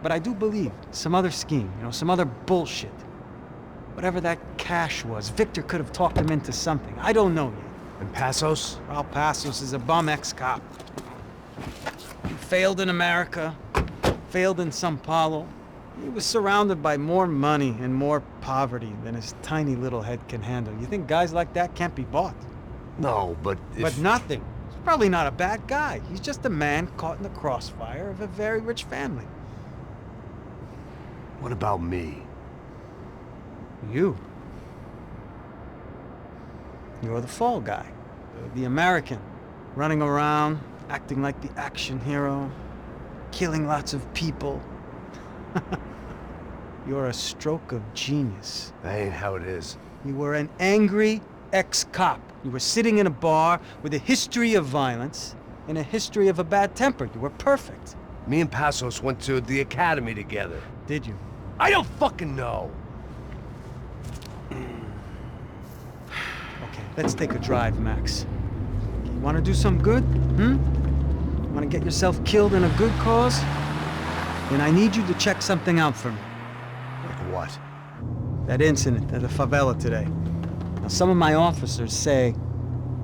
But I do believe some other scheme, you know, some other bullshit. Whatever that cash was, Victor could have talked him into something. I don't know yet. And Passos? Raul Passos is a bum ex-cop. He failed in America, failed in Sao Paulo. He was surrounded by more money and more poverty than his tiny little head can handle. You think guys like that can't be bought? No, but But nothing. He's probably not a bad guy. He's just a man caught in the crossfire of a very rich family. What about me? You. You're the fall guy. The American. Running around, acting like the action hero. Killing lots of people. You're a stroke of genius. That ain't how it is. You were an angry, ex-cop. You were sitting in a bar with a history of violence and a history of a bad temper. You were perfect. Me and Passos went to the academy together. Did you? I don't fucking know. Okay, let's take a drive, Max. You want to do some good? You want to get yourself killed in a good cause? Then I need you to check something out for me. Like what? That incident at the favela today. Now, some of my officers say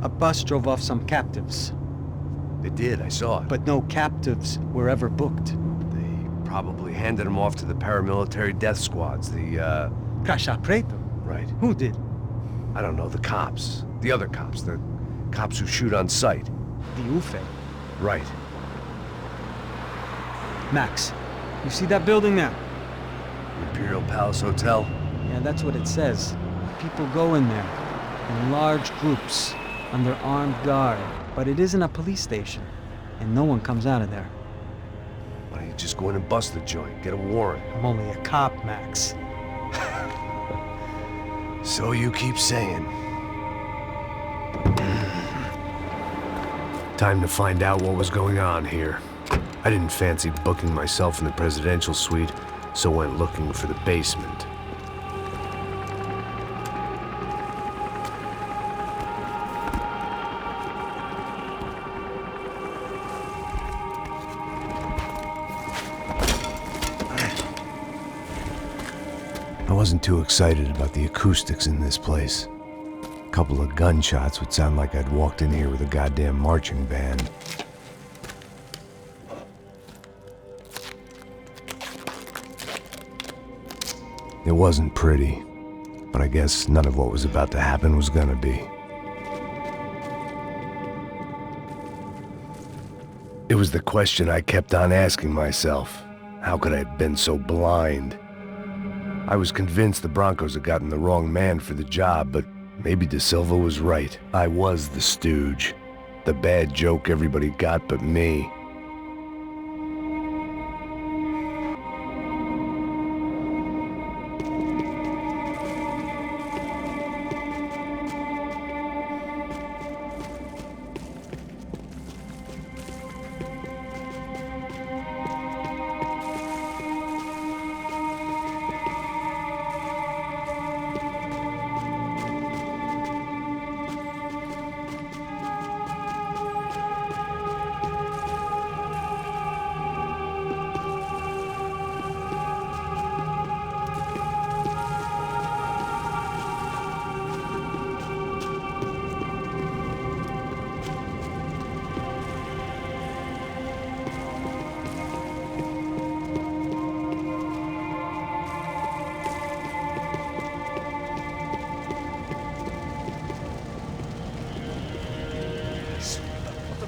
a bus drove off some captives. They did, I saw it. But no captives were ever booked. They probably handed them off to the paramilitary death squads, the, Caixa Preto? Right. Who did? I don't know, the cops. The other cops, the cops who shoot on sight. The UFE? Right. Max, you see that building there? Imperial Palace Hotel? Yeah, that's what it says. People go in there, in large groups, under armed guard. But it isn't a police station, and no one comes out of there. Why don't you just go in and bust the joint, get a warrant? I'm only a cop, Max. So you keep saying. Time to find out what was going on here. I didn't fancy booking myself in the presidential suite, so went looking for the basement. I wasn't too excited about the acoustics in this place. A couple of gunshots would sound like I'd walked in here with a goddamn marching band. It wasn't pretty, but I guess none of what was about to happen was gonna be. It was the question I kept on asking myself. How could I have been so blind? I was convinced the Broncos had gotten the wrong man for the job, but maybe De Silva was right. I was the stooge. The bad joke everybody got but me.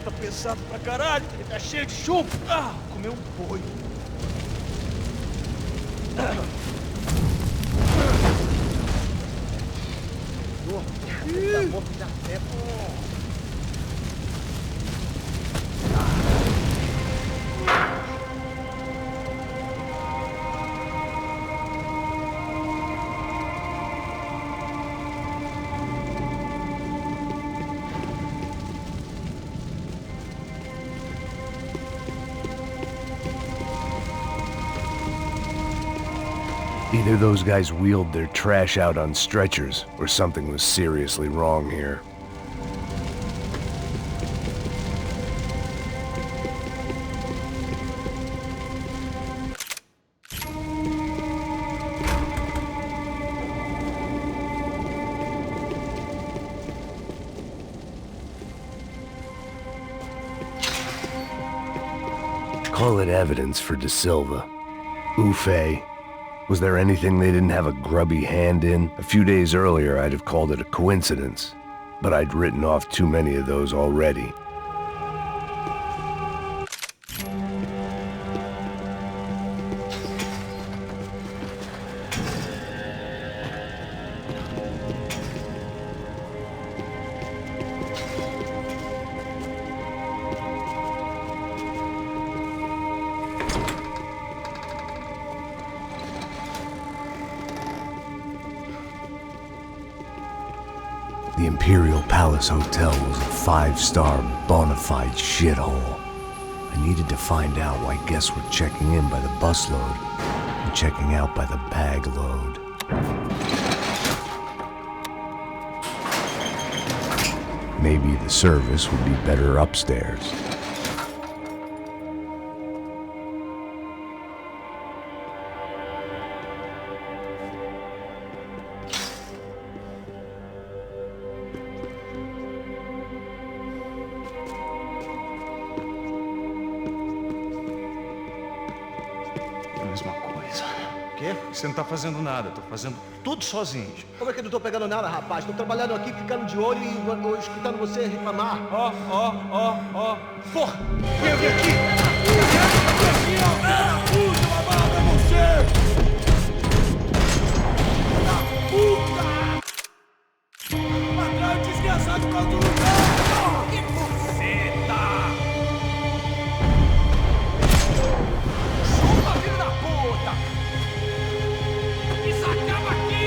Tá pesado pra caralho, ele tá cheio de chumbo. Ah, comeu um boi. Either those guys wheeled their trash out on stretchers, or something was seriously wrong here. Call it evidence for De Silva. Ufe. Was there anything they didn't have a grubby hand in? A few days earlier, I'd have called it a coincidence, but I'd written off too many of those already. The Palace Hotel was a 5-star bona fide shithole. I needed to find out why guests were checking in by the busload and checking out by the bag load. Maybe the service would be better upstairs. Mesma coisa. O quê? Você não tá fazendo nada, tô fazendo tudo sozinho. Como é que eu não tô pegando nada, rapaz? Tô trabalhando aqui, ficando de olho e escutando você reclamar. Ó. Porra! Vem aqui! Puta, uma bala pra você! Puta! Patrão desgraçado pra outro lugar! Que buceta! Chupa, filho da puta! Isso acaba aqui!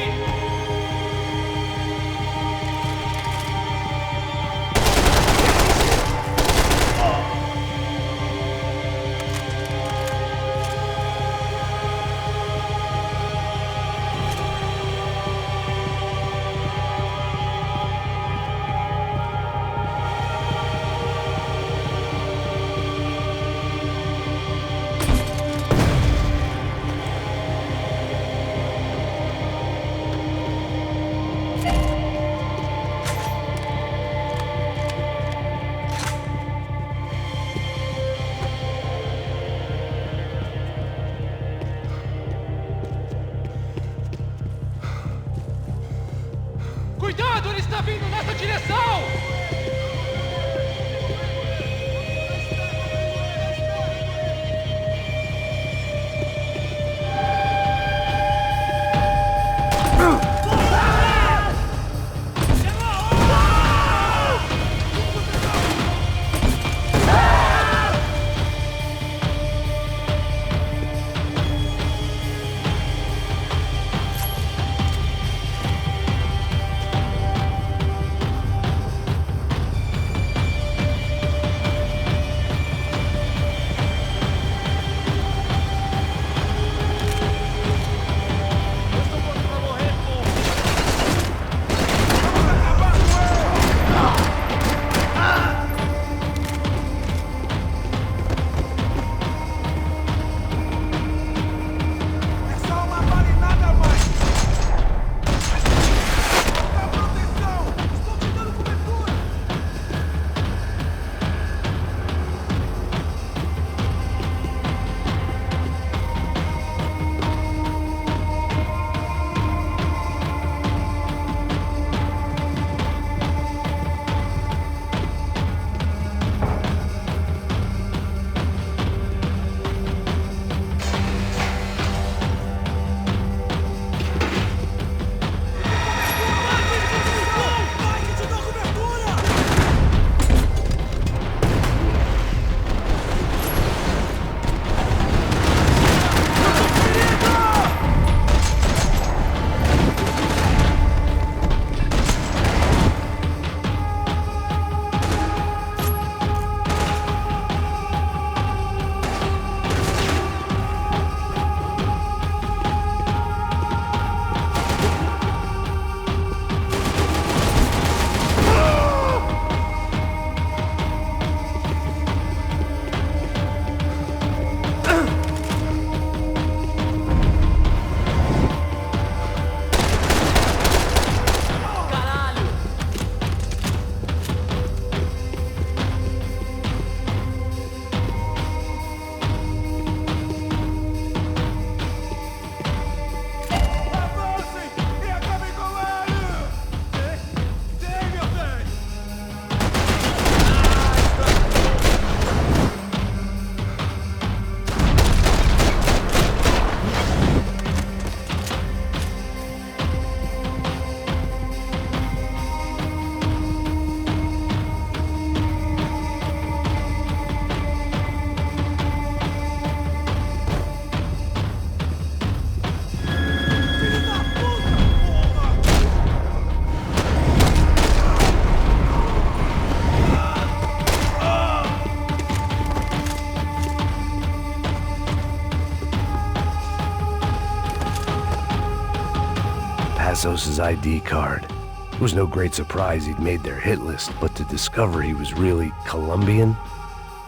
Cuidado, ele está vindo nessa direção! Passos' ID card. It was no great surprise he'd made their hit list, but to discover he was really Colombian?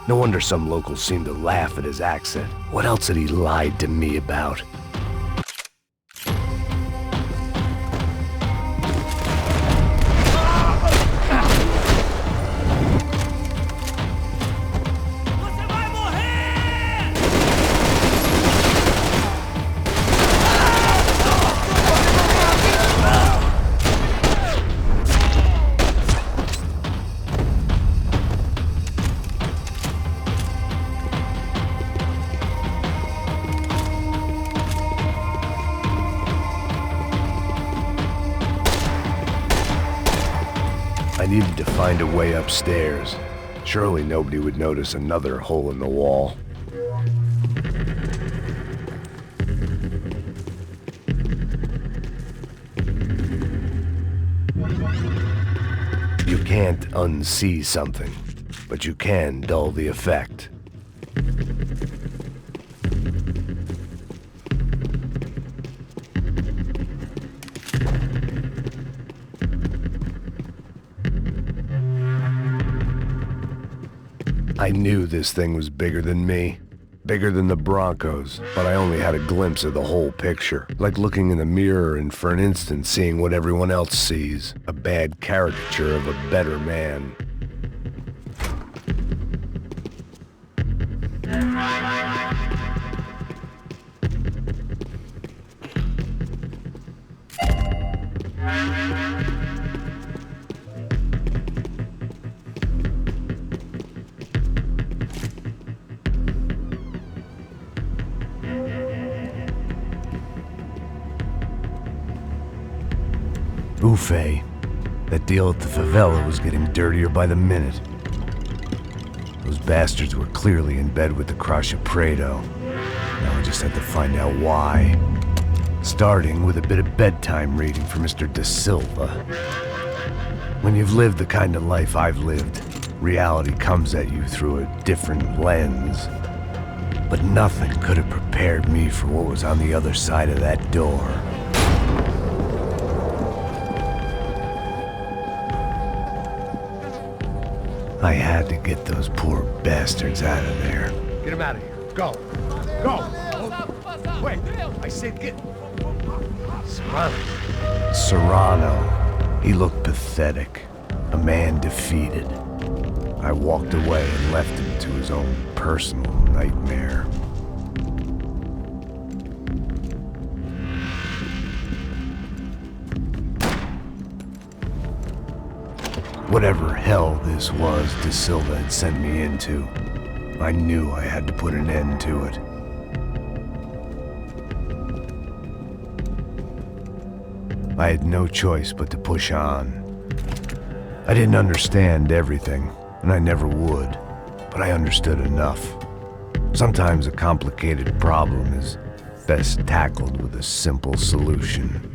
No wonder some locals seemed to laugh at his accent. What else had he lied to me about? I needed to find a way upstairs. Surely nobody would notice another hole in the wall. You can't unsee something, but you can dull the effect. I knew this thing was bigger than me, bigger than the Broncos, but I only had a glimpse of the whole picture, like looking in the mirror and for an instant seeing what everyone else sees, a bad caricature of a better man. Buffet. That deal at the favela was getting dirtier by the minute. Those bastards were clearly in bed with the Crash Prado. Now I just had to find out why. Starting with a bit of bedtime reading for Mr. Da Silva. When you've lived the kind of life I've lived, reality comes at you through a different lens. But nothing could have prepared me for what was on the other side of that door. I had to get those poor bastards out of there. Get him out of here. Go. Go. Wait. I said get... Serrano. Serrano. He looked pathetic. A man defeated. I walked away and left him to his own personal nightmare. Whatever hell this was Da Silva had sent me into, I knew I had to put an end to it. I had no choice but to push on. I didn't understand everything, and I never would, but I understood enough. Sometimes a complicated problem is best tackled with a simple solution.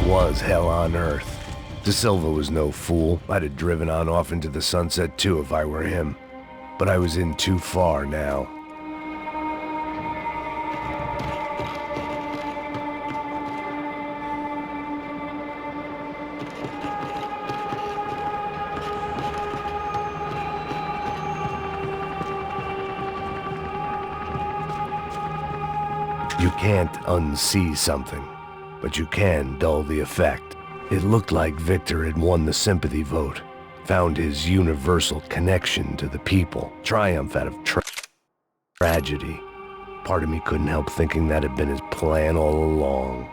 was hell on earth. De Silva was no fool. I'd have driven on off into the sunset too if I were him. But I was in too far now. You can't unsee something, but you can dull the effect. It looked like Victor had won the sympathy vote, found his universal connection to the people, triumph out of tragedy. Part of me couldn't help thinking that had been his plan all along.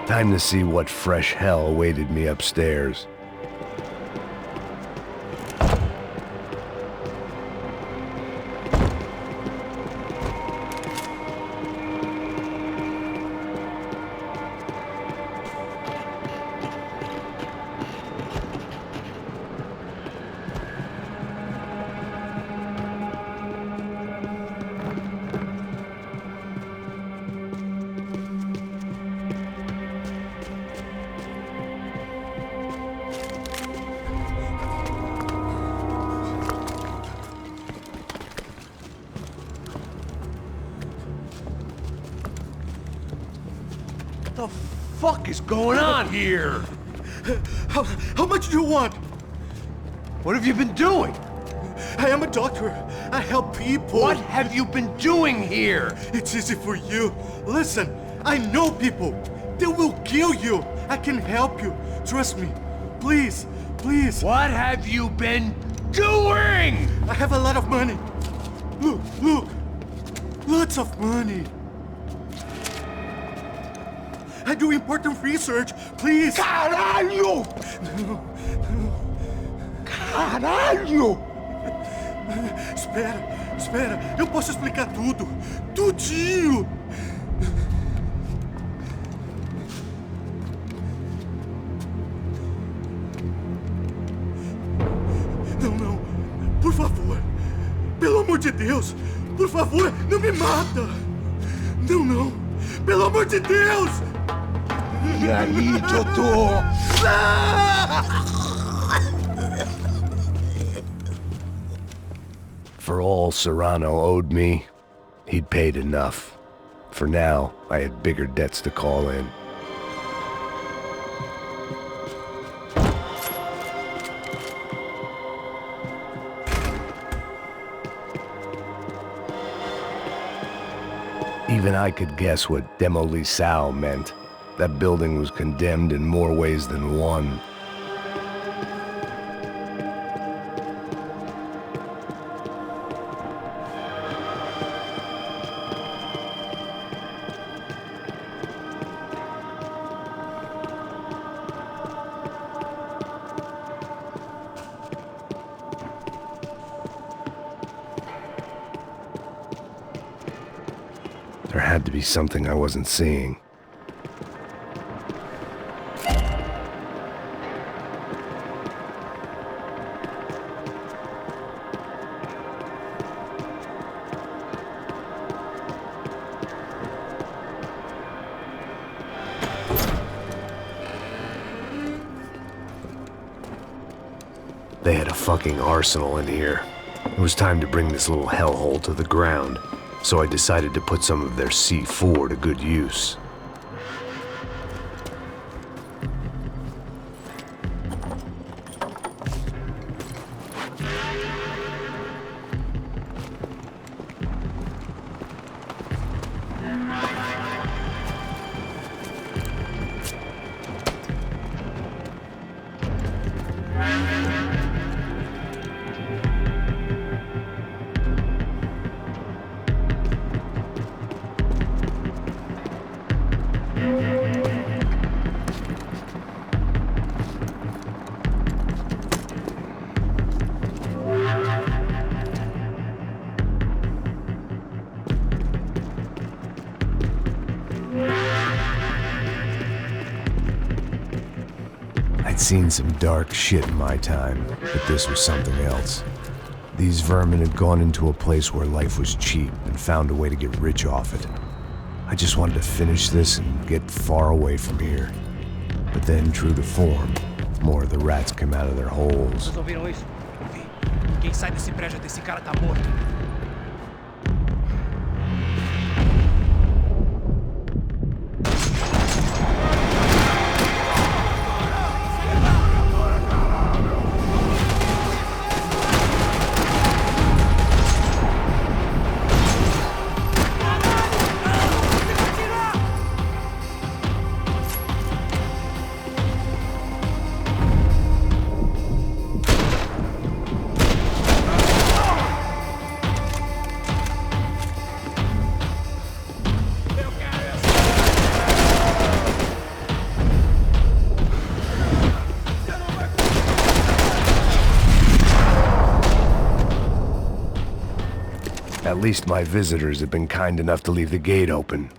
Time to see what fresh hell awaited me upstairs. What the fuck is going on here? How much do you want? What have you been doing? I am a doctor. I help people. What have you been doing here? It's easy for you. Listen, I know people. They will kill you. I can help you. Trust me. Please, please. What have you been doing? I have a lot of money. Look, look. Lots of money. I do important research. Please. Caralho! Caralho! Espera. Eu posso explicar tudo. Tudinho. Não. Por favor. Pelo amor de Deus. Por favor, não me mata. Não. Pelo amor de Deus. E aí, doutor? For all Serrano owed me, he'd paid enough. For now, I had bigger debts to call in. Even I could guess what demolição meant. That building was condemned in more ways than one. There had to be something I wasn't seeing. They had a fucking arsenal in here. It was time to bring this little hellhole to the ground, so I decided to put some of their C4 to good use. I'd seen some dark shit in my time, but this was something else. These vermin had gone into a place where life was cheap and found a way to get rich off it. I just wanted to finish this and get far away from here. But then, true to form, more of the rats came out of their holes. Vocês ouviram isso? Vi. Quem sai desse prédio desse cara tá morto. At least my visitors have been kind enough to leave the gate open.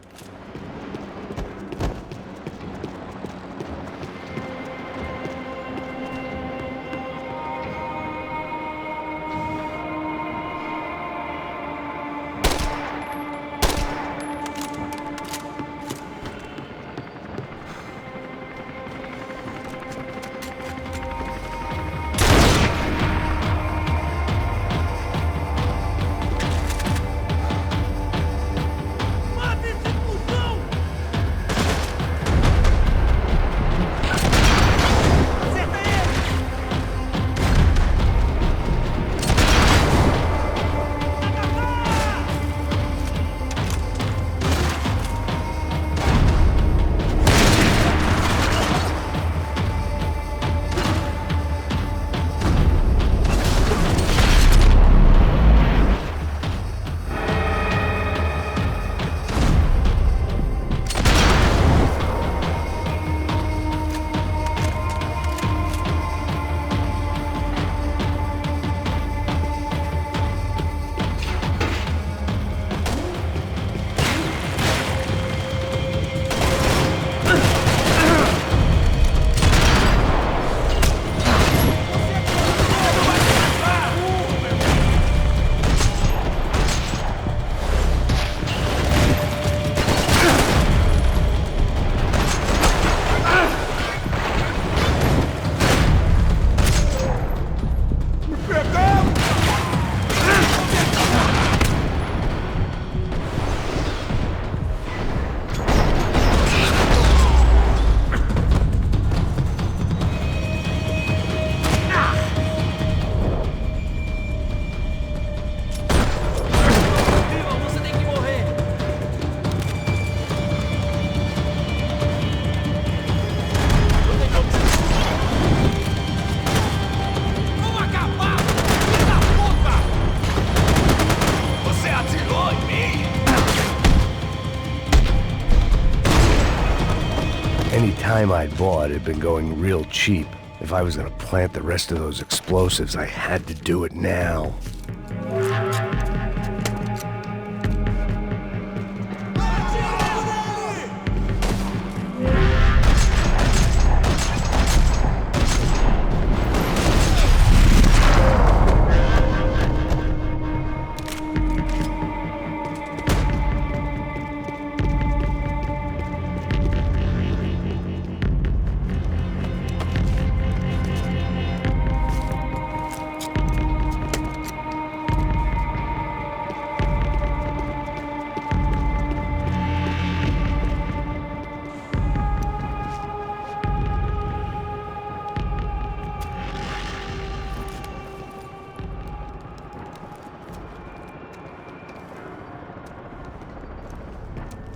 Any time I'd bought had been going real cheap. If I was gonna plant the rest of those explosives, I had to do it now.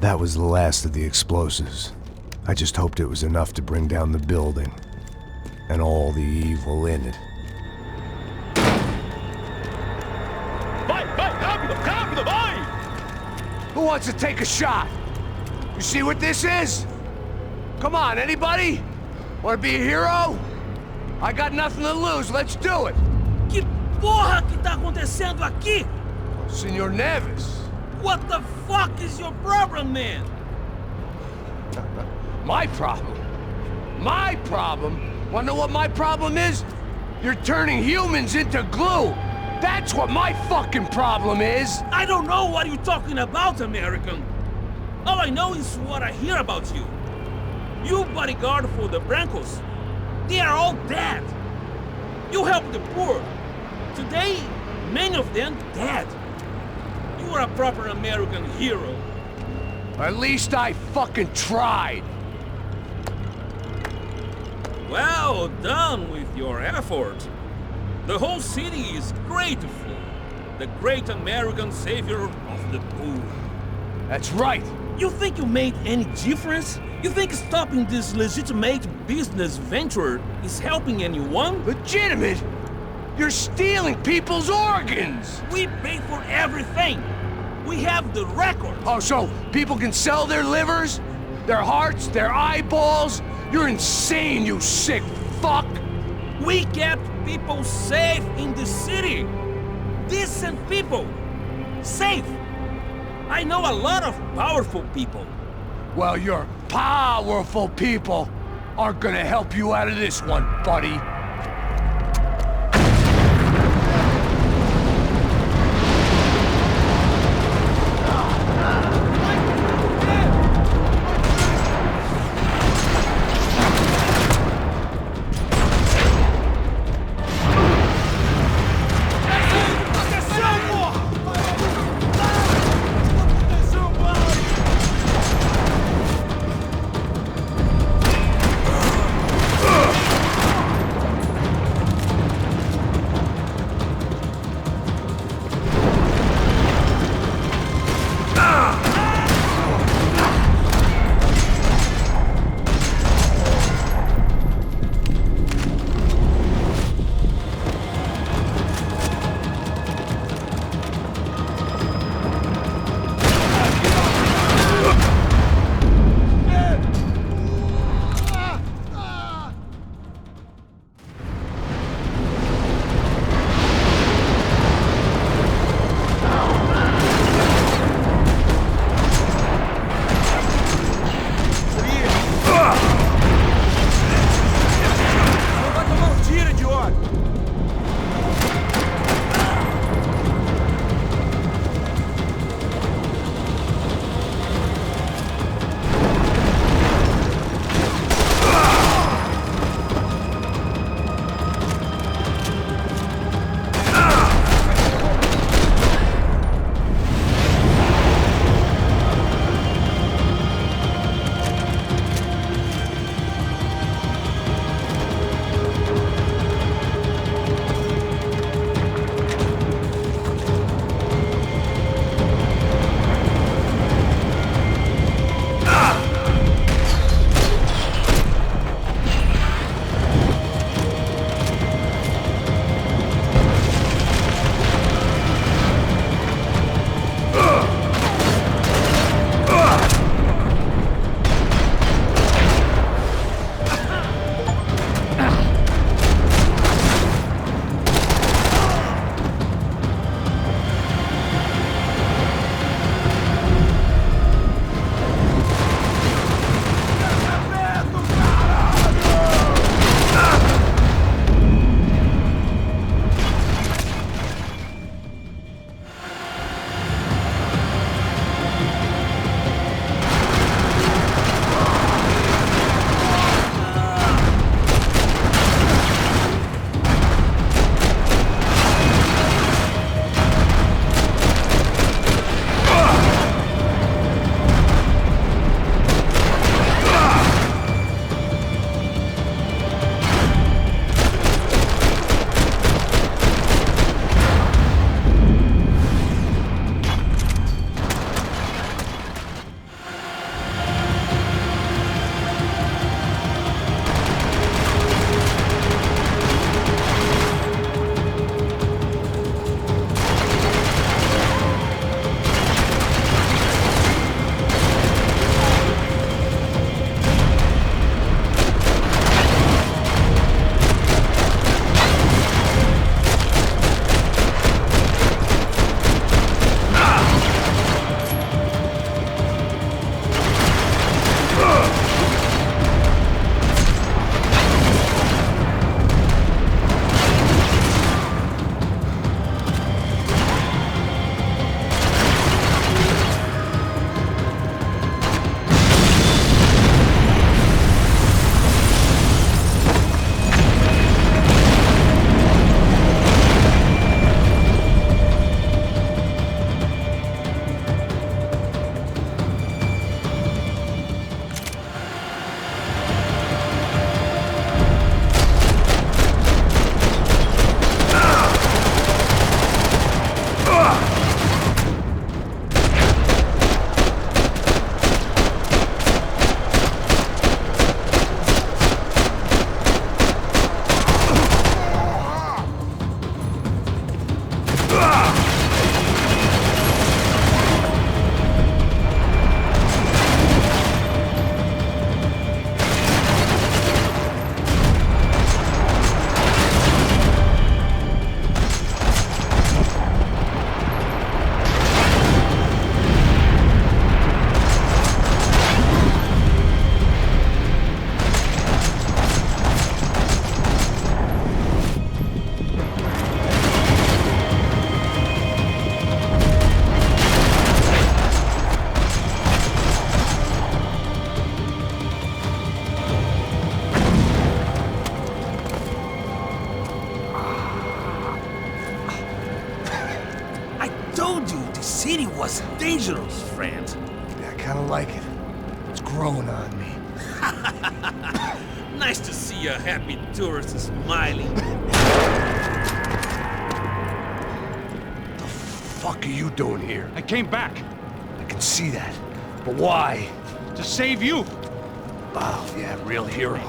That was the last of the explosives. I just hoped it was enough to bring down the building and all the evil in it. Who wants to take a shot? You see what this is? Come on, anybody? Want to be a hero? I got nothing to lose, let's do it! Que porra que tá acontecendo aqui? Senor Neves. What the fuck is your problem, man? My problem? My problem? Wanna know what my problem is? You're turning humans into glue! That's what my fucking problem is! I don't know what you're talking about, American. All I know is what I hear about you. You bodyguard for the Brancos. They are all dead. You help the poor. Today, many of them dead. You are a proper American hero. At least I fucking tried. Well done with your effort. The whole city is grateful. The great American savior of the poor. That's right. You think you made any difference? You think stopping this legitimate business venture is helping anyone? Legitimate? You're stealing people's organs! We pay for everything! We have the record! Oh, so people can sell their livers? Their hearts? Their eyeballs? You're insane, you sick fuck! We kept people safe in the city! Decent people! Safe! I know a lot of powerful people. Well, your powerful people aren't gonna help you out of this one, buddy. city was dangerous, friend. I kinda like it. It's growing on me. Nice to see a happy tourist smiling. The fuck are you doing here? I came back. I can see that. But why? To save you. Oh, yeah, real hero.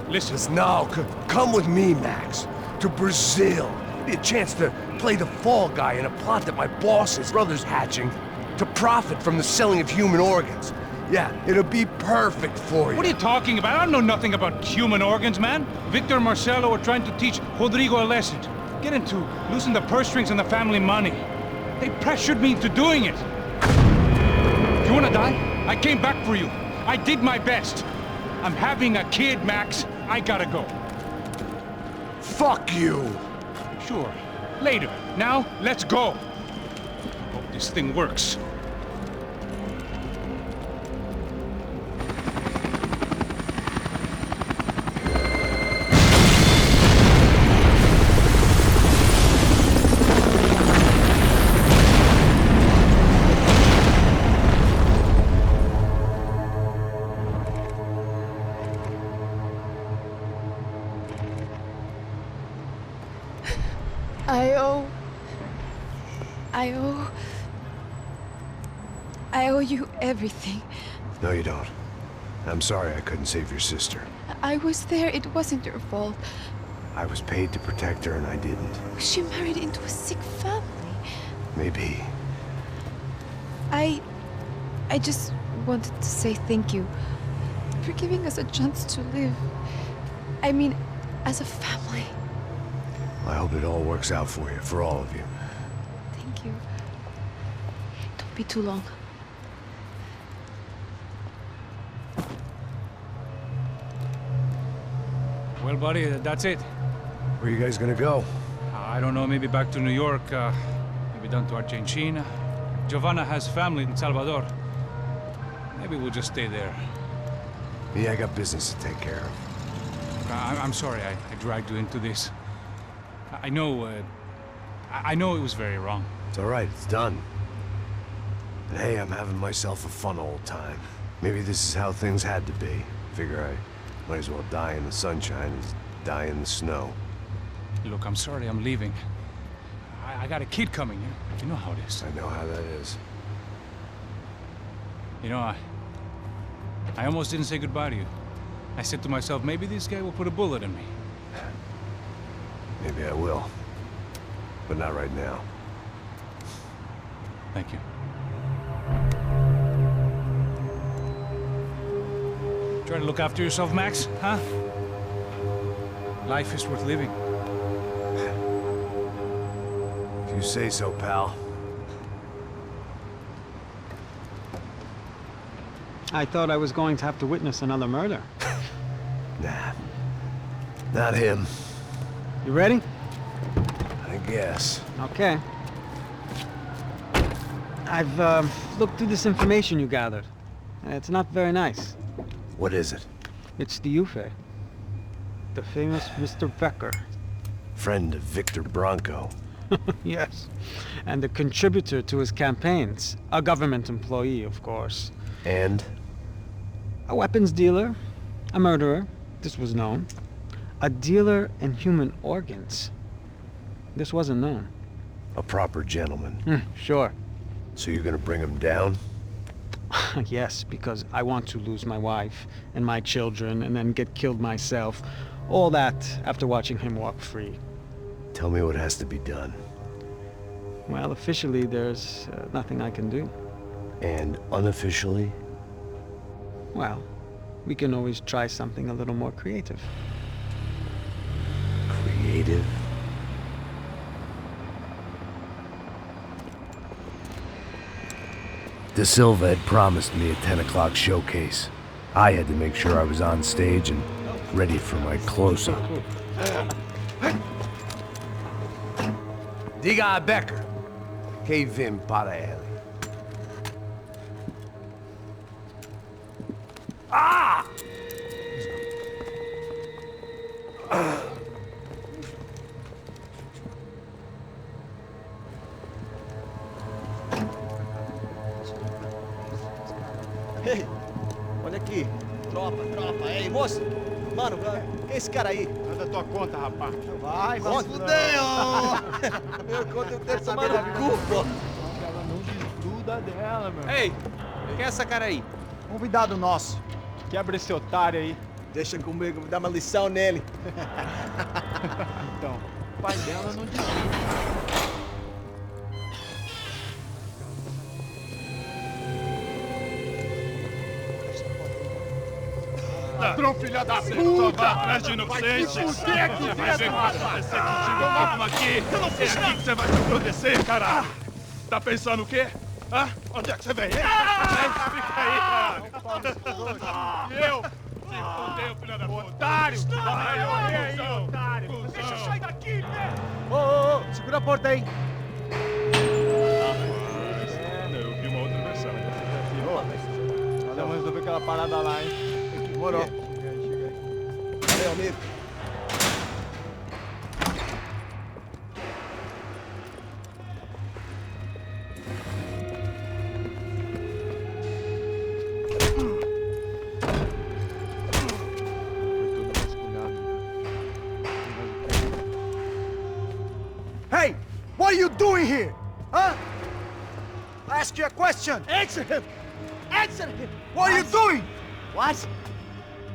Listen. No, come with me, Max. To Brazil. Be a chance to play the fall guy in a plot that my boss's brother's hatching to profit from the selling of human organs. Yeah, it'll be perfect for you. What are you talking about? I don't know nothing about human organs, man. Victor and Marcelo are trying to teach Rodrigo a lesson. Get into losing the purse strings and the family money. They pressured me into doing it. You wanna die? I came back for you. I did my best. I'm having a kid, Max. I gotta go. Fuck you! Sure. Later. Now, let's go. Hope this thing works. I owe you everything. No, you don't. I'm sorry I couldn't save your sister. I was there. It wasn't your fault. I was paid to protect her and I didn't. She married into a sick family. Maybe. I just wanted to say thank you for giving us a chance to live. I mean, as a family. I hope it all works out for you, for all of you. Thank you. Don't be too long. Well, buddy, that's it. Where are you guys gonna go? I don't know, maybe back to New York, maybe down to Argentina. Giovanna has family in Salvador. Maybe we'll just stay there. Yeah, I got business to take care of. I'm sorry I dragged you into this. I know it was very wrong. It's all right, it's done. And hey, I'm having myself a fun old time. Maybe this is how things had to be. Figure I might as well die in the sunshine as die in the snow. Look, I'm sorry I'm leaving. I got a kid coming. You know how it is. I know how that is. You know, I almost didn't say goodbye to you. I said to myself, maybe this guy will put a bullet in me. Maybe I will. But not right now. Thank you. Try to look after yourself, Max, huh? Life is worth living. If you say so, pal. I thought I was going to have to witness another murder. Nah. Not him. You ready? I guess. Okay. I've looked through this information you gathered. It's not very nice. What is it? It's the Ufe. The famous Mr. Becker. friend of Victor Bronco. Yes, and a contributor to his campaigns. A government employee, of course. And? A weapons dealer, a murderer, this was known. A dealer in human organs. This wasn't known. A proper gentleman. Sure. So you're gonna bring him down? Yes, because I want to lose my wife and my children and then get killed myself. All that after watching him walk free. Tell me what has to be done. Well, officially, there's nothing I can do. And unofficially? Well, we can always try something a little more creative. Creative? De Silva had promised me a 10 o'clock showcase. I had to make sure I was on stage and ready for my close-up. Diga a Becker. Que vim para ele. Ah! aqui. Tropa. Ei, moço. Mano, quem é esse cara aí? Manda tua conta, rapaz. Vai, fudeu! Meu conta eu quero saber no cu, pô. Ela não desgruda dela, meu. Ei, quem é essa cara aí? Convidado nosso. Quebra esse otário aí. Deixa comigo, vou dar uma lição nele. Então, o pai dela não desgruda. Ladrão, filha da puta! Atrás de inocentes! Vai ver o que vai acontecer contigo, vamos aqui! É aqui que você vai se proteger, caralho! Tá pensando o quê? Hã? Onde é que você vem, hein? Fica aí, caralho! E eu? Se fudeu, filha da puta! Otário! Vai morrer aí, otário! Deixa eu sair daqui, né? Ô, segura a porta aí! Eu vi uma outra versão. Vamos resolver aquela parada lá, hein? Demorou. Chega aí. Valeu, amigo. Hey, what are you doing here? Huh? I ask you a question. Answer him. Answer him. What are you doing? What?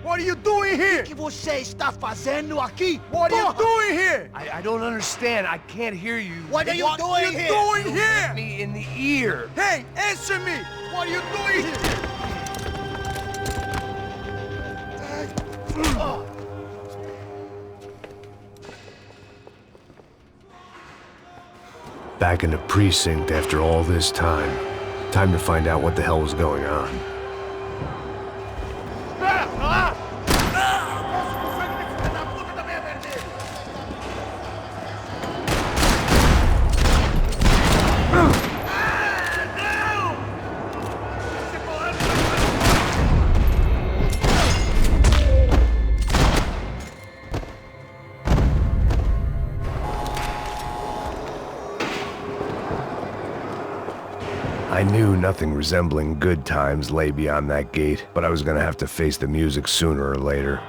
What are you doing here? O que você está fazendo aqui? What are you doing here? I don't understand. I can't hear you. What are you doing here? Doing You here? hit me in the ear. Hey, answer me. What are you doing here? Back in the precinct after all this time. Time to find out what the hell was going on. I knew nothing resembling good times lay beyond that gate, but I was gonna have to face the music sooner or later.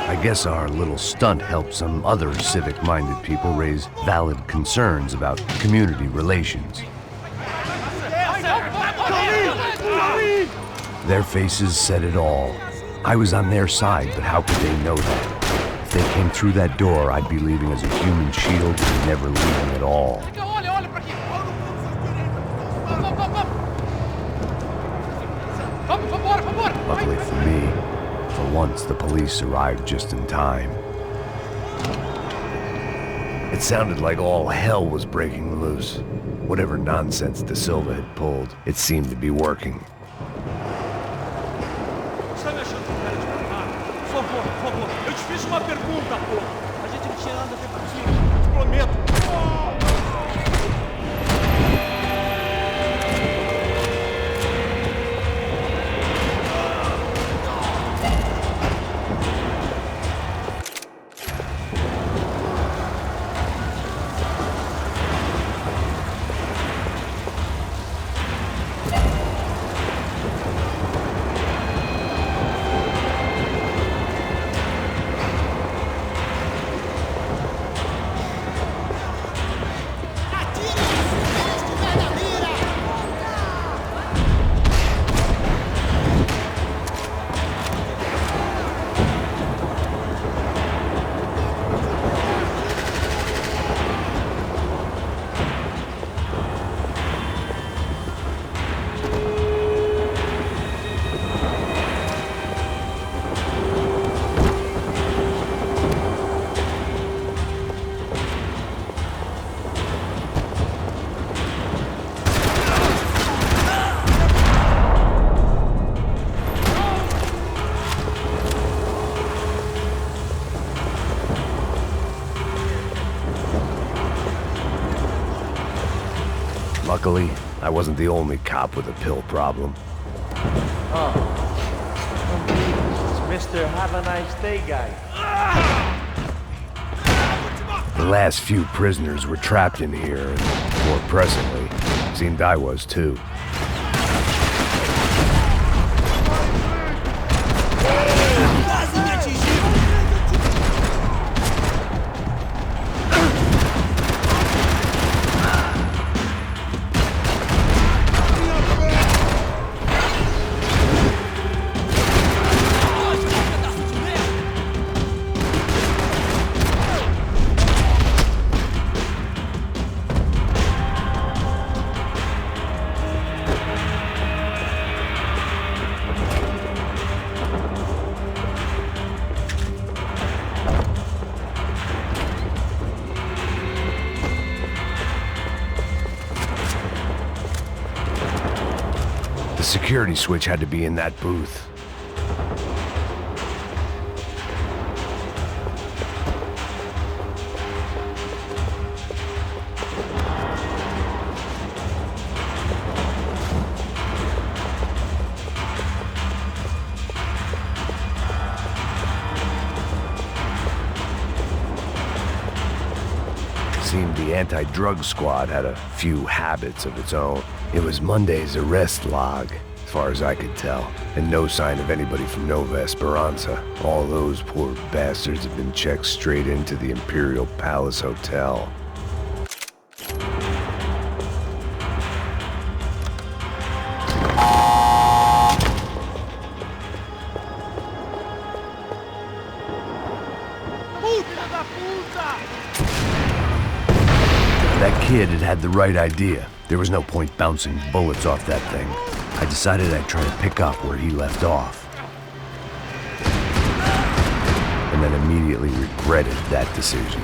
I guess our little stunt helped some other civic-minded people raise valid concerns about community relations. Their faces said it all. I was on their side, but how could they know that? If they came through that door, I'd be leaving as a human shield and never leaving at all. Luckily for me, for once the police arrived just in time. It sounded like all hell was breaking loose. Whatever nonsense De Silva had pulled, it seemed to be working. Você me achando com cara de culpado? Por favor. Eu te fiz uma pergunta, porra. A gente não tinha nada a ver contigo. Eu te prometo. Luckily, I wasn't the only cop with a pill problem. Oh. It's Mr. Have a Nice Day guy. The last few prisoners were trapped in here, and more pressingly, seemed I was too. The security switch had to be in that booth. Seemed the anti-drug squad had a few habits of its own. It was Monday's arrest log, as far as I could tell, and no sign of anybody from Nova Esperanza. All those poor bastards had been checked straight into the Imperial Palace Hotel. That kid had had the right idea. There was no point bouncing bullets off that thing. I decided I'd try to pick up where he left off. And then immediately regretted that decision.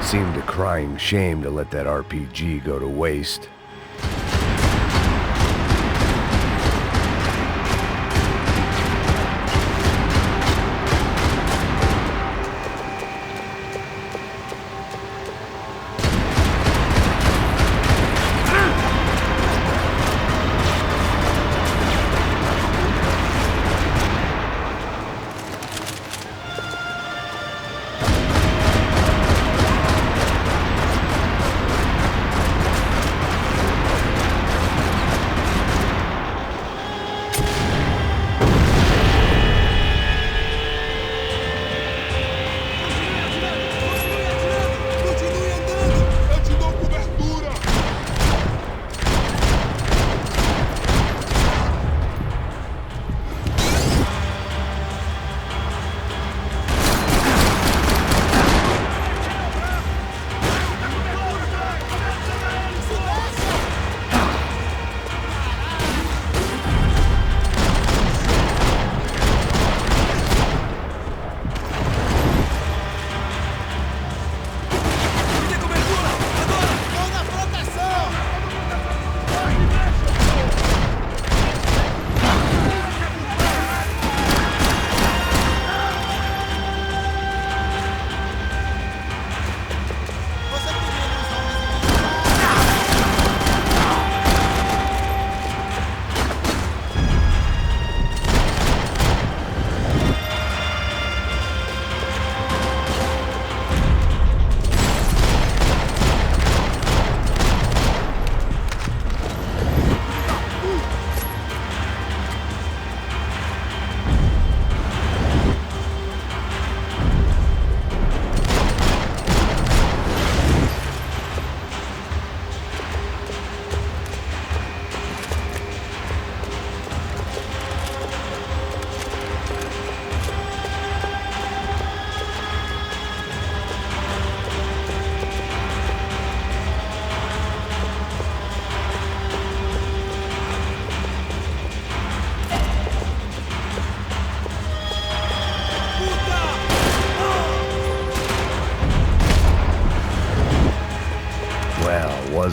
Seemed a crying shame to let that RPG go to waste.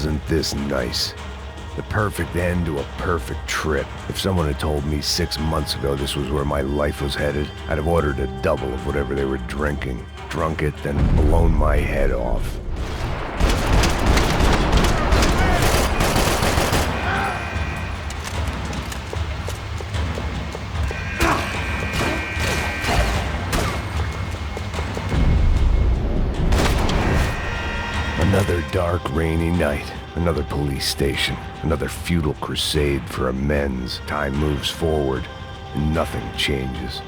wasn't this nice. The perfect end to a perfect trip. If someone had told me 6 months ago this was where my life was headed, I'd have ordered a double of whatever they were drinking, drunk it, then blown my head off. Another dark, rainy night. Another police station. Another futile crusade for amends. Time moves forward, and nothing changes.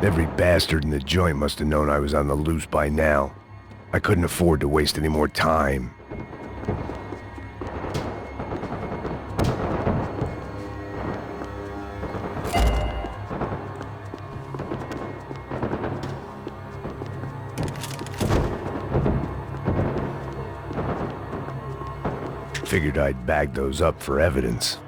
Every bastard in the joint must have known I was on the loose by now. I couldn't afford to waste any more time. Figured I'd bag those up for evidence.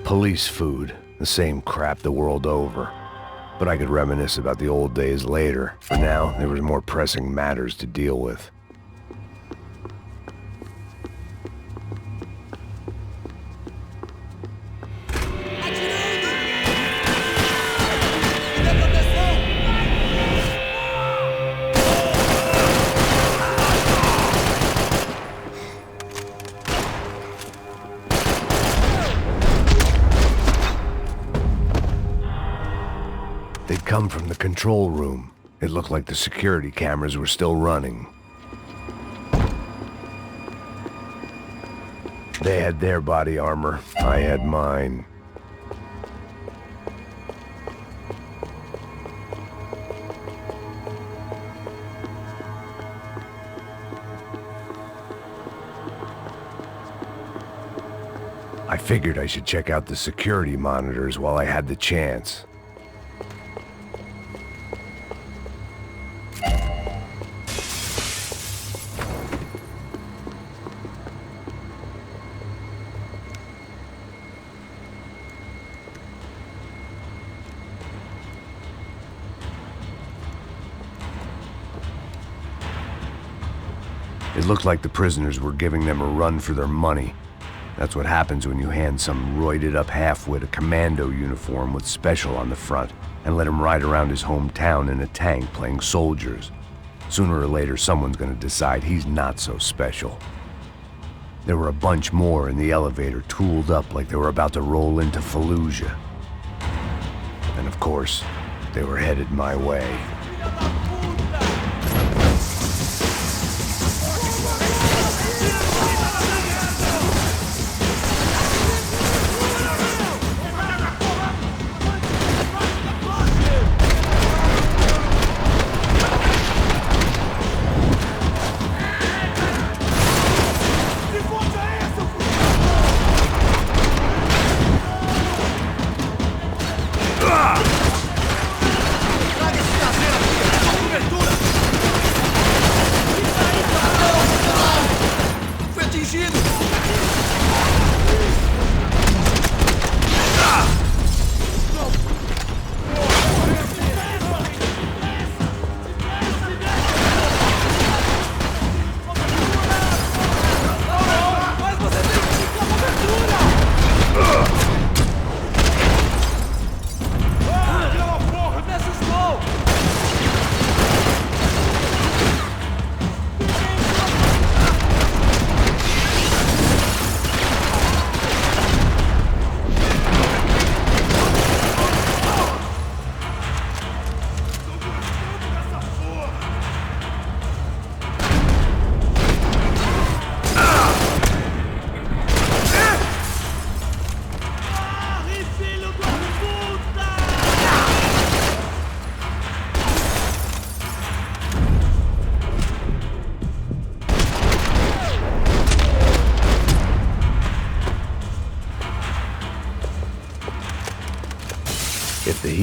Police food, the same crap the world over. But I could reminisce about the old days later. For now, there was more pressing matters to deal with. They'd come from the control room. It looked like the security cameras were still running. They had their body armor. I had mine. I figured I should check out the security monitors while I had the chance. It looked like the prisoners were giving them a run for their money. That's what happens when you hand some roided-up halfwit a commando uniform with special on the front and let him ride around his hometown in a tank playing soldiers. Sooner or later, someone's gonna decide he's not so special. There were a bunch more in the elevator, tooled up like they were about to roll into Fallujah. And of course, they were headed my way.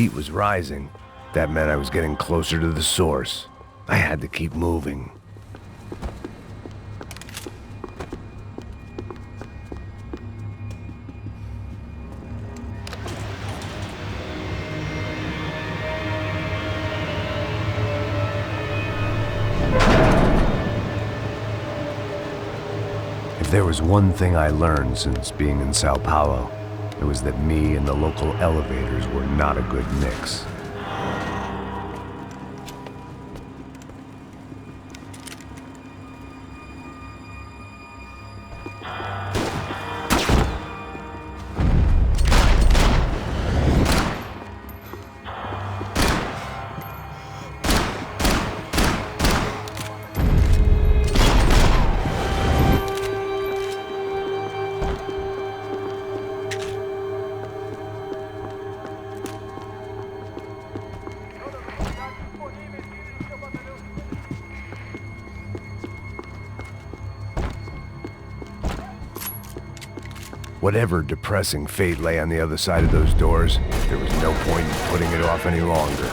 heat was rising. That meant I was getting closer to the source. I had to keep moving. If there was one thing I learned since being in Sao Paulo, it was that me and the local elevators were not a good mix. Whatever depressing fate lay on the other side of those doors, there was no point in putting it off any longer.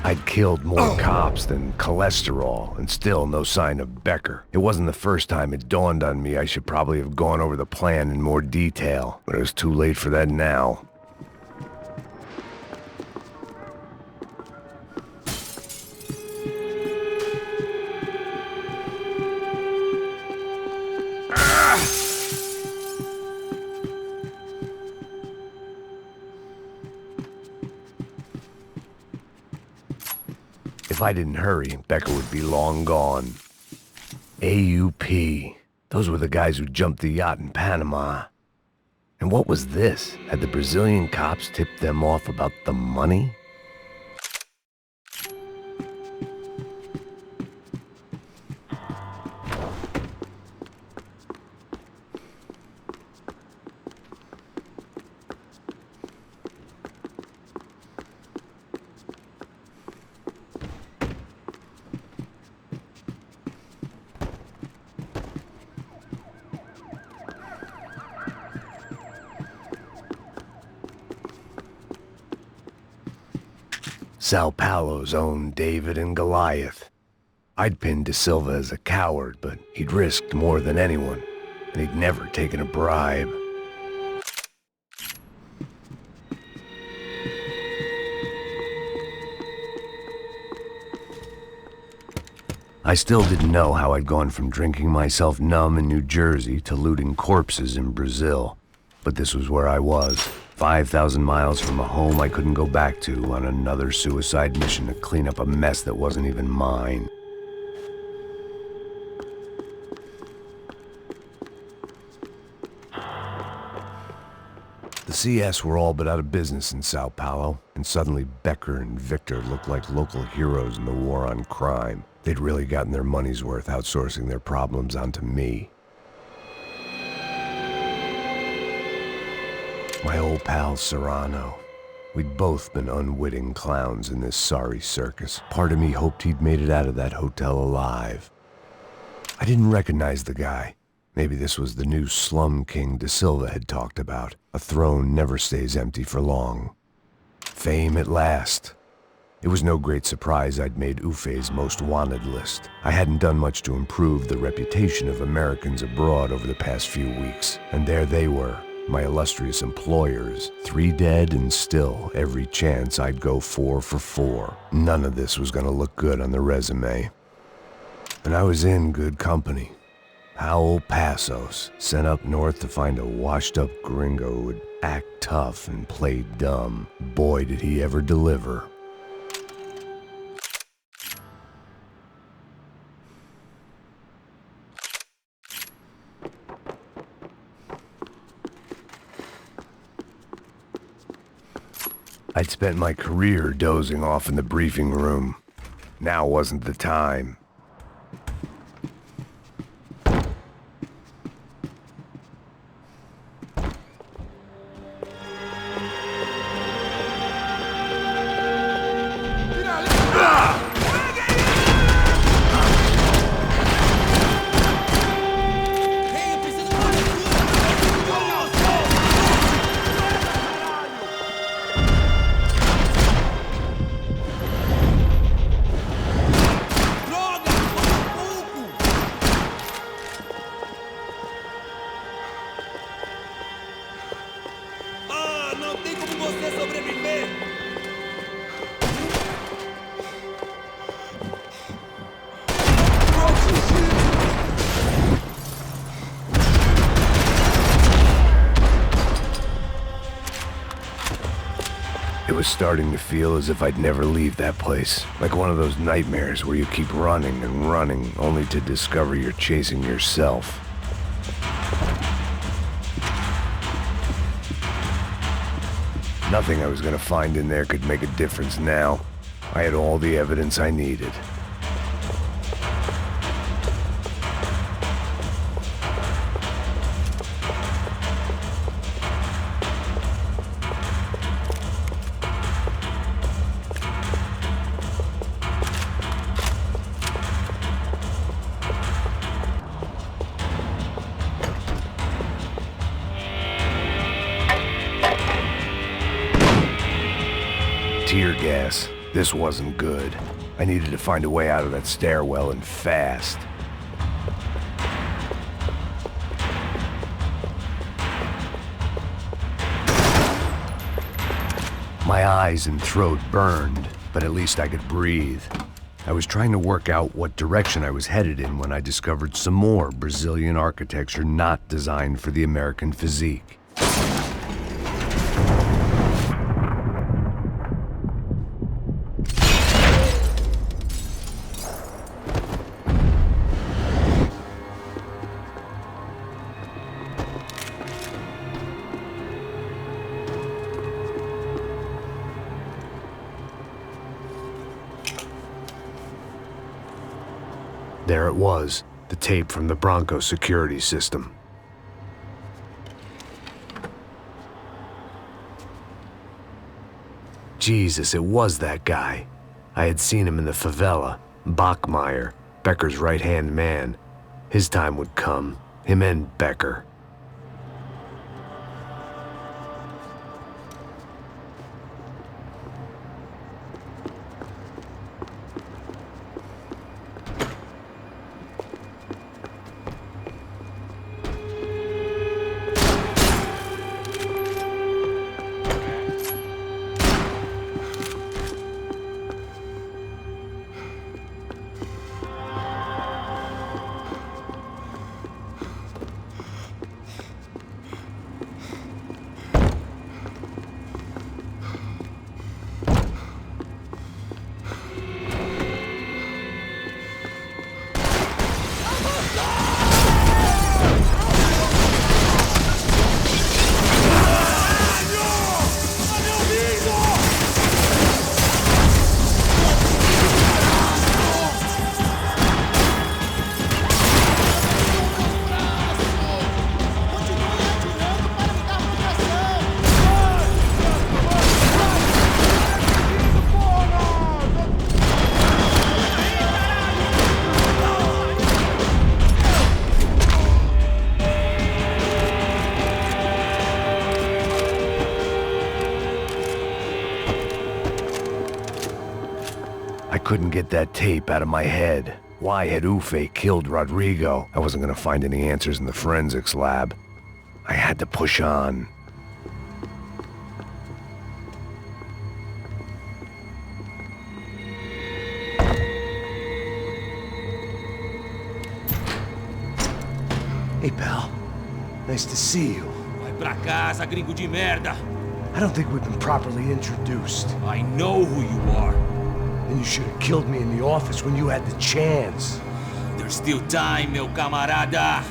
I'd killed more cops than cholesterol, and still no sign of Becker. It wasn't the first time it dawned on me I should probably have gone over the plan in more detail, but it was too late for that now. If I didn't hurry, Becker would be long gone. AUP. Those were the guys who jumped the yacht in Panama. And what was this? Had the Brazilian cops tipped them off about the money? Sao Paulo's own David and Goliath. I'd pinned De Silva as a coward, but he'd risked more than anyone, and he'd never taken a bribe. I still didn't know how I'd gone from drinking myself numb in New Jersey to looting corpses in Brazil. But this was where I was, 5,000 miles from a home I couldn't go back to, on another suicide mission to clean up a mess that wasn't even mine. The CS were all but out of business in Sao Paulo, and suddenly Becker and Victor looked like local heroes in the war on crime. They'd really gotten their money's worth outsourcing their problems onto me. My old pal Serrano. We'd both been unwitting clowns in this sorry circus. Part of me hoped he'd made it out of that hotel alive. I didn't recognize the guy. Maybe this was the new slum king De Silva had talked about. A throne never stays empty for long. Fame at last. It was no great surprise I'd made Ufe's most wanted list. I hadn't done much to improve the reputation of Americans abroad over the past few weeks, and there they were, my illustrious employers, 3 dead and still every chance I'd go 4 for 4. None of this was gonna look good on the resume. And I was in good company. Howell Passos, sent up north to find a washed-up gringo who would act tough and play dumb. Boy, did he ever deliver. I'd spent my career dozing off in the briefing room. Now wasn't the time. It was starting to feel as if I'd never leave that place. Like one of those nightmares where you keep running and running, only to discover you're chasing yourself. Nothing I was gonna find in there could make a difference now. I had all the evidence I needed. Tear gas. This wasn't good. I needed to find a way out of that stairwell and fast. My eyes and throat burned, but at least I could breathe. I was trying to work out what direction I was headed in when I discovered some more Brazilian architecture not designed for the American physique. There it was, the tape from the Bronco security system. Jesus, it was that guy. I had seen him in the favela, Bachmeyer, Becker's right-hand man. His time would come, him and Becker. couldn't get that tape out of my head. Why had Ufe killed Rodrigo? I wasn't gonna find any answers in the forensics lab. I had to push on. Hey, pal. Nice to see you. Vai pra casa, gringo de merda. I don't think we've been properly introduced. I know who you are. Then you should have killed me in the office when you had the chance. There's still time, meu camarada.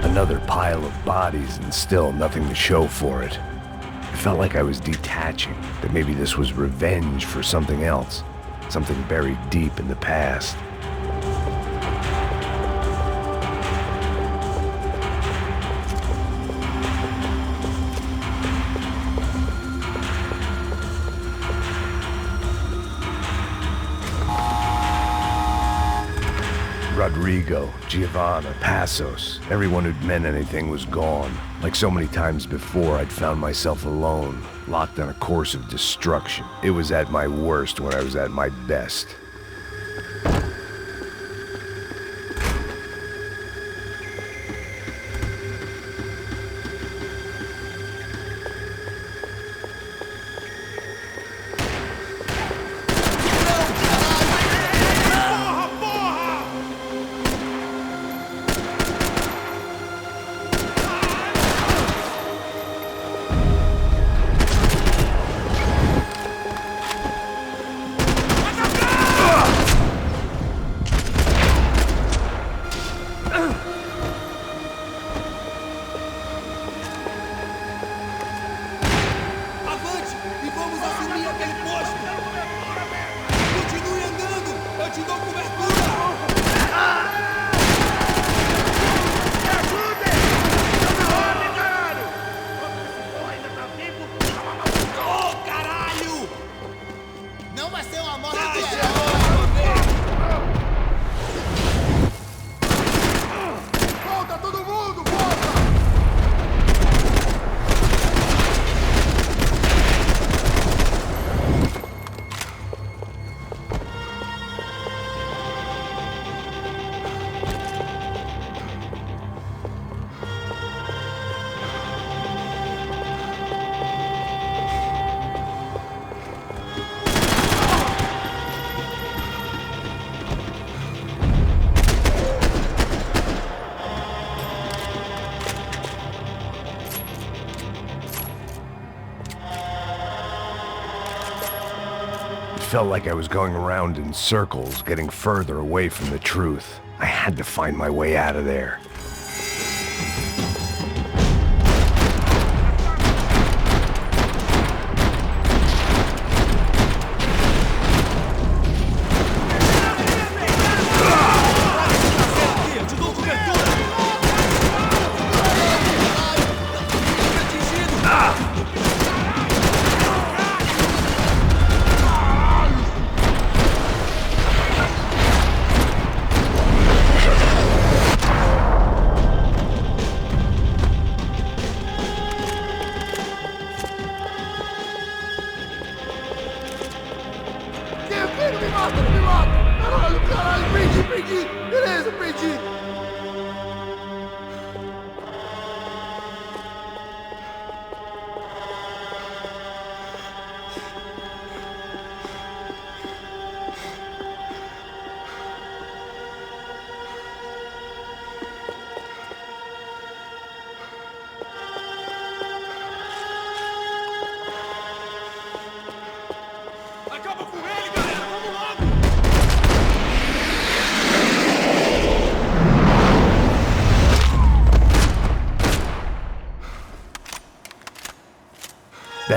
Another pile of bodies and still nothing to show for it. It felt like I was detaching, that maybe this was revenge for something else, something buried deep in the past. Rodrigo, Giovanna, Passos, everyone who'd meant anything was gone. Like so many times before, I'd found myself alone, locked on a course of destruction. It was at my worst when I was at my best. Felt like I was going around in circles, getting further away from the truth. I had to find my way out of there.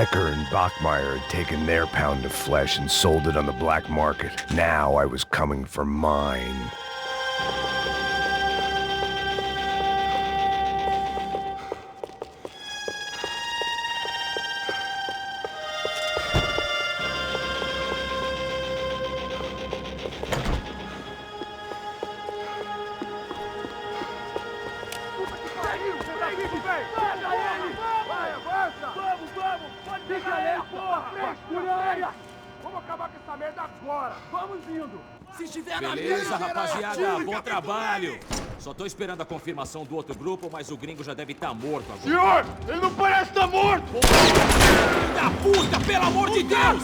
Becker and Bachmeyer had taken their pound of flesh and sold it on the black market. Now I was coming for mine. Beleza, rapaziada, bom trabalho. Só tô esperando a confirmação do outro grupo, mas o gringo já deve estar morto agora. Senhor, ele não parece estar morto! Filho da puta, pelo amor de Deus!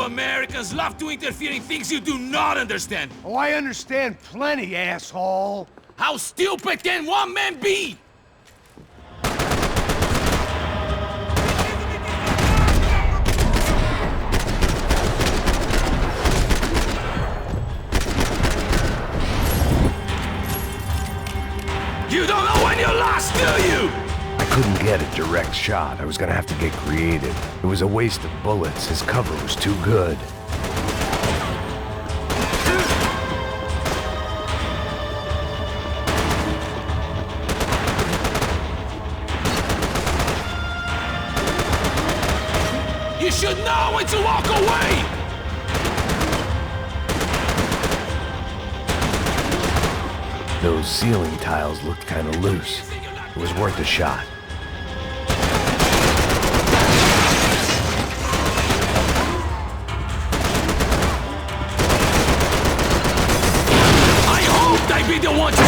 Americans love to interfere in things you do not understand. Oh, I understand plenty, asshole. How stupid can one man be? You don't know when you're lost, do you? I couldn't get a direct shot. I was gonna have to get creative. It was a waste of bullets. His cover was too good. You should know when to walk away! Those ceiling tiles looked kind of loose. It was worth a shot. I hoped I'd be the one to...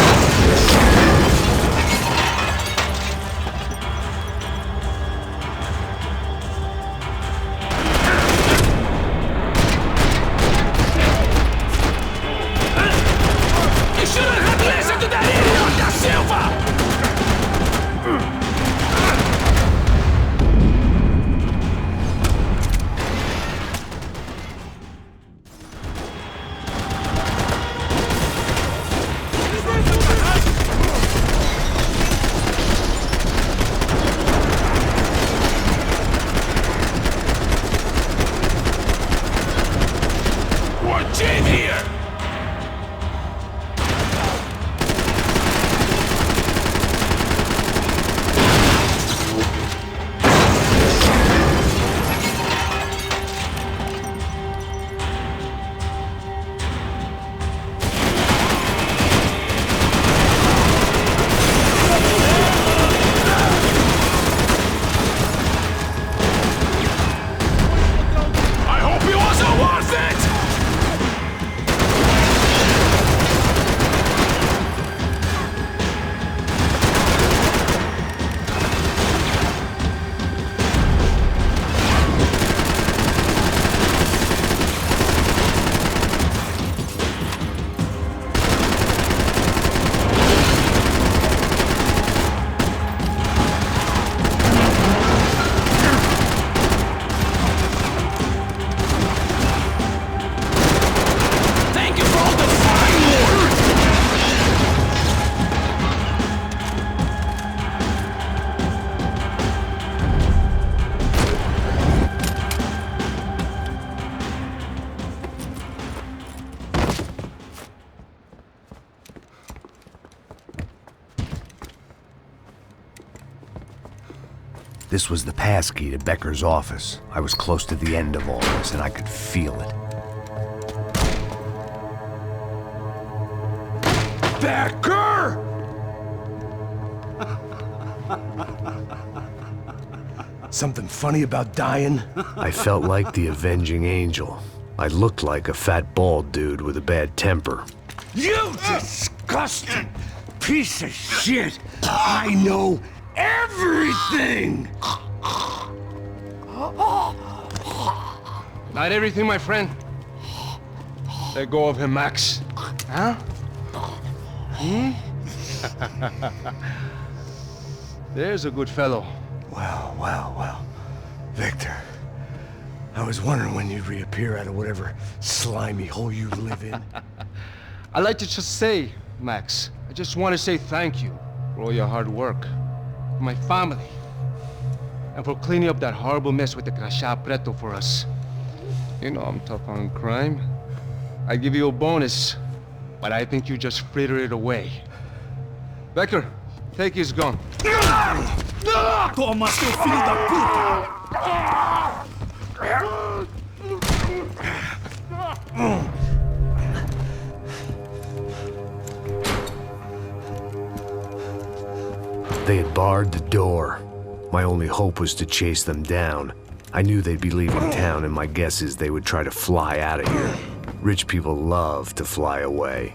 You shouldn't have listened to that idiot, Da Silva! This was the passkey to Becker's office. I was close to the end of all this, and I could feel it. Becker! Something funny about dying? I felt like the avenging angel. I looked like a fat bald dude with a bad temper. You disgusting piece of shit! I know everything! Not everything, my friend. Let go of him, Max. Huh? Hmm? There's a good fellow. Well. Victor, I was wondering when you'd reappear out of whatever slimy hole you live in. I'd like to just say, Max, I just want to say thank you for all your hard work, for my family, and for cleaning up that horrible mess with the Crachá Preto for us. You know I'm tough on crime. I give you a bonus, but I think you just fritter it away. Becker, take his gun. Toma, seu filho da puta! They had barred the door. My only hope was to chase them down. I knew they'd be leaving town, and my guess is they would try to fly out of here. Rich people love to fly away.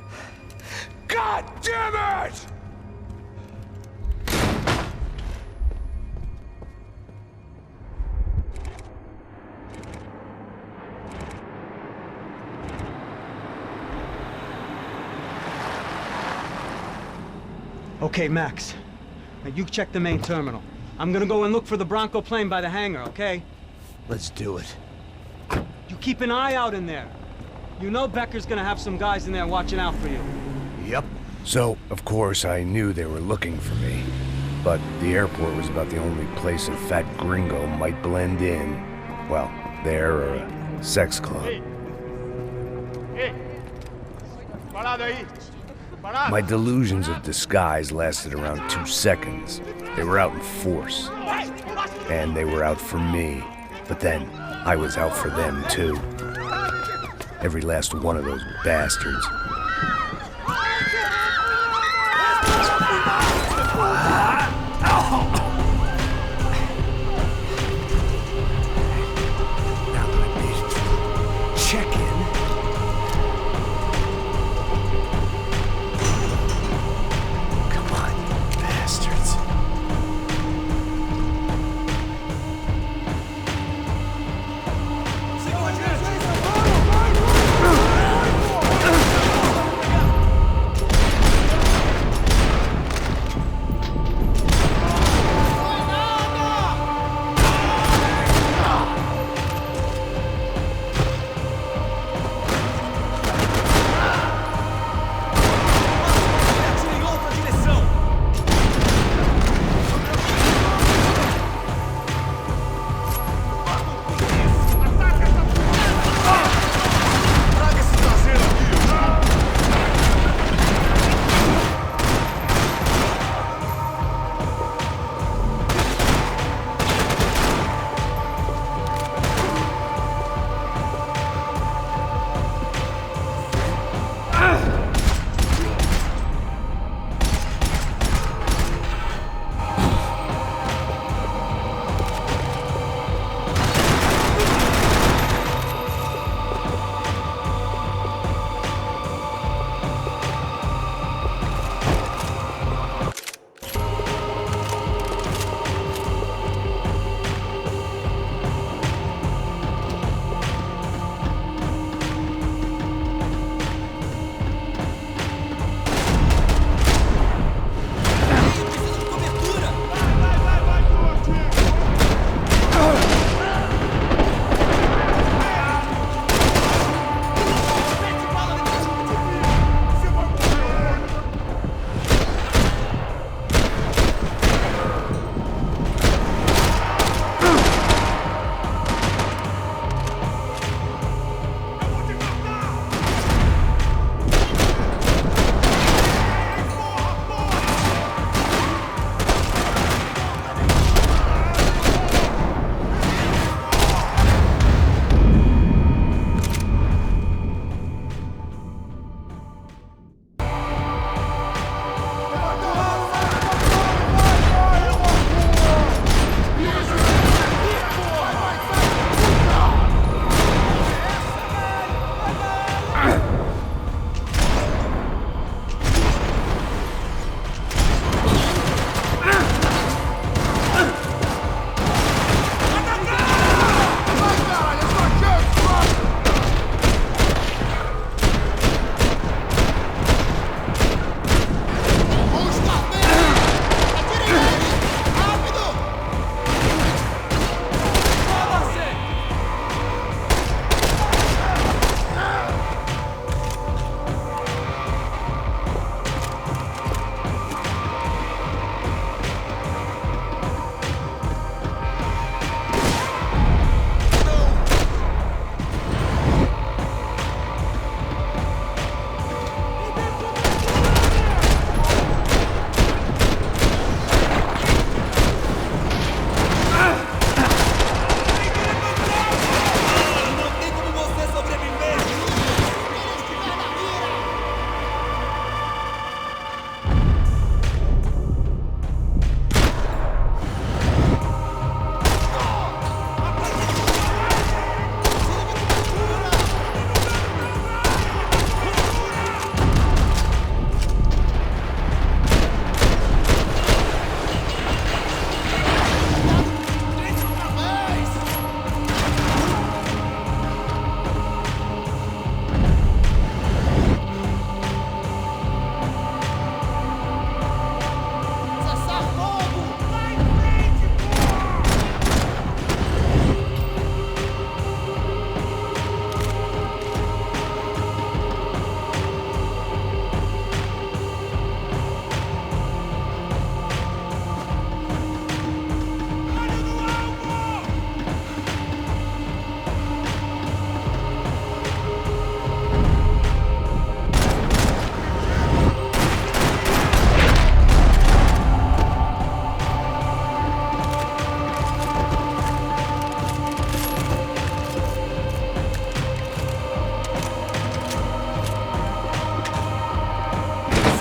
God damn it! Okay, Max. Now you check the main terminal. I'm gonna go and look for the Bronco plane by the hangar, okay? Let's do it. You keep an eye out in there. You know Becker's gonna have some guys in there watching out for you. Yep. So, of course, I knew they were looking for me. But the airport was about the only place a fat gringo might blend in. Well, there or a sex club. My delusions of disguise lasted around 2 seconds. They were out in force. And they were out for me. But then, I was out for them too. Every last one of those bastards. Check in. Come on, you bastards.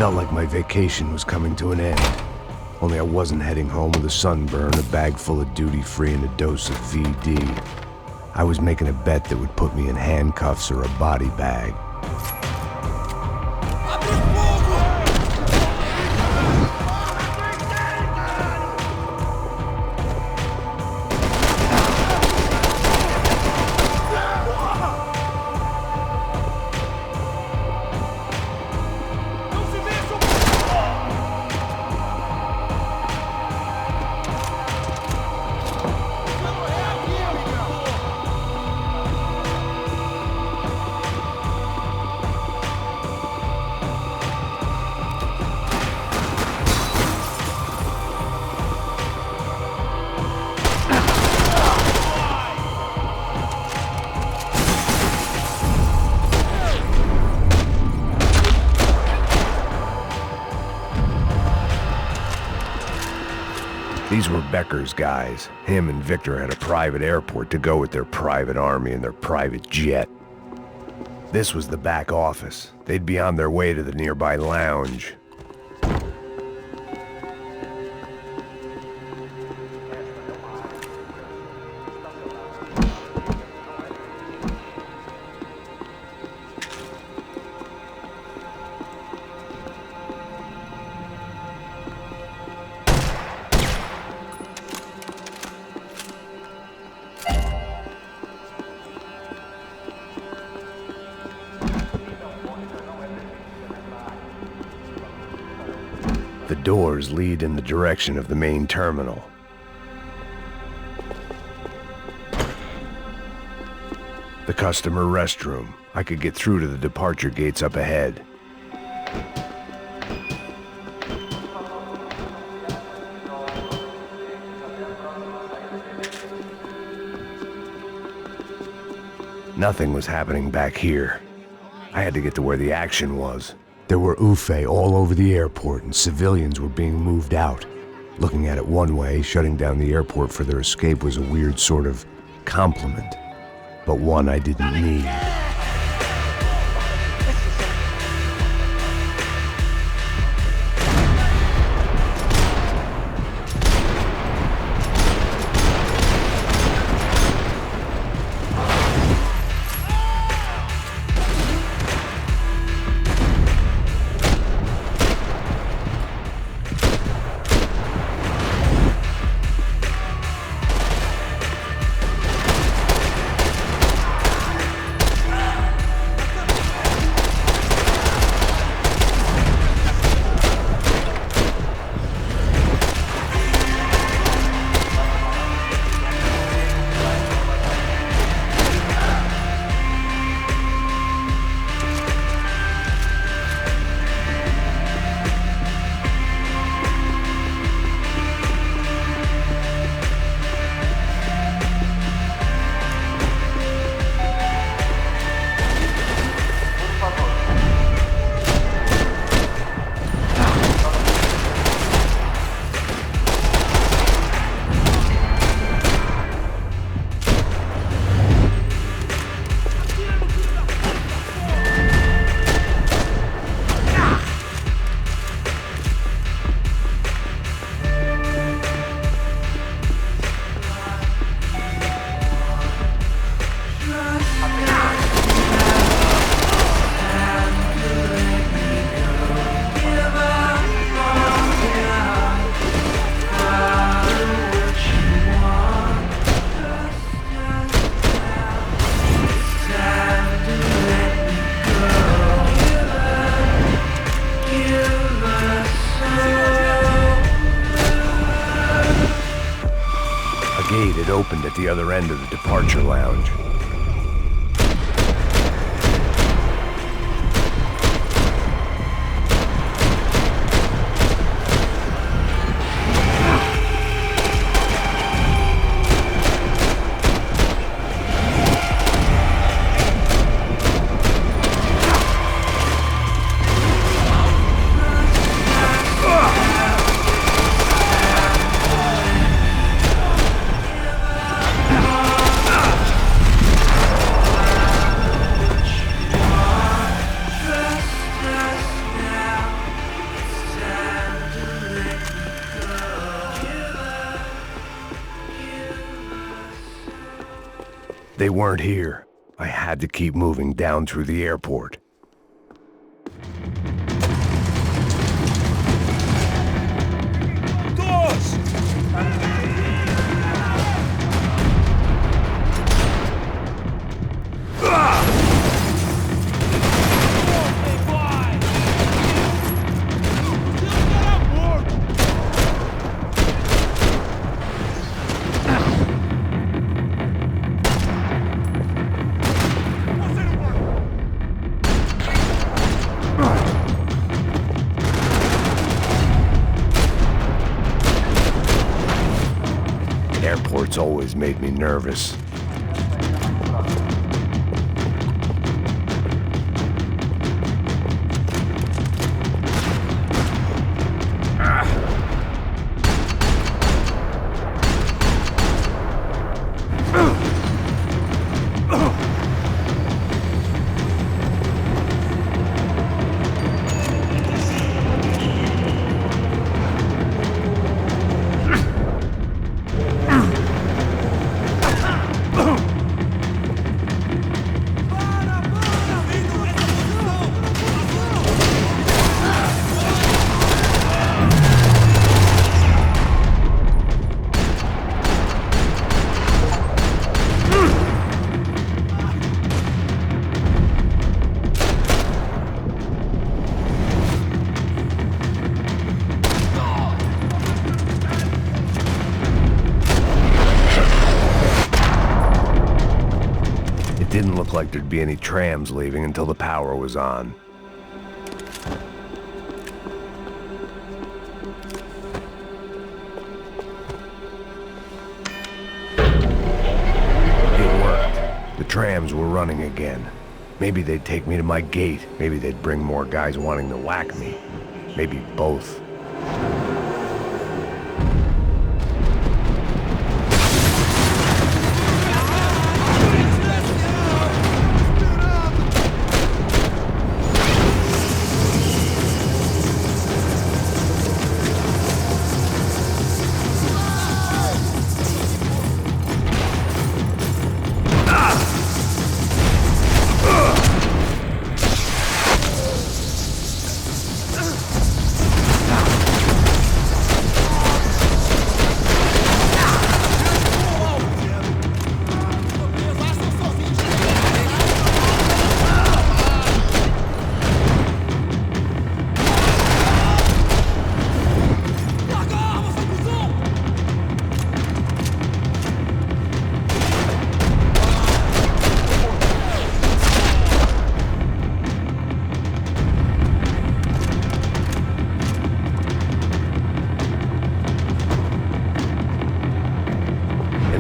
felt like my vacation was coming to an end. Only I wasn't heading home with a sunburn, a bag full of duty-free, and a dose of VD. I was making a bet that would put me in handcuffs or a body bag. These were Becker's guys. Him and Victor had a private airport to go with their private army and their private jet. This was the back office. They'd be on their way to the nearby lounge. The doors lead in the direction of the main terminal. The customer restroom. I could get through to the departure gates up ahead. Nothing was happening back here. I had to get to where the action was. There were UFE all over the airport, and civilians were being moved out. Looking at it one way, shutting down the airport for their escape was a weird sort of compliment, but one I didn't need. It opened at the other end of the departure lounge. They weren't here. I had to keep moving down through the airport. Airports always made me nervous. Didn't look like there'd be any trams leaving until the power was on. It worked. The trams were running again. Maybe they'd take me to my gate. Maybe they'd bring more guys wanting to whack me. Maybe both.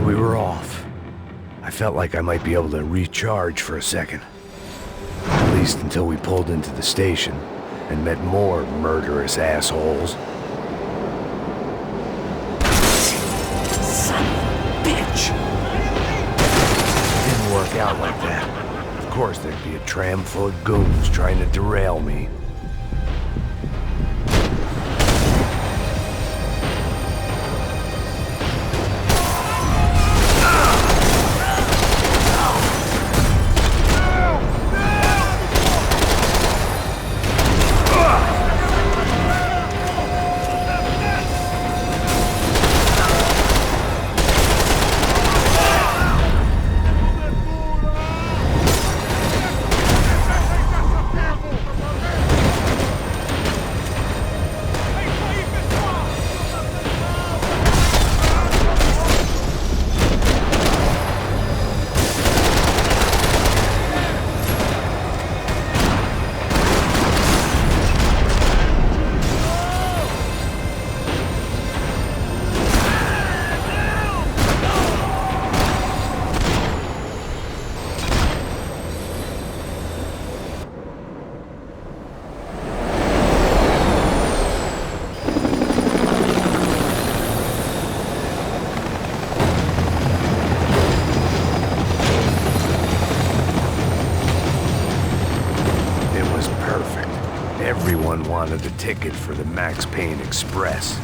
We were off. I felt like I might be able to recharge for a second. At least until we pulled into the station and met more murderous assholes. Son of a bitch! Didn't work out like that. Of course there'd be a tram full of goons trying to derail me. Everyone wanted a ticket for the Max Payne Express.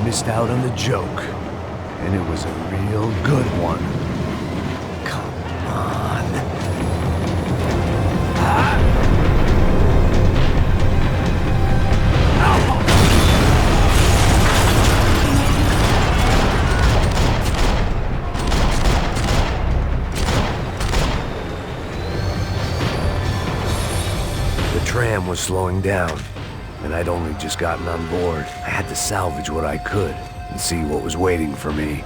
missed out on the joke. And it was a real good one. Come on. The tram was slowing down, and I'd only just gotten on board. I had to salvage what I could and see what was waiting for me.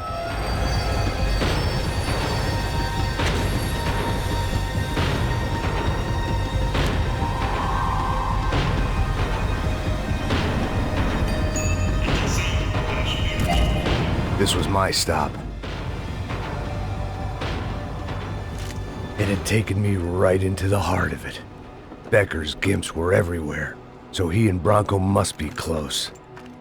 This was my stop. It had taken me right into the heart of it. Becker's gimps were everywhere, so he and Bronco must be close.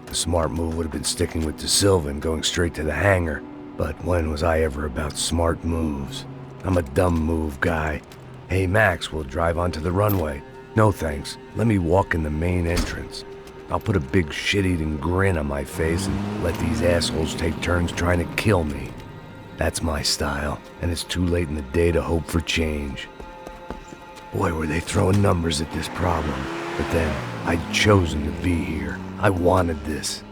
The smart move would have been sticking with De Silva and going straight to the hangar, but when was I ever about smart moves? I'm a dumb move guy. Hey Max, we'll drive onto the runway. No thanks, let me walk in the main entrance. I'll put a big shit-eating grin on my face and let these assholes take turns trying to kill me. That's my style, and it's too late in the day to hope for change. Boy, were they throwing numbers at this problem. But then, I'd chosen to be here. I wanted this.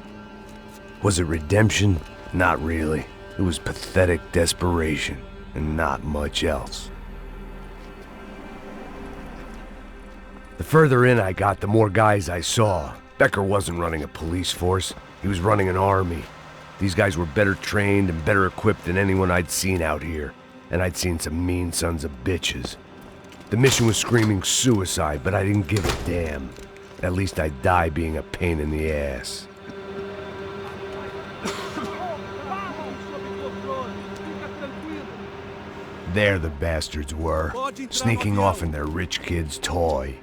Was it redemption? Not really. It was pathetic desperation, and not much else. The further in I got, the more guys I saw. Becker wasn't running a police force. He was running an army. These guys were better trained and better equipped than anyone I'd seen out here. And I'd seen some mean sons of bitches. The mission was screaming suicide, but I didn't give a damn. At least I'd die being a pain in the ass. There the bastards were, sneaking off in their rich kid's toy.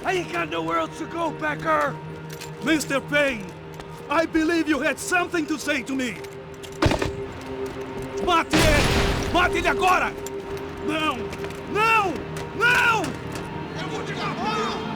I ain't got nowhere else to go, Becker! Mr. Payne, I believe you had something to say to me. Mate ele! Mate ele agora! Não! Não! Não! Eu vou te dar apoio!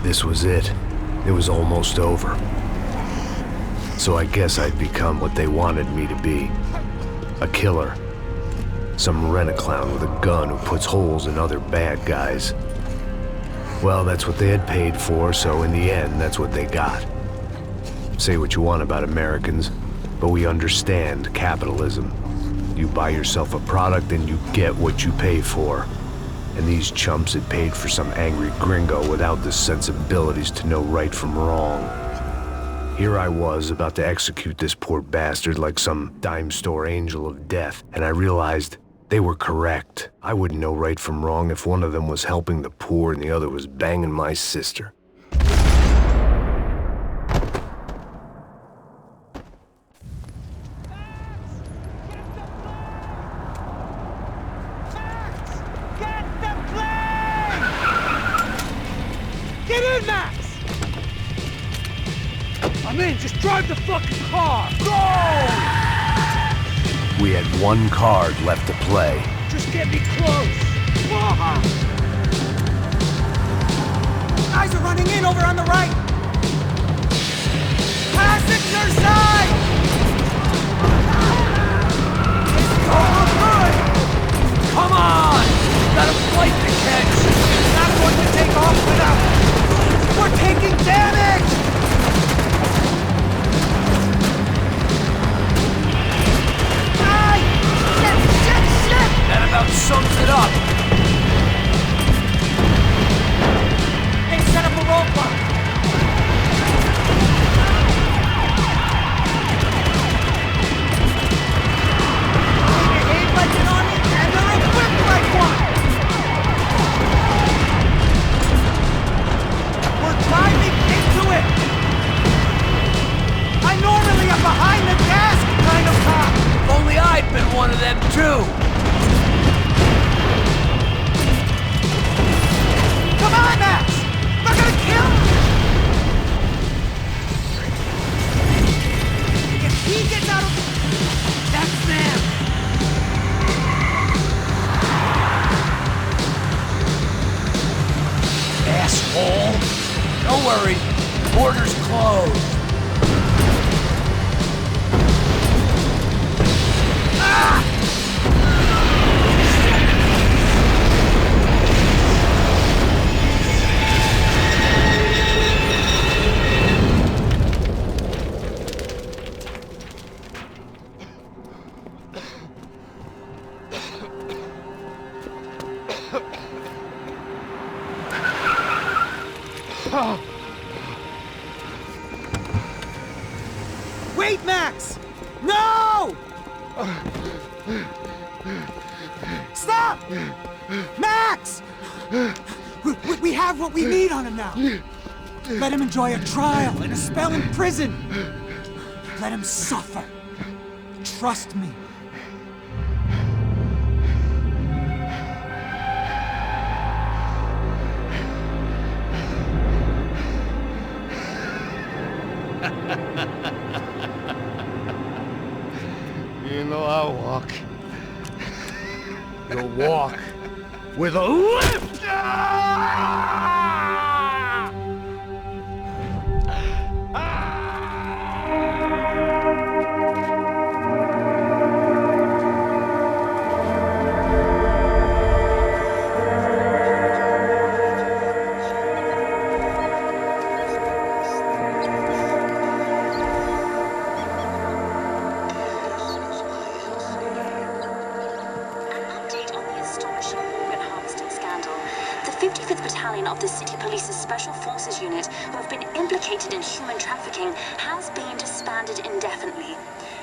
This was it. It was almost over. So I guess I'd become what they wanted me to be. A killer. Some rent-a-clown with a gun who puts holes in other bad guys. Well, that's what they had paid for, so in the end, that's what they got. Say what you want about Americans, but we understand capitalism. You buy yourself a product and you get what you pay for. And these chumps had paid for some angry gringo without the sensibilities to know right from wrong. Here I was, about to execute this poor bastard like some dime store angel of death, and I realized they were correct. I wouldn't know right from wrong if one of them was helping the poor and the other was banging my sister. Get in, Max! I'm in, just drive the fucking car! Go! We had one card left to play. Just get me close! Guys are running in over on the right! Passenger side! It's all good! Come on! Got a flight to catch! Not going to take off without... We're taking damage! That about sums it up. Hey, set up a roadblock! They behave like an army and they're equipped like one! We're driving into it! I normally am behind the desk kind of cop! If only I'd been one of them too. Come on, Max! They're gonna kill him! If he gets out of... That's them! Asshole! Don't worry, border's closed. Ah! Wait, Max! No! Stop! Max! We have what we need on him now. Let him enjoy a trial and a spell in prison. Let him suffer. Trust me. You know I'll walk. You'll walk with a lift! Of the City Police's Special Forces unit who have been implicated in human trafficking has been disbanded indefinitely.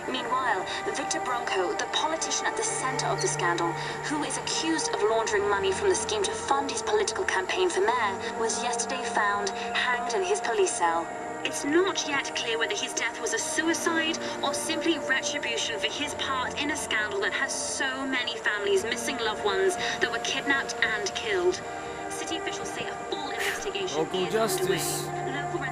Meanwhile, Victor Bronco, the politician at the center of the scandal, who is accused of laundering money from the scheme to fund his political campaign for mayor, was yesterday found hanged in his police cell. It's not yet clear whether his death was a suicide or simply retribution for his part in a scandal that has so many families missing loved ones that were kidnapped and killed. City officials say a full investigation Local is justice. underway. Local